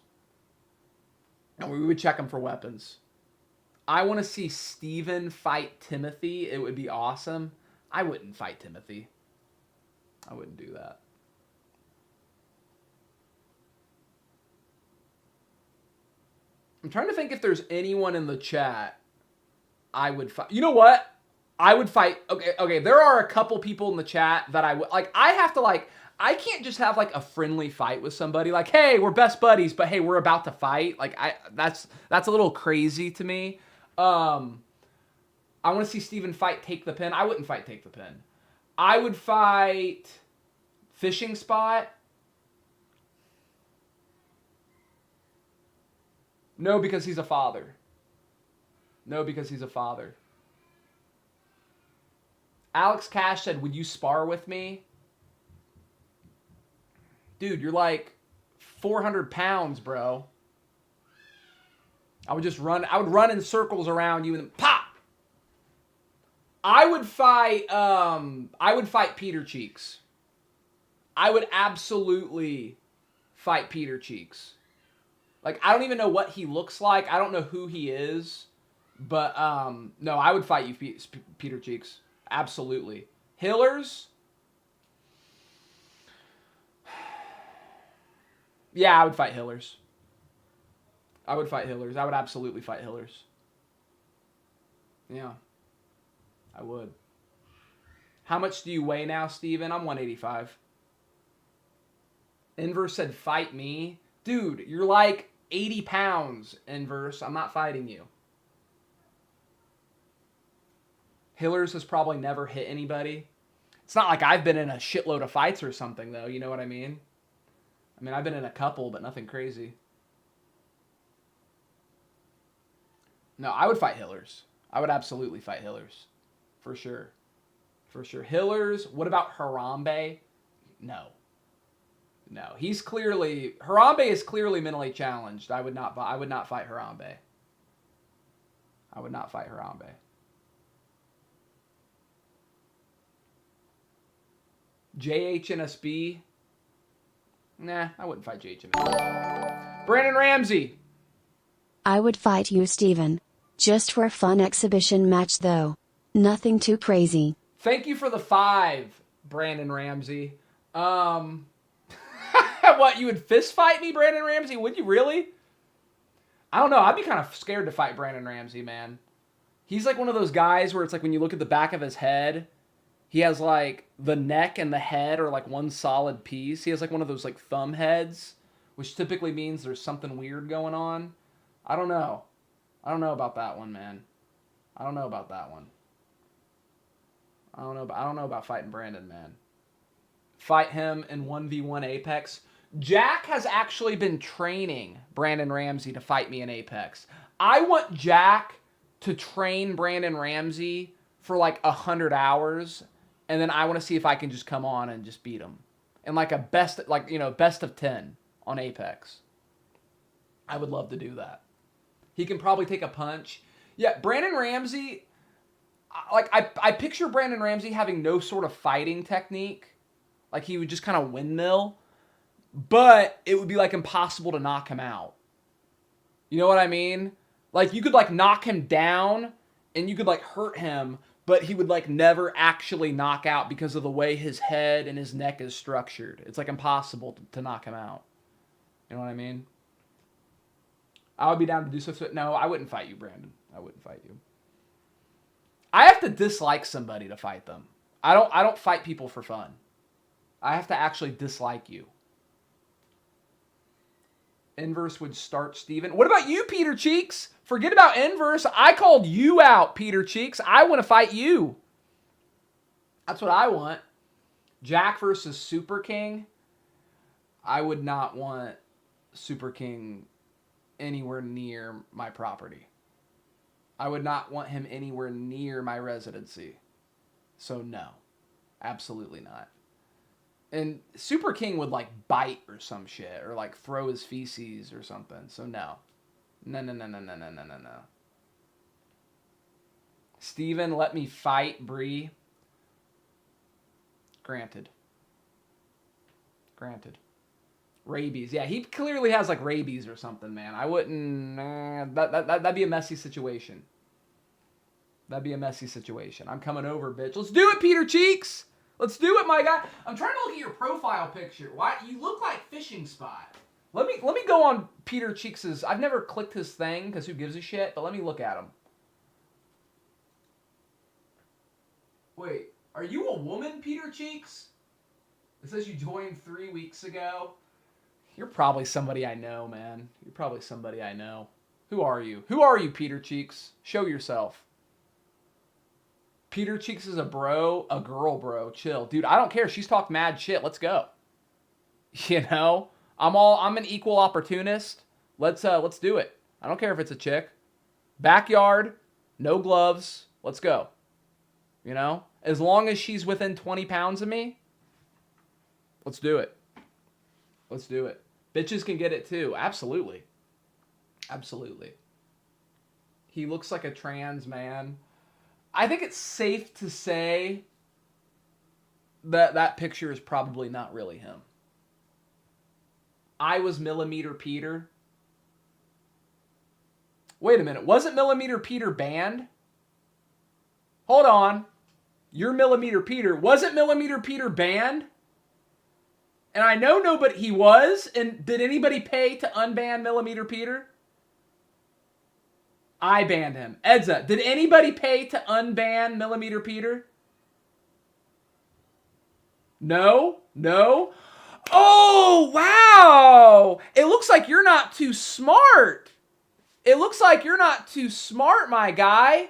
And we would check him for weapons. I want to see Steven fight Timothy. It would be awesome. I wouldn't fight Timothy. I wouldn't do that. I'm trying to think if there's anyone in the chat I would fight. You know what? I would fight. Okay. There are a couple people in the chat that I would like. I have to like. I can't just have like a friendly fight with somebody. Like, hey, we're best buddies, but hey, we're about to fight. Like, that's a little crazy to me. I want to see Steven fight Take the Pin. I wouldn't fight Take the Pin. I would fight Fishing Spot. No, because he's a father. No, because he's a father. Alex Cash said, "Would you spar with me?" Dude, you're like 400 pounds, bro. I would run in circles around you and then pop. I would fight Peter Cheeks. I would absolutely fight Peter Cheeks. Like, I don't even know what he looks like. I don't know who he is. But, no, I would fight you, Peter Cheeks. Absolutely. Hillers? Yeah, I would fight Hillers. I would absolutely fight Hillers. Yeah. I would. How much do you weigh now, Steven? I'm 185. Inverse said, "Fight me." Dude, you're like 80 pounds, Inverse. I'm not fighting you. Hillers has probably never hit anybody. It's not like I've been in a shitload of fights or something, though. You know what I mean? I've been in a couple, but nothing crazy. No, I would fight Hillers. I would absolutely fight Hillers. For sure. For sure. Hillers. What about Harambe? No. No. Harambe is clearly mentally challenged. I would not fight Harambe. I would not fight Harambe. JHNSB. Nah, I wouldn't fight JHNSB. Brandon Ramsey. I would fight you, Steven. Just for a fun exhibition match, though. Nothing too crazy. Thank you for the 5, Brandon Ramsey. What, you would fist fight me, Brandon Ramsey? Would you really? I don't know. I'd be kind of scared to fight Brandon Ramsey, man. He's like one of those guys where it's like when you look at the back of his head, he has like the neck and the head are like one solid piece. He has like one of those like thumb heads, which typically means there's something weird going on. I don't know. I don't know about that one, man. I don't know about that one. I don't know about fighting Brandon, man. Fight him in 1v1 Apex. Jack has actually been training Brandon Ramsey to fight me in Apex. I want Jack to train Brandon Ramsey for like 100 hours, and then I want to see if I can just come on and just beat him. And like a best of 10 on Apex. I would love to do that. He can probably take a punch. Yeah, Brandon Ramsey, like I picture Brandon Ramsey having no sort of fighting technique. Like he would just kind of windmill, but it would be like impossible to knock him out. You know what I mean? Like you could like knock him down and you could like hurt him, but he would like never actually knock out because of the way his head and his neck is structured. It's like impossible to knock him out. You know what I mean? I would be down to do so. No, I wouldn't fight you, Brandon. I wouldn't fight you. I have to dislike somebody to fight them. I don't fight people for fun. I have to actually dislike you. Inverse would start Steven. What about you, Peter Cheeks? Forget about Inverse. I called you out, Peter Cheeks. I want to fight you. That's what I want. Jack versus Super King. I would not want Super King anywhere near my property. I would not want him anywhere near my residency. So no, absolutely not. And Super King would like bite or some shit or like throw his feces or something. So no. No. Steven, let me fight Bree. Granted. Rabies. Yeah, he clearly has like rabies or something, man. I wouldn't... that'd be a messy situation. That'd be a messy situation. I'm coming over, bitch. Let's do it, Peter Cheeks! Let's do it, my guy. I'm trying to look at your profile picture. Why? You look like Fishing Spot. Let me go on Peter Cheeks's... I've never clicked his thing, because who gives a shit? But let me look at him. Wait, are you a woman, Peter Cheeks? It says you joined 3 weeks ago. You're probably somebody I know, man. You're probably somebody I know. Who are you? Who are you, Peter Cheeks? Show yourself. Peter Cheeks is a bro, a girl bro. Chill. Dude, I don't care. She's talked mad shit. Let's go. You know? I'm an equal opportunist. Let's do it. I don't care if it's a chick. Backyard, no gloves. Let's go. You know? As long as she's within 20 pounds of me, let's do it. Let's do it. Bitches can get it too. Absolutely. Absolutely. He looks like a trans man. I think it's safe to say that that picture is probably not really him. I was Millimeter Peter. Wait a minute. Wasn't Millimeter Peter banned? Hold on. You're Millimeter Peter. Wasn't Millimeter Peter banned? And I know nobody... He was. And did anybody pay to unban Millimeter Peter? I banned him. Edza, did anybody pay to unban Millimeter Peter? No? No? Oh, wow! It looks like you're not too smart. It looks like you're not too smart, my guy.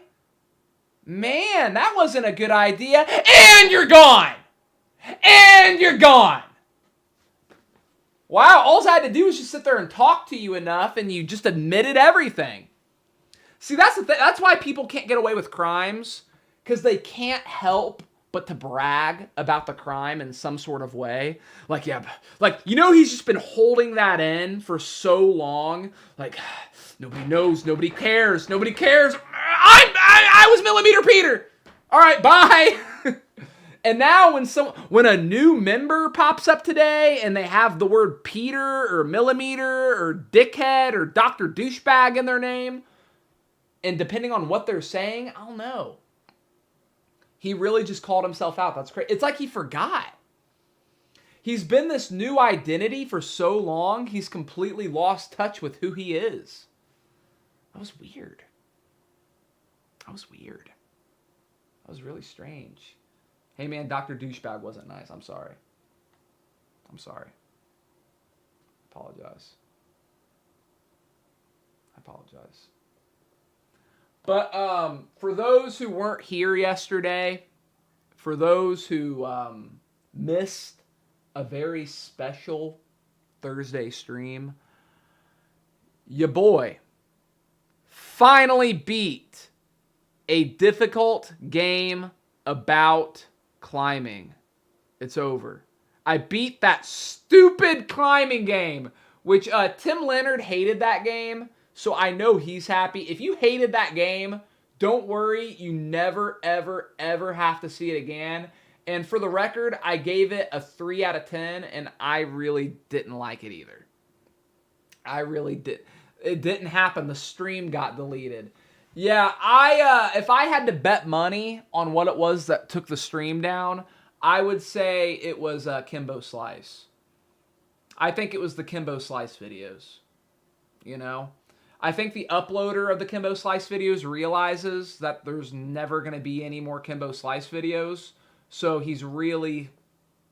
Man, that wasn't a good idea. And you're gone! And you're gone! Wow, all I had to do was just sit there and talk to you enough, and you just admitted everything. See, that's the thing. That's why people can't get away with crimes, because they can't help but to brag about the crime in some sort of way. Like, yeah, like, you know, he's just been holding that in for so long. Like, nobody knows, nobody cares, nobody cares. I was Millimeter Peter. All right, bye. And now when a new member pops up today and they have the word Peter or Millimeter or Dickhead or Dr. Douchebag in their name, and depending on what they're saying, I don't know. He really just called himself out. That's crazy. It's like he forgot. He's been this new identity for so long, he's completely lost touch with who he is. That was weird. That was weird. That was really strange. Hey man, Dr. Douchebag wasn't nice. I'm sorry. I'm sorry. Apologize. I apologize. But for those who weren't here yesterday, for those who missed a very special Thursday stream, your boy finally beat a difficult game about climbing. It's over. I beat that stupid climbing game, which Tim Leonard hated that game. So I know he's happy. If you hated that game, don't worry. You never, ever, ever have to see it again. And for the record, I gave it a 3 out of 10, and I really didn't like it either. I really did. It didn't happen. The stream got deleted. Yeah, if I had to bet money on what it was that took the stream down, I would say it was Kimbo Slice. I think it was the Kimbo Slice videos. You know? I think the uploader of the Kimbo Slice videos realizes that there's never going to be any more Kimbo Slice videos. So he's really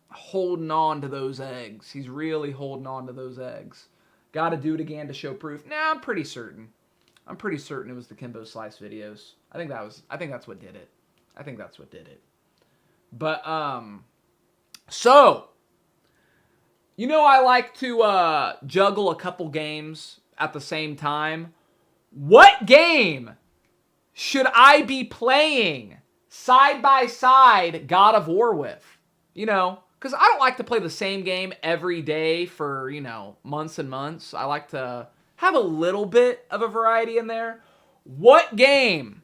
holding on to those eggs. He's really holding on to those eggs. Got to do it again to show proof. Nah, I'm pretty certain. I'm pretty certain it was the Kimbo Slice videos. I think that's what did it. I think that's what did it. But so you know I like to juggle a couple games at the same time. What game should I be playing side by side God of War with? You know, because I don't like to play the same game every day for, you know, months and months. I like to have a little bit of a variety in there. What game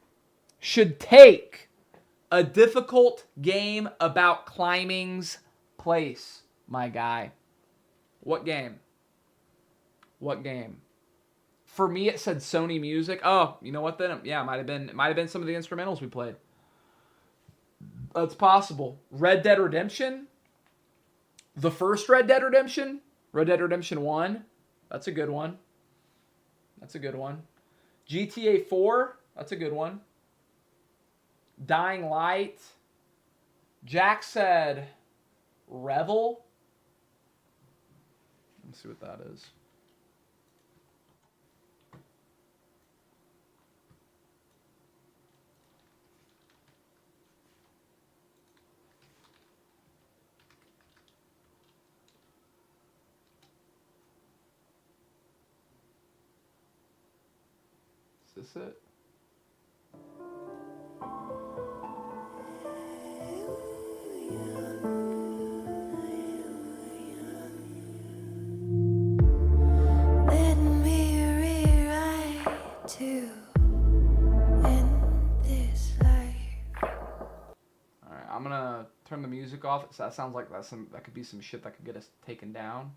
should take a difficult game about climbing's place, my guy? What game? What game? For me, it said Sony Music. Oh, you know what then? Yeah, it might have been some of the instrumentals we played. That's possible. Red Dead Redemption? The first Red Dead Redemption? Red Dead Redemption 1? That's a good one. That's a good one. GTA 4? That's a good one. Dying Light? Jack said Revel? Let's see what that is. Is this it? Let me rewrite to end this life. Alright, I'm gonna turn the music off. So that sounds like that could be some shit that could get us taken down.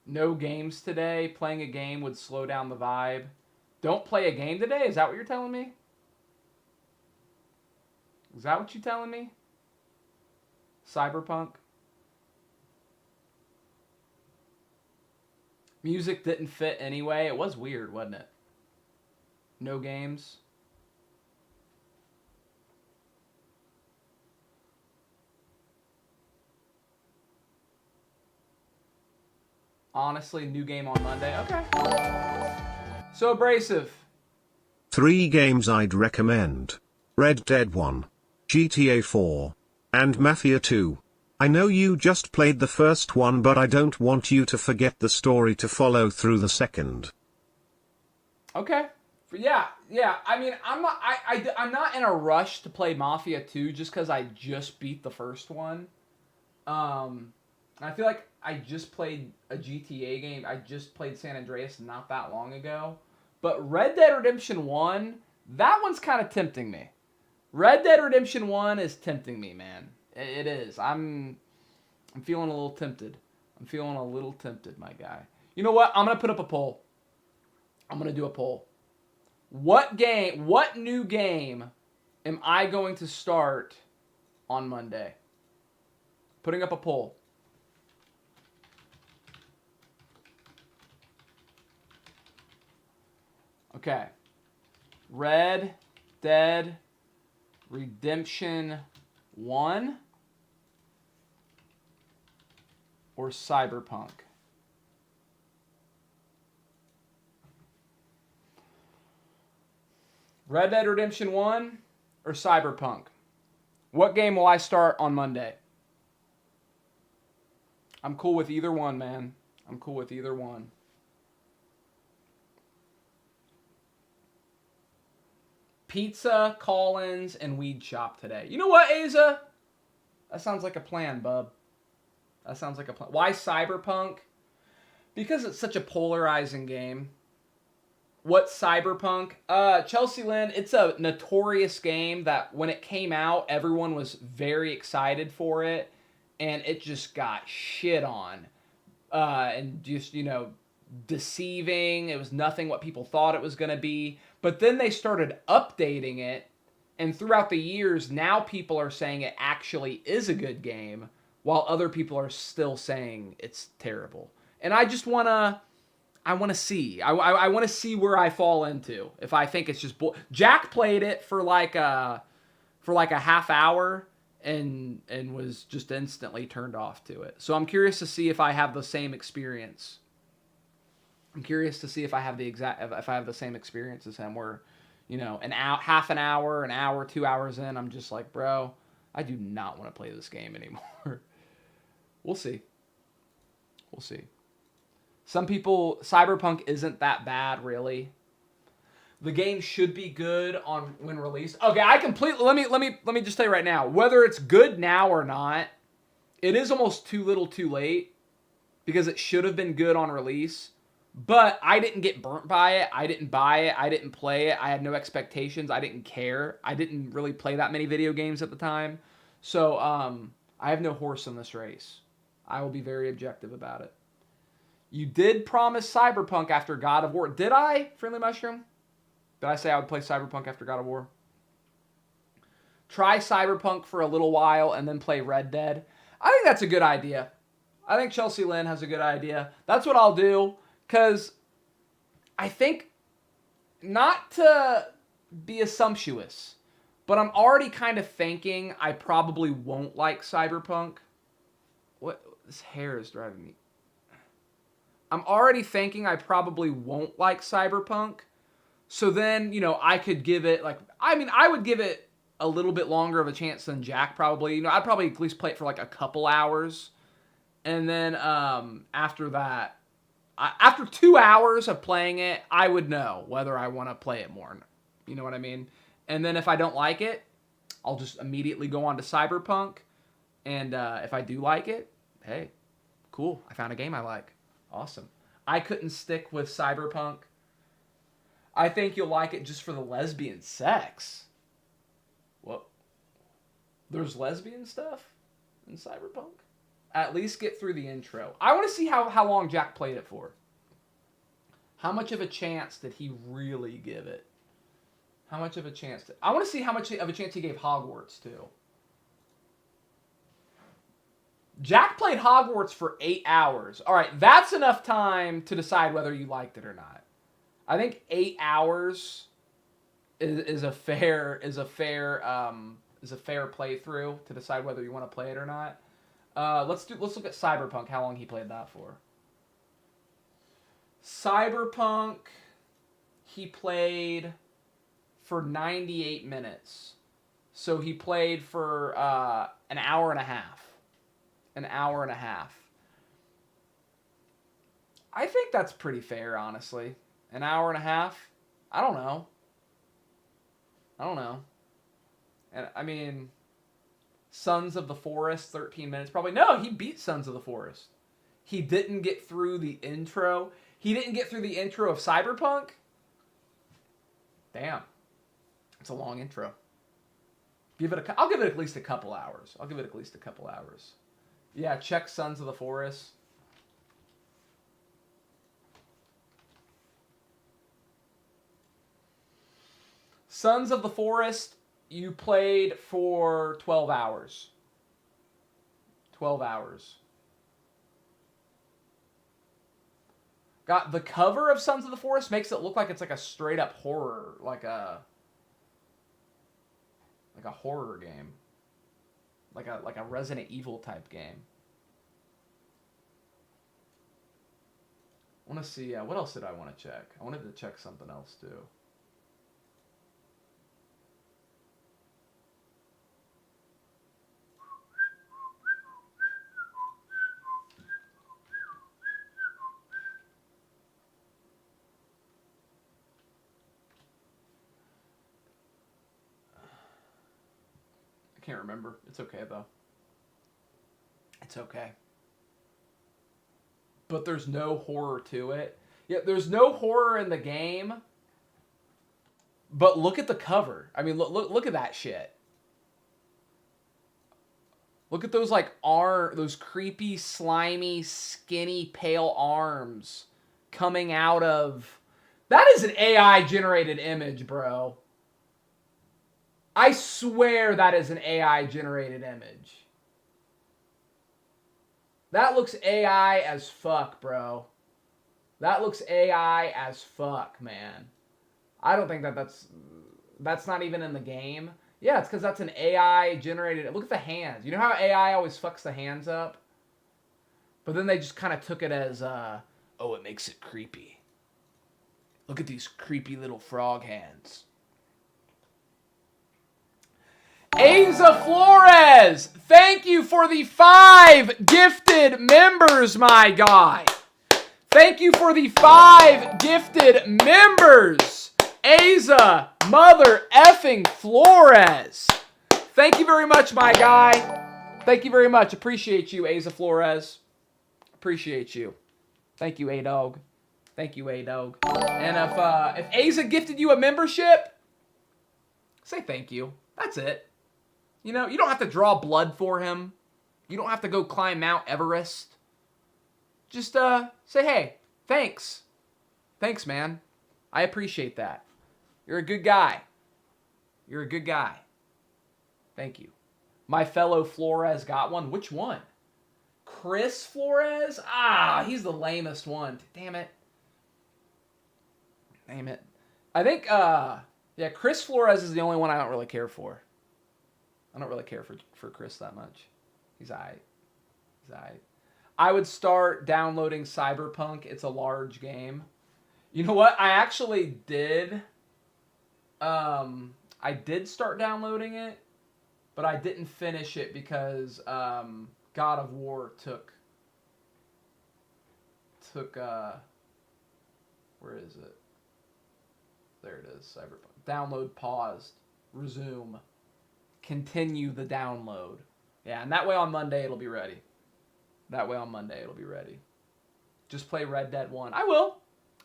No games today. Playing a game would slow down the vibe. Don't play a game today? Is that what you're telling me? Is that what you're telling me? Cyberpunk? Music didn't fit anyway. It was weird, wasn't it? No games. Honestly, new game on Monday. Okay. So abrasive. 3 games I'd recommend. Red Dead 1, GTA 4, and Mafia 2. I know you just played the first one, but I don't want you to forget the story to follow through the second. Okay. Yeah. I mean, I'm not in a rush to play Mafia 2 just because I just beat the first one. I feel like I just played a GTA game. I just played San Andreas not that long ago. But Red Dead Redemption 1, that one's kind of tempting me. Red Dead Redemption 1 is tempting me, man. It is. I'm feeling a little tempted. I'm feeling a little tempted, my guy. You know what? I'm going to put up a poll. I'm going to do a poll. What new game am I going to start on Monday? Putting up a poll. Okay. Red Dead Redemption 1 or Cyberpunk? Red Dead Redemption 1 or Cyberpunk? What game will I start on Monday? I'm cool with either one, man. I'm cool with either one. Pizza, call-ins, and weed shop today. You know what, Asa? That sounds like a plan, bub. That sounds like a plan. Why Cyberpunk? Because it's such a polarizing game. What Cyberpunk? Chelsea Lynn, it's a notorious game that when it came out, everyone was very excited for it, and it just got shit on. And just, deceiving. It was nothing what people thought it was going to be. But then they started updating it, and throughout the years, now people are saying it actually is a good game, while other people are still saying it's terrible. And I just want to... I want to see. I want to see where I fall into. If I think it's just Jack played it for like a half hour and was just instantly turned off to it. So I'm curious to see if I have the same experience. I'm curious to see if I have the same experience as him, where, half an hour, 2 hours in, I'm just like, bro, I do not want to play this game anymore. We'll see. We'll see. Some people, Cyberpunk isn't that bad, really. The game should be good when released. Okay, let me just tell you right now, whether it's good now or not, it is almost too little too late, because it should have been good on release. But I didn't get burnt by it. I didn't buy it. I didn't play it. I had no expectations. I didn't care. I didn't really play that many video games at the time. So I have no horse in this race. I will be very objective about it. You did promise Cyberpunk after God of War. Did I, Friendly Mushroom? Did I say I would play Cyberpunk after God of War? Try Cyberpunk for a little while and then play Red Dead. I think that's a good idea. I think Chelsea Lynn has a good idea. That's what I'll do, because I think, not to be assumptuous, but I'm already kind of thinking I probably won't like Cyberpunk. What? This hair is driving me. I'm already thinking I probably won't like Cyberpunk. So then, I could give it, I would give it a little bit longer of a chance than Jack probably. I'd probably at least play it for like a couple hours. And then after that, after 2 hours of playing it, I would know whether I want to play it more. You know what I mean? And then if I don't like it, I'll just immediately go on to Cyberpunk. And if I do like it, hey, cool. I found a game I like. Awesome. I couldn't stick with Cyberpunk. I think you'll like it just for the lesbian sex. What? There's lesbian stuff in Cyberpunk? At least get through the intro. I want to see how long Jack played it for. How much of a chance did he really give it? How much of a chance I want to see how much of a chance he gave Hogwarts too. Jack played Hogwarts for 8 hours. All right, that's enough time to decide whether you liked it or not. I think 8 hours is a fair playthrough to decide whether you want to play it or not. Let's look at Cyberpunk. How long he played that for? Cyberpunk, he played for 98 minutes. So he played for an hour and a half. An hour and a half. I think that's pretty fair, honestly. An hour and a half? I don't know. And I mean, Sons of the Forest, 13 minutes. Probably. No, he beat Sons of the Forest. He didn't get through the intro. He didn't get through the intro of Cyberpunk? Damn. It's a long intro. I'll give it at least a couple hours. Yeah, check Sons of the Forest. Sons of the Forest, you played for 12 hours. 12 hours. Got the cover of Sons of the Forest makes it look like it's like a straight up horror, like a horror game. Like a Resident Evil type game. I want to see, what else did I want to check? I wanted to check something else too. I can't remember. It's okay, though. It's okay. But there's no horror to it. Yeah, there's no horror in the game, But look at the cover. I mean, look at that shit. Look at those those creepy, slimy, skinny, pale arms coming out of. That is an AI generated image, bro. I swear that is an AI generated image. That looks AI as fuck, bro. That looks AI as fuck, man. I don't think that's not even in the game. Yeah, it's because that's an AI generated. Look at the hands. You know how AI always fucks the hands up? But then they just kind of took it as, oh, it makes it creepy. Look at these creepy little frog hands. Asa Flores, thank you for the 5 gifted members, my guy. Thank you for the 5 gifted members. Asa Mother effing Flores. Thank you very much, my guy. Thank you very much. Appreciate you, Asa Flores. Appreciate you. Thank you, A-Dog. Thank you, A-Dog. And if Asa gifted you a membership, say thank you. That's it. You know, you don't have to draw blood for him. You don't have to go climb Mount Everest. Just say, hey, thanks. Thanks, man. I appreciate that. You're a good guy. You're a good guy. Thank you. My fellow Flores got one. Which one? Chris Flores? Ah, he's the lamest one. Damn it. Damn it. I think, yeah, Chris Flores is the only one I don't really care for. I don't really care for Chris that much. He's aight. He's aight. I would start downloading Cyberpunk. It's a large game. You know what? I actually did. I did start downloading it, but I didn't finish it because God of War took where is it? There it is. Cyberpunk. Download paused. Resume. Continue the download. Yeah, and that way on Monday it'll be ready. That way on Monday it'll be ready. Just play Red Dead 1. I will.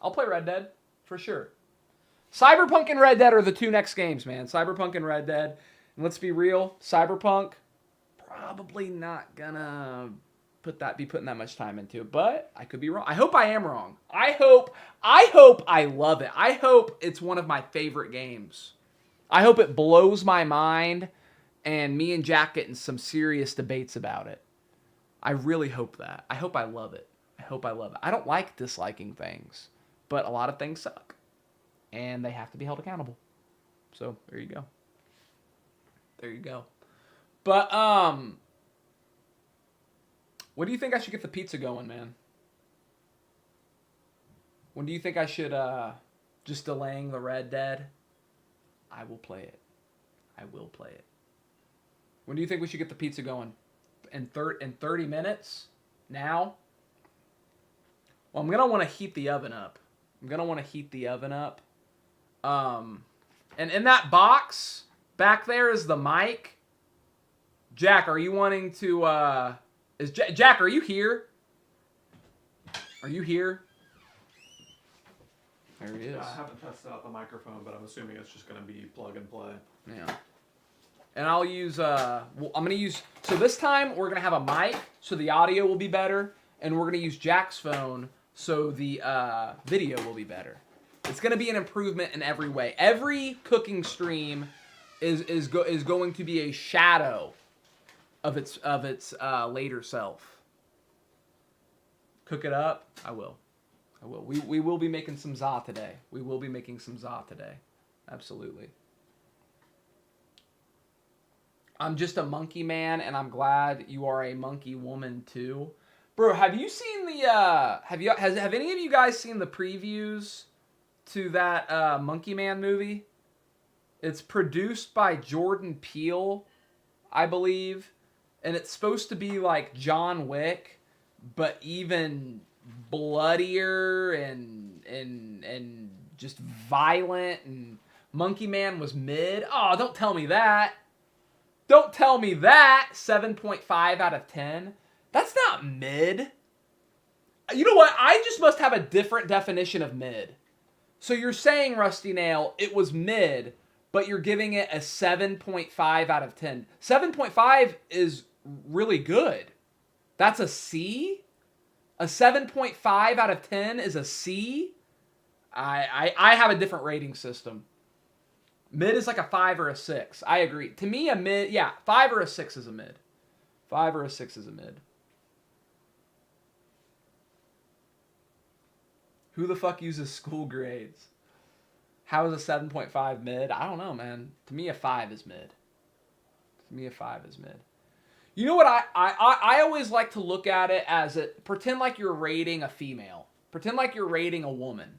I'll play Red Dead for sure. Cyberpunk and Red Dead are the 2 next games, man. Cyberpunk and Red Dead. And let's be real, Cyberpunk probably not gonna be putting that much time into it, but I could be wrong. I hope I am wrong. I hope I love it. I hope it's one of my favorite games. I hope it blows my mind and me and Jack get in some serious debates about it. I really hope that. I hope I love it. I hope I love it. I don't like disliking things, but a lot of things suck. And they have to be held accountable. So, there you go. There you go. But, when do you think I should get the pizza going, man? When do you think I should, just delaying the Red Dead? I will play it. I will play it. When do you think we should get the pizza going? In 30 minutes? Now? Well, I'm going to want to heat the oven up. And in that box, back there is the mic. Jack, are you wanting to, Jack, are you here? Are you here? There he is. Yeah, I haven't tested out the microphone, but I'm assuming it's just going to be plug and play. Yeah. And I'll use, I'm going to use, so this time we're going to have a mic, so the audio will be better, and we're going to use Jack's phone, so the video will be better. It's going to be an improvement in every way. Every cooking stream is going to be a shadow of its later self. Cook it up? I will. We will be making some za today. Absolutely. I'm just a monkey man, and I'm glad you are a monkey woman too. Bro, have you seen the have any of you guys seen the previews to that Monkey Man movie? It's produced by Jordan Peele, I believe, and it's supposed to be like John Wick, but even bloodier and just violent. And Monkey Man was mid. Oh, don't tell me that. Don't tell me that. 7.5 out of 10. That's not mid. You know what? I just must have a different definition of mid. So you're saying, Rusty Nail, it was mid, but you're giving it a 7.5 out of 10. 7.5 is really good. That's a C? A 7.5 out of 10 is a C? I have a different rating system. Mid is like a 5 or a 6. I agree. To me, a mid, yeah, 5 or a 6 is a mid. 5 or a 6 is a mid. Who the fuck uses school grades? How is a 7.5 mid? I don't know, man. To me, a 5 is mid. To me, a 5 is mid. You know what I always like to look at it as pretend like you're rating a female. Pretend like you're rating a woman.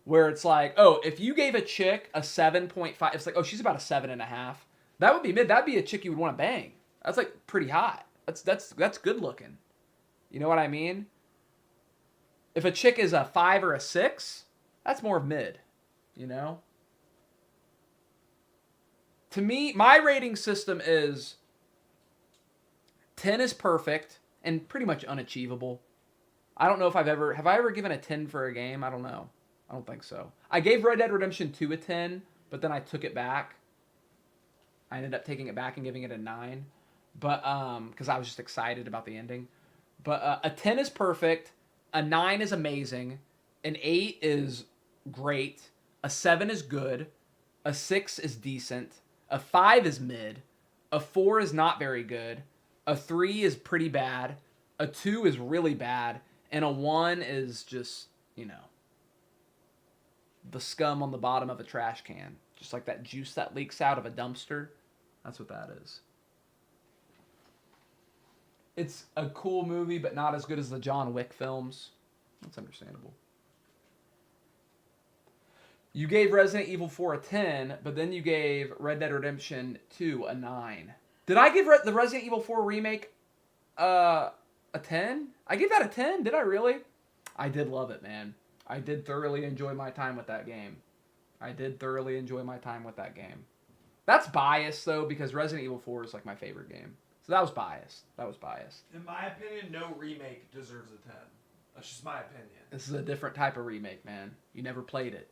Where it's like, oh, if you gave a chick a 7.5, it's like, oh, she's about a 7.5. That would be mid. That'd be a chick you would want to bang. That's like pretty hot. That's good looking. You know what I mean? If a chick is a 5 or a 6, that's more mid. You know? To me, my rating system is 10 is perfect and pretty much unachievable. I don't know if have I ever given a 10 for a game? I don't know. I don't think so. I gave Red Dead Redemption 2 a 10, but then I took it back. I ended up taking it back and giving it a 9, but because I was just excited about the ending. But a 10 is perfect, a 9 is amazing, an 8 is great, a 7 is good, a 6 is decent, a 5 is mid, a 4 is not very good, a 3 is pretty bad, a 2 is really bad, and a 1 is just, you know, the scum on the bottom of a trash can. Just like that juice that leaks out of a dumpster. That's what that is. It's a cool movie, but not as good as the John Wick films. That's understandable. You gave Resident Evil 4 a 10, but then you gave Red Dead Redemption 2 a 9. Did I give the Resident Evil 4 remake a 10? I gave that a 10. Did I really? I did love it, man. I did thoroughly enjoy my time with that game. That's biased, though, because Resident Evil 4 is like my favorite game. So that was biased. In my opinion, no remake deserves a 10. That's just my opinion. This is a different type of remake, man. You never played it.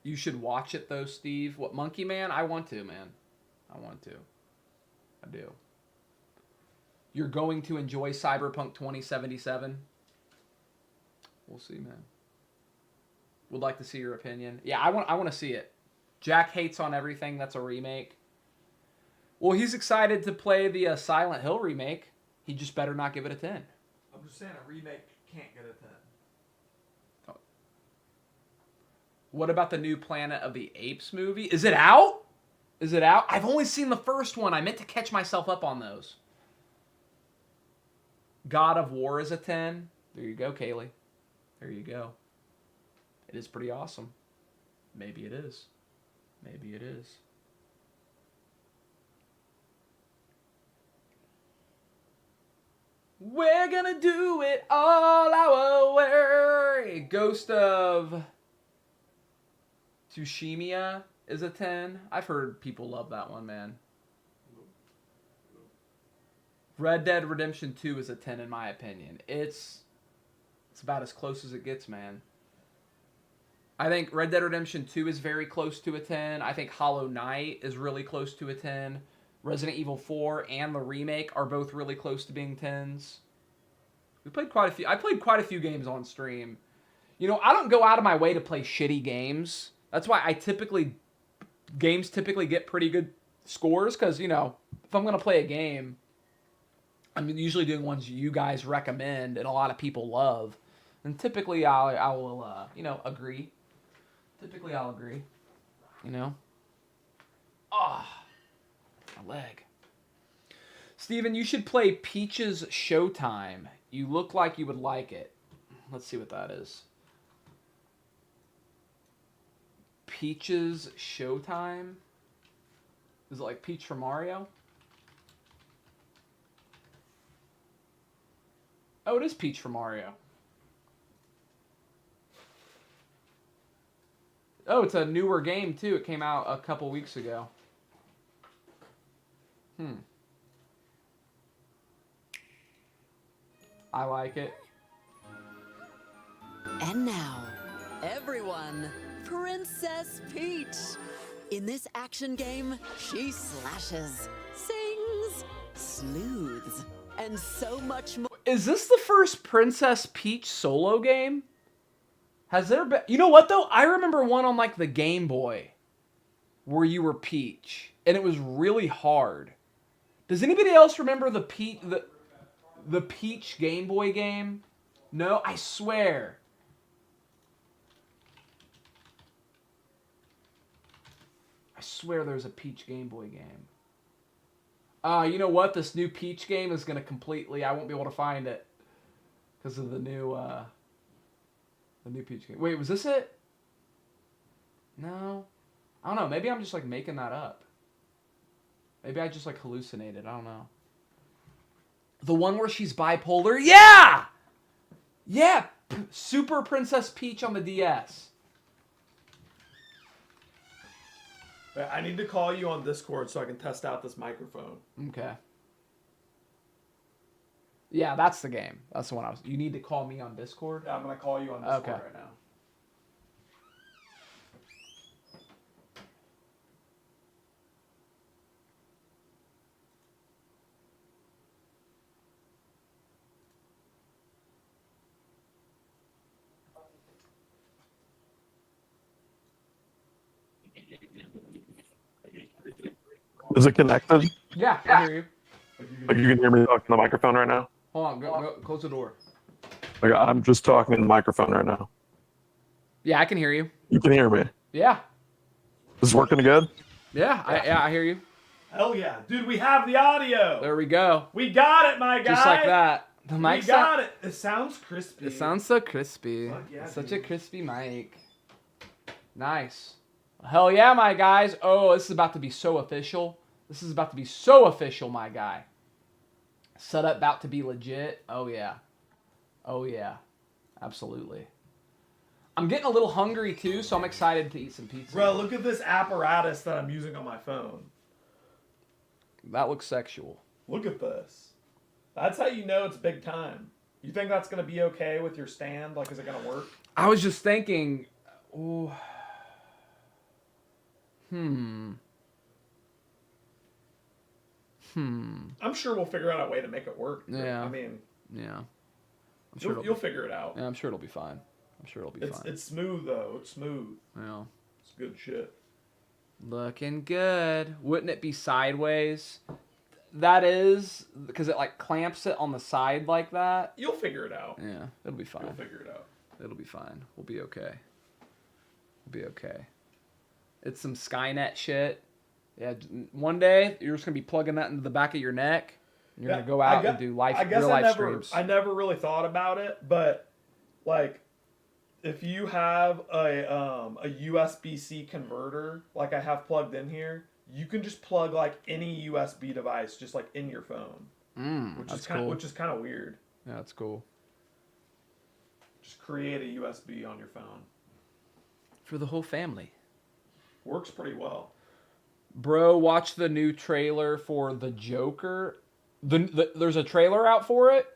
You should watch it, though, Steve. What, Monkey Man? I want to, man. I do. You're going to enjoy Cyberpunk 2077? We'll see, man. Would like to see your opinion. Yeah, I want to see it. Jack hates on everything that's a remake. Well, he's excited to play the Silent Hill remake. He just better not give it a 10. I'm just saying a remake can't get a 10. Oh. What about the new Planet of the Apes movie? Is it out? I've only seen the first one. I meant to catch myself up on those. God of War is a 10. There you go, Kaylee. There you go. It is pretty awesome. Maybe it is. We're gonna do it all our way. Ghost of Tsushima is a 10. I've heard people love that one, man. Red Dead Redemption 2 is a 10 in my opinion. It's about as close as it gets, man. I think Red Dead Redemption 2 is very close to a 10. I think Hollow Knight is really close to a 10. Resident Evil 4 and the remake are both really close to being 10s. I played quite a few games on stream. You know, I don't go out of my way to play shitty games. That's why games typically get pretty good scores, because, you know, if I'm going to play a game, I'm usually doing ones you guys recommend and a lot of people love. And typically I will, you know, agree. Typically I'll agree. You know? My leg. Steven, you should play Peach's Showtime. You look like you would like it. Let's see what that is. Peach's Showtime? Is it like Peach from Mario? Oh, it is Peach from Mario. Oh, it's a newer game, too. It came out a couple weeks ago. I like it. And now, everyone, Princess Peach. In this action game, she slashes, sings, sleuths, and so much more. Is this the first Princess Peach solo game? Has there been... You know what, though? I remember one on, like, the Game Boy where you were Peach, and it was really hard. Does anybody else remember the Peach Game Boy game? No? I swear. I swear there's a Peach Game Boy game. You know what? This new Peach game is going to completely... I won't be able to find it because of the new Peach game. Wait, was this it? No. I don't know. Maybe I'm just, like, making that up. Maybe I just, like, hallucinated. I don't know. The one where she's bipolar? Yeah! Yeah! Super Princess Peach on the DS. I need to call you on Discord so I can test out this microphone. Okay. Yeah, that's the game. That's the one I was... You need to call me on Discord? Yeah, I'm going to call you on Discord right now. Is it connected? Yeah, I hear you. Like you can hear me talking to the microphone right now? Hold on, go close the door. Like I'm just talking to the microphone right now. Yeah, I can hear you. You can hear me. Yeah. This is working good? Yeah, I hear you. Hell yeah. Dude, we have the audio. There we go. We got it, my guy. Just like that. The mic we got it. It sounds crispy. It sounds so crispy. Yeah, Such a crispy mic. Nice. Hell yeah, my guys. Oh, this is about to be so official. This is about to be so official, my guy. Setup about to be legit. Oh, yeah. Oh, yeah. Absolutely. I'm getting a little hungry, too, so I'm excited to eat some pizza. Bro, look at this apparatus that I'm using on my phone. That looks sexual. Look at this. That's how you know it's big time. You think that's going to be okay with your stand? Like, is it going to work? I was just thinking... Oh... I'm sure we'll figure out a way to make it work. Yeah. I mean... Yeah. You'll figure it out. Yeah, I'm sure it'll be fine. I'm sure it'll be fine. It's smooth, though. It's smooth. Yeah. It's good shit. Looking good. Wouldn't it be sideways? That is, because it, like, clamps it on the side like that. You'll figure it out. Yeah, it'll be fine. You'll figure it out. It'll be fine. We'll be okay. We'll be okay. It's some Skynet shit. Yeah, one day you're just gonna be plugging that into the back of your neck. And you're gonna go out and do real life streams. I never really thought about it, but like, if you have a USB-C converter, like I have plugged in here, you can just plug like any USB device just like in your phone, which is kind of weird. Yeah, that's cool. Just create a USB on your phone for the whole family. Works pretty well. Bro, watch the new trailer for The Joker. There's a trailer out for it.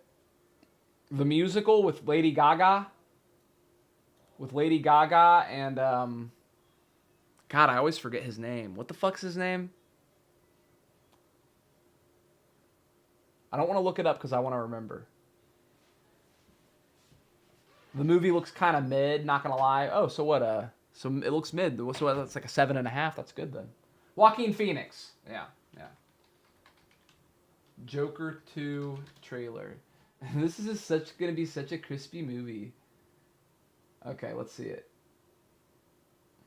The musical with Lady Gaga. With Lady Gaga and God, I always forget his name. What the fuck's his name? I don't want to look it up because I want to remember. The movie looks kind of mid, not gonna lie. Oh, so what? So it looks mid. So that's like a 7.5. That's good then. Joaquin Phoenix. Yeah. Joker 2 trailer. This is just gonna be such a crispy movie. Okay, let's see it.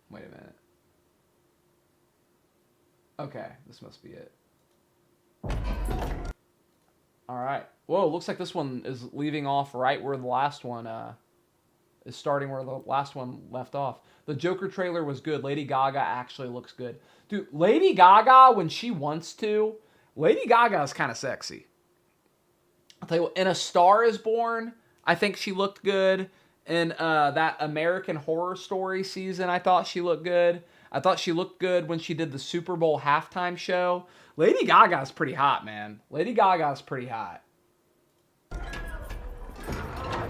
Wait a minute. Okay, this must be it. Alright. Whoa, looks like this one is leaving off right where the last one is starting where the last one left off. The Joker trailer was good. Lady Gaga actually looks good. Dude, Lady Gaga, when she wants to, Lady Gaga is kind of sexy. I'll tell you what, in A Star Is Born, I think she looked good. In that American Horror Story season, I thought she looked good. I thought she looked good when she did the Super Bowl halftime show. Lady Gaga's pretty hot, man. Lady Gaga's pretty hot. Let's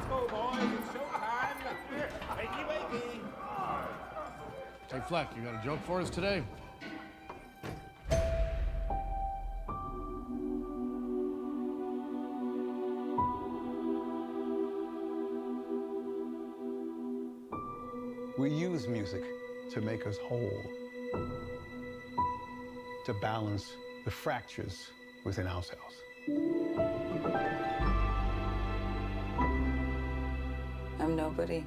go, boys. It's showtime. Hey, Fleck, you got a joke for us today? We use music to make us whole, to balance the fractures within ourselves. I'm nobody.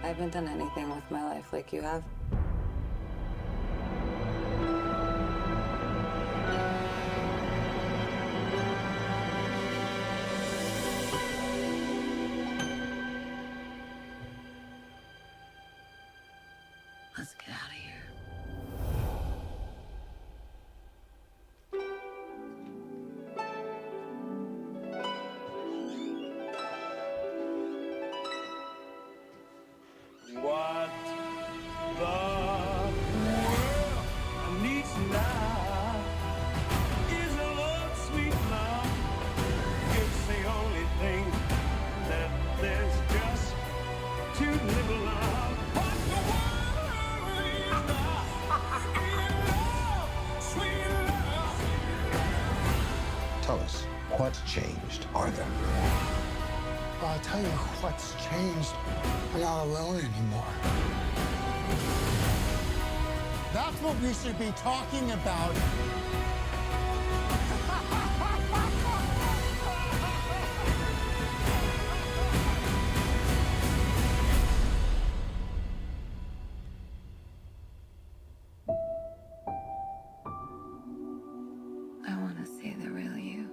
I haven't done anything with my life like you have. Let's get out of here. What the world needs now is a love, sweet love. It's the only thing that there's just too little of. What the world needs now is love, sweet love. Tell us, what's changed, Arthur? I'll tell you what's changed. I'm not alone anymore. That's what we should be talking about. I want to see the real you.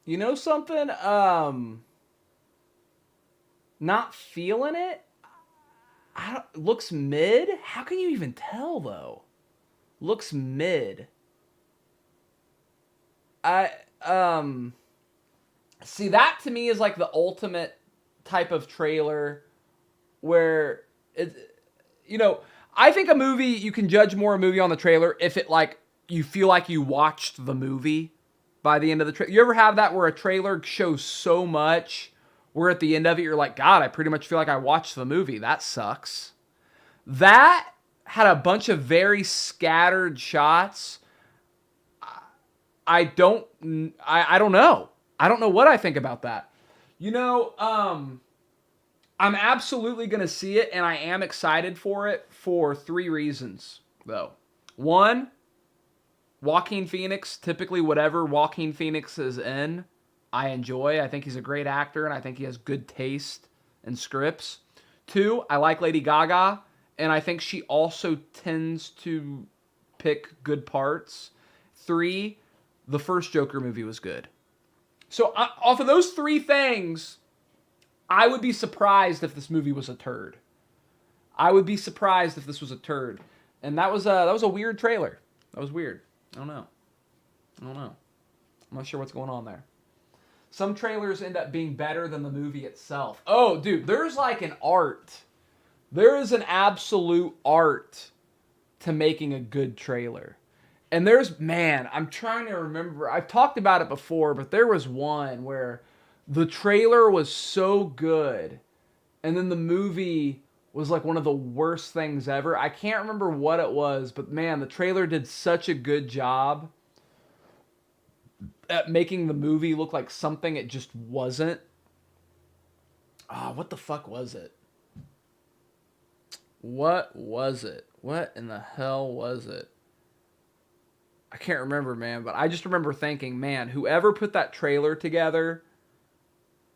You know something? Not feeling it. Looks mid. How can you even tell though? Looks mid. See, that to me is like the ultimate type of trailer where it, you know, I think a movie, you can judge more a movie on the trailer if it like you feel like you watched the movie by the end of the trailer. You ever have that where a trailer shows so much where at the end of it you're like, God, I pretty much feel like I watched the movie. That sucks. That had a bunch of very scattered shots. I don't know. I don't know what I think about that. You know, I'm absolutely going to see it, and I am excited for it for 3 reasons, though. 1, Joaquin Phoenix. Typically, whatever Joaquin Phoenix is in, I enjoy. I think he's a great actor, and I think he has good taste in scripts. 2, I like Lady Gaga, and I think she also tends to pick good parts. 3, the first Joker movie was good. So off of those 3 things, I would be surprised if this movie was a turd. I would be surprised if this was a turd. And that was a weird trailer. That was weird. I don't know. I'm not sure what's going on there. Some trailers end up being better than the movie itself. Oh, dude, there's like an art. There is an absolute art to making a good trailer. And I'm trying to remember. I've talked about it before, but there was one where the trailer was so good, and then the movie was like one of the worst things ever. I can't remember what it was, but man, the trailer did such a good job at making the movie look like something it just wasn't. What the fuck was it? What was it? What in the hell was it? I can't remember, man, but I just remember thinking, man, whoever put that trailer together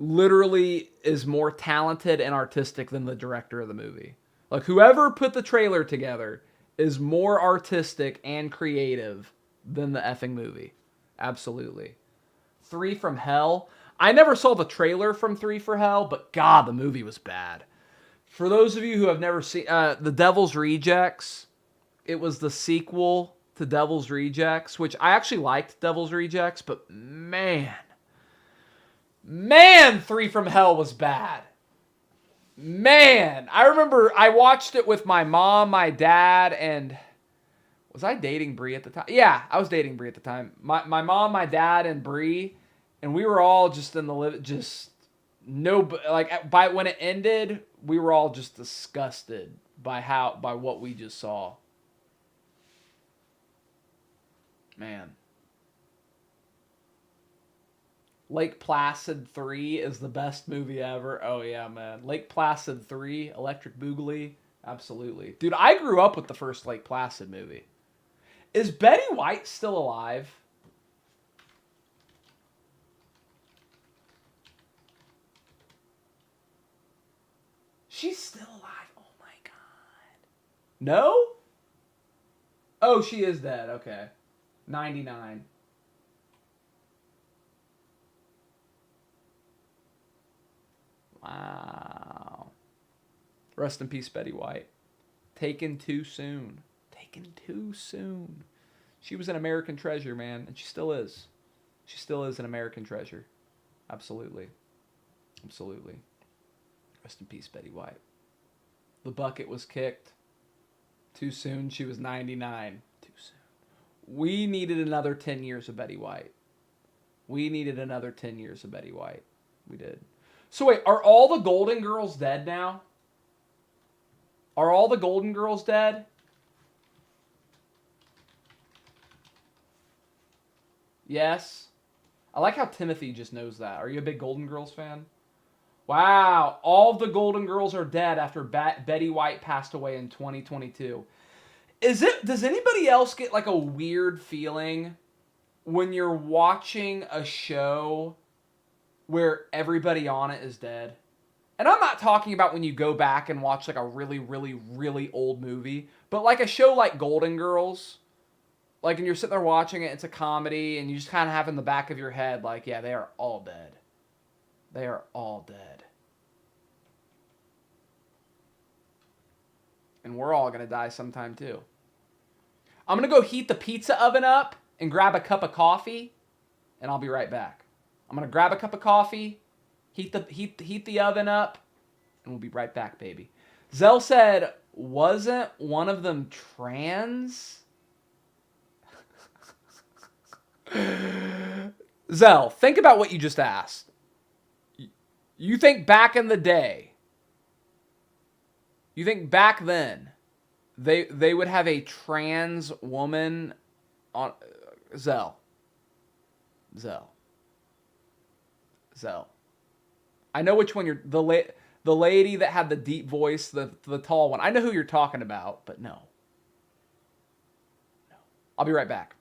literally is more talented and artistic than the director of the movie. Like, whoever put the trailer together is more artistic and creative than the effing movie. Absolutely. 3 from Hell. I never saw the trailer from 3 for Hell, but God, the movie was bad. For those of you who have never seen The Devil's Rejects, it was the sequel to Devil's Rejects, which I actually liked Devil's Rejects, but man, 3 from Hell was bad. Man, I remember I watched it with my mom, my dad, and was I dating Bree at the time? Yeah, I was dating Bree at the time. My mom, my dad, and Bree, and we were all just in the by when it ended, we were all just disgusted by what we just saw. Man. Lake Placid 3 is the best movie ever. Oh yeah, man. Lake Placid 3, Electric Boogaloo, absolutely. Dude, I grew up with the first Lake Placid movie. Is Betty White still alive? She's still alive. Oh my god. No? Oh, she is dead. Okay. 99. Wow. Rest in peace, Betty White. Taken too soon. Taken too soon. She was an American treasure, man, and she still is. She still is an American treasure. Absolutely. Absolutely. Rest in peace, Betty White. The bucket was kicked. Too soon. She was 99. Too soon. We needed another 10 years of Betty White. We needed another 10 years of Betty White. We did. So wait, are all the Golden Girls dead now? Are all the Golden Girls dead? Yes. I like how Timothy just knows that. Are you a big Golden Girls fan? Wow, all of the Golden Girls are dead after Betty White passed away in 2022. Does anybody else get like a weird feeling when you're watching a show where everybody on it is dead? And I'm not talking about when you go back and watch like a really, really, really old movie, but like a show like Golden Girls, like, and you're sitting there watching it, it's a comedy, and you just kind of have in the back of your head, like, yeah, they are all dead. They are all dead. And we're all going to die sometime too. I'm going to go heat the pizza oven up and grab a cup of coffee, and I'll be right back. I'm going to grab a cup of coffee, heat the oven up, and we'll be right back, baby. Zell said, wasn't one of them trans? Zell, think about what you just asked. You think back in the day, you think back then, they would have a trans woman on Zell. I know which one you're the lady that had the deep voice, the tall one. I know who you're talking about, but no. I'll be right back.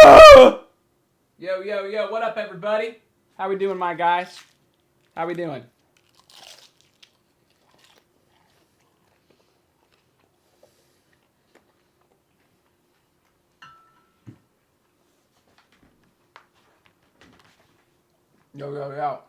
Yo, yo, yo, what up, everybody? How we doing, my guys? How we doing? Yo, yo, yo.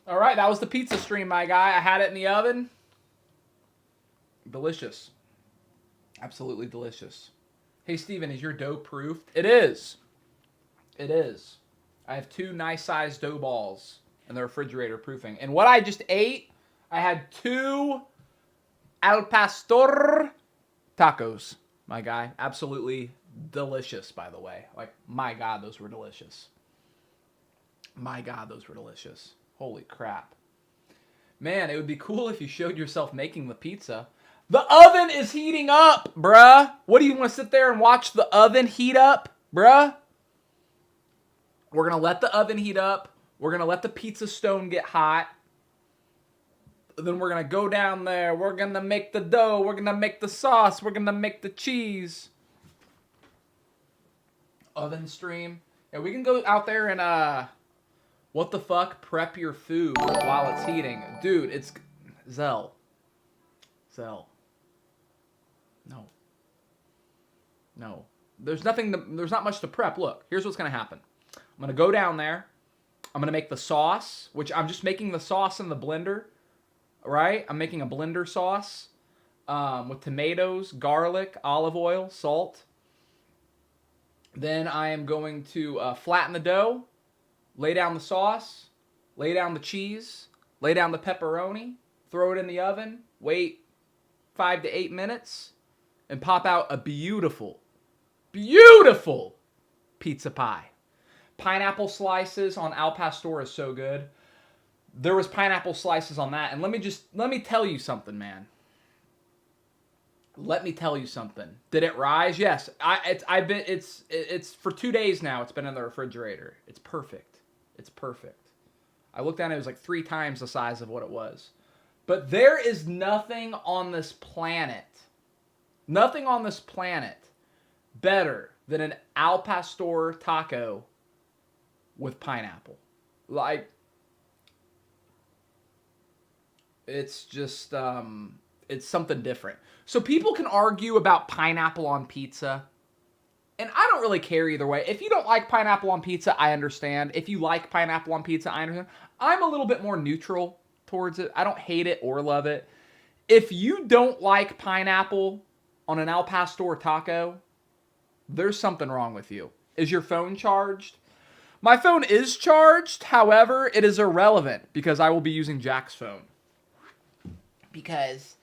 All right, that was the pizza stream, my guy. I had it in the oven. Delicious. Absolutely delicious. Hey, Steven, is your dough proofed? It is. It is. I have 2 nice-sized dough balls in the refrigerator proofing. And what I just ate, I had 2 al pastor tacos, my guy. Absolutely delicious, by the way. Like, my God, those were delicious. My God, those were delicious. Holy crap. Man, it would be cool if you showed yourself making the pizza. The oven is heating up, bruh. What do you want to sit there and watch the oven heat up, bruh? We're going to let the oven heat up. We're going to let the pizza stone get hot. Then we're going to go down there. We're going to make the dough. We're going to make the sauce. We're going to make the cheese. Oven stream. Yeah, we can go out there and, what the fuck? Prep your food while it's heating. Dude, it's... Zell. No. No. There's not much to prep. Look, here's what's going to happen. I'm going to go down there. I'm going to make the sauce, which I'm just making the sauce in the blender. Right? I'm making a blender sauce with tomatoes, garlic, olive oil, salt. Then I am going to flatten the dough. Lay down the sauce, lay down the cheese, lay down the pepperoni, throw it in the oven, wait 5 to 8 minutes, and pop out a beautiful, beautiful pizza pie. Pineapple slices on al pastor is so good. There was pineapple slices on that, and let me tell you something, man. Let me tell you something. Did it rise? Yes. It's for 2 days now. It's been in the refrigerator. It's perfect. It's perfect. I looked down, it was like 3 times the size of what it was. But there is nothing on this planet better than an al pastor taco with pineapple. Like, it's just, it's something different. So people can argue about pineapple on pizza And I don't really care either way. If you don't like pineapple on pizza, I understand. If you like pineapple on pizza, I understand. I'm a little bit more neutral towards it. I don't hate it or love it. If you don't like pineapple on an al pastor taco, there's something wrong with you. Is your phone charged? My phone is charged. However, it is irrelevant because I will be using Jack's phone. Because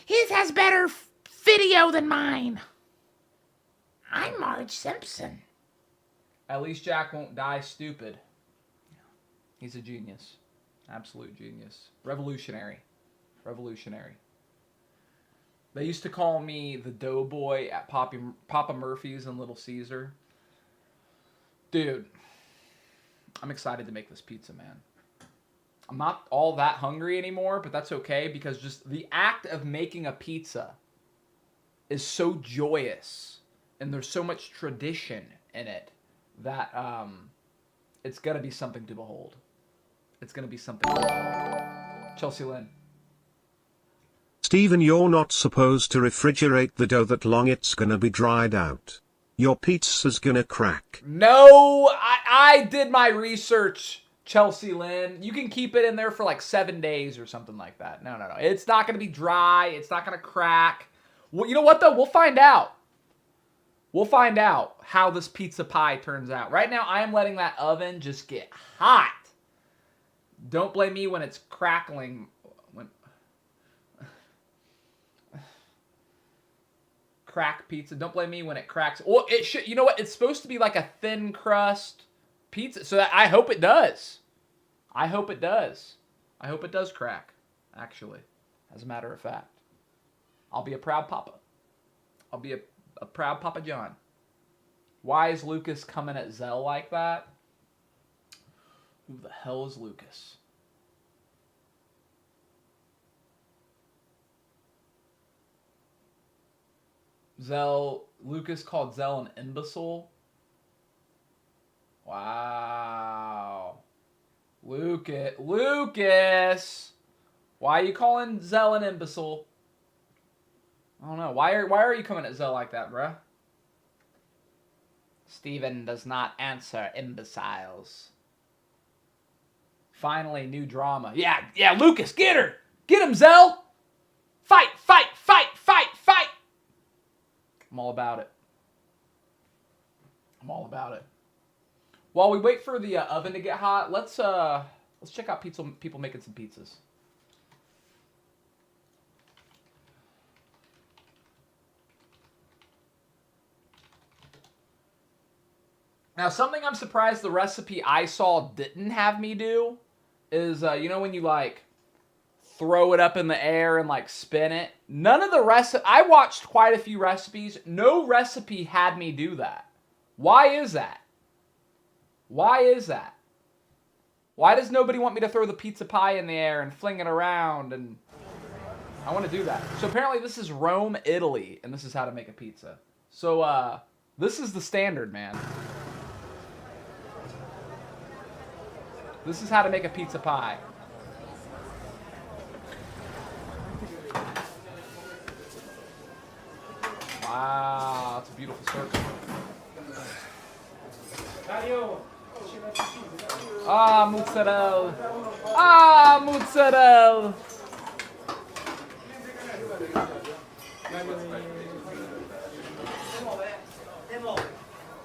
his has better video than mine. I'm Marge Simpson. At least Jack won't die stupid. He's a genius. Absolute genius. Revolutionary. Revolutionary. They used to call me the doughboy at Papa Murphy's and Little Caesar. Dude, I'm excited to make this pizza, man. I'm not all that hungry anymore, but that's okay because just the act of making a pizza is so joyous and there's so much tradition in it that it's going to be something to behold. It's going to be something to behold. Chelsea Lynn. Steven, you're not supposed to refrigerate the dough that long, it's gonna be dried out. Your pizza's gonna crack. No, I did my research, Chelsea Lynn. You can keep it in there for like 7 days or something like that. No. It's not gonna be dry. It's not gonna crack. Well, you know what though? We'll find out. We'll find out how this pizza pie turns out. Right now, I am letting that oven just get hot. Don't blame me when it's crackling. Crack pizza. Don't blame me when it cracks. Well, it should. You know what? It's supposed to be like a thin crust pizza. So I hope it does. I hope it does. I hope it does crack. Actually, as a matter of fact, I'll be a proud papa. I'll be a proud Papa John. Why is Lucas coming at Zell like that? Who the hell is Lucas? Lucas called Zell an imbecile. Wow. Lucas. Why are you calling Zell an imbecile? I don't know. Why are you coming at Zell like that, bruh? Steven does not answer imbeciles. Finally, new drama. Yeah, Lucas, get her! Get him, Zell! Fight! I'm all about it. While we wait for the oven to get hot, let's check out people making some pizzas. Now, something I'm surprised the recipe I saw didn't have me do is, you know when you, like, throw it up in the air and, like, spin it? None of the I watched quite a few recipes. No recipe had me do that. Why is that? Why does nobody want me to throw the pizza pie in the air and fling it around? And I want to do that. So apparently this is Rome, Italy, and this is how to make a pizza. So, this is the standard, man. This is how to make a pizza pie. Wow, that's a beautiful circle. Mozzarella. Mozzarella.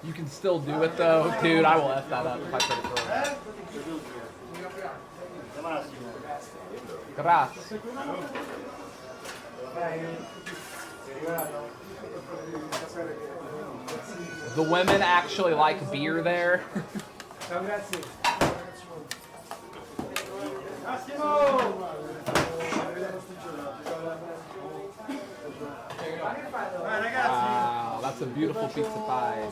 You can still do it though. Dude, I will F that up if I try to throw it. Grazie. The women actually like beer there. Wow, that's a beautiful pizza pie.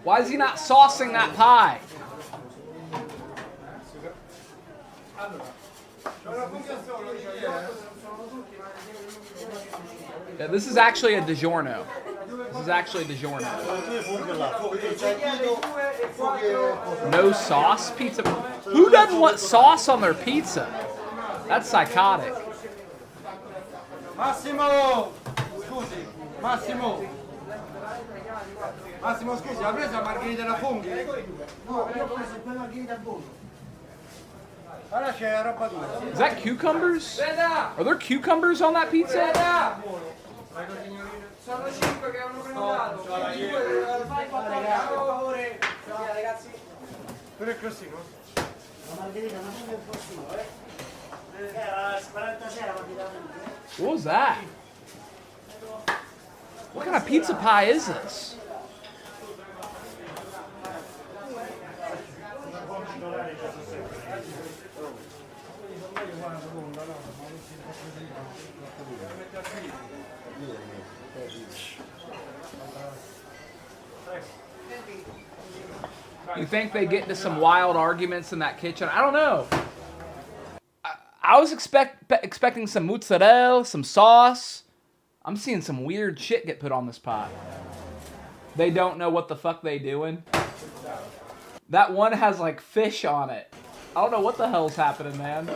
Why is he not saucing that pie? Yeah, this is actually a DiGiorno. This is actually a DiGiorno. No sauce pizza? Who doesn't want sauce on their pizza? That's psychotic. Massimo! Scusi, Massimo! Massimo, scusi, ha preso la margherita da funghi? No, io ho preso quella margherita a volo. Ora c'è la roba tua. Is that cucumbers? Are there cucumbers on that pizza? Sono 5 che hanno prenotato. Fai 4 per favore. Ragazzi. Per il crostino? La margherita non è il crostino, Era 46 la margherita. What was that? What kind of pizza pie is this? You think they get into some wild arguments in that kitchen? I don't know. I was expecting some mozzarella, some sauce. I'm seeing some weird shit get put on this pie. They don't know what the fuck they doing. That one has like fish on it. I don't know what the hell's happening, man.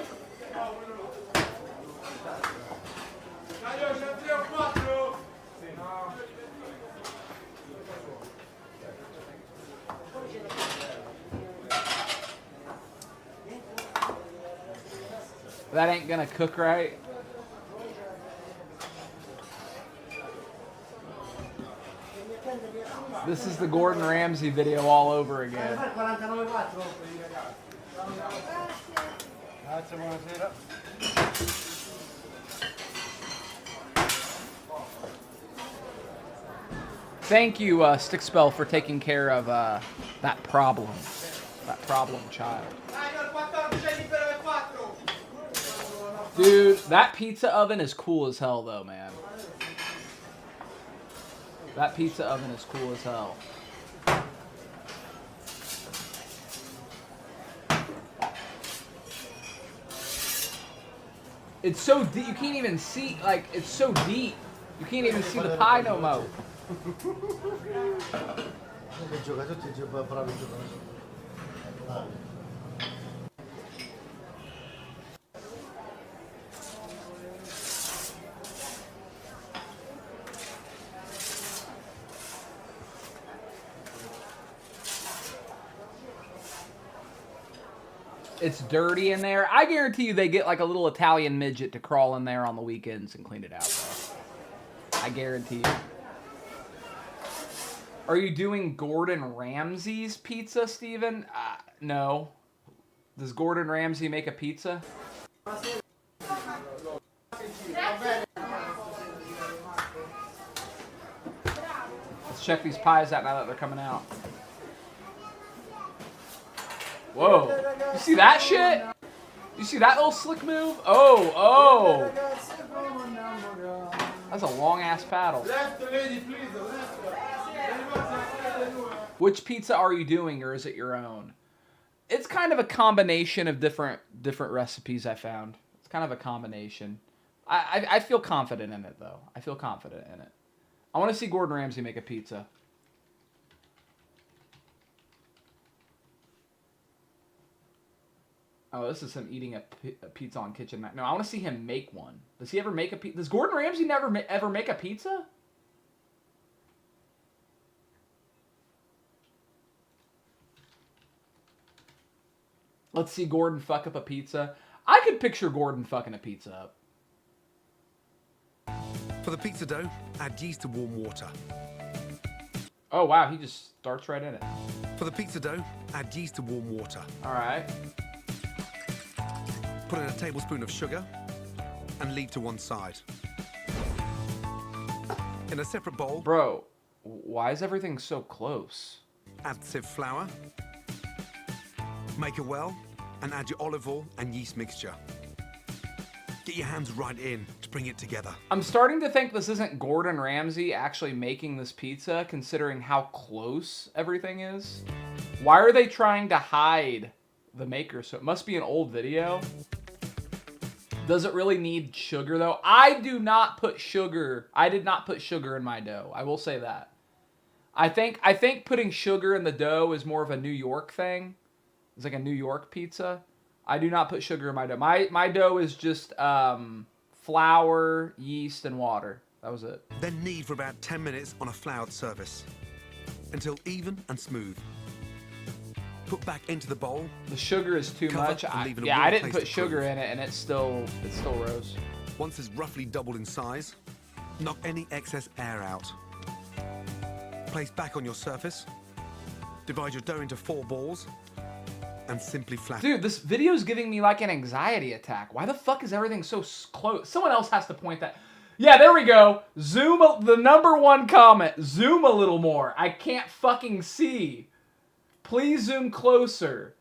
That ain't gonna cook right. This is the Gordon Ramsay video all over again. Thank you, Stickspell, for taking care of that problem child. Dude, that pizza oven is cool as hell, though, man. That pizza oven is cool as hell. It's so deep, you can't even see, like, it's so deep. You can't even see the pie no more. It's dirty in there. I guarantee you they get like a little Italian midget to crawl in there on the weekends and clean it out, though. I guarantee you. Are you doing Gordon Ramsay's pizza, Steven? No. Does Gordon Ramsay make a pizza? Let's check these pies out now that they're coming out. Whoa. You see that shit? You see that little slick move? Oh, oh. That's a long ass paddle. Which pizza are you doing, or is it your own? It's kind of a combination of different recipes I found. It's kind of a combination. I feel confident in it, though. I feel confident in it. I want to see Gordon Ramsay make a pizza. Oh, this is him eating a pizza on kitchen mat. No, I want to see him make one. Does he ever make a pizza? Does Gordon Ramsay ever make a pizza? Let's see Gordon fuck up a pizza. I could picture Gordon fucking a pizza up. For the pizza dough, add yeast to warm water. Oh, wow. He just starts right in it. For the pizza dough, add yeast to warm water. All right. Put in a tablespoon of sugar and leave to one side. In a separate bowl... Bro, why is everything so close? Add sieve flour. Make it well and add your olive oil and yeast mixture. Get your hands right in to bring it together. I'm starting to think this isn't Gordon Ramsay actually making this pizza, considering how close everything is. Why are they trying to hide the maker, so it must be an old video. Does it really need sugar though? I do not put sugar. I did not put sugar in my dough. I will say that. I think putting sugar in the dough is more of a New York thing. It's like a New York pizza. I do not put sugar in my dough. My dough is just flour, yeast, and water. That was it. Then knead for about 10 minutes on a floured surface until even and smooth. Put back into the bowl. The sugar is too much. I didn't put sugar in it, and it still rose. Once it's roughly doubled in size, knock any excess air out. Place back on your surface. Divide your dough into 4 balls, and simply flatten. Dude, this video is giving me like an anxiety attack. Why the fuck is everything so close? Someone else has to point that. Yeah, there we go. Zoom, the #1 comment. Zoom a little more. I can't fucking see. Please zoom closer.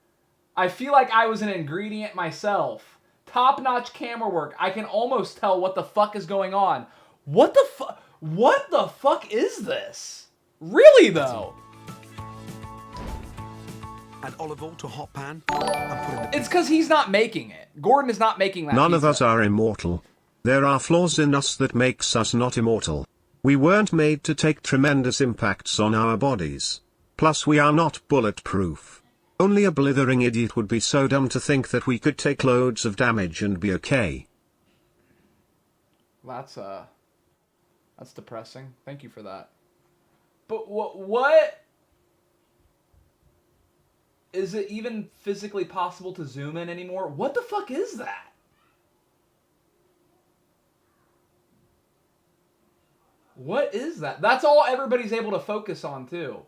I feel like I was an ingredient myself. Top-notch camera work. I can almost tell what the fuck is going on. What the fuck is this? Really though? Add olive oil to a hot pan and put in the... It's because he's not making it. Gordon is not making that None pizza. of us are immortal. There are flaws in us that makes us not immortal. We weren't made to take tremendous impacts on our bodies. Plus we are not bulletproof. Only a blithering idiot would be so dumb to think that we could take loads of damage and be okay. That's depressing. Thank you for that. But what is it even physically possible to zoom in anymore? What the fuck is that? What is that? That's all everybody's able to focus on too.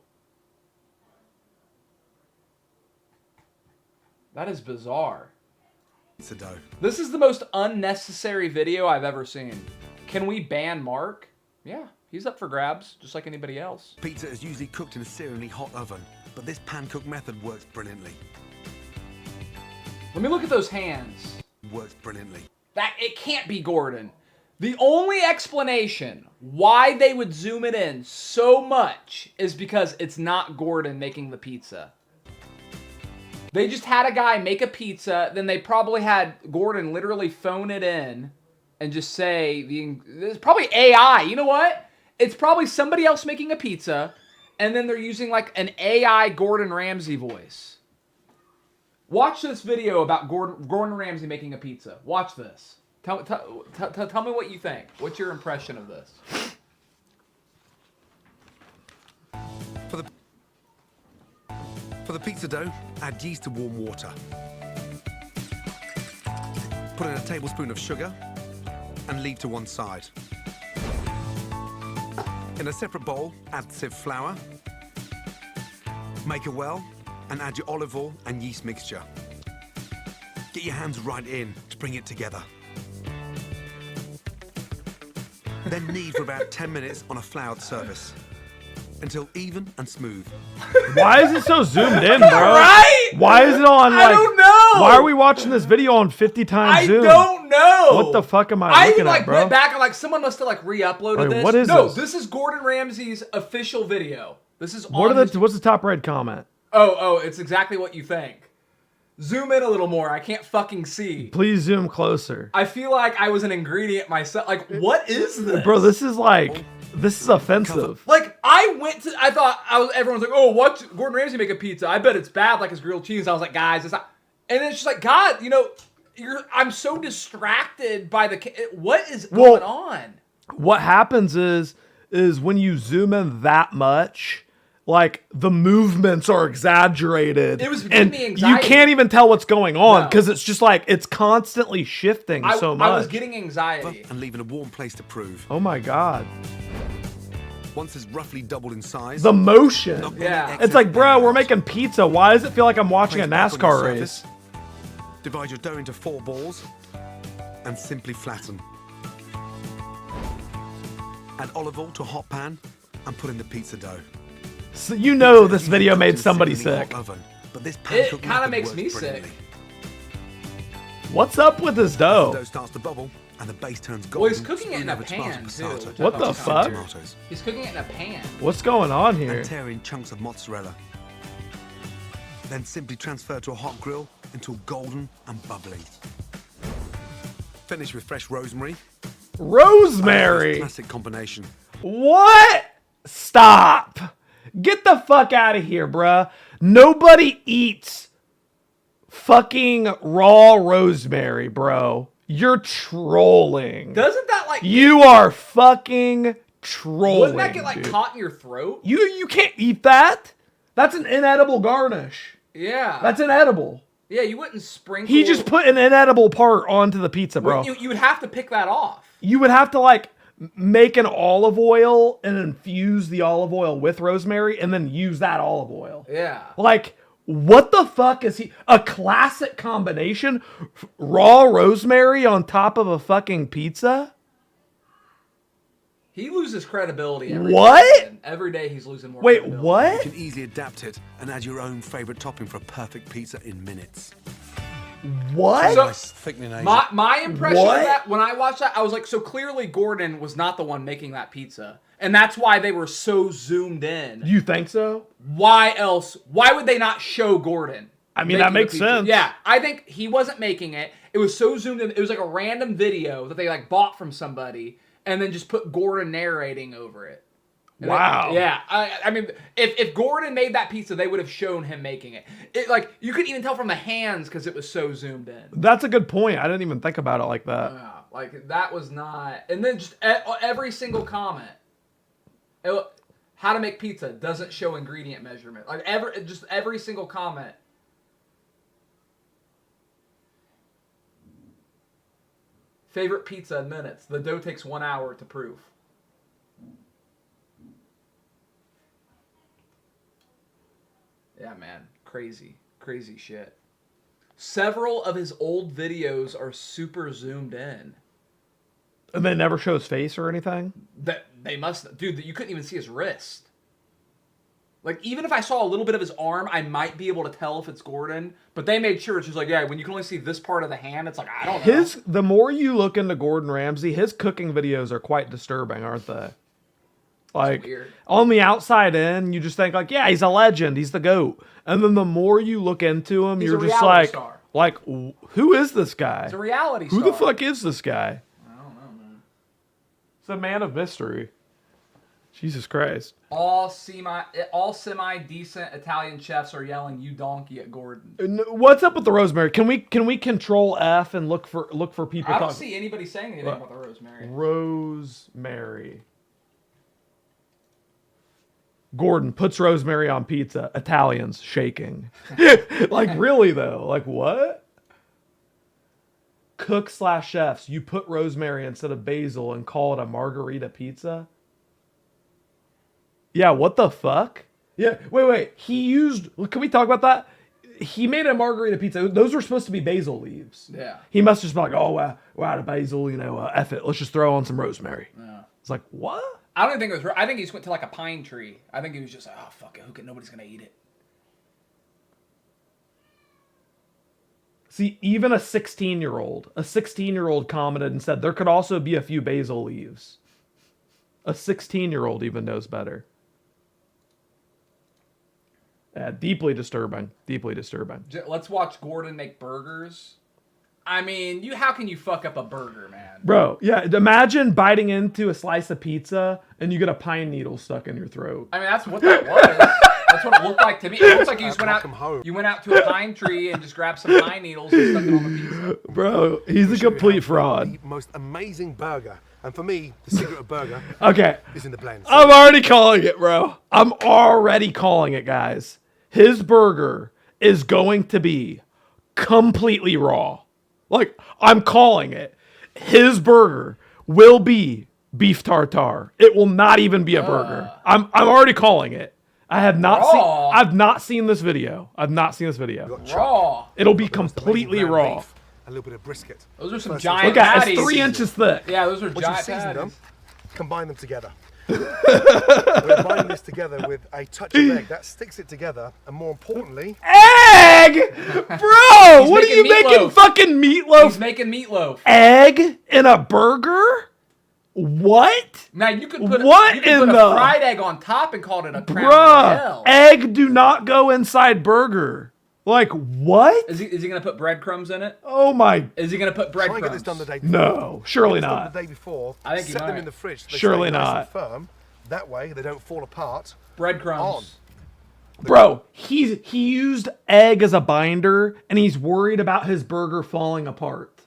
That is bizarre. It's a dough. This is the most unnecessary video I've ever seen. Can we ban Mark? Yeah, he's up for grabs, just like anybody else. Pizza is usually cooked in a searingly hot oven, but this pan-cook method works brilliantly. Let me look at those hands. Works brilliantly. It can't be Gordon. The only explanation why they would zoom it in so much is because it's not Gordon making the pizza. They just had a guy make a pizza, then they probably had Gordon literally phone it in and just say, it's probably AI. You know what? It's probably somebody else making a pizza, and then they're using like an AI Gordon Ramsay voice. Watch this video about Gordon Ramsay making a pizza. Watch this. Tell me what you think. What's your impression of this? For the pizza dough, add yeast to warm water. Put in a tablespoon of sugar and leave to one side. In a separate bowl, add sieved flour. Make a well and add your olive oil and yeast mixture. Get your hands right in to bring it together. Then knead for about 10 minutes on a floured surface until even and smooth. Why is it so zoomed in, bro? Right? Why is it on like... I don't know. Why are we watching this video on 50 times zoom? I don't know. What the fuck am I looking at, bro? Went back and like someone must have like re-uploaded Like, this. what is no, this? this is Gordon Ramsay's official video. This is What's the top red comment? Oh, it's exactly what you think. Zoom in a little more. I can't fucking see. Please zoom closer. I feel like I was an ingredient myself. Like, what is this? Bro, this is offensive. Like, everyone's like, oh, watch Gordon Ramsay make a pizza. I bet it's bad like his grilled cheese. I was like, guys, it's not. And it's just like, God, I'm so distracted by what is going on? What happens is when you zoom in that much, like the movements are exaggerated. It was giving me and anxiety. you can't even tell what's going on because it's just like it's constantly shifting so much. I was getting anxiety. And leave in a warm place to prove. Oh my God. Once it's roughly doubled in size. The motion. Yeah. It's like, bro, we're making pizza. Why does it feel like I'm watching a NASCAR race? Divide your dough into 4 balls and simply flatten. Add olive oil to a hot pan and put in the pizza dough. So you know this video made somebody sick. It kind of makes me sick. What's up with this dough? The dough starts to bubble and the base turns golden. Well, he's cooking it in a pan too. What the fuck? He's cooking it in a pan. What's going on here? And tear in chunks of mozzarella. Then simply transfer to a hot grill until golden and bubbly. Finish with fresh rosemary. Rosemary? Classic combination. What? Stop. Get the fuck out of here, bruh. Nobody eats fucking raw rosemary, bro. You're trolling. Doesn't that like... You are fucking trolling, Wouldn't that get like dude. caught in your throat? You can't eat that. That's an inedible garnish. Yeah. That's inedible. Yeah, you wouldn't sprinkle... He just put an inedible part onto the pizza, bro. You would have to pick that off. You would have to like make an olive oil and infuse the olive oil with rosemary and then use that olive oil. Yeah. Like, what the fuck is he? A classic combination? Raw rosemary on top of a fucking pizza? He loses credibility every What? day. Every day he's losing more Wait, credibility. what? You can easily adapt it and add your own favorite topping for a perfect pizza in minutes. What? So, my impression of that, when I watched that, I was like, so clearly Gordon was not the one making that pizza. And that's why they were so zoomed in. You think so? Why else? Why would they not show Gordon? I mean, that making the makes pizza? sense. Yeah, I think he wasn't making it. It was so zoomed in. It was like a random video that they like bought from somebody and then just put Gordon narrating over it. And wow. Yeah, I mean, if Gordon made that pizza, they would have shown him making it. It like you couldn't even tell from the hands because it was so zoomed in. That's a good point. I didn't even think about it like that. Yeah, like that was not. And then just every single comment. How to make pizza doesn't show ingredient measurement. Like every single comment. Favorite pizza in minutes. The dough takes 1 hour to proof. Yeah, man. Crazy. Crazy shit. Several of his old videos are super zoomed in. And they never show his face or anything? That they must... Dude, you couldn't even see his wrist. Like, even if I saw a little bit of his arm, I might be able to tell if it's Gordon. But they made sure it's just like, yeah, when you can only see this part of the hand, it's like, I don't know. The more you look into Gordon Ramsay, his cooking videos are quite disturbing, aren't they? Like, on the outside in, you just think like, yeah, he's a legend, he's the GOAT. And then the more you look into him, He's you're a just reality like, star. who is this guy? It's a reality Who star. the fuck is this guy? I don't know, man. It's a man of mystery. Jesus Christ. All semi-decent Italian chefs are yelling "you donkey" at Gordon. What's up with the rosemary? Can we control F and look for people? I don't see anybody saying anything about the rosemary. Rosemary. Gordon puts rosemary on pizza. Italians shaking. Like, really though? Like, what? Cook/chefs, you put rosemary instead of basil and call it a margarita pizza? Yeah, what the fuck? Yeah, wait. Can we talk about that? He made a margarita pizza. Those were supposed to be basil leaves. Yeah. He must just be like, oh, we're out of basil, F it. Let's just throw on some rosemary. Yeah. It's like, what? I don't think it was. I think he just went to like a pine tree. I think he was just like, oh fuck it, nobody's gonna eat it. See, even a 16-year-old commented and said there could also be a few basil leaves. A 16-year-old even knows better. Yeah, deeply disturbing. Deeply disturbing. Let's watch Gordon make burgers. I mean, how can you fuck up a burger, man? Bro, yeah, imagine biting into a slice of pizza and you get a pine needle stuck in your throat. I mean, that's what that was. That's what it looked like to me. It looks like you just went out to a pine tree and just grabbed some pine needles and stuck it on the pizza. Bro, he's a complete fraud. The most amazing burger. And for me, the secret of burger is in the blend. I'm already calling it, bro. I'm already calling it, guys. His burger is going to be completely raw. Like, I'm calling it. His burger will be beef tartare. It will not even be a burger. I'm already calling it. I've not seen this video. Raw. It'll be completely raw. A little bit of brisket. Those are some giant Look at patties. It's 3 inches thick. Yeah, those are Once you giant season patties. them, combine them together. We're binding this together with a touch of egg. That sticks it together, and more importantly... Egg! Bro, what are you making fucking meatloaf? He's making meatloaf. Egg in a burger? What? Now, you could put What a in the... fried egg on top and call it a crown Bruh, royale. egg do not go inside burger. Like, what? Is he gonna put breadcrumbs in it? Oh my. Is he gonna put Try and breadcrumbs? get this done the day before. No, surely Get this done not. The day before, I think he set them might. in the fridge. So they Surely stay nice and not. firm. That way they don't fall apart. Breadcrumbs. Bro, he used egg as a binder, and he's worried about his burger falling apart.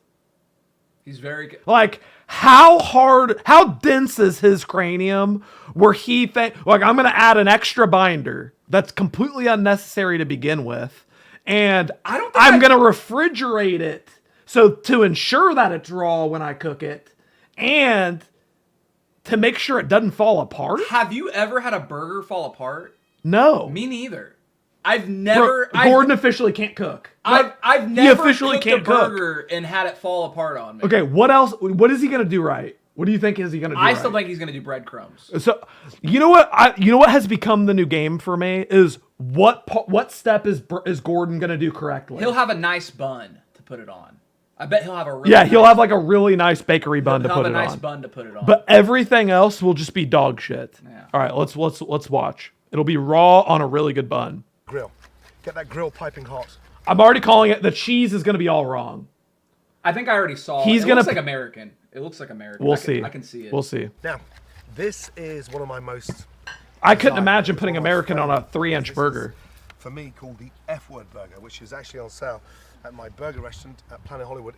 He's very good. Like, how dense is his cranium where he like, I'm going to add an extra binder that's completely unnecessary to begin with, and I'm going to refrigerate it so to ensure that it's raw when I cook it, and to make sure it doesn't fall apart? Have you ever had a burger fall apart? No. Me neither. I've never. Gordon officially can't cook. I've never officially cooked can't a cook. burger and had it fall apart on me. Okay, what else? What is he gonna do right? What do you think is he gonna do? I still think he's gonna do breadcrumbs. So you know what? You know what has become the new game for me is what step is Gordon gonna do correctly? He'll have a nice bun to put it on. I bet he'll have a really he'll have like a really nice bakery bun to he'll put have it a nice on. bun to put it on. But everything else will just be dog shit. Yeah. All right, let's watch. It'll be raw on a really good bun. Grill. Get that grill piping hot. I'm already calling it. The cheese is gonna be all wrong. I think I already saw. He's it gonna looks like American. It looks like American. We'll see. I can see it. We'll see. Now, this is one of my most. I couldn't imagine putting American on a 3-inch burger. For me, called the F Word Burger, which is actually on sale at my burger restaurant at Planet Hollywood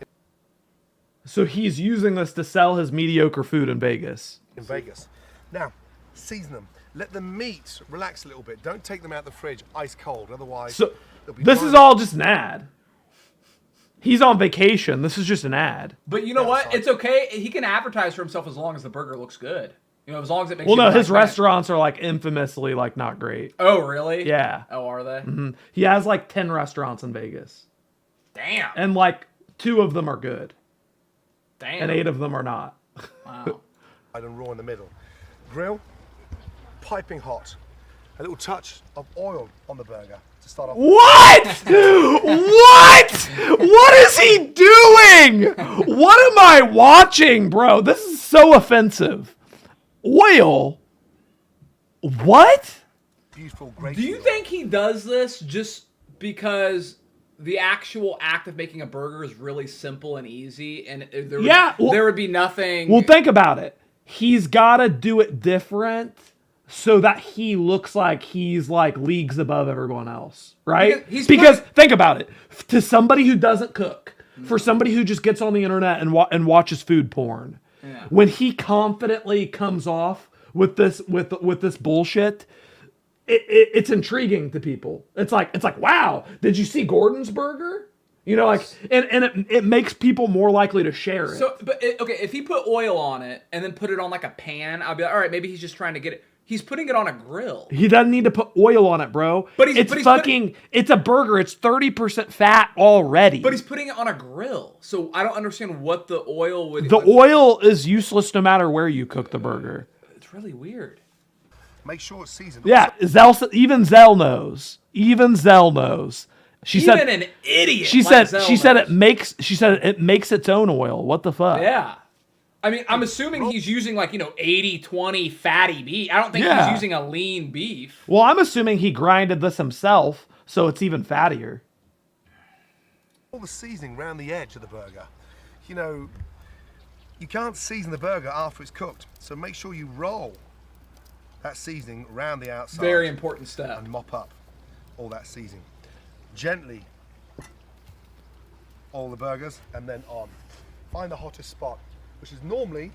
So he's using this to sell his mediocre food in Vegas. in Vegas. Now, season them. Let the meat relax a little bit. Don't take them out of the fridge ice cold, otherwise. So they'll be this dry. is all just an ad. He's on vacation. This is just an ad. But you know what? It's okay. He can advertise for himself as long as the burger looks good. You know, as long as it makes. Well, you no, look his like restaurants are like infamously like not great. Oh, really? Yeah. Oh, are they? hmm He has like 10 restaurants in Vegas, Damn. and like 2 of them are good, Damn. and 8 of them are not. Wow. And raw in the middle. Grill, piping hot. A little touch of oil on the burger to start off. What? What? What is he doing? What am I watching, bro? This is so offensive. Oil? What? Beautiful, great. Do you think he does this just because the actual act of making a burger is really simple and easy, and there would be nothing? Well, think about it. He's got to do it different so that he looks like he's like leagues above everyone else, right? Because think about it. To somebody who doesn't cook, for somebody who just gets on the internet and watches food porn, when he confidently comes off with this bullshit, it's intriguing to people. It's like, wow, did you see Gordon's burger? You know, like, and it makes people more likely to share it. So, but okay, if he put oil on it and then put it on like a pan, I'll be like, all right, maybe he's just trying to get it. He's putting it on a grill. He doesn't need to put oil on it, bro. It's a burger. It's 30% fat already. But he's putting it on a grill. So I don't understand what the oil would. The oil is useless no matter where you cook the burger. It's really weird. Make sure it's seasoned. Yeah, even Zell knows. Even Zell knows. She Even said an idiot. She like said Zell knows. it makes its own oil. What the fuck? Yeah. I mean, I'm assuming he's using like, 80-20 fatty beef. I don't think he's using a lean beef. Well, I'm assuming he grinded this himself, so it's even fattier. All the seasoning around the edge of the burger. You know, you can't season the burger after it's cooked, so make sure you roll that seasoning around the outside. Very important step. And mop up all that seasoning. Gently all the burgers and then on. Find the hottest spot, which is normally...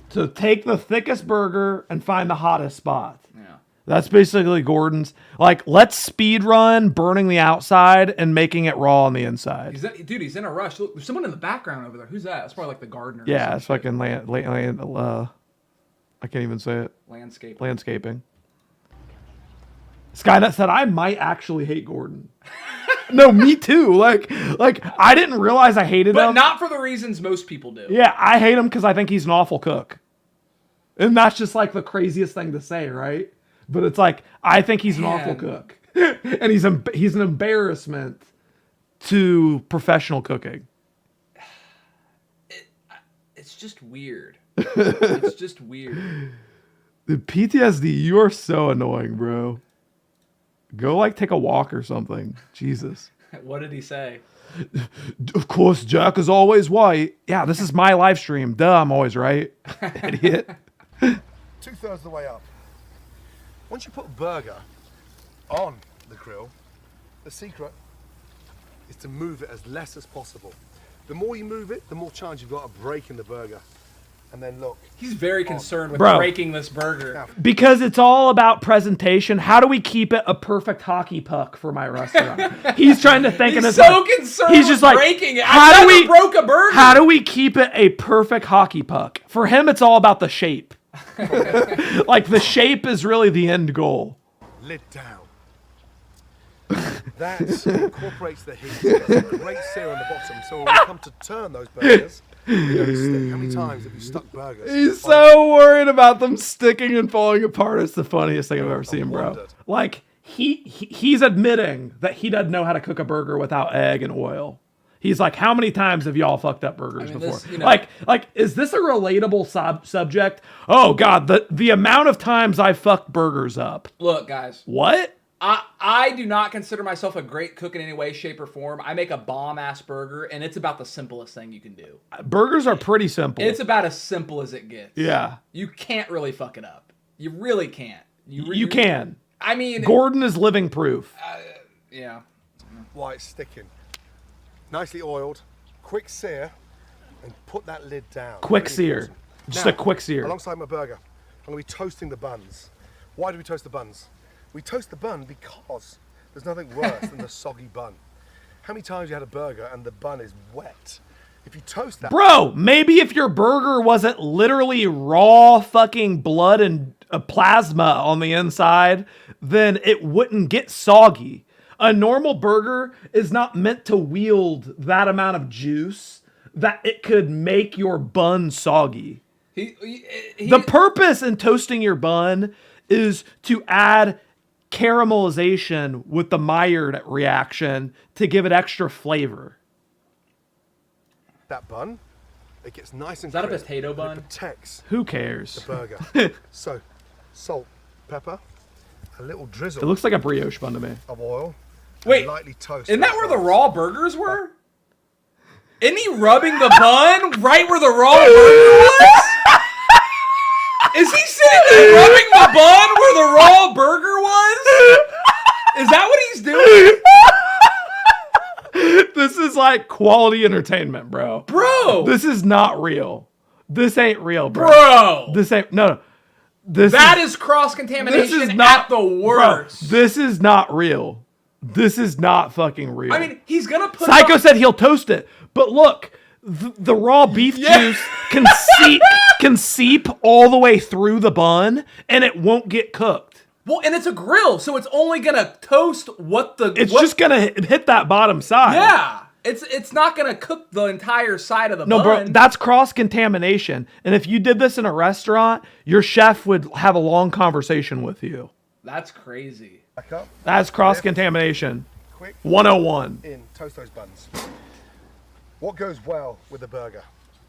So take the thickest burger and find the hottest spot. Yeah. That's basically Gordon's. Like, let's speed run burning the outside and making it raw on the inside. Dude, he's in a rush. Look, there's someone in the background over there. Who's that? That's probably like the gardener. Yeah, it's fucking I can't even say it. Landscaping. Skynet said, I might actually hate Gordon. No, me too. Like I didn't realize I hated him. But not for the reasons most people do. Yeah, I hate him because I think he's an awful cook. And that's just like the craziest thing to say, right? But it's like, I think he's an awful cook. And he's an embarrassment to professional cooking. It's just weird. It's just weird. The PTSD, you are so annoying, bro. Go like take a walk or something. Jesus. What did he say? Of course, Jack is always white. Yeah, this is my live stream. Duh, I'm always right. Idiot. 2/3 of the way up. Once you put a burger on the grill, the secret is to move it as less as possible. The more you move it, the more chance you've got of breaking the burger. And then look. He's very concerned with Bro. breaking this burger. Because it's all about presentation. How do we keep it a perfect hockey puck for my restaurant? He's trying to think in his He's so mind. concerned He's just with like, breaking it. How I do we never broke a burger. How do we keep it a perfect hockey puck? For him, it's all about the shape. Like the shape is really the end goal. Lid down. That incorporates the heat. There's a great sear on the bottom, so when we come to turn those burgers, they don't stick. How many times have you stuck burgers? He's so worried about them sticking and falling apart. It's the funniest thing I've ever seen, bro. Like he's admitting that he doesn't know how to cook a burger without egg and oil. He's like, how many times have y'all fucked up burgers before? This, you know, like, is this a relatable subject? Oh God, the amount of times I fucked burgers up. Look, guys. What? I do not consider myself a great cook in any way, shape, or form. I make a bomb-ass burger, and it's about the simplest thing you can do. Burgers are pretty simple. It's about as simple as it gets. Yeah. You can't really fuck it up. You really can't. You can. I mean... Gordon is living proof. Yeah. While it's sticking. Nicely oiled, quick sear, and put that lid down. Quick Really sear. important. Just Now, a quick sear. Alongside my burger, I'm going to be toasting the buns. Why do we toast the buns? We toast the bun because there's nothing worse than the soggy bun. How many times you had a burger and the bun is wet? If you toast that... Bro, maybe if your burger wasn't literally raw fucking blood and plasma on the inside, then it wouldn't get soggy. A normal burger is not meant to wield that amount of juice that it could make your bun soggy. The purpose in toasting your bun is to add caramelization with the Maillard reaction to give it extra flavor. That bun, it gets nice and Is that a crisp, potato and bun? It protects Who cares? the burger. So, salt, pepper, a little drizzle. It looks like a brioche bun to me. Of oil. Wait, lightly toast. isn't that where the raw burgers were? Isn't he rubbing the bun right where the raw burger was? Is he sitting there rubbing the bun where the raw burger was? Is that what he's doing? This is like quality entertainment, bro. Bro! This is not real. This ain't real, bro. Bro! This ain't... No. That is cross-contamination at the worst. Bro, this is not real. This is not fucking real. I mean, he's gonna put Psycho said he'll toast it. But look, the raw beef juice can seep all the way through the bun, and it won't get cooked. Well, and it's a grill, so it's only gonna toast It's just gonna hit that bottom side. Yeah. It's not gonna cook the entire side of the bun. No, bro, that's cross-contamination. And if you did this in a restaurant, your chef would have a long conversation with you. That's crazy. Back up. That's cross-contamination. Quick. 101. In, toast those buns. What goes well with a burger?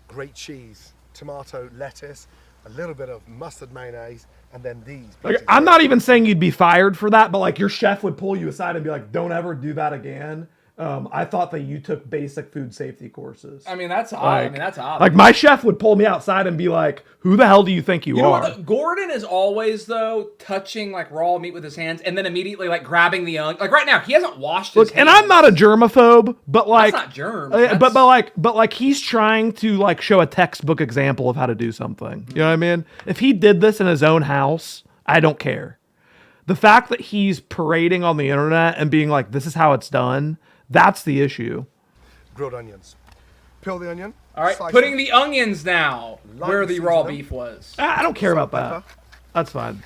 Great cheese, tomato, lettuce, a little bit of mustard mayonnaise, and then these. Like, I'm not even saying you'd be fired for that, but like your chef would pull you aside and be like, don't ever do that again. I thought that you took basic food safety courses. I mean, that's odd. That's odd. Like my chef would pull me outside and be like, who the hell do you think you know are? what, Gordon is always, though, touching like raw meat with his hands and then immediately like grabbing the onion. Like right now, he hasn't washed his hands. And I'm not a germaphobe, but like that's not germs. But like he's trying to like show a textbook example of how to do something. You know what I mean? If he did this in his own house, I don't care. The fact that he's parading on the internet and being like, this is how it's done, that's the issue. Grilled onions. Peel the onion. All right, putting the onions now where the raw beef was. I don't care about that. That's fine.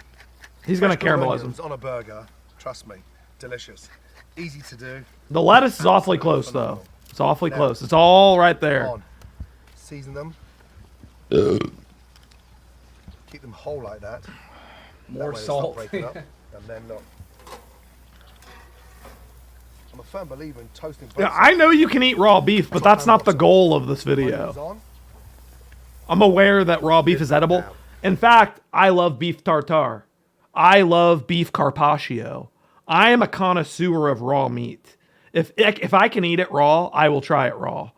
He's going to caramelize them. On a burger, trust me, delicious. Easy to do. The lettuce is awfully close, though. It's awfully close. It's all right there. Season them. Keep them whole like that. More that way salt. They stop breaking up. And then look. I'm a firm believer in toasting. Yeah, I know you can eat raw beef, but that's not the goal of this video. I'm aware that raw beef is edible. In fact, I love beef tartare. I love beef carpaccio. I am a connoisseur of raw meat. If I can eat it raw, I will try it raw.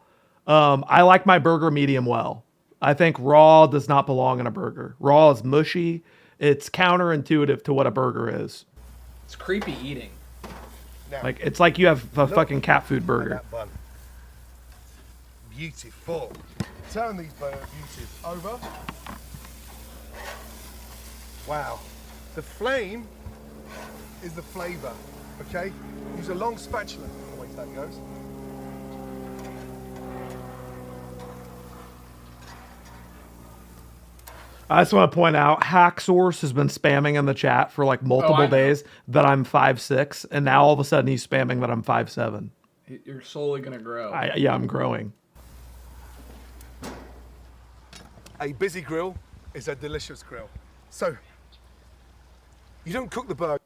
I like my burger medium well. I think raw does not belong in a burger. Raw is mushy. It's counterintuitive to what a burger is. It's creepy eating. Now, Like it's like you have a fucking cat food burger. That bun. Beautiful. Turn these beauties over. Wow. The flame is the flavor. Okay? Use a long spatula. Wait till that goes. I just want to point out, Hacksource has been spamming in the chat for like multiple days that I'm 5'6", and now all of a sudden he's spamming that I'm 5'7". You're slowly gonna grow. Yeah, I'm growing. A busy grill is a delicious grill. So, you don't cook the burger.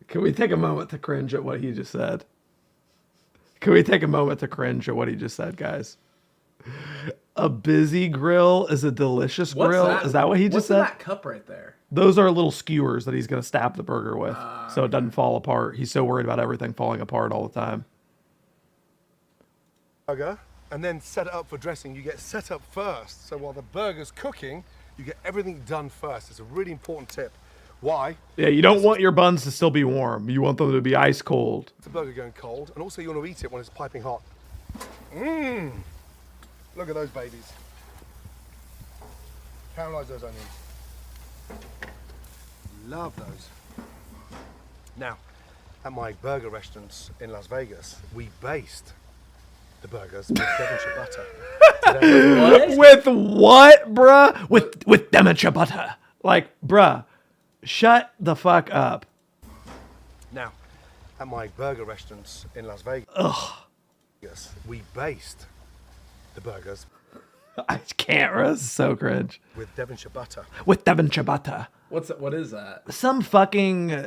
Can we take a moment to cringe at what he just said? Can we take a moment to cringe at what he just said, guys? A busy grill is a delicious grill. Is that what he just said? What's in that cup right there? Those are little skewers that he's going to stab the burger with, so it doesn't fall apart. He's so worried about everything falling apart all the time. Burger, and then set it up for dressing. You get set up first. So while the burger's cooking, you get everything done first. It's a really important tip. Why? Yeah, you don't want your buns to still be warm. You want them to be ice cold. The burger going cold, and also you want to eat it when it's piping hot. Mmm. Look at those babies. Caramelize those onions. Love those. Now, at my burger restaurants in Las Vegas, we baste the burgers with Devonshire butter. With what, bruh? With Devonshire butter. Like, bruh, shut the fuck up. Now, at my burger restaurants in Las Vegas, we baste the burgers. I can't, Russ. So cringe. With Devonshire butter. With Devonshire butter. What is that? Some fucking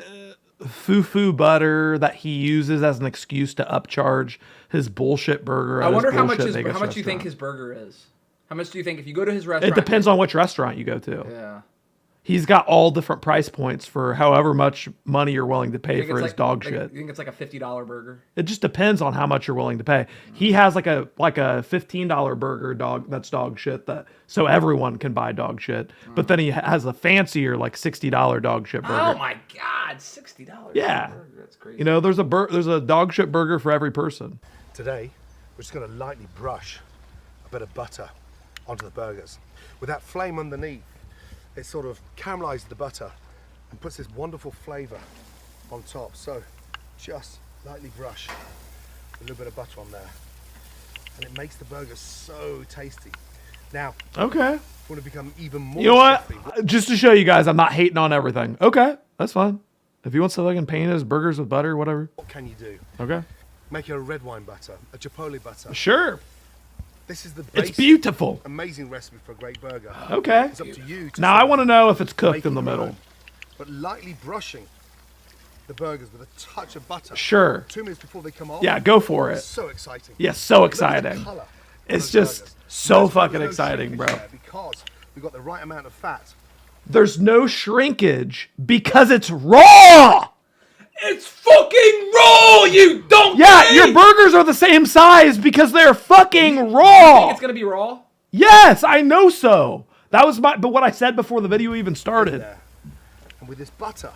foo-foo butter that he uses as an excuse to upcharge his bullshit burger. I wonder how much you think his burger is. How much do you think if you go to his restaurant? It depends on which restaurant you go to. Yeah. He's got all different price points for however much money you're willing to pay for his dog shit. You think it's like a $50 burger? It just depends on how much you're willing to pay. He has like a $15 burger that's dog shit so everyone can buy dog shit. But then he has a fancier like $60 dog shit burger. Oh my god, $60. Yeah. Burger. That's crazy. You know, there's a dog shit burger for every person. Today, we're just going to lightly brush a bit of butter onto the burgers. With that flame underneath, it sort of caramelizes the butter and puts this wonderful flavor on top. So just lightly brush a little bit of butter on there, and it makes the burger so tasty. Now, okay, if you want to become even more, you know what? Just to show you guys, I'm not hating on everything. Okay, that's fine. If he wants to fucking paint his burgers with butter, whatever. What can you do? Okay. Make a red wine butter, a chipotle butter. Sure. This is the It's beautiful. Amazing recipe for a great burger. Okay. It's up to you. Now I want to know if it's cooked in the middle. But lightly brushing the burgers with a touch of butter. Sure. 2 minutes before they come off. Yeah, go for it. So exciting. Yeah, so exciting. It's just so fucking exciting, bro. Because we've got the right amount of fat. There's no shrinkage because it's raw. It's fucking raw, you donkey! Yeah, your burgers are the same size because they're fucking raw. You think it's gonna be raw? Yes, I know so. That was but what I said before the video even started. And with this butter,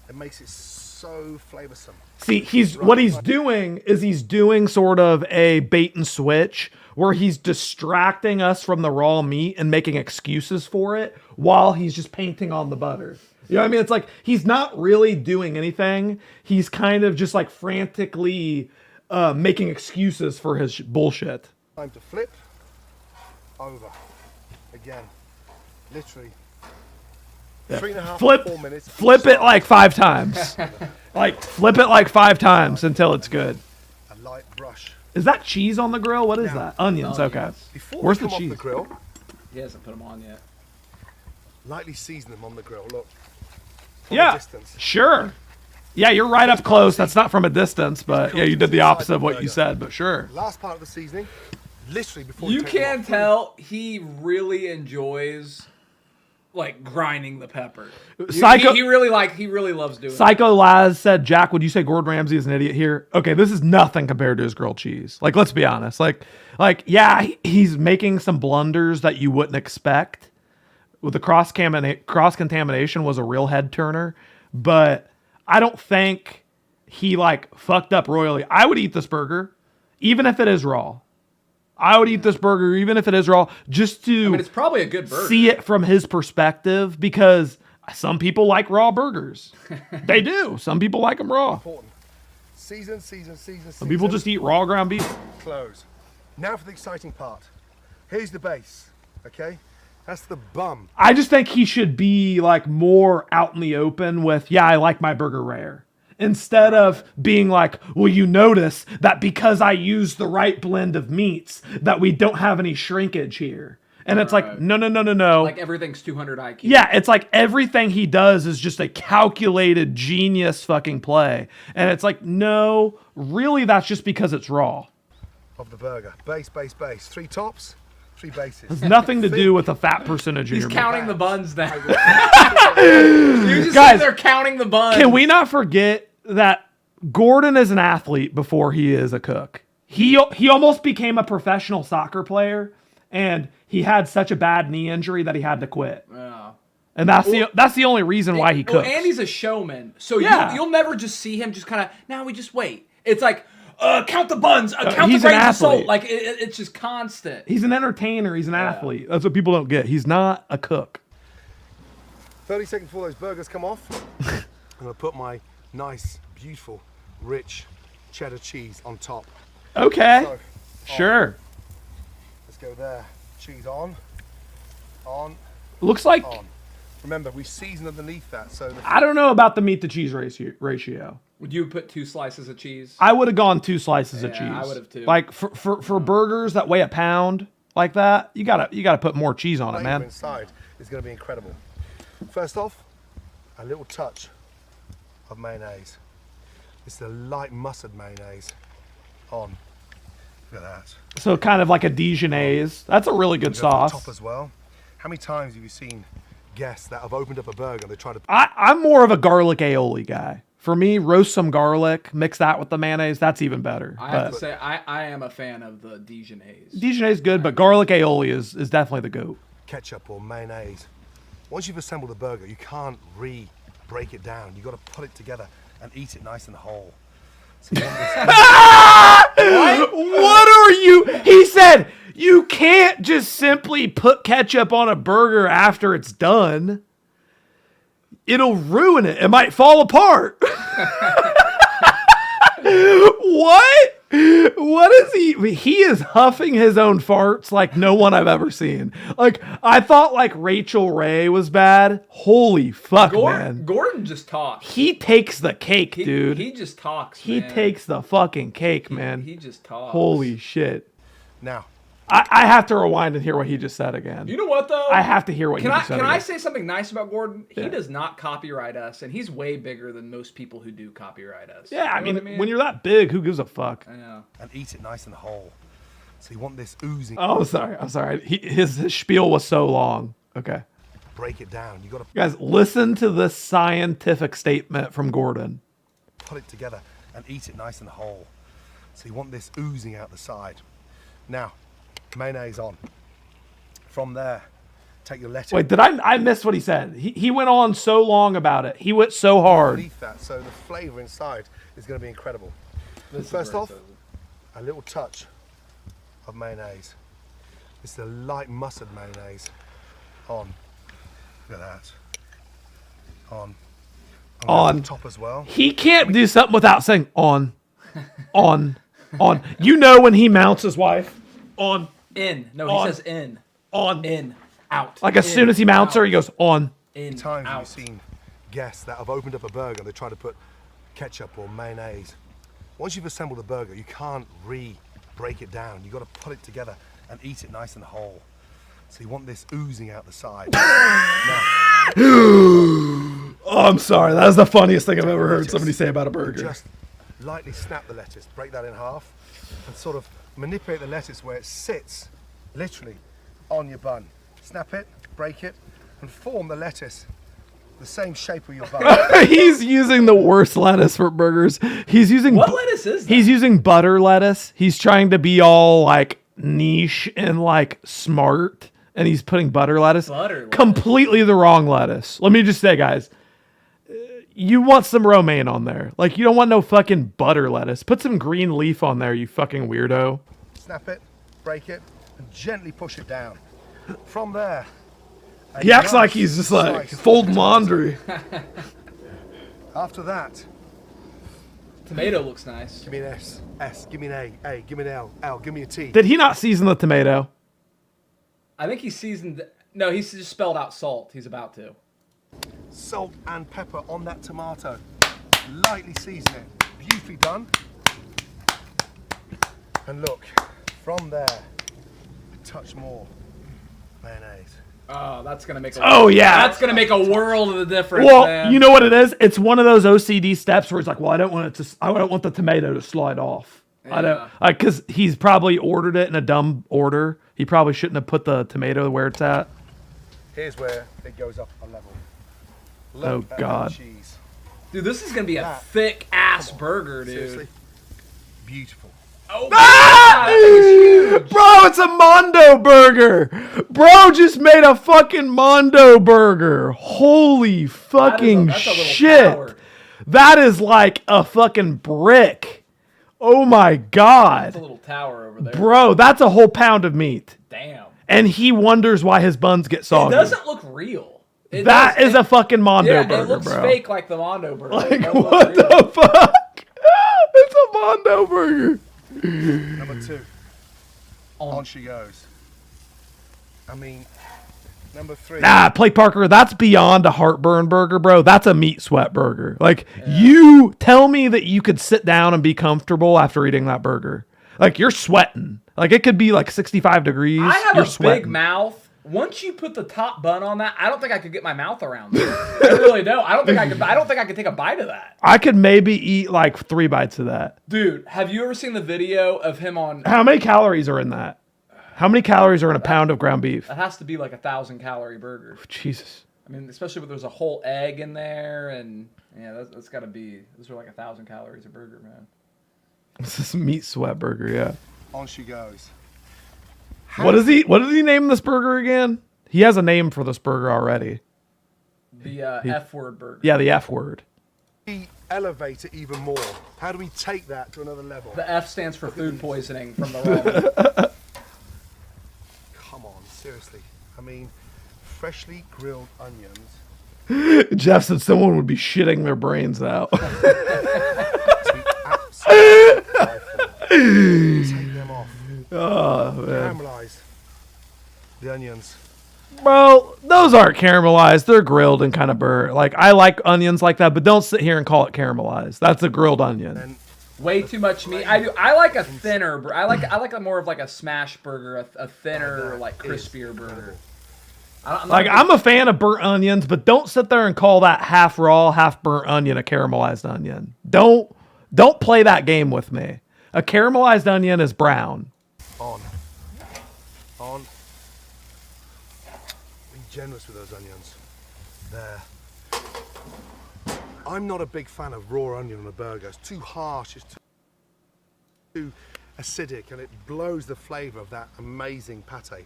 it makes it so flavorsome. See, what he's doing is he's doing sort of a bait and switch where he's distracting us from the raw meat and making excuses for it while he's just painting on the butter. You know what I mean? It's like he's not really doing anything. He's kind of just like frantically making excuses for his bullshit. Time to flip over again. Literally. Yeah. 3.5 flip, to 4 minutes. Flip it like 5 times. Like flip it like 5 times until it's good. A light brush. Is that cheese on the grill? What is that? Onions. Okay. Where's the cheese? Off the grill, he hasn't put them on yet. Lightly season them on the grill. Look. Yeah, sure. Yeah, you're right up close. That's not from a distance, but yeah, you did the opposite of what you said, but sure. Last part of the seasoning, literally before you can tell he really enjoys like grinding the pepper. Psycho- He really loves doing. Psycho Laz said, Jack, would you say Gordon Ramsay is an idiot here? Okay, this is nothing compared to his grilled cheese. Like, let's be honest. Like yeah, he's making some blunders that you wouldn't expect. With the cross contamination was a real head turner, but I don't think he like fucked up royally. I would eat this burger, even if it is raw. I would eat this burger, even if it is raw, just to it's probably a good burger. See it from his perspective, because some people like raw burgers. They do. Some people like them raw. Important. Season. Some people just eat raw ground beef. Close. Now for the exciting part. Here's the base, okay? That's the bum. I just think he should be like more out in the open with, yeah, I like my burger rare. Instead of being like, well, you notice that because I use the right blend of meats that we don't have any shrinkage here. And it's like, no. Like everything's 200 IQ. Yeah, it's like everything he does is just a calculated genius fucking play. And it's like, no, really that's just because it's raw. Of the burger. Base. 3 tops, 3 bases. It's nothing to do with the fat percentage in He's your counting meat. the buns now. You're just Guys, sitting there counting the buns. Can we not forget that Gordon is an athlete before he is a cook? He almost became a professional soccer player, and he had such a bad knee injury that he had to quit. Yeah. And that's the only reason why he cooks. Well, Andy's a showman, so Yeah. you'll never just see him just kind of. Now we just wait. It's like count the buns, count the he's an grains of salt. athlete. Like it's just constant. He's an entertainer. He's an athlete. That's what people don't get. He's not a cook. 30 seconds before those burgers come off, I'm going to put my nice, beautiful, rich cheddar cheese on top. Okay. So, sure. Let's go there. Cheese on. Looks like... On. Remember, we season underneath that, so... I don't know about the meat to cheese ratio. Would you put 2 slices of cheese? I would have gone 2 slices of cheese. I would have too. Like for burgers that weigh a pound like that, you gotta put more cheese on it, man. Inside is going to be incredible. First off, a little touch of mayonnaise. It's a light mustard mayonnaise on. Look at that. So kind of like a Dijonaise. That's a really good sauce. Top as well. How many times have you seen guests that have opened up a burger and they try to... I'm more of a garlic aioli guy. For me, roast some garlic, mix that with the mayonnaise. That's even better. I have to say, I am a fan of the Dijonaise. Dijonaise is good, but garlic aioli is definitely the goat. Ketchup or mayonnaise. Once you've assembled a burger, you can't break it down. You've got to put it together and eat it nice and whole. So What are you? He said you can't just simply put ketchup on a burger after it's done. It'll ruin it. It might fall apart. What? What is he? He is huffing his own farts like no one I've ever seen. Like, I thought like Rachel Ray was bad. Holy fuck, man. Gordon just talks. He takes the cake, dude. He just talks, He man. takes the fucking cake, man. He just talks. Holy shit. Now. I have to rewind and hear what he just said again. You know what, though? I have to hear what he just said Can again. I say something nice about Gordon? Yeah. He does not copyright us, and he's way bigger than most people who do copyright us. Yeah, I You know mean, what when you're that big, who gives a fuck? I know. And eat it nice and whole. So you want this oozing... Oh, I'm sorry. His spiel was so long. Okay. Break it down. You got to... Guys, listen to this scientific statement from Gordon. Put it together and eat it nice and whole. So you want this oozing out the side. Now, mayonnaise on. From there, take your lettuce. Wait, did I miss what he said? He went on so long about it. He went so hard. Underneath that, so the flavor inside is going to be incredible. First off, a little touch of mayonnaise. It's a light mustard mayonnaise on. Look at that. On. On top as well. He can't do something without saying on. You know when he mounts his wife? On. In. No, On. he says in. On. In. Out. Like as soon as he mounts her, he goes on. In. Times Out. you've seen guests that have opened up a burger and they try to put ketchup or mayonnaise. Once you've assembled a burger, you can't break it down. You've got to put it together and eat it nice and whole. So you want this oozing out the side. Now, Oh, I'm sorry. That was the funniest thing I've ever heard somebody say about a burger. just lightly snap the lettuce, break that in half, and sort of manipulate the lettuce where it sits, literally, on your bun. Snap it, break it, and form the lettuce the same shape of your bun. He's using the worst lettuce for burgers. He's using what lettuce is that? He's using butter lettuce. He's trying to be all like niche and like smart, and he's putting butter lettuce. Completely the wrong lettuce. Let me just say, guys, you want some romaine on there. Like, you don't want no fucking butter lettuce. Put some green leaf on there, you fucking weirdo. Snap it, break it, and gently push it down. From there, He acts like he's just like folding laundry. After that, tomato looks nice. Give me an S. S. Give me an A. A. Give me an L. L. Give me a T. Did he not season the tomato? I think he seasoned. No, he's just spelled out salt. He's about to. Salt and pepper on that tomato. Lightly season it. Beautifully done. And look, from there, a touch more mayonnaise. Oh, that's gonna make. That's gonna make a world of the difference. Well, man. you know what it is? It's one of those OCD steps where it's like, well, I don't want the tomato to slide off. I don't, because he's probably ordered it in a dumb order. He probably shouldn't have put the tomato where it's at. Here's where it goes up a level. Oh Look at God, the cheese. Dude, this is gonna be a thick ass burger, dude. Seriously, beautiful. Oh, ah! God, that thing is huge. Bro, it's a Mondo burger. Bro just made a fucking Mondo burger. Holy fucking that's a little shit. tower. That is like a fucking brick. Oh my God. That's a little tower over there. Bro, that's a whole pound of meat. Damn. And he wonders why his buns get soggy. It doesn't look real. That is a fucking Mondo burger, it looks bro. fake like the Mondo burger. Like, what the fuck? It's a Mondo burger. Number 2. On she goes. I mean, number 3. Nah, Play Parker, that's beyond a heartburn burger, bro. That's a meat sweat burger. Like, you tell me that you could sit down and be comfortable after eating that burger. Like, you're sweating. Like, it could be like 65 degrees. I have you're a sweating. big mouth. Once you put the top bun on that, I don't think I could get my mouth around it. I really don't. I don't think I could take a bite of that. I could maybe eat like 3 bites of that. Dude, have you ever seen the video of him on? How many calories are in that? How many calories are in a pound of ground beef? That has to be like 1,000-calorie burger. Jesus. I mean, especially when there's a whole egg in there, and yeah, that's got to be. Those are like 1,000 calories a burger, man. This is a meat sweat burger, yeah. On she goes. What did he name this burger again? He has a name for this burger already. The F word burger. Yeah, the F word. We elevate it even more. How do we take that to another level? The F stands for food poisoning from the ramen. Come on, seriously. I mean, freshly grilled onions. Jeff said someone would be shitting their brains out. Take them off. Oh, man. Caramelize the onions. Bro, those aren't caramelized. They're grilled and kind of burnt. Like, I like onions like that, but don't sit here and call it caramelized. That's a grilled onion. Way too much meat. I like a thinner. I like a more of like a smash burger, a thinner, like crispier burger. I'm a fan of burnt onions, but don't sit there and call that half raw, half burnt onion a caramelized onion. Don't play that game with me. A caramelized onion is brown. On. Be generous with those onions. There. I'm not a big fan of raw onion on a burger. It's too harsh. It's too acidic, and it blows the flavor of that amazing pate.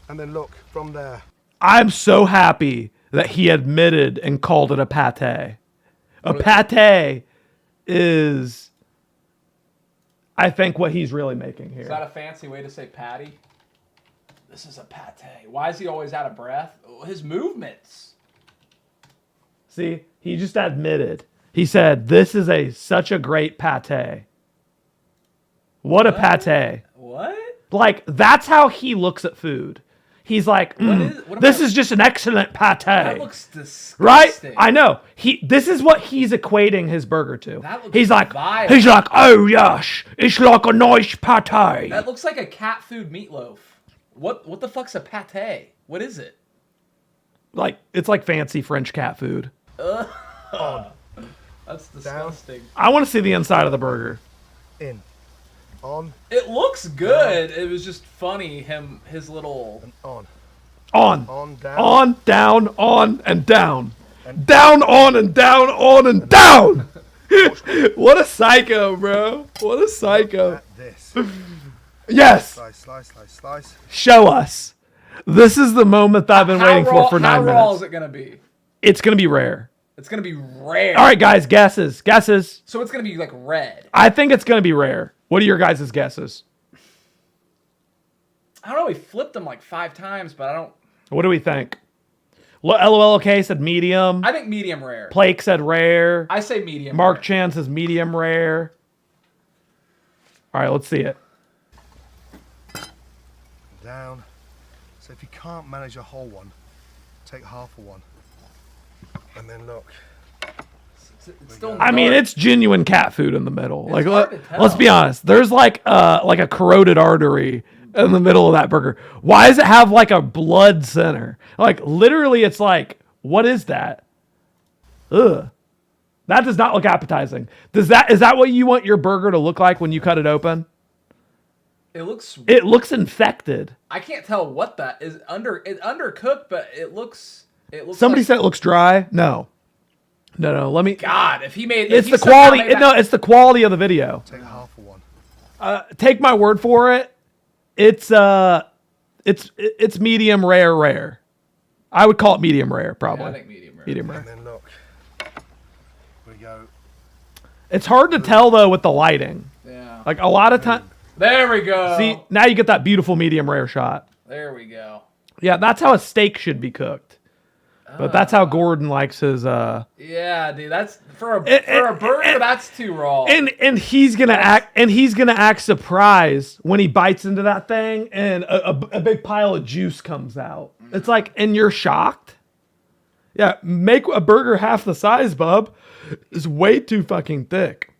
And then look, from there. I'm so happy that he admitted and called it a pate. A pate is, I think, what he's really making here. Is that a fancy way to say patty? This is a pate. Why is he always out of breath? His movements. See, he just admitted. He said, this is such a great pate. What a pate. What? Like, that's how he looks at food. He's like, this is just an excellent pate. That looks disgusting. Right? I know. This is what he's equating his burger to. That looks He's like, vile. oh yes, it's like a nice pate. That looks like a cat food meatloaf. What the fuck's a pate? What is it? Like, it's like fancy French cat food. That's disgusting. I want to see the inside of the burger. In. On. It looks good. It was just funny, his little... And on. On. On, down. On, down, on, and down. Down, on, and down, on, and down. What a psycho, bro. What a psycho. This. Yes. Slice, slice, slice, slice. Show us. This is the moment that I've been waiting for 9 minutes. How raw is it going to be? It's going to be rare. It's going to be rare. All right, guys, guesses. Guesses. So it's going to be like red. I think it's going to be rare. What are your guys' guesses? I don't know. We flipped them like 5 times, but I don't. What do we think? LOLK said medium. I think medium rare. Plake said rare. I say medium Mark rare. Chan says medium rare. All right, let's see it. Down. So if you can't manage a whole one, take half of one. And then look. I mean, it's genuine cat food in the middle. It's Like, hard to tell. let's be honest. There's like a corroded artery in the middle of that burger. Why does it have like a blood center? Like, literally, it's like, what is that? Ugh. That does not look appetizing. Is that what you want your burger to look like when you cut it open? It looks. It looks infected. I can't tell what that is. It's undercooked, but it looks. Somebody like, said it looks dry. No. Let me. God, if he made. It's if he the somehow quality. made that- No, it's the quality of the video. Take half of one. Take my word for it. It's medium rare. I would call it medium rare, probably. Yeah, I think medium rare. Medium rare. And then look. We go. It's hard to tell though with the lighting. Yeah. Like a lot of time. There we go. See, now you get that beautiful medium rare shot. There we go. Yeah, that's how a steak should be cooked. But that's how Gordon likes his. Yeah, dude. That's for a burger. That's too raw. And he's gonna act surprised when he bites into that thing and a big pile of juice comes out. It's like, and you're shocked. Yeah, make a burger half the size, bub. It's way too fucking thick.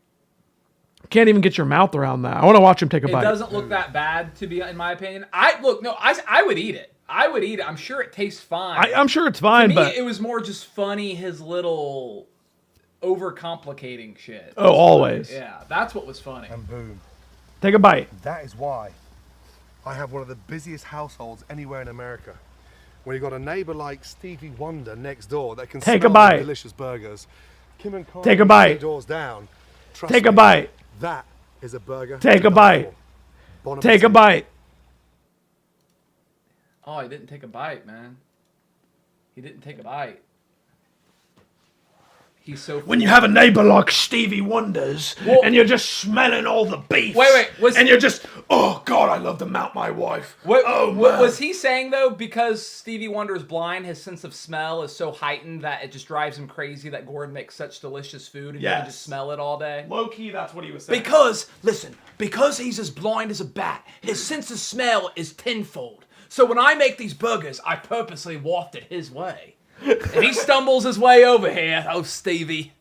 Can't even get your mouth around that. I want to watch him take a bite. It doesn't look that bad, to be in my opinion. I would eat it. I would eat it. I'm sure it tastes fine. I'm sure it's fine, to me, but it was more just funny. His little overcomplicating shit. Oh, always. Yeah, that's what was funny. And boom. Take a bite. That is why I have one of the busiest households anywhere in America. When you've got a neighbor like Stevie Wonder next door that can Take a smell bite. the delicious burgers. Kim and Carl Take a bite. doors down. Trust Take a me, bite. That is a burger. Take a bite. Bon Take a appetit. bite. Oh, he didn't take a bite, man. He didn't take a bite. He's so. When you have a neighbor like Stevie Wonder's and you're just smelling all the beef. And you're just, oh God, I love to mount my wife. What man. was he saying though? Because Stevie Wonder's blind, his sense of smell is so heightened that it just drives him crazy that Gordon makes such delicious food and you can just smell it all day. Low key, that's what he was saying. Because he's as blind as a bat, his sense of smell is tenfold. So when I make these burgers, I purposely waft it his way. And he stumbles his way over here. Oh, Stevie.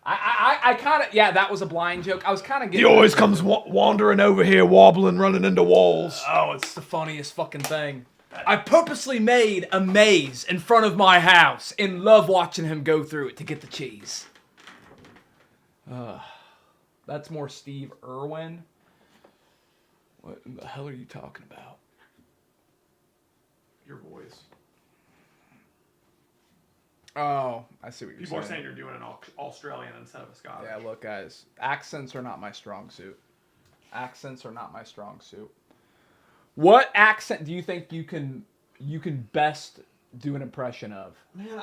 I kind of, that was a blind joke. I was kind of getting. He always comes wandering over here, wobbling, running into walls. Oh, it's the funniest fucking thing. I purposely made a maze in front of my house and love watching him go through it to get the cheese. That's more Steve Irwin. What in the hell are you talking about? Your voice. Oh, I see what you're People are saying. saying you're doing an Australian instead of a Scottish. Yeah, look, guys. Accents are not my strong suit. Accents are not my strong suit. What accent do you think you can best do an impression of? Man,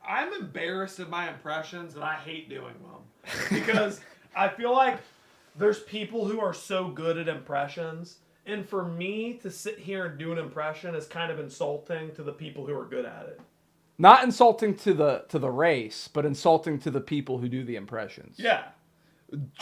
I'm embarrassed of my impressions and I hate doing them. Because I feel like there's people who are so good at impressions. And for me to sit here and do an impression is kind of insulting to the people who are good at it. Not insulting to the race, but insulting to the people who do the impressions. Yeah.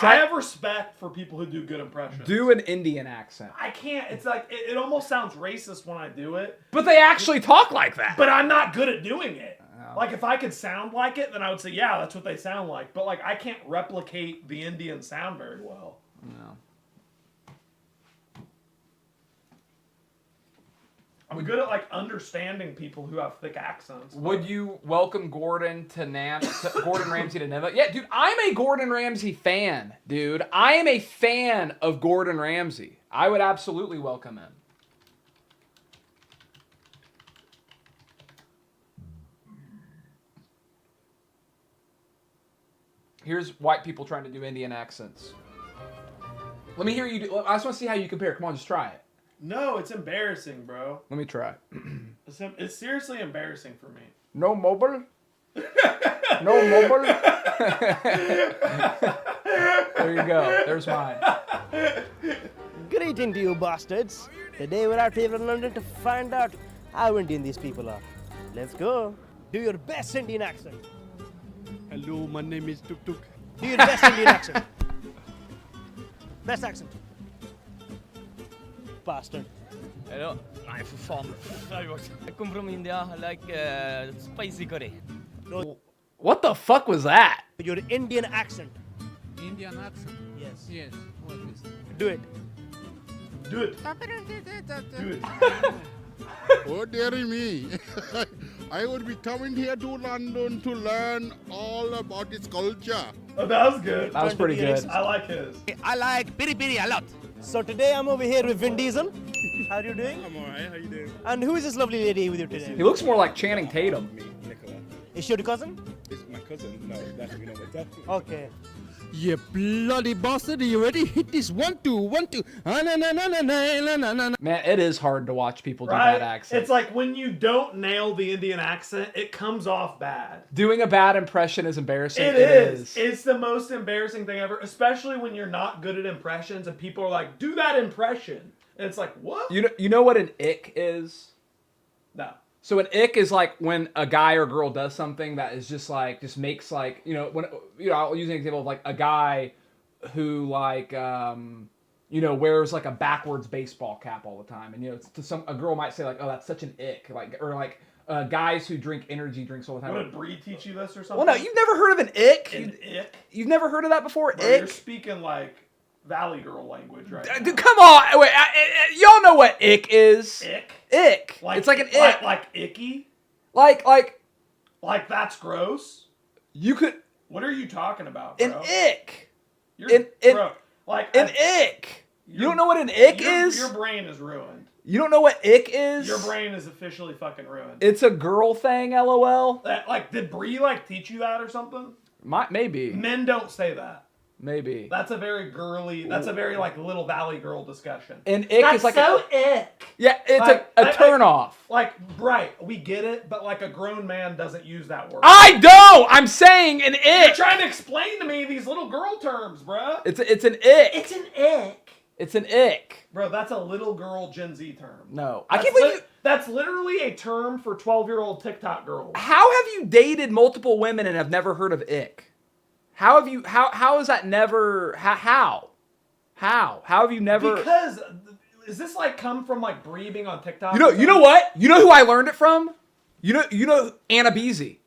I have respect for people who do good impressions. Do an Indian accent. I can't. It's like, it almost sounds racist when I do it. But they actually talk like that. But I'm not good at doing it. Like, if I could sound like it, then I would say, yeah, that's what they sound like. But, like, I can't replicate the Indian sound very well. No. I'm good at, like, understanding people who have thick accents. Would you welcome Gordon Gordon Ramsay to Nineveh? Yeah, dude, I'm a Gordon Ramsay fan, dude. I am a fan of Gordon Ramsay. I would absolutely welcome him. Here's white people trying to do Indian accents. Let me hear you do. I just want to see how you compare. Come on, just try it. No, it's embarrassing, bro. Let me try. It's seriously embarrassing for me. No mobile. No mobile. There you go. There's mine. Greeting to you, bastards. Today we're out here in London to find out how Indian these people are. Let's go. Do your best Indian accent. Hello, my name is Tuk Tuk. Do your best Indian accent. Best accent. Bastard. Hello, I'm from. I come from India. I like spicy curry. What the fuck was that? Your Indian accent. Indian accent? Yes. Yes. What is Do it. Do it. Do it. Oh, dearie me. I would be coming here to London to learn all about its culture. Oh, that was good. That was pretty good. I like his. I like piri piri a lot. So today I'm over here with Vin Diesel. How are you doing? I'm alright. How you doing? And who is this lovely lady with you today? He looks more like Channing Tatum. Me, Nicola. Is she your cousin? It's my cousin. No, that's you know my dad. Okay. You bloody bastard! Are you ready? Hit this 1 2 1 2. Man, it is hard to watch people do Right? that accent. It's like when you don't nail the Indian accent, it comes off bad. Doing a bad impression is embarrassing. It is. It's the most embarrassing thing ever, especially when you're not good at impressions and people are like, do that impression. And it's like, what? You know what an ick is? No. So an ick is like when a guy or girl does something that is just makes like, I'll use an example of like a guy who like, wears like a backwards baseball cap all the time. And, a girl might say like, oh, that's such an ick. Like, or like guys who drink energy drinks all the time. What, did Bree teach you this or something? Well, no, you've never heard of an ick? An ick? You've never heard of that before? Bro, Ick? you're speaking like Valley Girl language right now. Dude, come on. Wait, y'all know what ick is. Ick? Ick. It's like an ick. Like icky? Like that's gross? You could... What are you talking about, bro? An ick. Bro, like... An ick. You don't know what an ick is? Your brain is ruined. You don't know what ick is? Your brain is officially fucking ruined. It's a girl thing, LOL. Did Bree, teach you that or something? Maybe. Men don't say that. Maybe. That's a very girly, that's a very, Little Valley Girl discussion. And ick is like ick. Yeah, it's a turn off. Right, we get it, but a grown man doesn't use that word. I don't! I'm saying an ick! You're trying to explain to me these little girl terms, bruh. It's an ick. It's an ick. It's an ick. Bro, that's a little girl Gen Z term. No. I can't believe that's literally a term for 12-year-old TikTok girls. How have you dated multiple women and have never heard of ick? How is that never, how have you never? Because, is this come from Bree being on TikTok? You know what? You know who I learned it from? You know Anna Beasy.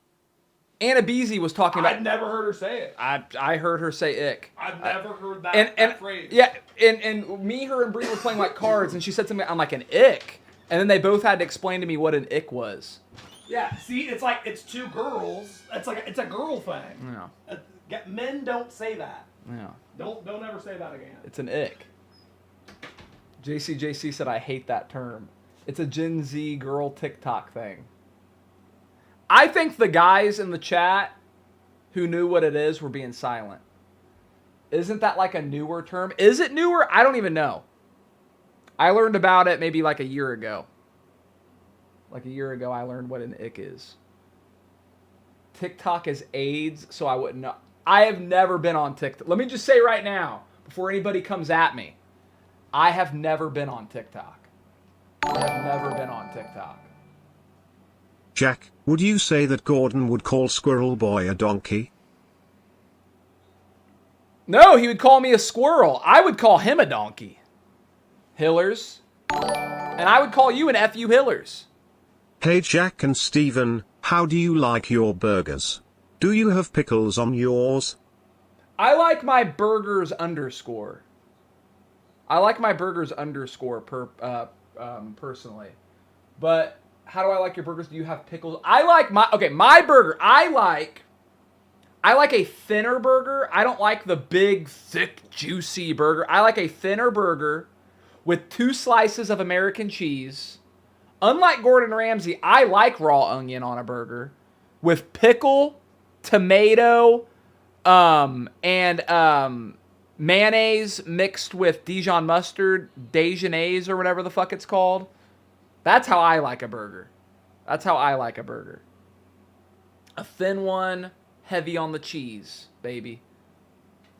Anna Beasy was talking about. I'd never heard her say it. I heard her say ick. I've never heard that phrase. Yeah, and me, her, and Bree were playing cards, and she said something. I'm like an ick, and then they both had to explain to me what an ick was. Yeah, see, it's two girls. It's a girl thing. Yeah. Men don't say that. Yeah. Don't ever say that again. It's an ick. JC said I hate that term. It's a Gen Z girl TikTok thing. I think the guys in the chat who knew what it is were being silent. Isn't that a newer term? Is it newer? I don't even know. I learned about it maybe a year ago. A year ago I learned what an ick is. TikTok is AIDS, so I wouldn't know. I have never been on TikTok. Let me just say right now, before anybody comes at me, I have never been on TikTok. I have never been on TikTok. Jack, would you say that Gordon would call Squirrel Boy a donkey? No, he would call me a squirrel. I would call him a donkey. Hillers. And I would call you an F.U. Hillers. Hey Jack and Steven, how do you like your burgers? Do you have pickles on yours? I like my burgers underscore. I like my burgers underscore personally. But how do I like your burgers? Do you have pickles? I like my burger. I like a thinner burger. I don't like the big, thick, juicy burger. I like a thinner burger with 2 slices of American cheese. Unlike Gordon Ramsay, I like raw onion on a burger with pickle, tomato, Mayonnaise mixed with Dijon mustard, Dijonnaise or whatever the fuck it's called. That's how I like a burger. That's how I like a burger. A thin one, heavy on the cheese, baby.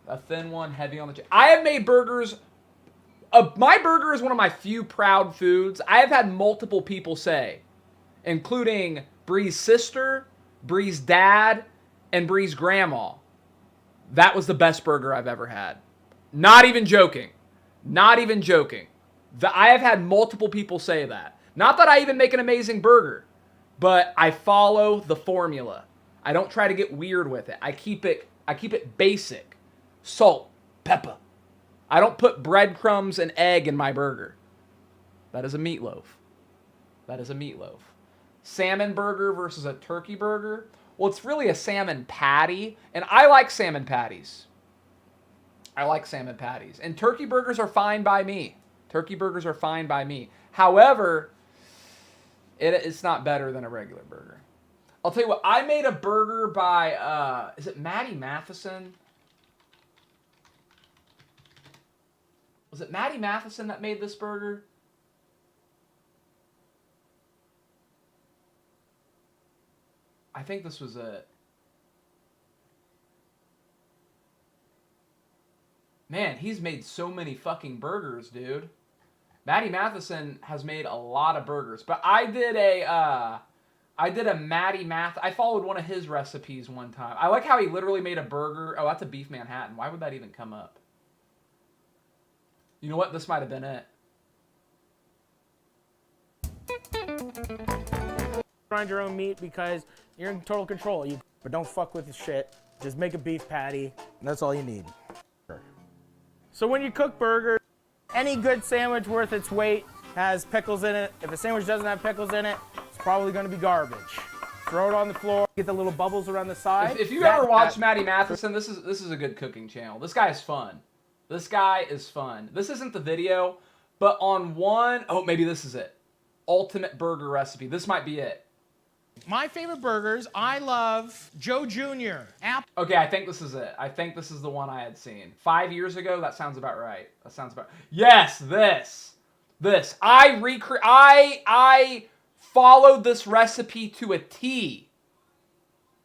A thin one, heavy on the cheese. I have made burgers. My burger is one of my few proud foods. I have had multiple people say, including Bree's sister, Bree's dad, and Bree's grandma, that was the best burger I've ever had. Not even joking. Not even joking. I have had multiple people say that. Not that I even make an amazing burger, but I follow the formula. I don't try to get weird with it. I keep it basic. Salt, pepper. I don't put breadcrumbs and egg in my burger. That is a meatloaf. That is a meatloaf. Salmon burger versus a turkey burger. Well, it's really a salmon patty, and I like salmon patties. I like salmon patties. And turkey burgers are fine by me. Turkey burgers are fine by me. However, it's not better than a regular burger. I'll tell you what, I made a burger by, is it Maddie Matheson? Was it Maddie Matheson that made this burger? I think this was it. Man, he's made so many fucking burgers, dude. Maddie Matheson has made a lot of burgers. But I did a Maddie I followed one of his recipes one time. I like how he literally made a burger. Oh, that's a beef Manhattan. Why would that even come up? You know what? This might have been it. Grind your own meat because you're in total control. But don't fuck with the shit. Just make a beef patty, and that's all you need. So when you cook burgers, any good sandwich worth its weight has pickles in it. If a sandwich doesn't have pickles in it, it's probably going to be garbage. Throw it on the floor, get the little bubbles around the side. If you ever watched Maddie Matheson, this is a good cooking channel. This guy is fun. This guy is fun. This isn't the video, but on one, oh, maybe this is it. Ultimate burger recipe. This might be it. My favorite burgers, I love Joe Jr. Okay, I think this is it. I think this is the one I had seen. 5 years ago, that sounds about right. That sounds about... Yes, this. I followed this recipe to a T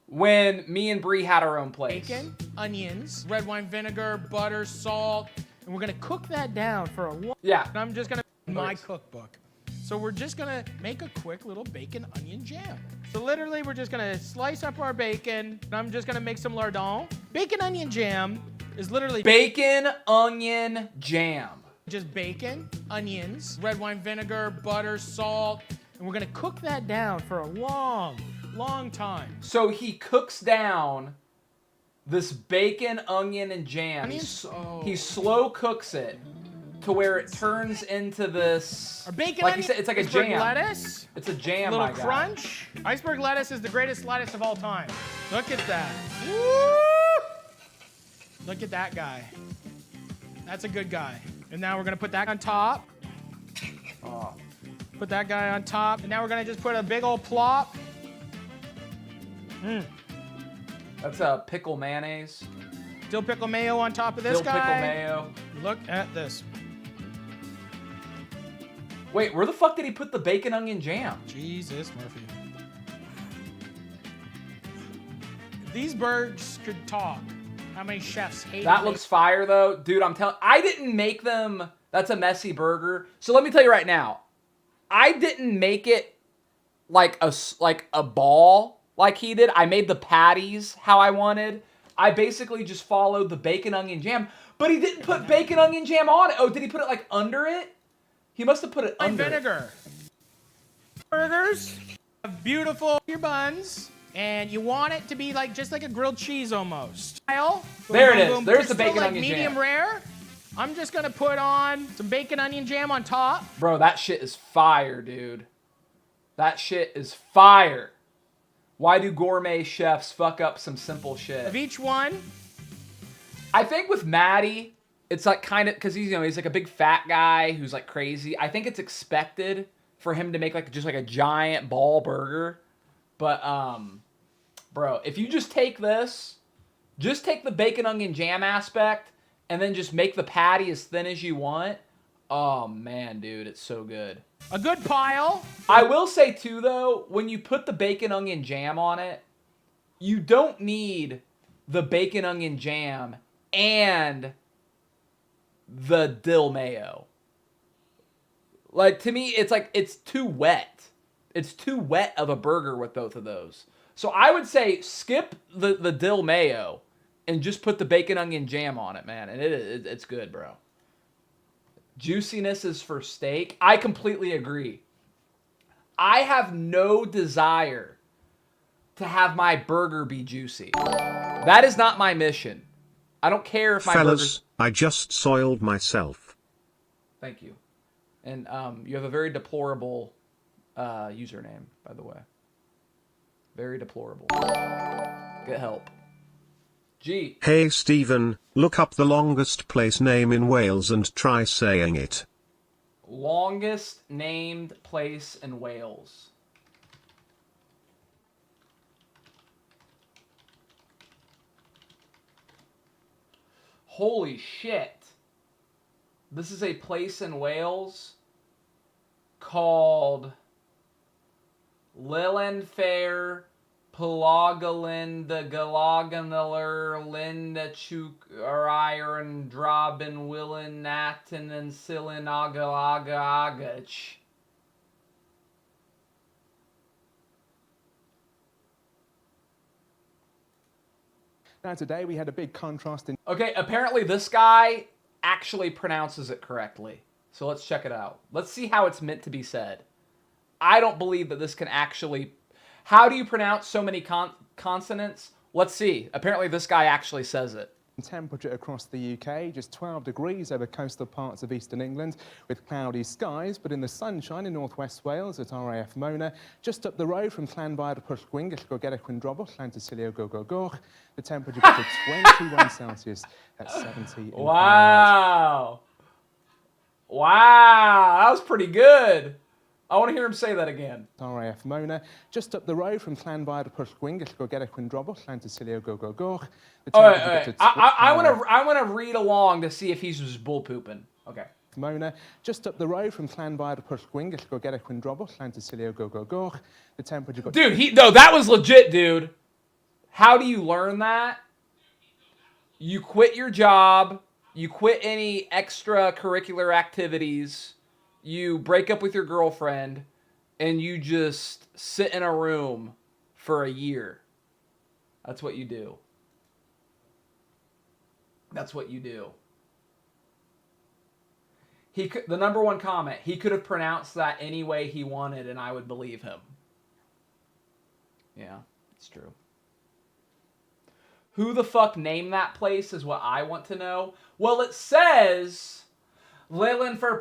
when me and Bree had our own place. Bacon, onions, red wine vinegar, butter, salt, and we're gonna cook that down for a while. Yeah. And I'm just gonna my cookbook. So we're just gonna make a quick little bacon onion jam. So literally we're just gonna slice up our bacon, and I'm just gonna make some lardon. Bacon onion jam is literally bacon onion jam. Just bacon, onions, red wine vinegar, butter, salt, and we're gonna cook that down for a long time. So he cooks down this bacon, onion, and jam. He slow cooks it to where it turns into this. Our bacon, like onion, you said, it's like a iceberg jam. lettuce. It's a jam, Little my guy. crunch. Iceberg lettuce is the greatest lettuce of all time. Look at that. Woo! Look at that guy. That's a good guy. And now we're gonna put that on top. Oh. Put that guy on top. And now we're gonna just put a big old plop. That's a pickle mayonnaise. Dill pickle mayo on top of this guy. Dill pickle mayo. Look at this. Wait, where the fuck did he put the bacon onion jam? Jesus, Murphy. These birds could talk. How many chefs hate That looks fire though. Dude, I'm telling I didn't make them. That's a messy burger. So let me tell you right now. I didn't make it like a ball like he did. I made the patties how I wanted. I basically just followed the bacon onion jam, but he didn't put bacon onion jam on it. Oh, did he put it like under it? He must have put it under vinegar. Burgers, beautiful your buns, and you want it to be like just like a grilled cheese almost. There it is. There's the bacon like onion medium jam. rare. I'm just gonna put on some bacon onion jam on top. Bro, that shit is fire, dude. That shit is fire. Why do gourmet chefs fuck up some simple shit? Of each one. I think with Maddie, it's like kind of because he's like a big fat guy who's like crazy. I think it's expected for him to make like just like a giant ball burger. But bro, if you just take this Just take the bacon onion jam aspect and then just make the patty as thin as you want. Oh man, dude, it's so good. A good pile. I will say too though, when you put the bacon onion jam on it, you don't need the bacon onion jam and the dill mayo. Like, to me, it's like, it's too wet. It's too wet of a burger with both of those. So I would say skip the dill mayo and just put the bacon onion jam on it, man. And it's good, bro. Juiciness is for steak. I completely agree. I have no desire to have my burger be juicy. That is not my mission. I don't care if my Fellas, I just soiled myself. Thank you. And you have a very deplorable username, by the way. Very deplorable. Get help. G. Hey Stephen, look up the longest place name in Wales and try saying it. Longest named place in Wales. Holy shit. This is a place in Wales called Lillenfair Pelagalind Galaganeller Linda Chuk Iron Drobin Willen Natin and Silin Agach. Now today we had a big contrast in... Okay, apparently this guy actually pronounces it correctly. So let's check it out. Let's see how it's meant to be said. I don't believe that this can actually... How do you pronounce so many consonants? Let's see. Apparently this guy actually says it. Temperature across the UK, just 12 degrees over coastal parts of eastern England with cloudy skies, but in the sunshine in northwest Wales at RAF Mona, just up the road from Llanfair Pwllgwyn, Gellgogera Cwndrobwll, Llantysilio Gogogorch, the temperature got to 21 Celsius at 70 in Wow. Wow, that was pretty good. I want to hear him say that again. RAF Mona, just up the road from Llanfair Pwllgwyn, Gellgogera Cwndrobwll, Llantysilio Gogogorch. I want to read along to see if he's just bull pooping. Okay. Mona, just up the road from Llanfair Pwllgwyn, Gellgogera Cwndrobwll, Llantysilio Gogogorch. The temperature got... Dude, no, that was legit, dude. How do you learn that? You quit your job. You quit any extracurricular activities. You break up with your girlfriend. And you just sit in a room for a year. That's what you do. That's what you do. The number one comment, he could have pronounced that any way he wanted and I would believe him. Yeah, it's true. Who the fuck named that place is what I want to know. Well, it says Lillenfair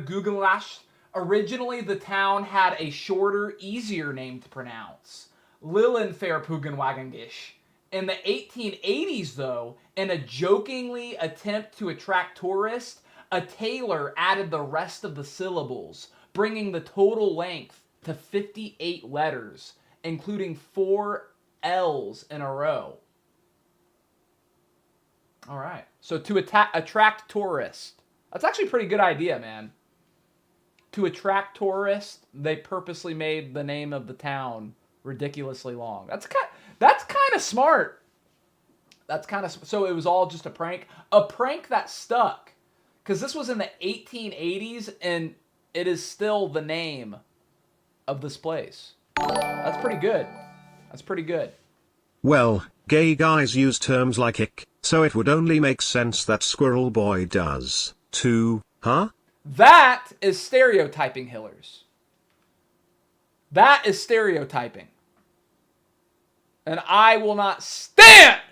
Guggenlash. Originally, the town had a shorter, easier name to pronounce. Lillenfair Pugenwagengish. In the 1880s, though, in a jokingly attempt to attract tourists, a tailor added the rest of the syllables, bringing the total length to 58 letters, including 4 L's in a row. All right. So to attract tourists. That's actually a pretty good idea, man. To attract tourists, they purposely made the name of the town ridiculously long. That's kind of smart. That's kind of... So it was all just a prank? A prank that stuck. Because this was in the 1880s, and it is still the name of this place. That's pretty good. That's pretty good. Well, gay guys use terms like ick, so it would only make sense that Squirrel Boy does, too, huh? That is stereotyping, Hillers. That is stereotyping. And I will not stand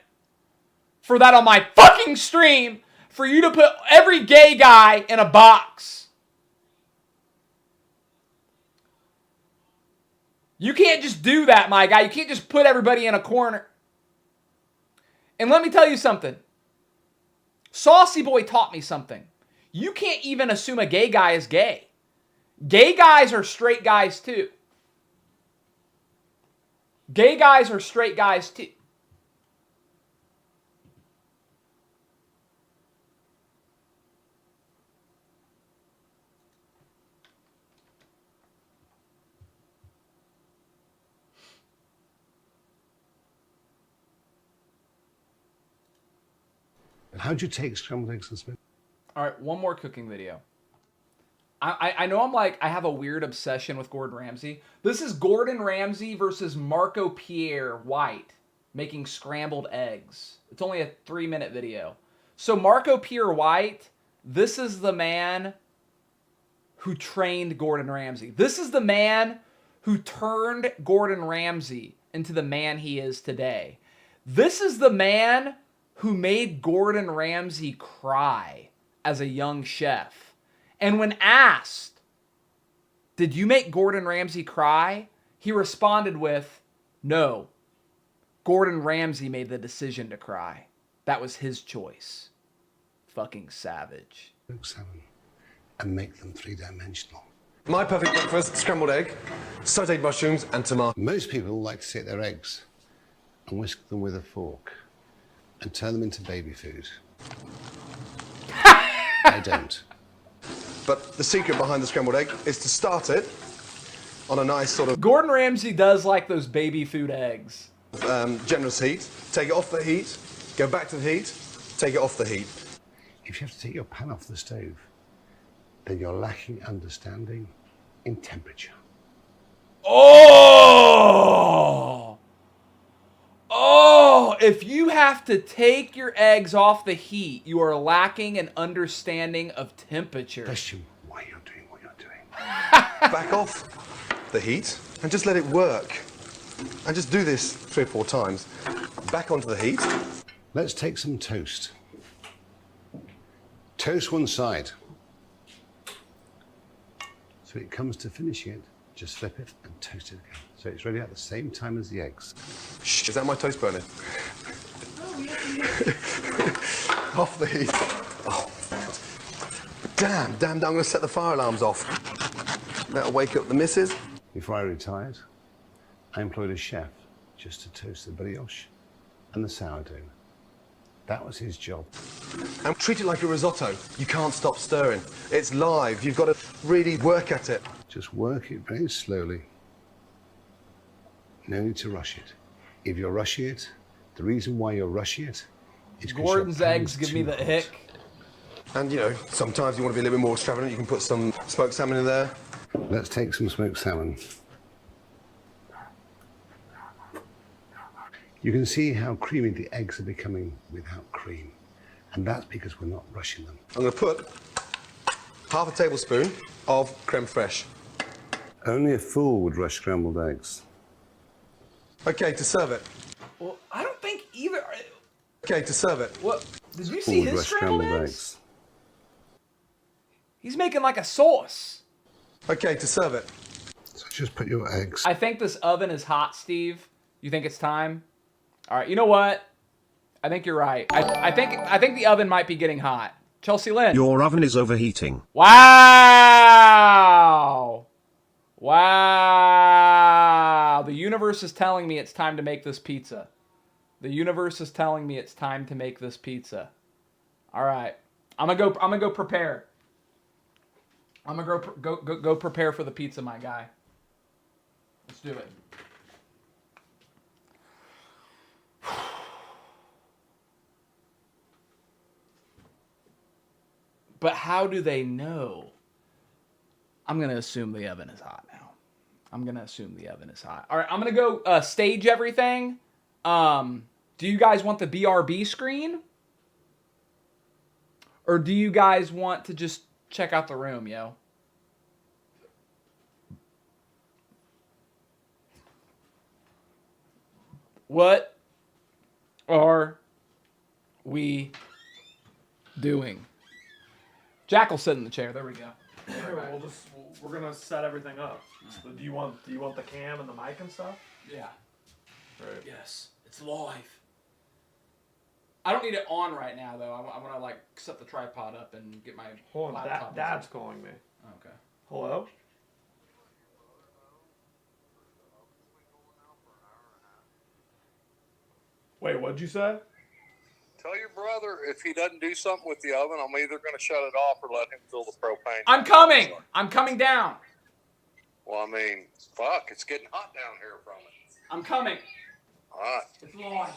for that on my fucking stream for you to put every gay guy in a box. You can't just do that, my guy. You can't just put everybody in a corner. And let me tell you something. Saucy Boy taught me something. You can't even assume a gay guy is gay. Gay guys are straight guys too. Gay guys are straight guys too. How'd you take scrambled eggs and smoked? All right, one more cooking video. I know I have a weird obsession with Gordon Ramsay. This is Gordon Ramsay versus Marco Pierre White making scrambled eggs. It's only a 3-minute video. So Marco Pierre White, this is the man who trained Gordon Ramsay. This is the man who turned Gordon Ramsay into the man he is today. This is the man who made Gordon Ramsay cry as a young chef. And when asked, did you make Gordon Ramsay cry? He responded with, no. Gordon Ramsay made the decision to cry. That was his choice. Fucking savage. Salmon and make them 3-dimensional. My perfect breakfast, scrambled egg, sauteed mushrooms and tomato. Most people like to take their eggs and whisk them with a fork and turn them into baby food. I don't. But the secret behind the scrambled egg is to start it on a nice sort of Gordon Ramsay does like those baby food eggs. Generous heat. Take it off the heat, go back to the heat, take it off the heat. If you have to take your pan off the stove, then you're lacking understanding in temperature. Oh! Oh! If you have to take your eggs off the heat, you are lacking an understanding of temperature. Question why you're doing what you're doing. Back off the heat and just let it work. And just do this 3 or 4 times. Back onto the heat. Let's take some toast. Toast one side. So when it comes to finishing it, just flip it and toast it again. So it's ready at the same time as the eggs. Shh, is that my toast burning? Off the heat. Oh. Damn, I'm going to set the fire alarms off. That'll wake up the missus. Before I retired, I employed a chef just to toast the brioche and the sourdough. That was his job. And treat it like a risotto. You can't stop stirring. It's live. You've got to really work at it. Just work it very slowly. No need to rush it. If you're rushing it, the reason why you're rushing it is because Gordon's eggs give me the hick. And you know, sometimes you want to be a little bit more extravagant. You can put some smoked salmon in there. Let's take some smoked salmon. You can see how creamy the eggs are becoming without cream. And that's because we're not rushing them. I'm going to put half a tablespoon of creme fraiche. Only a fool would rush scrambled eggs. Okay, to serve it. Well, I don't think either. Okay, to serve it. What? Did you see Fool would his rush scrambled eggs? He's making like a sauce. Okay, to serve it. So just put your eggs. I think this oven is hot, Steve. You think it's time? All right, you know what? I think you're right. I think the oven might be getting hot. Chelsea Lynn. Your oven is overheating. Wow! Wow! The universe is telling me it's time to make this pizza. The universe is telling me it's time to make this pizza. All right, I'm gonna go prepare. I'm gonna go prepare for the pizza, my guy. Let's do it. But how do they know? I'm going to assume the oven is hot now. I'm going to assume the oven is hot. All right, I'm going to go stage everything. Do you guys want the BRB screen? Or do you guys want to just check out the room, yo? What are we doing? Jack will sit in the chair. There we go. We're gonna set everything up. So do you want the cam and the mic and stuff? Yeah. Right. Yes, it's live. I don't need it on right now though. I want to like set the tripod up and get my Hold on, laptop. Dad's calling me. Okay. Hello? Wait, what'd you say? Tell your brother if he doesn't do something with the oven, I'm either going to shut it off or let him fill the propane. I'm coming. I'm coming down. Well, I mean, fuck, it's getting hot down here from it. I'm coming. All right. It's live.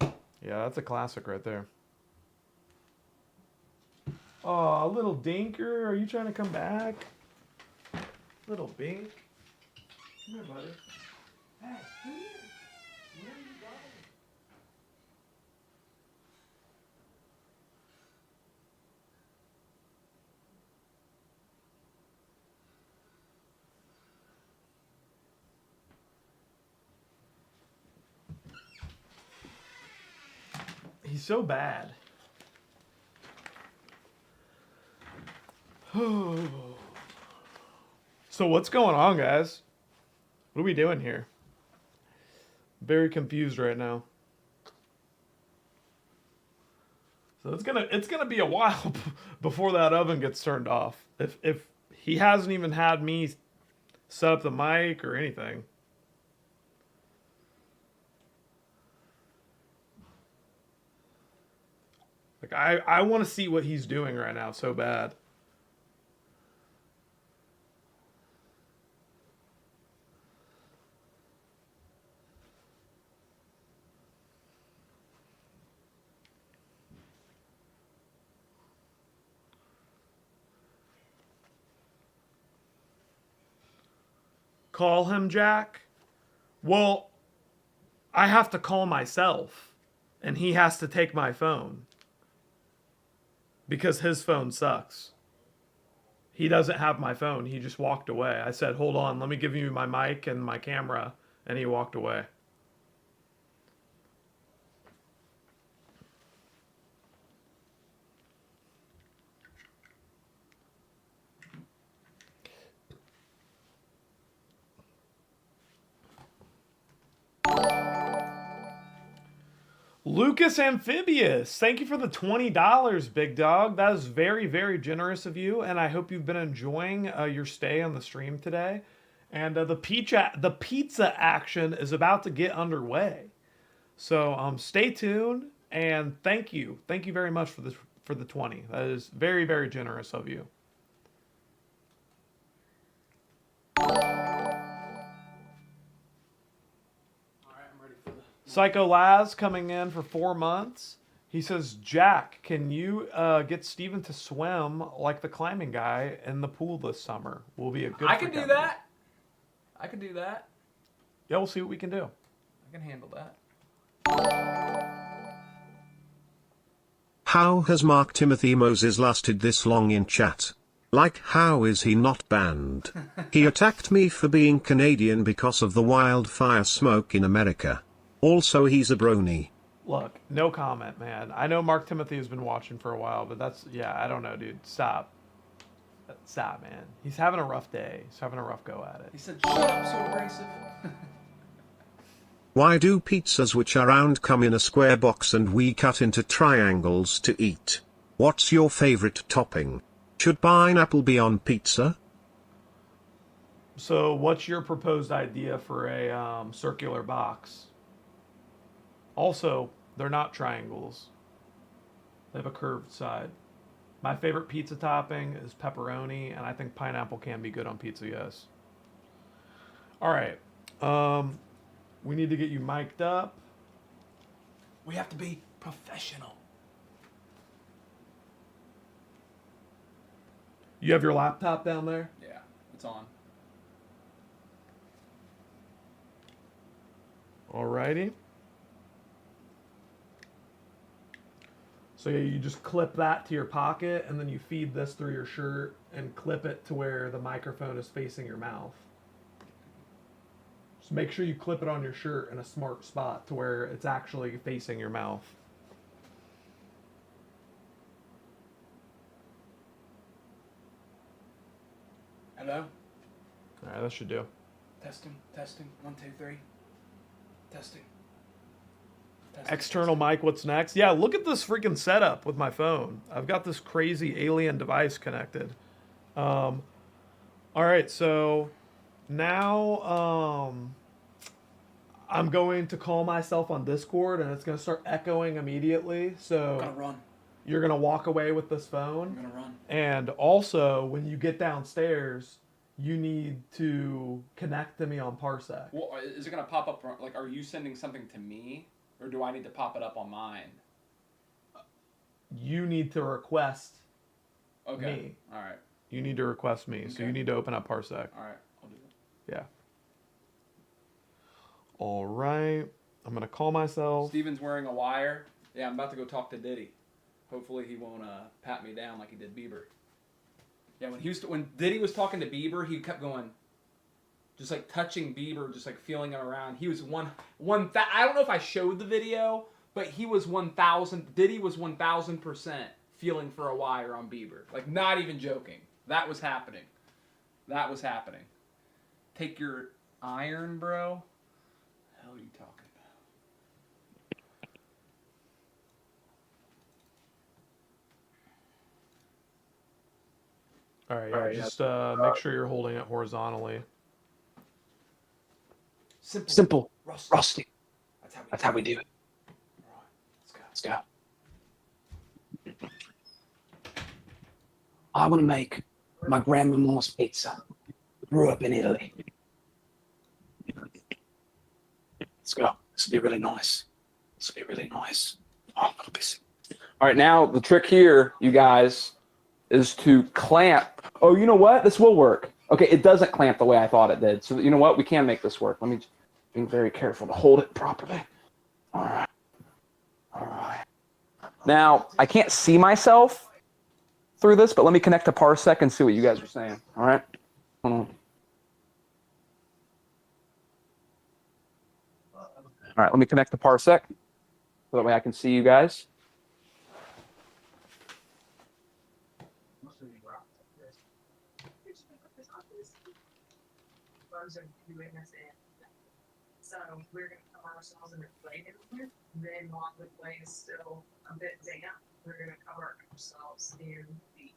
Yeah, that's a classic right there. Oh, little Dinker, are you trying to come back? Little Bink. Come here, buddy. Hey, come here. Where are you going? He's so bad. So what's going on, guys? What are we doing here? Very confused right now. So it's gonna be a while before that oven gets turned off. If he hasn't even had me set up the mic or anything. Like I want to see what he's doing right now so bad. Call him, Jack? Well, I have to call myself, and he has to take my phone. Because his phone sucks. He doesn't have my phone. He just walked away. I said, hold on, let me give you my mic and my camera, and he walked away. Lucas Amphibious, thank you for the $20, big dog. That is very, very generous of you, and I hope you've been enjoying your stay on the stream today. And the pizza action is about to get underway. So stay tuned, and thank you very much for the 20. That is very, very generous of you. Psycho Laz coming in for 4 months. He says, Jack, can you get Steven to swim like the climbing guy in the pool this summer? Will be a good. I can do that. I can do that. Yeah, we'll see what we can do. I can handle that. How has Mark Timothy Moses lasted this long in chat? Like, how is he not banned? He attacked me for being Canadian because of the wildfire smoke in America. Also, he's a brony. Look, no comment, man. I know Mark Timothy has been watching for a while, but yeah, I don't know, dude. Stop. Stop, man. He's having a rough day. He's having a rough go at it. He said, shut up, so abrasive. Why do pizzas which are round come in a square box and we cut into triangles to eat? What's your favorite topping? Should pineapple be on pizza? So, what's your proposed idea for a circular box? Also, they're not triangles. They have a curved side. My favorite pizza topping is pepperoni, and I think pineapple can be good on pizza, yes. All right. We need to get you mic'd up. We have to be professional. You have your laptop down there? Yeah, it's on. Alrighty. So yeah, you just clip that to your pocket, and then you feed this through your shirt and clip it to where the microphone is facing your mouth. Just make sure you clip it on your shirt in a smart spot to where it's actually facing your mouth. Hello? Alright, that should do. Testing. 1, 2, 3. Testing. External mic, what's next? Yeah, look at this freaking setup with my phone. I've got this crazy alien device connected. Alright, so now I'm going to call myself on Discord, and it's going to start echoing immediately. So I'm gonna run. You're going to walk away with this phone. I'm gonna run. And also, when you get downstairs, you need to connect to me on Parsec. Well, is it gonna pop up? Like, are you sending something to me, Or do I need to pop it up on mine? You need to request Okay. me. All right. You need to request me. So Okay. you need to open up Parsec. All right. I'll do that. Yeah. All right. I'm going to call myself. Steven's wearing a wire. Yeah, I'm about to go talk to Diddy. Hopefully he won't pat me down like he did Bieber. Yeah, when Diddy was talking to Bieber, he kept going, just like touching Bieber, just like feeling him around. He was I don't know if I showed the video, but he was 1,000. Diddy was 1,000% feeling for a wire on Bieber. Like, not even joking. That was happening. That was happening. Take your iron, bro. The hell are you talking All right, yeah, just make sure you're holding it horizontally. Simple. Rusty. That's how we do it. Let's go. I want to make my grandma's pizza. Grew up in Italy. Let's go. This will be really nice. This will be really nice. Oh, I'm gonna be sick. All right, now the trick here, you guys, is to clamp. Oh, you know what? This will work. Okay, it doesn't clamp the way I thought it did. So you know what? We can make this work. Let me be very careful to hold it properly. All right. All right. Now, I can't see myself through this, but let me connect to Parsec and see what you guys are saying. All right? Hold on. All right, let me connect to Parsec so that way I can see you guys. So we're going to cover ourselves in a plate in here. Then while the plate is still a bit damp, we're going to cover ourselves in the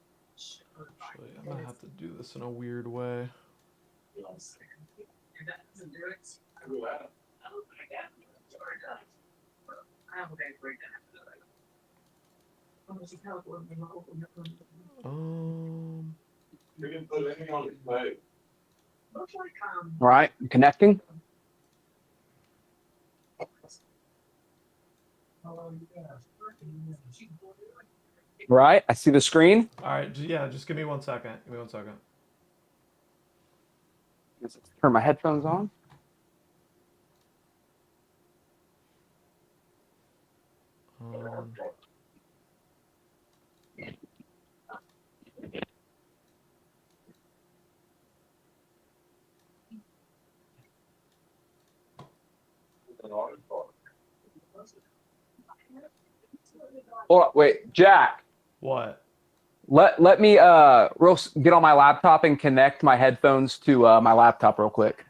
Actually, I'm going to have to do this in a weird way. If that doesn't do it, I will add it. Oh my God. It's already done. I have a bad breakdown after that. We didn't put anything on the plate. All right, I'm connecting. Right, I see the screen. All right, yeah, just give me 1 second. Give me 1 second. Turn my headphones on. Hold on, wait, Jack. What? Let me get on my laptop and connect my headphones to my laptop real quick.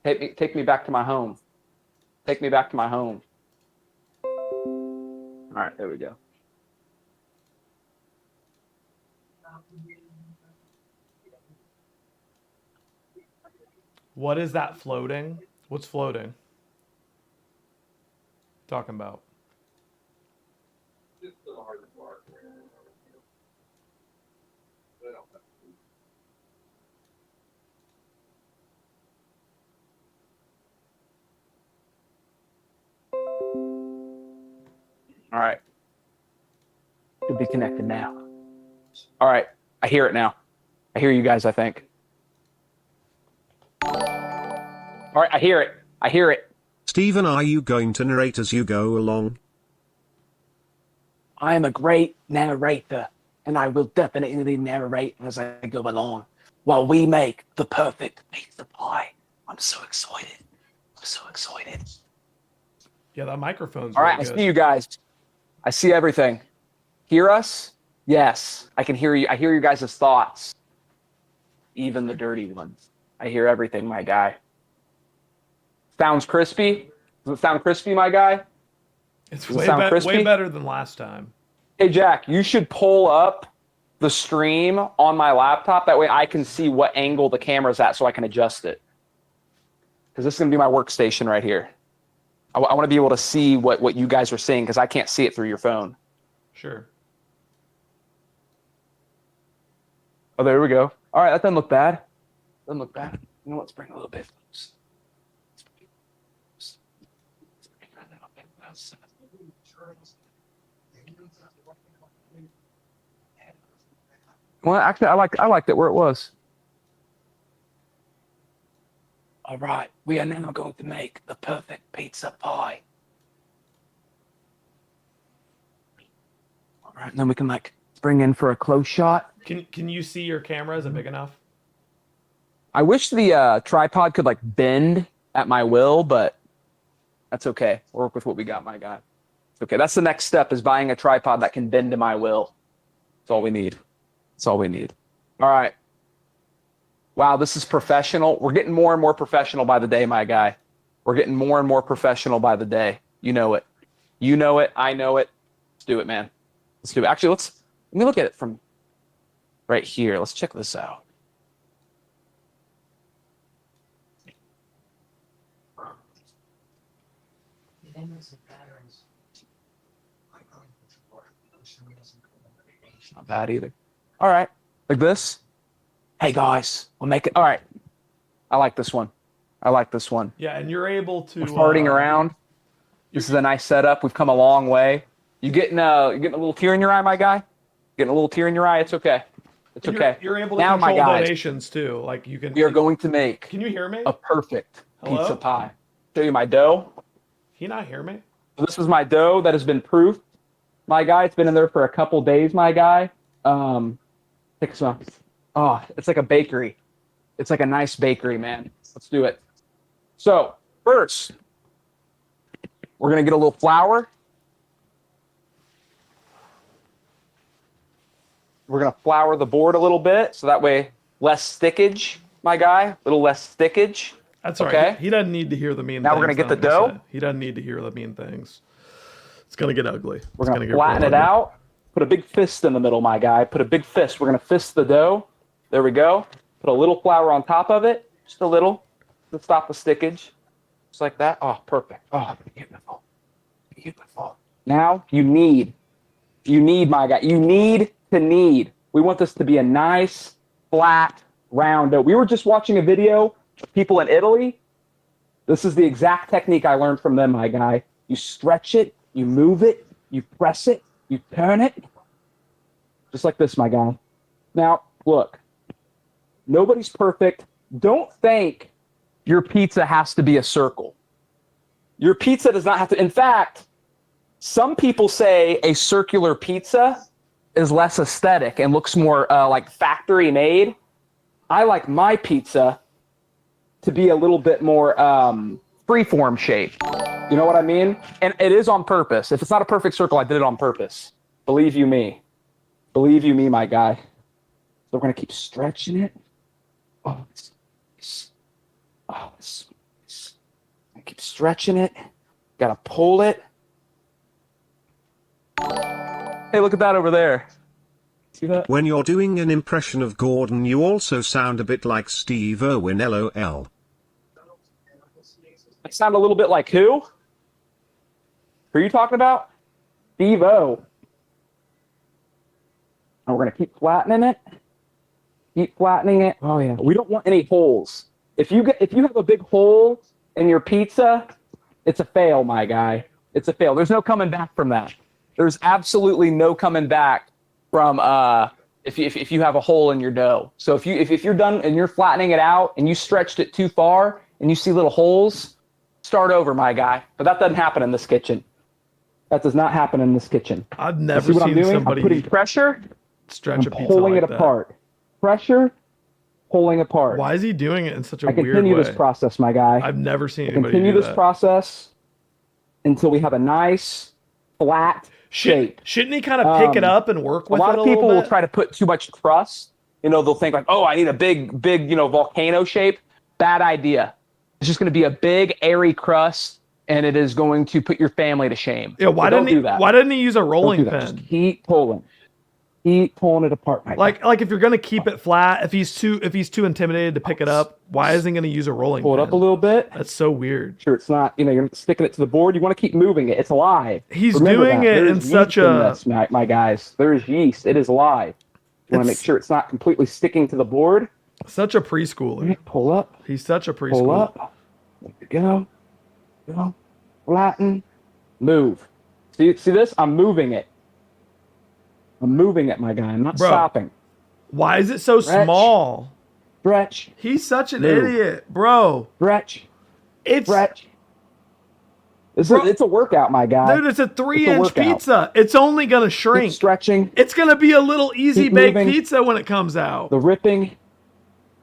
Take me back to my home. Take me back to my home. All right, there we go. What is that floating? What's floating? Talking about. All right. Should be connected now. All right. I hear it now. I hear you guys, I think. All right. I hear it. I hear it. Stephen, are you going to narrate as you go along? I am a great narrator, and I will definitely narrate as I go along while we make the perfect pizza pie. I'm so excited. I'm so excited. Yeah, that microphone's All right. really I good. see you guys. I see everything. Hear us? Yes, I can hear you. I hear you guys' thoughts. Even the dirty ones. I hear everything, my guy. Sounds crispy? Does it sound crispy, my guy? It's way better than last time. Hey, Jack, you should pull up the stream on my laptop. That way I can see what angle the camera's at so I can adjust it. Because this is going to be my workstation right here. I want to be able to see what you guys are seeing because I can't see it through your phone. Sure. Oh, there we go. All right, that doesn't look bad. Doesn't look bad. You know, let's bring it a little bit. Well, actually, I liked it where it was. All right, we are now going to make the perfect pizza pie. All right, and then we can like bring in for a close shot. Can you see your camera? Is it big enough? I wish the tripod could like bend at my will, but that's okay. We'll work with what we got, my guy. It's okay. That's the next step, is buying a tripod that can bend to my will. That's all we need. That's all we need. All right. Wow, this is professional. We're getting more and more professional by the day, my guy. We're getting more and more professional by the day. You know it. You know it. I know it. Let's do it, man. Let's do it. Actually, let me look at it from right here. Let's check this out. Not bad either. All right. Like this. Hey, guys. We'll make it. All right. I like this one. I like this one. Yeah, and you're able to... We're farting around. This is a nice setup. We've come a long way. You getting a little tear in your eye, my guy? Getting a little tear in your eye? It's okay. It's okay. You're able to now, control my guys, donations, too. Like, you can... we are going to make... Can you hear me? A perfect Hello? pizza pie. Show you my dough. Can you not hear me? So this is my dough that has been proofed. My guy, it's been in there for a couple days, my guy. Take a smell. Oh, it's like a bakery. It's like a nice bakery, man. Let's do it. So, first, we're going to get a little flour. We're going to flour the board a little bit, so that way less stickage, my guy. A little less stickage. That's all okay. right. He doesn't need to hear the mean now things. Now we're going to get the Dominic dough. said. He doesn't need to hear the mean things. It's going to get ugly. We're going to flatten it out. Put a big fist in the middle, my guy. Put a big fist. We're going to fist the dough. There we go. Put a little flour on top of it. Just a little to stop the stickage. Just like that. Oh, perfect. Oh, beautiful. Beautiful. Now you need, my guy. You need. We want this to be a nice, flat, round dough. We were just watching a video of people in Italy. This is the exact technique I learned from them, my guy. You stretch it, you move it, you press it, you turn it. Just like this, my guy. Now, look. Nobody's perfect. Don't think your pizza has to be a circle. Your pizza does not have to. In fact, some people say a circular pizza is less aesthetic and looks more like factory made. I like my pizza to be a little bit more freeform shape. You know what I mean? And it is on purpose. If it's not a perfect circle, I did it on purpose. Believe you me. Believe you me, my guy. So we're going to keep stretching it. Keep stretching it. Gotta pull it. Hey, look at that over there. See that? When you're doing an impression of Gordon, you also sound a bit like Steve Irwin, LOL. I sound a little bit like who? Who are you talking about? Steve-O. And we're gonna keep flattening it. Keep flattening it. Oh yeah. We don't want any holes. If you have a big hole in your pizza, it's a fail, my guy. It's a fail. There's no coming back from that. There's absolutely no coming back from if you have a hole in your dough. So if you're done and you're flattening it out and you stretched it too far and you see little holes, start over, my guy. But that doesn't happen in this kitchen. That does not happen in this kitchen. I've never see what seen I'm doing? somebody I'm putting pressure. Stretch a I'm pizza pulling like it that. apart. Pressure, pulling apart. Why is he doing it in such a I weird way? continue this process, my guy. I've never seen I anybody continue do this that. process until we have a nice, flat shape. Shouldn't he kind of pick it up and work with it a lot little of people will bit? try to put too much crust. You know, they'll think like, oh, I need a big, volcano shape. Bad idea. It's just going to be a big, airy crust, and it is going to put your family to shame. Yeah, why So don't didn't he? do that. Why didn't he use a Don't rolling do that. pin? Just keep pulling. Keep pulling it apart, my guy. Like if you're gonna keep it flat, if he's too intimidated to pick it up, why isn't he gonna use a rolling Pull it pin? up a little bit. That's so weird. Sure, it's not. You're sticking it to the board. You want to keep moving it. It's alive. He's Remember doing that. it There's in such yeast a- this, my guys. There's yeast. It is live. You want to make It's- sure it's not completely sticking to the board. Such a preschooler. Pull up. He's such a preschooler. Pull up. There we go. Go. Flatten. Move. See this? I'm moving it. I'm moving it, my guy. I'm not stopping. Why is it so small? Stretch. He's such an Move. idiot, bro. Stretch. It's Stretch. It's a workout, my guy. Dude, it's a 3-inch workout. pizza. It's only gonna shrink. Keep stretching. It's gonna be a little easy Keep baked moving. pizza when it comes out. The ripping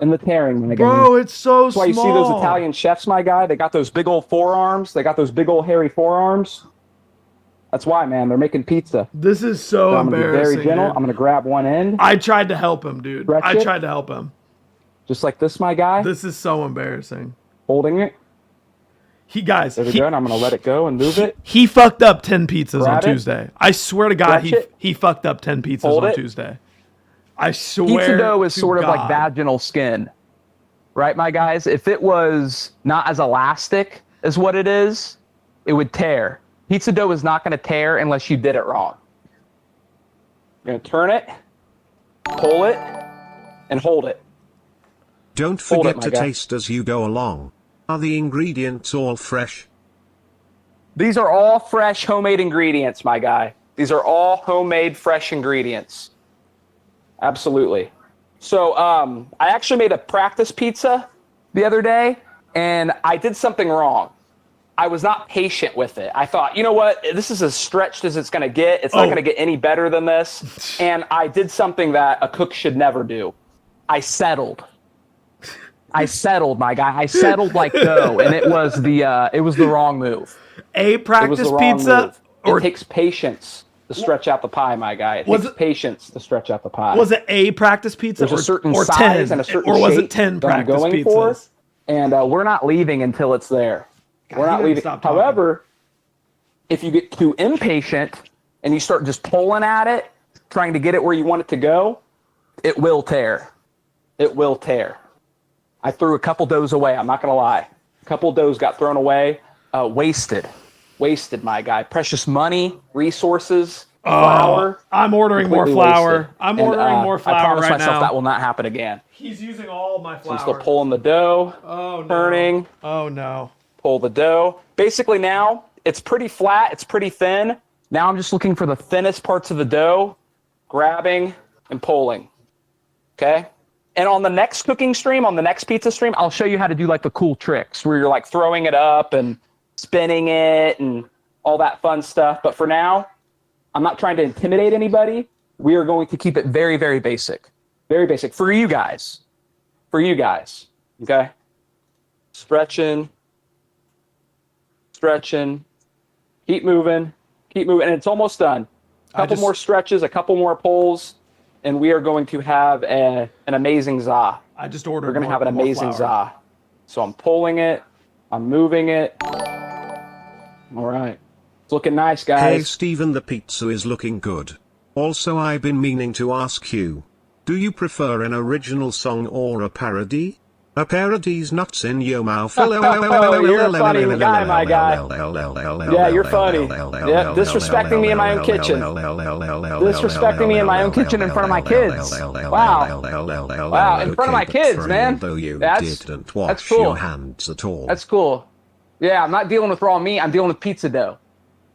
and the tearing, my guy. Bro, it's so That's why you see those Italian chefs, my guy. They got those big old forearms. They got those big old hairy forearms. That's why, man. They're making pizza. This is so I'm gonna be embarrassing. very gentle. Dude. I'm gonna grab one end. I tried to help him, dude. Stretch I it. tried to help him. Just like this, my guy. This is so embarrassing. Holding it. Guys, there we go. And I'm gonna let it go and move it. He fucked up 10 pizzas Grab on it. Tuesday. I swear to God, Stretch it. he fucked up 10 pizzas Hold on it. Tuesday. I swear. Pizza dough is to sort of like God. vaginal skin, right, my guys? If it was not as elastic as what it is, it would tear. Pizza dough is not going to tear unless you did it wrong. You're going to turn it, pull it, and hold it. Don't Hold forget it, my to guy. taste as you go along. Are the ingredients all fresh? These are all fresh homemade ingredients, my guy. These are all homemade fresh ingredients. Absolutely. So I actually made a practice pizza the other day, and I did something wrong. I was not patient with it. I thought, you know what? This is as stretched as it's going to get. It's not going to get any better than this. And I did something that a cook should never do. I settled. I settled, my guy. I settled like dough, and it was the wrong move. A practice It was the wrong pizza move. It takes patience to stretch out the pie, my guy. It takes patience to stretch out the pie. Was it a practice pizza There's a certain or size 10? and a certain or was shape it 10 that I'm practice going pizzas? for, and we're not leaving until it's there. God, We're he not doesn't leaving. stop talking. However, if you get too impatient and you start just pulling at it, trying to get it where you want it to go, it will tear. It will tear. I threw a couple doughs away. I'm not going to lie. A couple doughs got thrown away. Wasted. Wasted, my guy. Precious money, resources, flour. I'm ordering more completely flour. wasted. I'm And, ordering more flour I promise right myself now. that will not happen again. He's using all my So flour. I'm still pulling the dough, turning. Oh, no. Pull the dough. Basically now, it's pretty flat, it's pretty thin. Now I'm just looking for the thinnest parts of the dough, grabbing and pulling. Okay? And on the next cooking stream, on the next pizza stream, I'll show you how to do like the cool tricks where you're like throwing it up and spinning it and all that fun stuff. But for now, I'm not trying to intimidate anybody. We are going to keep it very, very basic. Very basic for you guys. For you guys. Okay? Stretching. Stretching. Keep moving. Keep moving. And it's almost done. A couple more stretches, a couple more pulls, and we are going to have an amazing za. I just ordered We're going to more- have an more amazing flour. za. So I'm pulling it. I'm moving it. All right. It's looking nice, guys. Hey Steven, the pizza is looking good. Also, I've been meaning to ask you, do you prefer an original song or a parody? A parody's nuts in your mouth. You're a funny guy, my guy. Yeah, you're funny. Yeah, disrespecting me in my own kitchen. Disrespecting me in my own kitchen in front of my kids. Wow. Wow, in front of my kids, man. Didn't wash That's cool. your hands at all. That's cool. Yeah, I'm not dealing with raw meat. I'm dealing with pizza dough.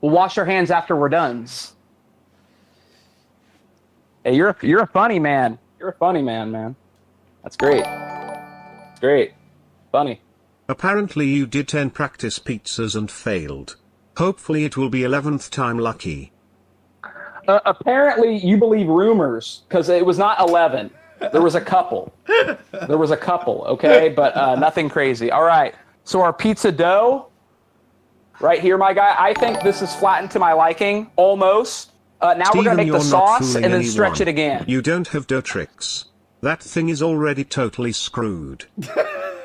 We'll wash our hands after we're done. Hey, you're a funny man. You're a funny man. That's great. Great. Funny. Apparently you did 10 practice pizzas and failed. Hopefully it will be 11th time lucky. Apparently you believe rumors because it was not 11. There was a couple. Okay? But nothing crazy. All right. So our pizza dough right here, my guy, I think this is flattened to my liking, almost. Now we're Steven, going to make you're the not sauce fooling and then stretch anyone. it again. You don't have dough tricks. That thing is already totally screwed.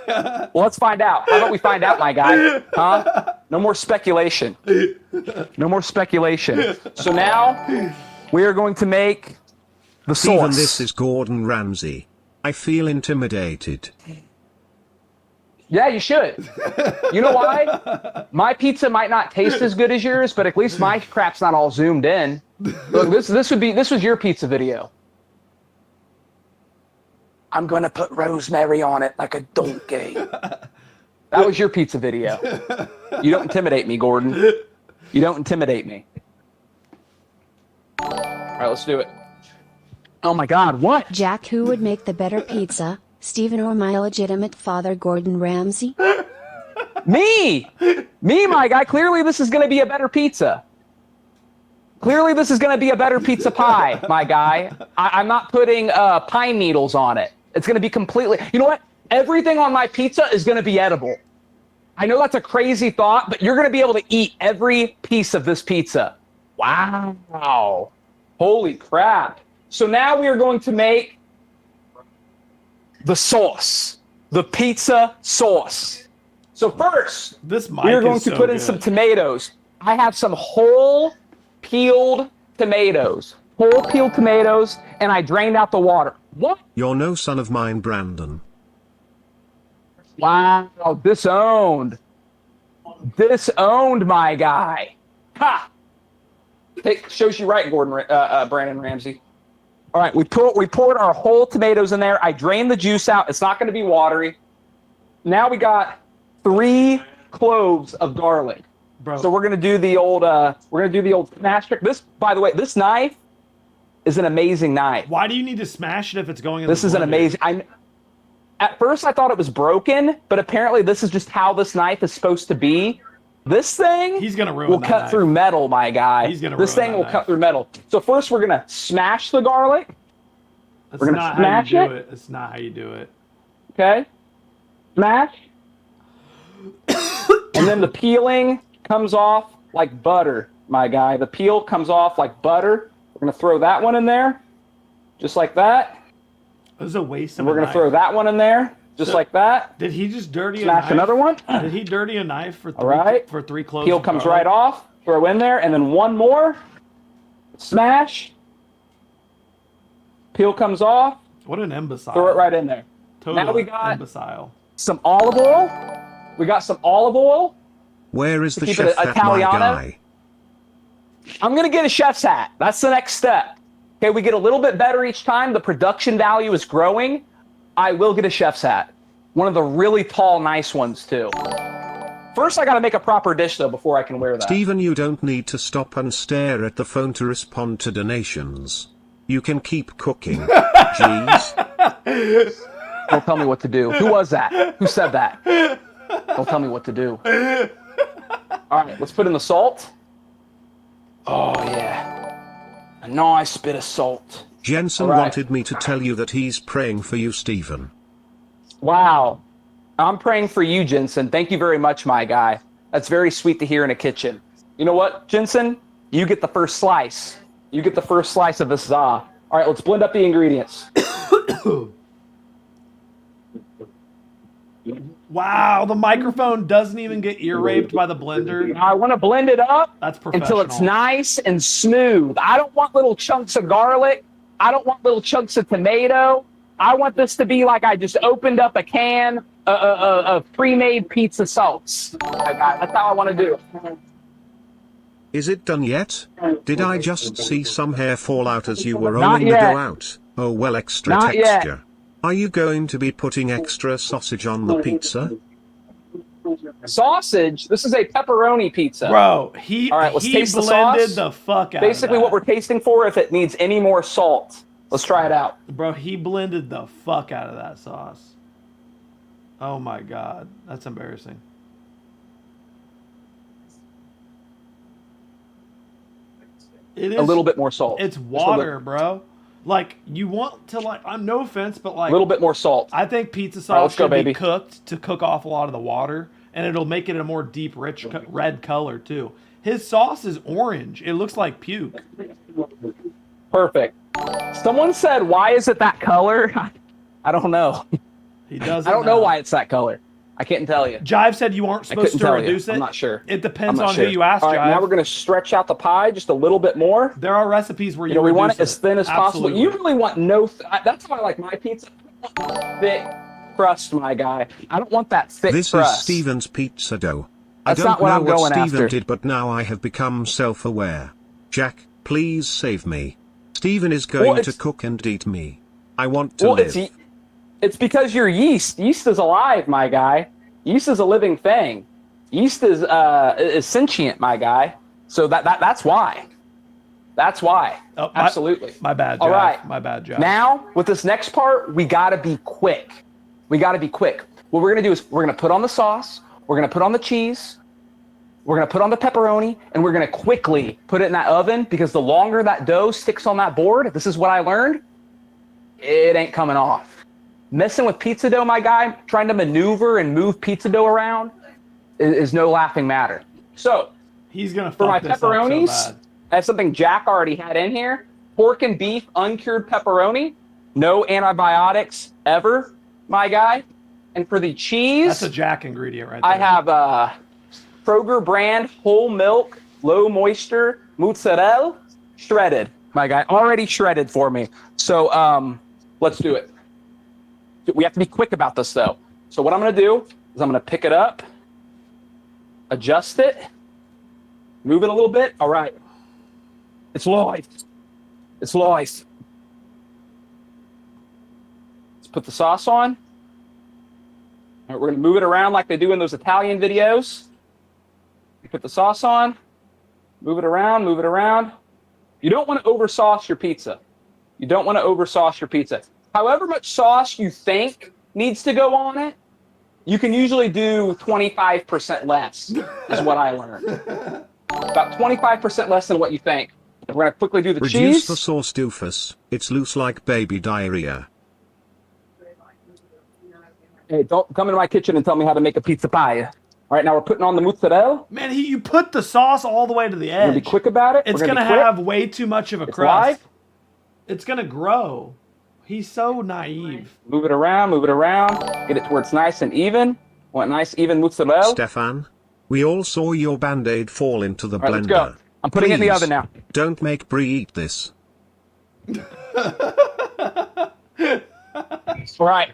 Well, let's find out. How about we find out, my guy? Huh? No more speculation. No more speculation. So now we are going to make the Steven, sauce. this is Gordon Ramsay. I feel intimidated. Yeah, you should. You know why? My pizza might not taste as good as yours, but at least my crap's not all zoomed in. Look, this was your pizza video. I'm gonna put rosemary on it like a donkey. That was your pizza video. You don't intimidate me, Gordon. You don't intimidate me. All right, let's do it. Oh my God, what? Jack, who would make the better pizza, Steven or my illegitimate father, Gordon Ramsay? Me, my guy. Clearly, this is going to be a better pizza. Clearly, this is going to be a better pizza pie, my guy. I'm not putting pine needles on it. It's going to be completely. You know what? Everything on my pizza is going to be edible. I know that's a crazy thought, but you're going to be able to eat every piece of this pizza. Wow. Holy crap. So now we are going to make the sauce, the pizza sauce. So first, we are going to put in some tomatoes. I have some whole peeled tomatoes, and I drained out the water. What? You're no son of mine, Brandon. Wow, disowned, my guy. Ha! Shows you right, Brandon Ramsey. All right, we poured our whole tomatoes in there. I drained the juice out. It's not going to be watery. Now we got 3 cloves of garlic. Bro. So we're gonna do the old smash trick. This, by the way, this knife is an amazing knife. Why do you need to smash it if it's going in This the is an blender? amazing. At first I thought it was broken, but apparently this is just how this knife is supposed to be. This thing will cut through metal, my guy. This thing will cut through metal. So first we're gonna smash the garlic. We're gonna smash it. That's not how you do it. Okay. Smash. And then the peeling comes off like butter, my guy. The peel comes off like butter. We're going to throw that one in there, just like that. This is a waste of And we're going to throw that one in there, just like that. Did he just dirty a knife? Smash another one. Did he dirty a knife for 3, All right. for 3 cloves? Peel of comes garlic? right off. Throw in there. And then one more. Smash. Peel comes off. What an imbecile. Throw it right in there. Total now we got imbecile. some olive oil. We got some olive oil. Where is the Keep chef it hat, my Italiano. guy? I'm going to get a chef's hat. That's the next step. Okay, we get a little bit better each time. The production value is growing. I will get a chef's hat. One of the really tall, nice ones, too. First, I got to make a proper dish, though, before I can wear that. Stephen, you don't need to stop and stare at the phone to respond to donations. You can keep cooking. Jeez. Don't tell me what to do. Who was that? Who said that? Don't tell me what to do. All right, let's put in the salt. Oh, yeah. A nice bit of salt. Jensen wanted me to tell you that he's praying for you, Stephen. Wow. I'm praying for you, Jensen. Thank you very much, my guy. That's very sweet to hear in a kitchen. You know what, Jensen? You get the first slice. You get the first slice of this za. All right, let's blend up the ingredients. Wow, the microphone doesn't even get ear raped by the blender. I want to blend it up That's until it's nice and smooth. I don't want little chunks of garlic. I don't want little chunks of tomato. I want this to be like I just opened up a can of pre-made pizza sauce. That's how I want to do it. Is it done yet? Did I just see some hair fall out as you were Not rolling the yet. dough out? Oh well, extra Not yet. texture. Are you going to be putting extra sausage on the pizza? Sausage? This is a pepperoni pizza. Bro, All right, let's he taste the blended sauce. the fuck out Basically of what we're tasting for if it needs any more salt. Let's try it out. Bro, he blended the fuck out of that sauce. Oh my god, that's embarrassing. It is A little bit more salt. It's Just a water, little- bro. Like you want to I'm no offense, but like A little bit more salt. I think pizza All right, let's sauce go, should be baby. cooked to cook off a lot of the water, and it'll make it a more deep, rich red color too. His sauce is orange. It looks like puke. Perfect. Someone said, why is it that color? I don't know. He doesn't I don't know why it's that color. I can't tell you. Jive said you aren't I supposed couldn't to tell you. reduce it. I'm not sure. It depends I'm not on sure. who you ask, All right, Jive. now we're going to stretch out the pie just a little bit more. There are recipes where You know, we want it reduce as thin as possible. Absolutely. You really want no... that's how I like my pizza. Thick crust, my guy. I don't want that thick This crust. is Stephen's pizza dough. That's I don't not what know I'm what going Stephen after. did, but now I have become self-aware. Jack, please save me. Stephen is going to it's- cook and eat me. I want to Well, live. it's because you're yeast. Yeast is alive, my guy. Yeast is a living thing. Yeast is sentient, my guy. So that's why. That's why. Oh, Absolutely. My bad, Jack. All right. My bad, Jack. Now, with this next part, we got to be quick. We got to be quick. What we're going to do is we're going to put on the sauce. We're going to put on the cheese. We're going to put on the pepperoni, and we're going to quickly put it in that oven, because the longer that dough sticks on that board, this is what I learned, it ain't coming off. Messing with pizza dough, my guy, trying to maneuver and move pizza dough around is no laughing matter. So, he's going to for my fuck this pepperonis, up so bad. I have something Jack already had in here. Pork and beef uncured pepperoni. No antibiotics ever, my guy. And for the cheese, That's a Jack ingredient right there. I have Kroger brand whole milk, low moisture mozzarella, shredded. My guy, already shredded for me. So let's do it. We have to be quick about this though. So what I'm gonna do is I'm gonna pick it up, adjust it, move it a little bit. All right. It's live. It's live. Let's put the sauce on. All right, we're gonna move it around like they do in those Italian videos. Put the sauce on, move it around, move it around. You don't want to oversauce your pizza. You don't want to oversauce your pizza. However much sauce you think needs to go on it, you can usually do 25% less, is what I learned. About 25% less than what you think. We're going to quickly do the Reduce cheese. the sauce, doofus. It's loose like baby diarrhea. Hey, don't come into my kitchen and tell me how to make a pizza pie. All right, now we're putting on the mozzarella. Man, you put the sauce all the way to the edge. We're gonna be quick about it. It's gonna have way too much of a crust. Live. It's gonna grow. He's so naive. Move it around, get it to where it's nice and even. Want nice, even mozzarella. Stefan, we all saw your Band-Aid fall into the All right, blender. let's go. I'm putting it in the oven now. Don't make Brie eat this. All right.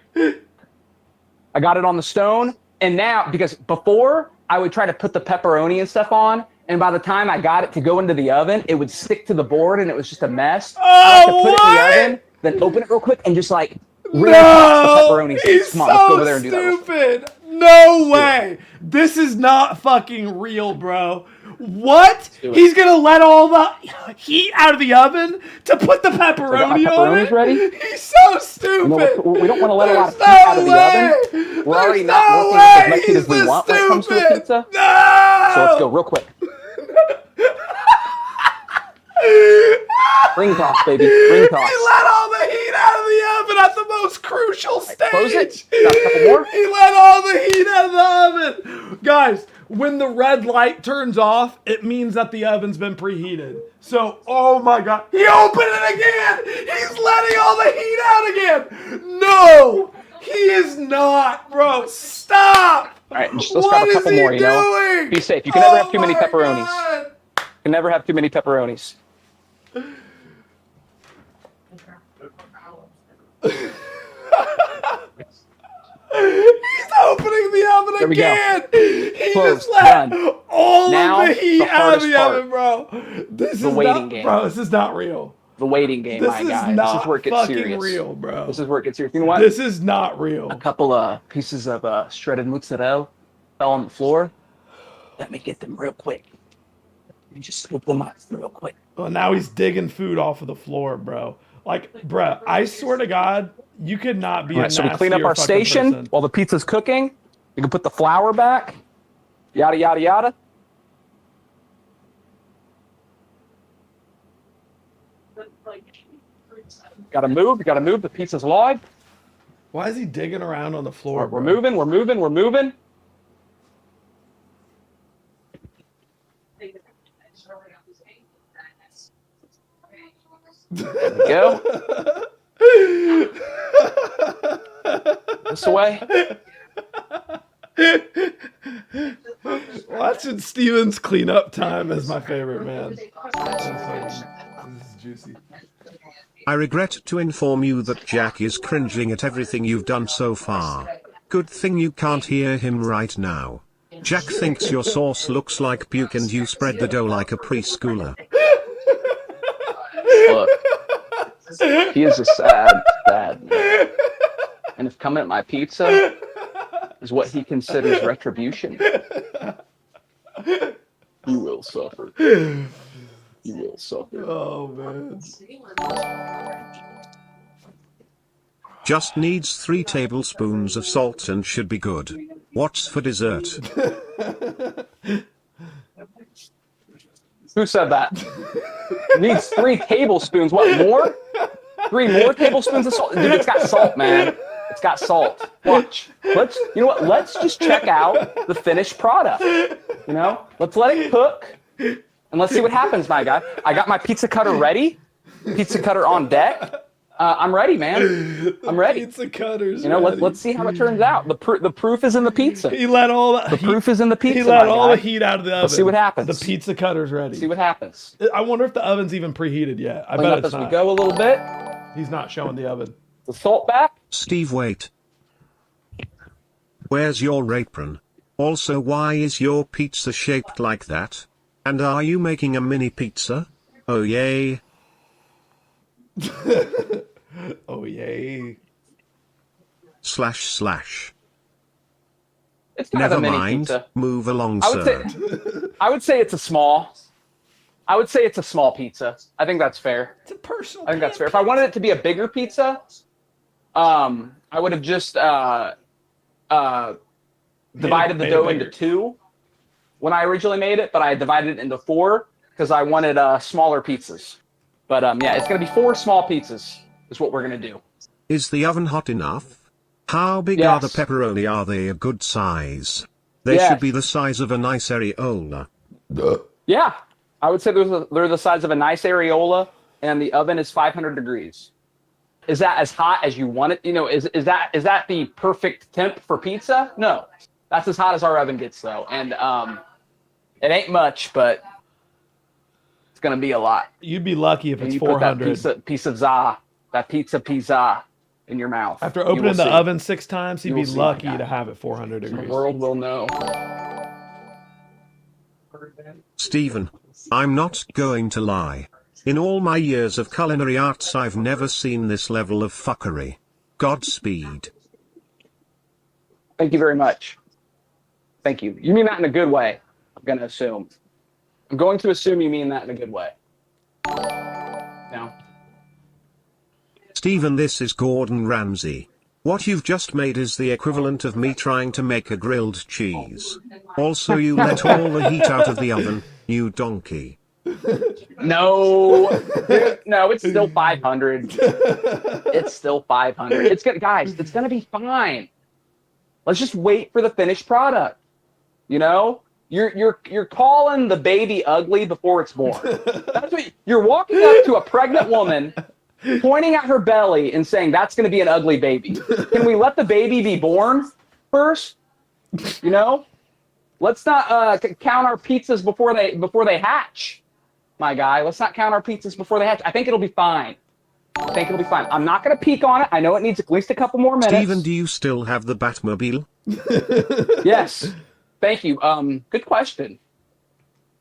I got it on the stone. And now, because before I would try to put the pepperoni and stuff on, and by the time I got it to go into the oven, it would stick to the board and it was just a mess. I like to put it in the oven, then open it real quick and just like really toss the pepperoni. Come on, let's go over there and do that. Stupid. No way. This is not fucking real, bro. What? He's gonna let all the heat out of the oven to put the pepperoni on it? Ready? He's so stupid. We don't want to let a lot of heat out of the oven. We're already not working as much heat as we want when it comes to a pizza. No! So let's go real quick. Ring toss, baby. Ring toss. He let all the heat out of the oven at the most crucial stage. Close it. Got a couple more. He let all the heat out of the oven. Guys, when the red light turns off, it means that the oven's been preheated. So, oh my God. He opened it again. He's letting all the heat out again. No, he is not, bro. Stop. All right, let's grab a couple more, you know? Be safe. You can never have too many pepperonis. You can never have too many pepperonis. He's opening the oven There we again. go. He Closed. just let Done. all Now, of the heat the out of the hardest part. oven, bro. This The is waiting not, game. bro. This is not real. The waiting game, This my is guy. not This is where it gets fucking serious. real, bro. This is where it gets serious. You know what? This is not real. A couple of pieces of shredded mozzarella fell on the floor. Let me get them real quick. Let me just scoop them up real quick. Well, now he's digging food off of the floor, bro. Like, bro, I swear to God, you could not be All a right, so we clean up nastier our fucking station person. while the pizza's cooking. We can put the flour back. Yada, yada, yada. Gotta move. The pizza's live. Why is he digging around on the floor, We're bro? moving. There we go. This way. Watching Steven's cleanup time is my favorite, man. This is juicy. I regret to inform you that Jack is cringing at everything you've done so far. Good thing you can't hear him right now. Jack thinks your sauce looks like puke and you spread the dough like a preschooler. Look, he is a sad man. And if coming at my pizza is what he considers retribution, you will suffer. You will so good. Oh man. Just needs 3 tablespoons of salt and should be good. What's for dessert? Who said that? Needs 3 tablespoons. What, more? 3 more tablespoons of salt? Dude, it's got salt, man. It's got salt. Watch. You know what? Let's just check out the finished product. You know? Let's let it cook. And let's see what happens, my guy. I got my pizza cutter ready. Pizza cutter on deck. I'm ready, man. I'm ready. Pizza cutters. You know, let's see how it turns out. The proof is in the pizza. He let all the proof is in the pizza. He let all guy. the heat out of the oven. Let's see what happens. The pizza cutter's ready. See what happens. I wonder if the oven's even preheated yet. I Clean bet up it's as not. we go a little bit. He's not showing the oven. The salt back. Steve, wait. Where's your apron? Also, why is your pizza shaped like that? And are you making a mini pizza? Oh yay. Oh yay. // It's kind Never of a mini mind. pizza. Move along, I would sir. say it's a small. I would say it's a small pizza. I think that's fair. It's a personal. I think that's fair. If I wanted it to be a bigger pizza, I would have just divided the dough into 2 when I originally made it, but I divided it into 4 because I wanted smaller pizzas. But yeah, it's gonna be 4 small pizzas is what we're gonna do. Is the oven hot enough? How big are the pepperoni? Are they a good size? They Yes. should be the size of a nice areola. Yeah, I would say they're the size of a nice areola, and the oven is 500 degrees. Is that as hot as you want it? You know, is that the perfect temp for pizza? No, that's as hot as our oven gets though, and it ain't much, but it's gonna be a lot. You'd be lucky if And it's you put that 400. pizza pizza in your mouth. After You opening will the see. oven 6 times, he'd You be will see, my lucky guy. to have it 400 The degrees. world will know. Stephen, I'm not going to lie. In all my years of culinary arts, I've never seen this level of fuckery. Godspeed. Thank you very much. Thank you. You mean that in a good way, I'm going to assume. I'm going to assume you mean that in a good way. No. Stephen, this is Gordon Ramsay. What you've just made is the equivalent of me trying to make a grilled cheese. Also, you let all the heat out of the oven, you donkey. No. No, it's still 500. It's still 500. It's good, guys. It's going to be fine. Let's just wait for the finished product. You know? You're calling the baby ugly before it's born. That's what you're walking up to a pregnant woman, pointing at her belly and saying that's going to be an ugly baby. Can we let the baby be born first? You know, let's not count our pizzas before they hatch, my guy. Let's not count our pizzas before they hatch. I think it'll be fine. I think it'll be fine. I'm not going to peek on it. I know it needs at least a couple more minutes. Stephen, do you still have the Batmobile? Yes. Thank you. Good question.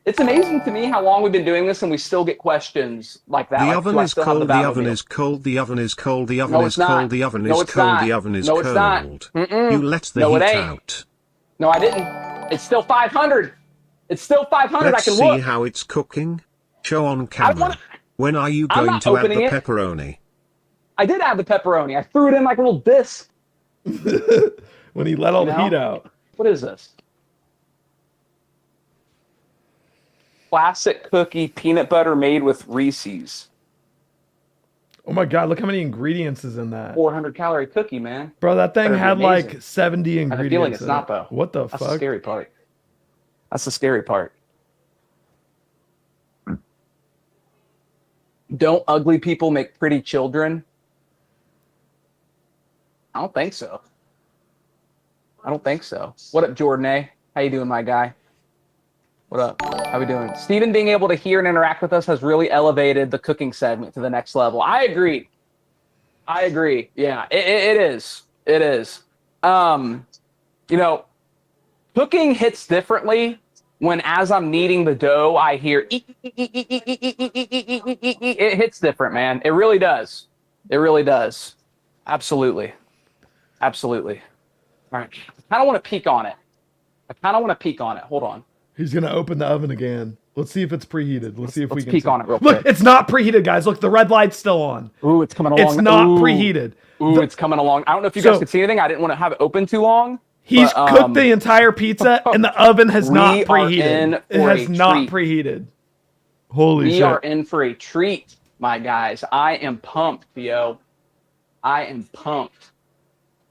It's amazing to me how long we've been doing this and we still get questions like that. The Like, oven do I is still have cold, the oven Batmobile? is cold, the oven is cold, the oven No, is it's not. cold, the oven No, is it's cold, not. the oven is No, it's not. cold. Mm-mm. You let the No, it heat ain't. out. No, I didn't. It's still 500. It's still 500. Let's I can see look. how it's cooking. Show on camera. When are you I'm going not to add the opening it. pepperoni? I did add the pepperoni. I threw it in like a little disc. When he let all You the know? heat out. What is this? Classic cookie peanut butter made with Reese's. Oh my god, look how many ingredients is in that. 400 calorie cookie, man. Bro, that thing Better be had amazing. like 70 I ingredients. have a feeling it's in not it. though. What the That's fuck? the scary part. That's the scary part. Don't ugly people make pretty children? I don't think so. I don't think so. What up, Jordan A? How you doing, my guy? What up? How we doing? Steven being able to hear and interact with us has really elevated the cooking segment to the next level. I agree. I agree. Yeah, it is. It is. You know, cooking hits differently when as I'm kneading the dough, I hear it hits different, man. It really does. It really does. Absolutely. Absolutely. All right. I kind of want to peek on it. Hold on. He's gonna open the oven again. Let's see if it's preheated. Let's see if we let's can peek see. on it real Look, quick. it's not preheated, guys. Look, the red light's still on. Ooh, it's coming along. It's not Ooh. preheated. Ooh, it's coming along. I don't know if you guys could see anything. I didn't want to have it open too long. He's but, cooked the entire pizza, and the oven has not we are preheated. in It for has a not treat. preheated. Holy We shit. are in for a treat, my guys. I am pumped, yo. I am pumped.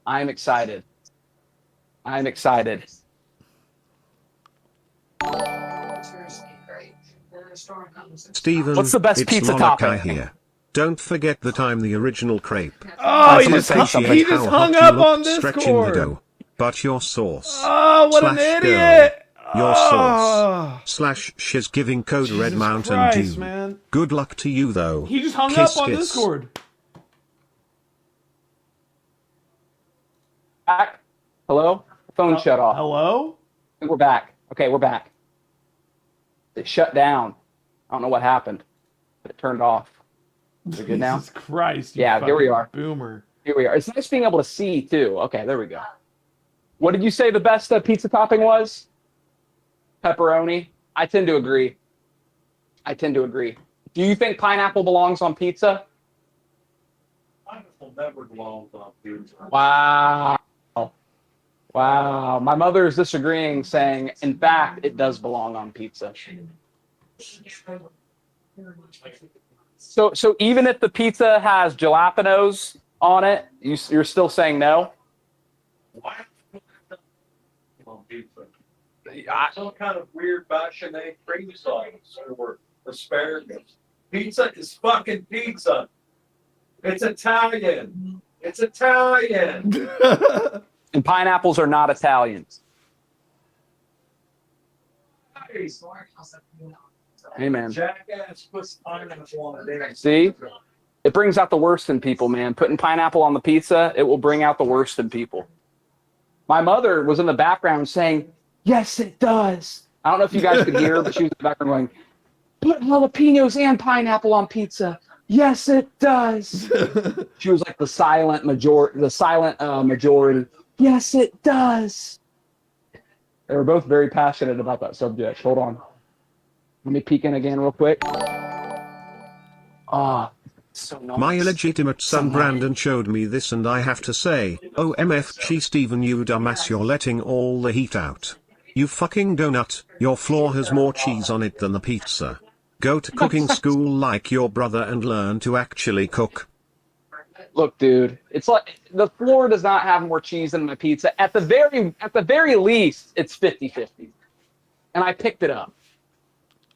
I'm excited. I'm excited. Steven, What's the best it's pizza Lolakai topping? here. Don't forget that I'm the original crepe. Oh, I he just appreciate hung how hot up you on looked stretching the Discord. dough. But your sauce. Oh, what an slash idiot. Girl, your Oh. sauce. Slash she's giving code Jesus Red Mountain Christ, Dew. man. Good luck to you though. He just hung Kiss, up on kiss. Discord. Back? Hello? Phone shut off. Hello? We're back. Okay, we're back. It shut down. I don't know what happened, but it turned off. Is it good now? Jesus Christ. You Yeah, here we fucking are. Boomer. Here we are. It's nice being able to see too. Okay, there we go. What did you say the best pizza topping was? Pepperoni. I tend to agree. I tend to agree. Do you think pineapple belongs on pizza? Pineapple never belongs on pizza. Wow. Wow. My mother is disagreeing, saying, in fact, it does belong on pizza. So even if the pizza has jalapenos on it, you're still saying no? On pizza. Some kind of weird Bachelet cream sauce or asparagus. Pizza is fucking pizza. It's Italian. It's Italian. And pineapples are not Italians. Hey, man. Jackass puts pineapple on it. See? It brings out the worst in people, man. Putting pineapple on the pizza, it will bring out the worst in people. My mother was in the background saying, yes, it does. I don't know if you guys could hear her, but she was in the background going, put jalapenos and pineapple on pizza. Yes, it does. She was like the silent majority. Yes, it does. They were both very passionate about that subject. Hold on. Let me peek in again real quick. Ah, so nice. My illegitimate son So Brandon showed me this and I have to say, OMFG Steven, you dumbass, you're letting all the heat out. You fucking donut, your floor has more cheese on it than the pizza. Go to cooking school like your brother and learn to actually cook. Look, dude, it's like the floor does not have more cheese than my pizza. At the very least, it's 50-50. And I picked it up.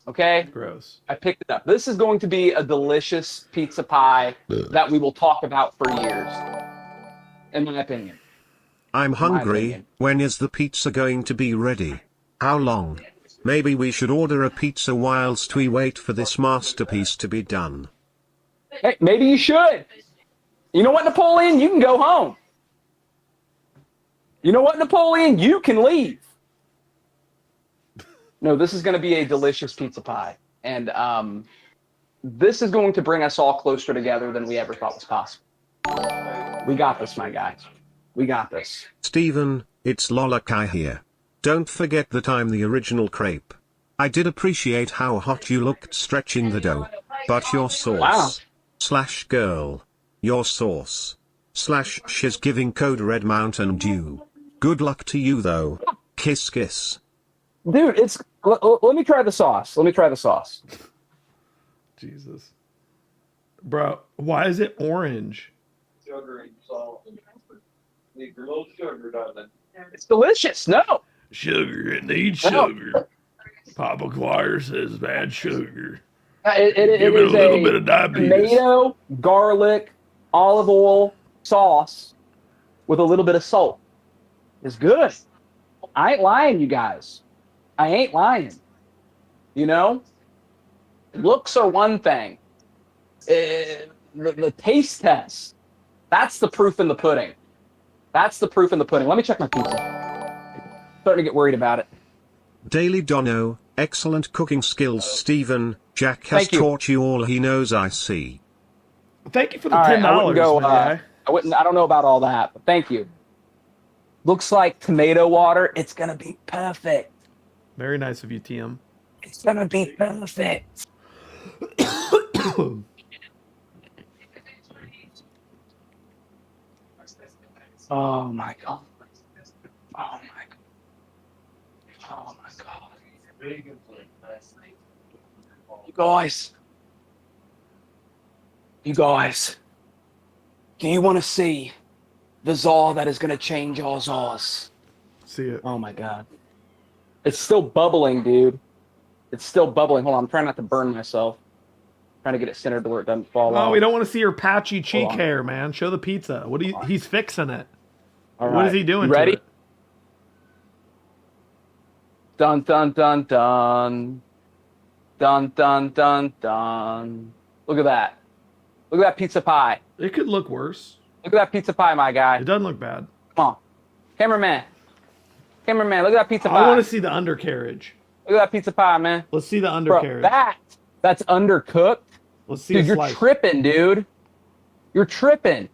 Okay? Gross. I picked it up. This is going to be a delicious pizza pie that we will talk about for years. In my opinion. I'm hungry. When is the pizza going to be ready? How long? Maybe we should order a pizza whilst we wait for this masterpiece to be done. Hey, maybe you should. You know what, Napoleon? You can go home. You know what, Napoleon? You can leave. No, this is going to be a delicious pizza pie. And this is going to bring us all closer together than we ever thought was possible. We got this, my guys. We got this. Steven, it's Lolakai here. Don't forget that I'm the original crepe. I did appreciate how hot you looked stretching the dough. But your sauce. Wow. Slash girl. Your sauce. Slash she's giving code Red Mountain Dew. Good luck to you though. Kiss kiss. Dude, it's let me try the sauce. Let me try the sauce. Jesus. Bro, why is it orange? Sugar and salt. Need a little sugar, doesn't it? It's delicious. No. Sugar, it needs No. sugar. Papa Choir says bad sugar. It Give it a is little bit of diabetes. Tomato, garlic, olive oil sauce with a little bit of salt. It's good. I ain't lying, you guys. I ain't lying. You know? Looks are one thing. The taste test, that's the proof in the pudding. That's the proof in the pudding. Let me check my pizza. Starting to get worried about it. Daily Dono, excellent cooking skills Steven. Jack has Thank you. taught you all he knows, I see. Thank you for the All right, $10, I wouldn't go, my guy. I don't know about all that, but thank you. Looks like tomato water. It's going to be perfect. Very nice of you, TM. It's gonna be perfect. Oh my god. Oh my god. Oh my god. You guys, do you want to see the Zaw that is going to change all Zaws? See it. Oh my god. It's still bubbling, dude. It's still bubbling. Hold on, I'm trying not to burn myself. Trying to get it centered to where it doesn't fall off. Oh, we don't want to see your patchy cheek Hold on. hair, man. Show the pizza. What do you? He's fixing it. All What right. is he doing? You ready? To it? Dun dun dun dun. Dun dun dun dun. Look at that. Look at that pizza pie. It could look worse. Look at that pizza pie, my guy. It doesn't look bad. Come on. Cameraman. Cameraman, look at that pizza pie. I want to see the undercarriage. Look at that pizza pie, man. Let's see the Bro, undercarriage. that's undercooked. Let's see. Dude, you're slice. tripping, dude. You're tripping.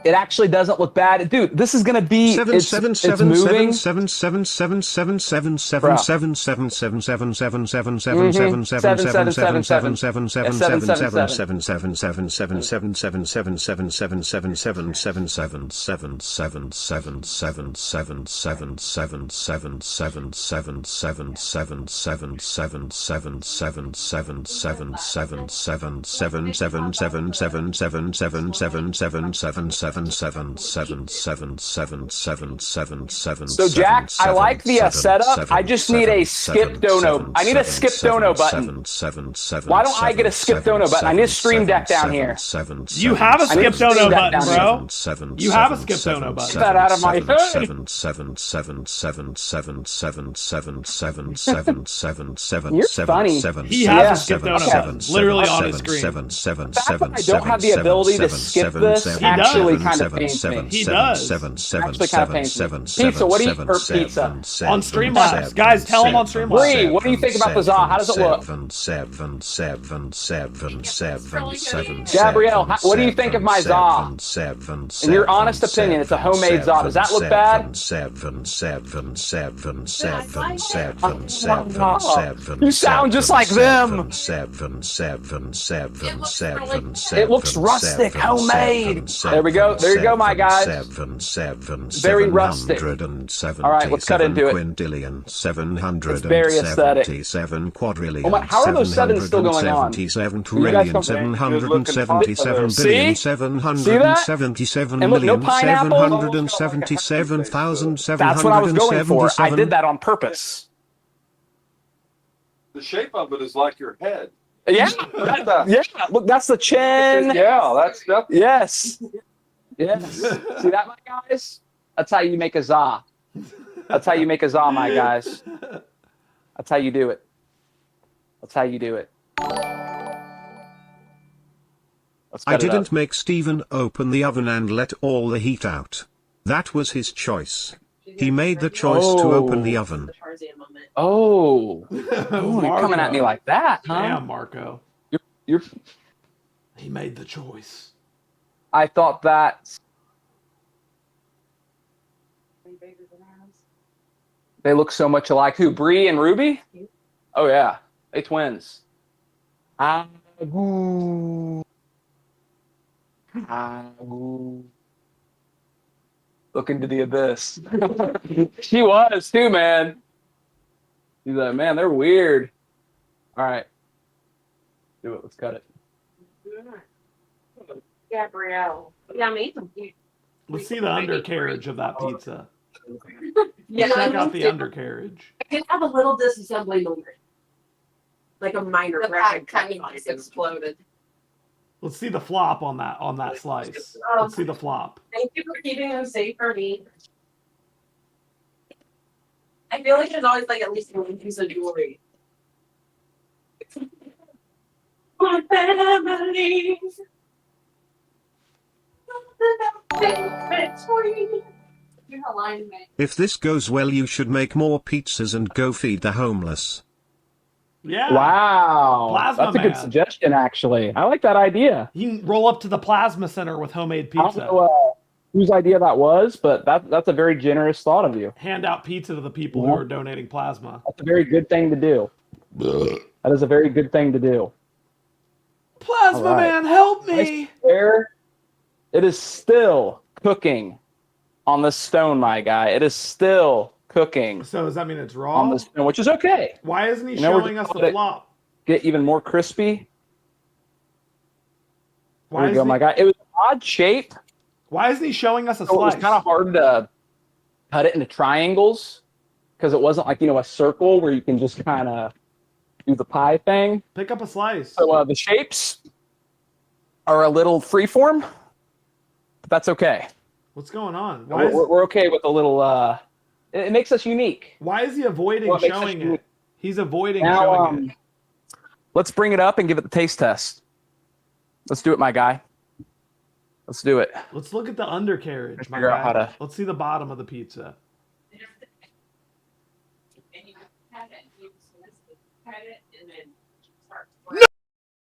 It actually doesn't look bad, dude. This is gonna be it's moving. Seven So Jack, I like the setup. I just need a skip dono. I need a skip dono button. Why don't I get a skip dono button? I need a stream deck down here. You have a skip dono button, bro. You have a skip dono button. Get that out of my head. You're funny. He has a skip dono button, literally on his screen. The fact that I don't have the ability to skip this actually kind of pains me. He does. Actually kind of pains me. Pizza, what do you for pizza? On Streamlabs. Guys, tell him on Streamlabs. Bree, what do you think about the Zaw? How does it look? Gabrielle, what do you think of my Zaw? In your honest opinion, it's a homemade Zaw. Does that look bad? You sound just like them. It looks rustic, homemade. There we go. There you go, my guys. Very rustic. All right, let's cut into it. It's very aesthetic. Oh my, how are those sevens still going on? See? See that? And look, no pineapple. That's what I was going for. I did that on purpose. The shape of it is like your head. Yeah, yeah. Look, that's the chin. Yeah, that's definitely. Yes. Yes. See that, my guys? That's how you make a Zaw. That's how you make a Zaw, my guys. That's how you do it. That's how you do it. I didn't make Stephen open the oven and let all the heat out. That was his choice. He made the choice to open the oven. Oh, you're coming at me like that, huh? Damn, Marco. You're. He made the choice. I thought that. They look so much alike. Who? Bree and Ruby? Oh yeah, they twins. Look into the abyss. She was too, man. He's like, man, they're weird. All right. Do it. Let's cut it. Gabrielle. Yeah, I made them. Let's see the undercarriage of that pizza. Yeah, Check out the undercarriage. I did have a little disassembly moment. Like a minor wreck kind of just exploded. Let's see the flop on that slice. Let's see the flop. Thank you for keeping them safe for me. I feel like there's always like at least one piece of jewelry. My family. If this goes well, you should make more pizzas and go feed the homeless. Yeah. Wow. Plasma That's a good Man. suggestion, actually. I like that idea. You can roll up to the plasma center with homemade I don't pizza. know, whose idea that was, but that's a very generous thought of you. Hand out pizza to the people who are donating plasma. That's a very good thing to do. That is a very good thing to do. Plasma All right. man, help me! There, it is still cooking on the stone, my guy. It is still cooking So does that mean it's raw? on the stone, which is okay. Why isn't he You know, we're showing just us the let it flop? Get even more crispy. Why There we is go, he- my guy. It was an odd shape. Why isn't he showing us a So it was slice? kind of hard to cut it into triangles because it wasn't like, a circle where you can just kind of do the pie thing. Pick up a slice. So the shapes are a little freeform, but that's okay. What's going on? We're okay with a little. It makes us unique. Why is he avoiding Well, it makes us showing unique. it? He's avoiding Now, showing it. let's bring it up and give it the taste test. Let's do it, my guy. Let's do it. Let's look at the undercarriage. my figure out guy. how to- Let's see the bottom of the pizza. And you cut it, you cut it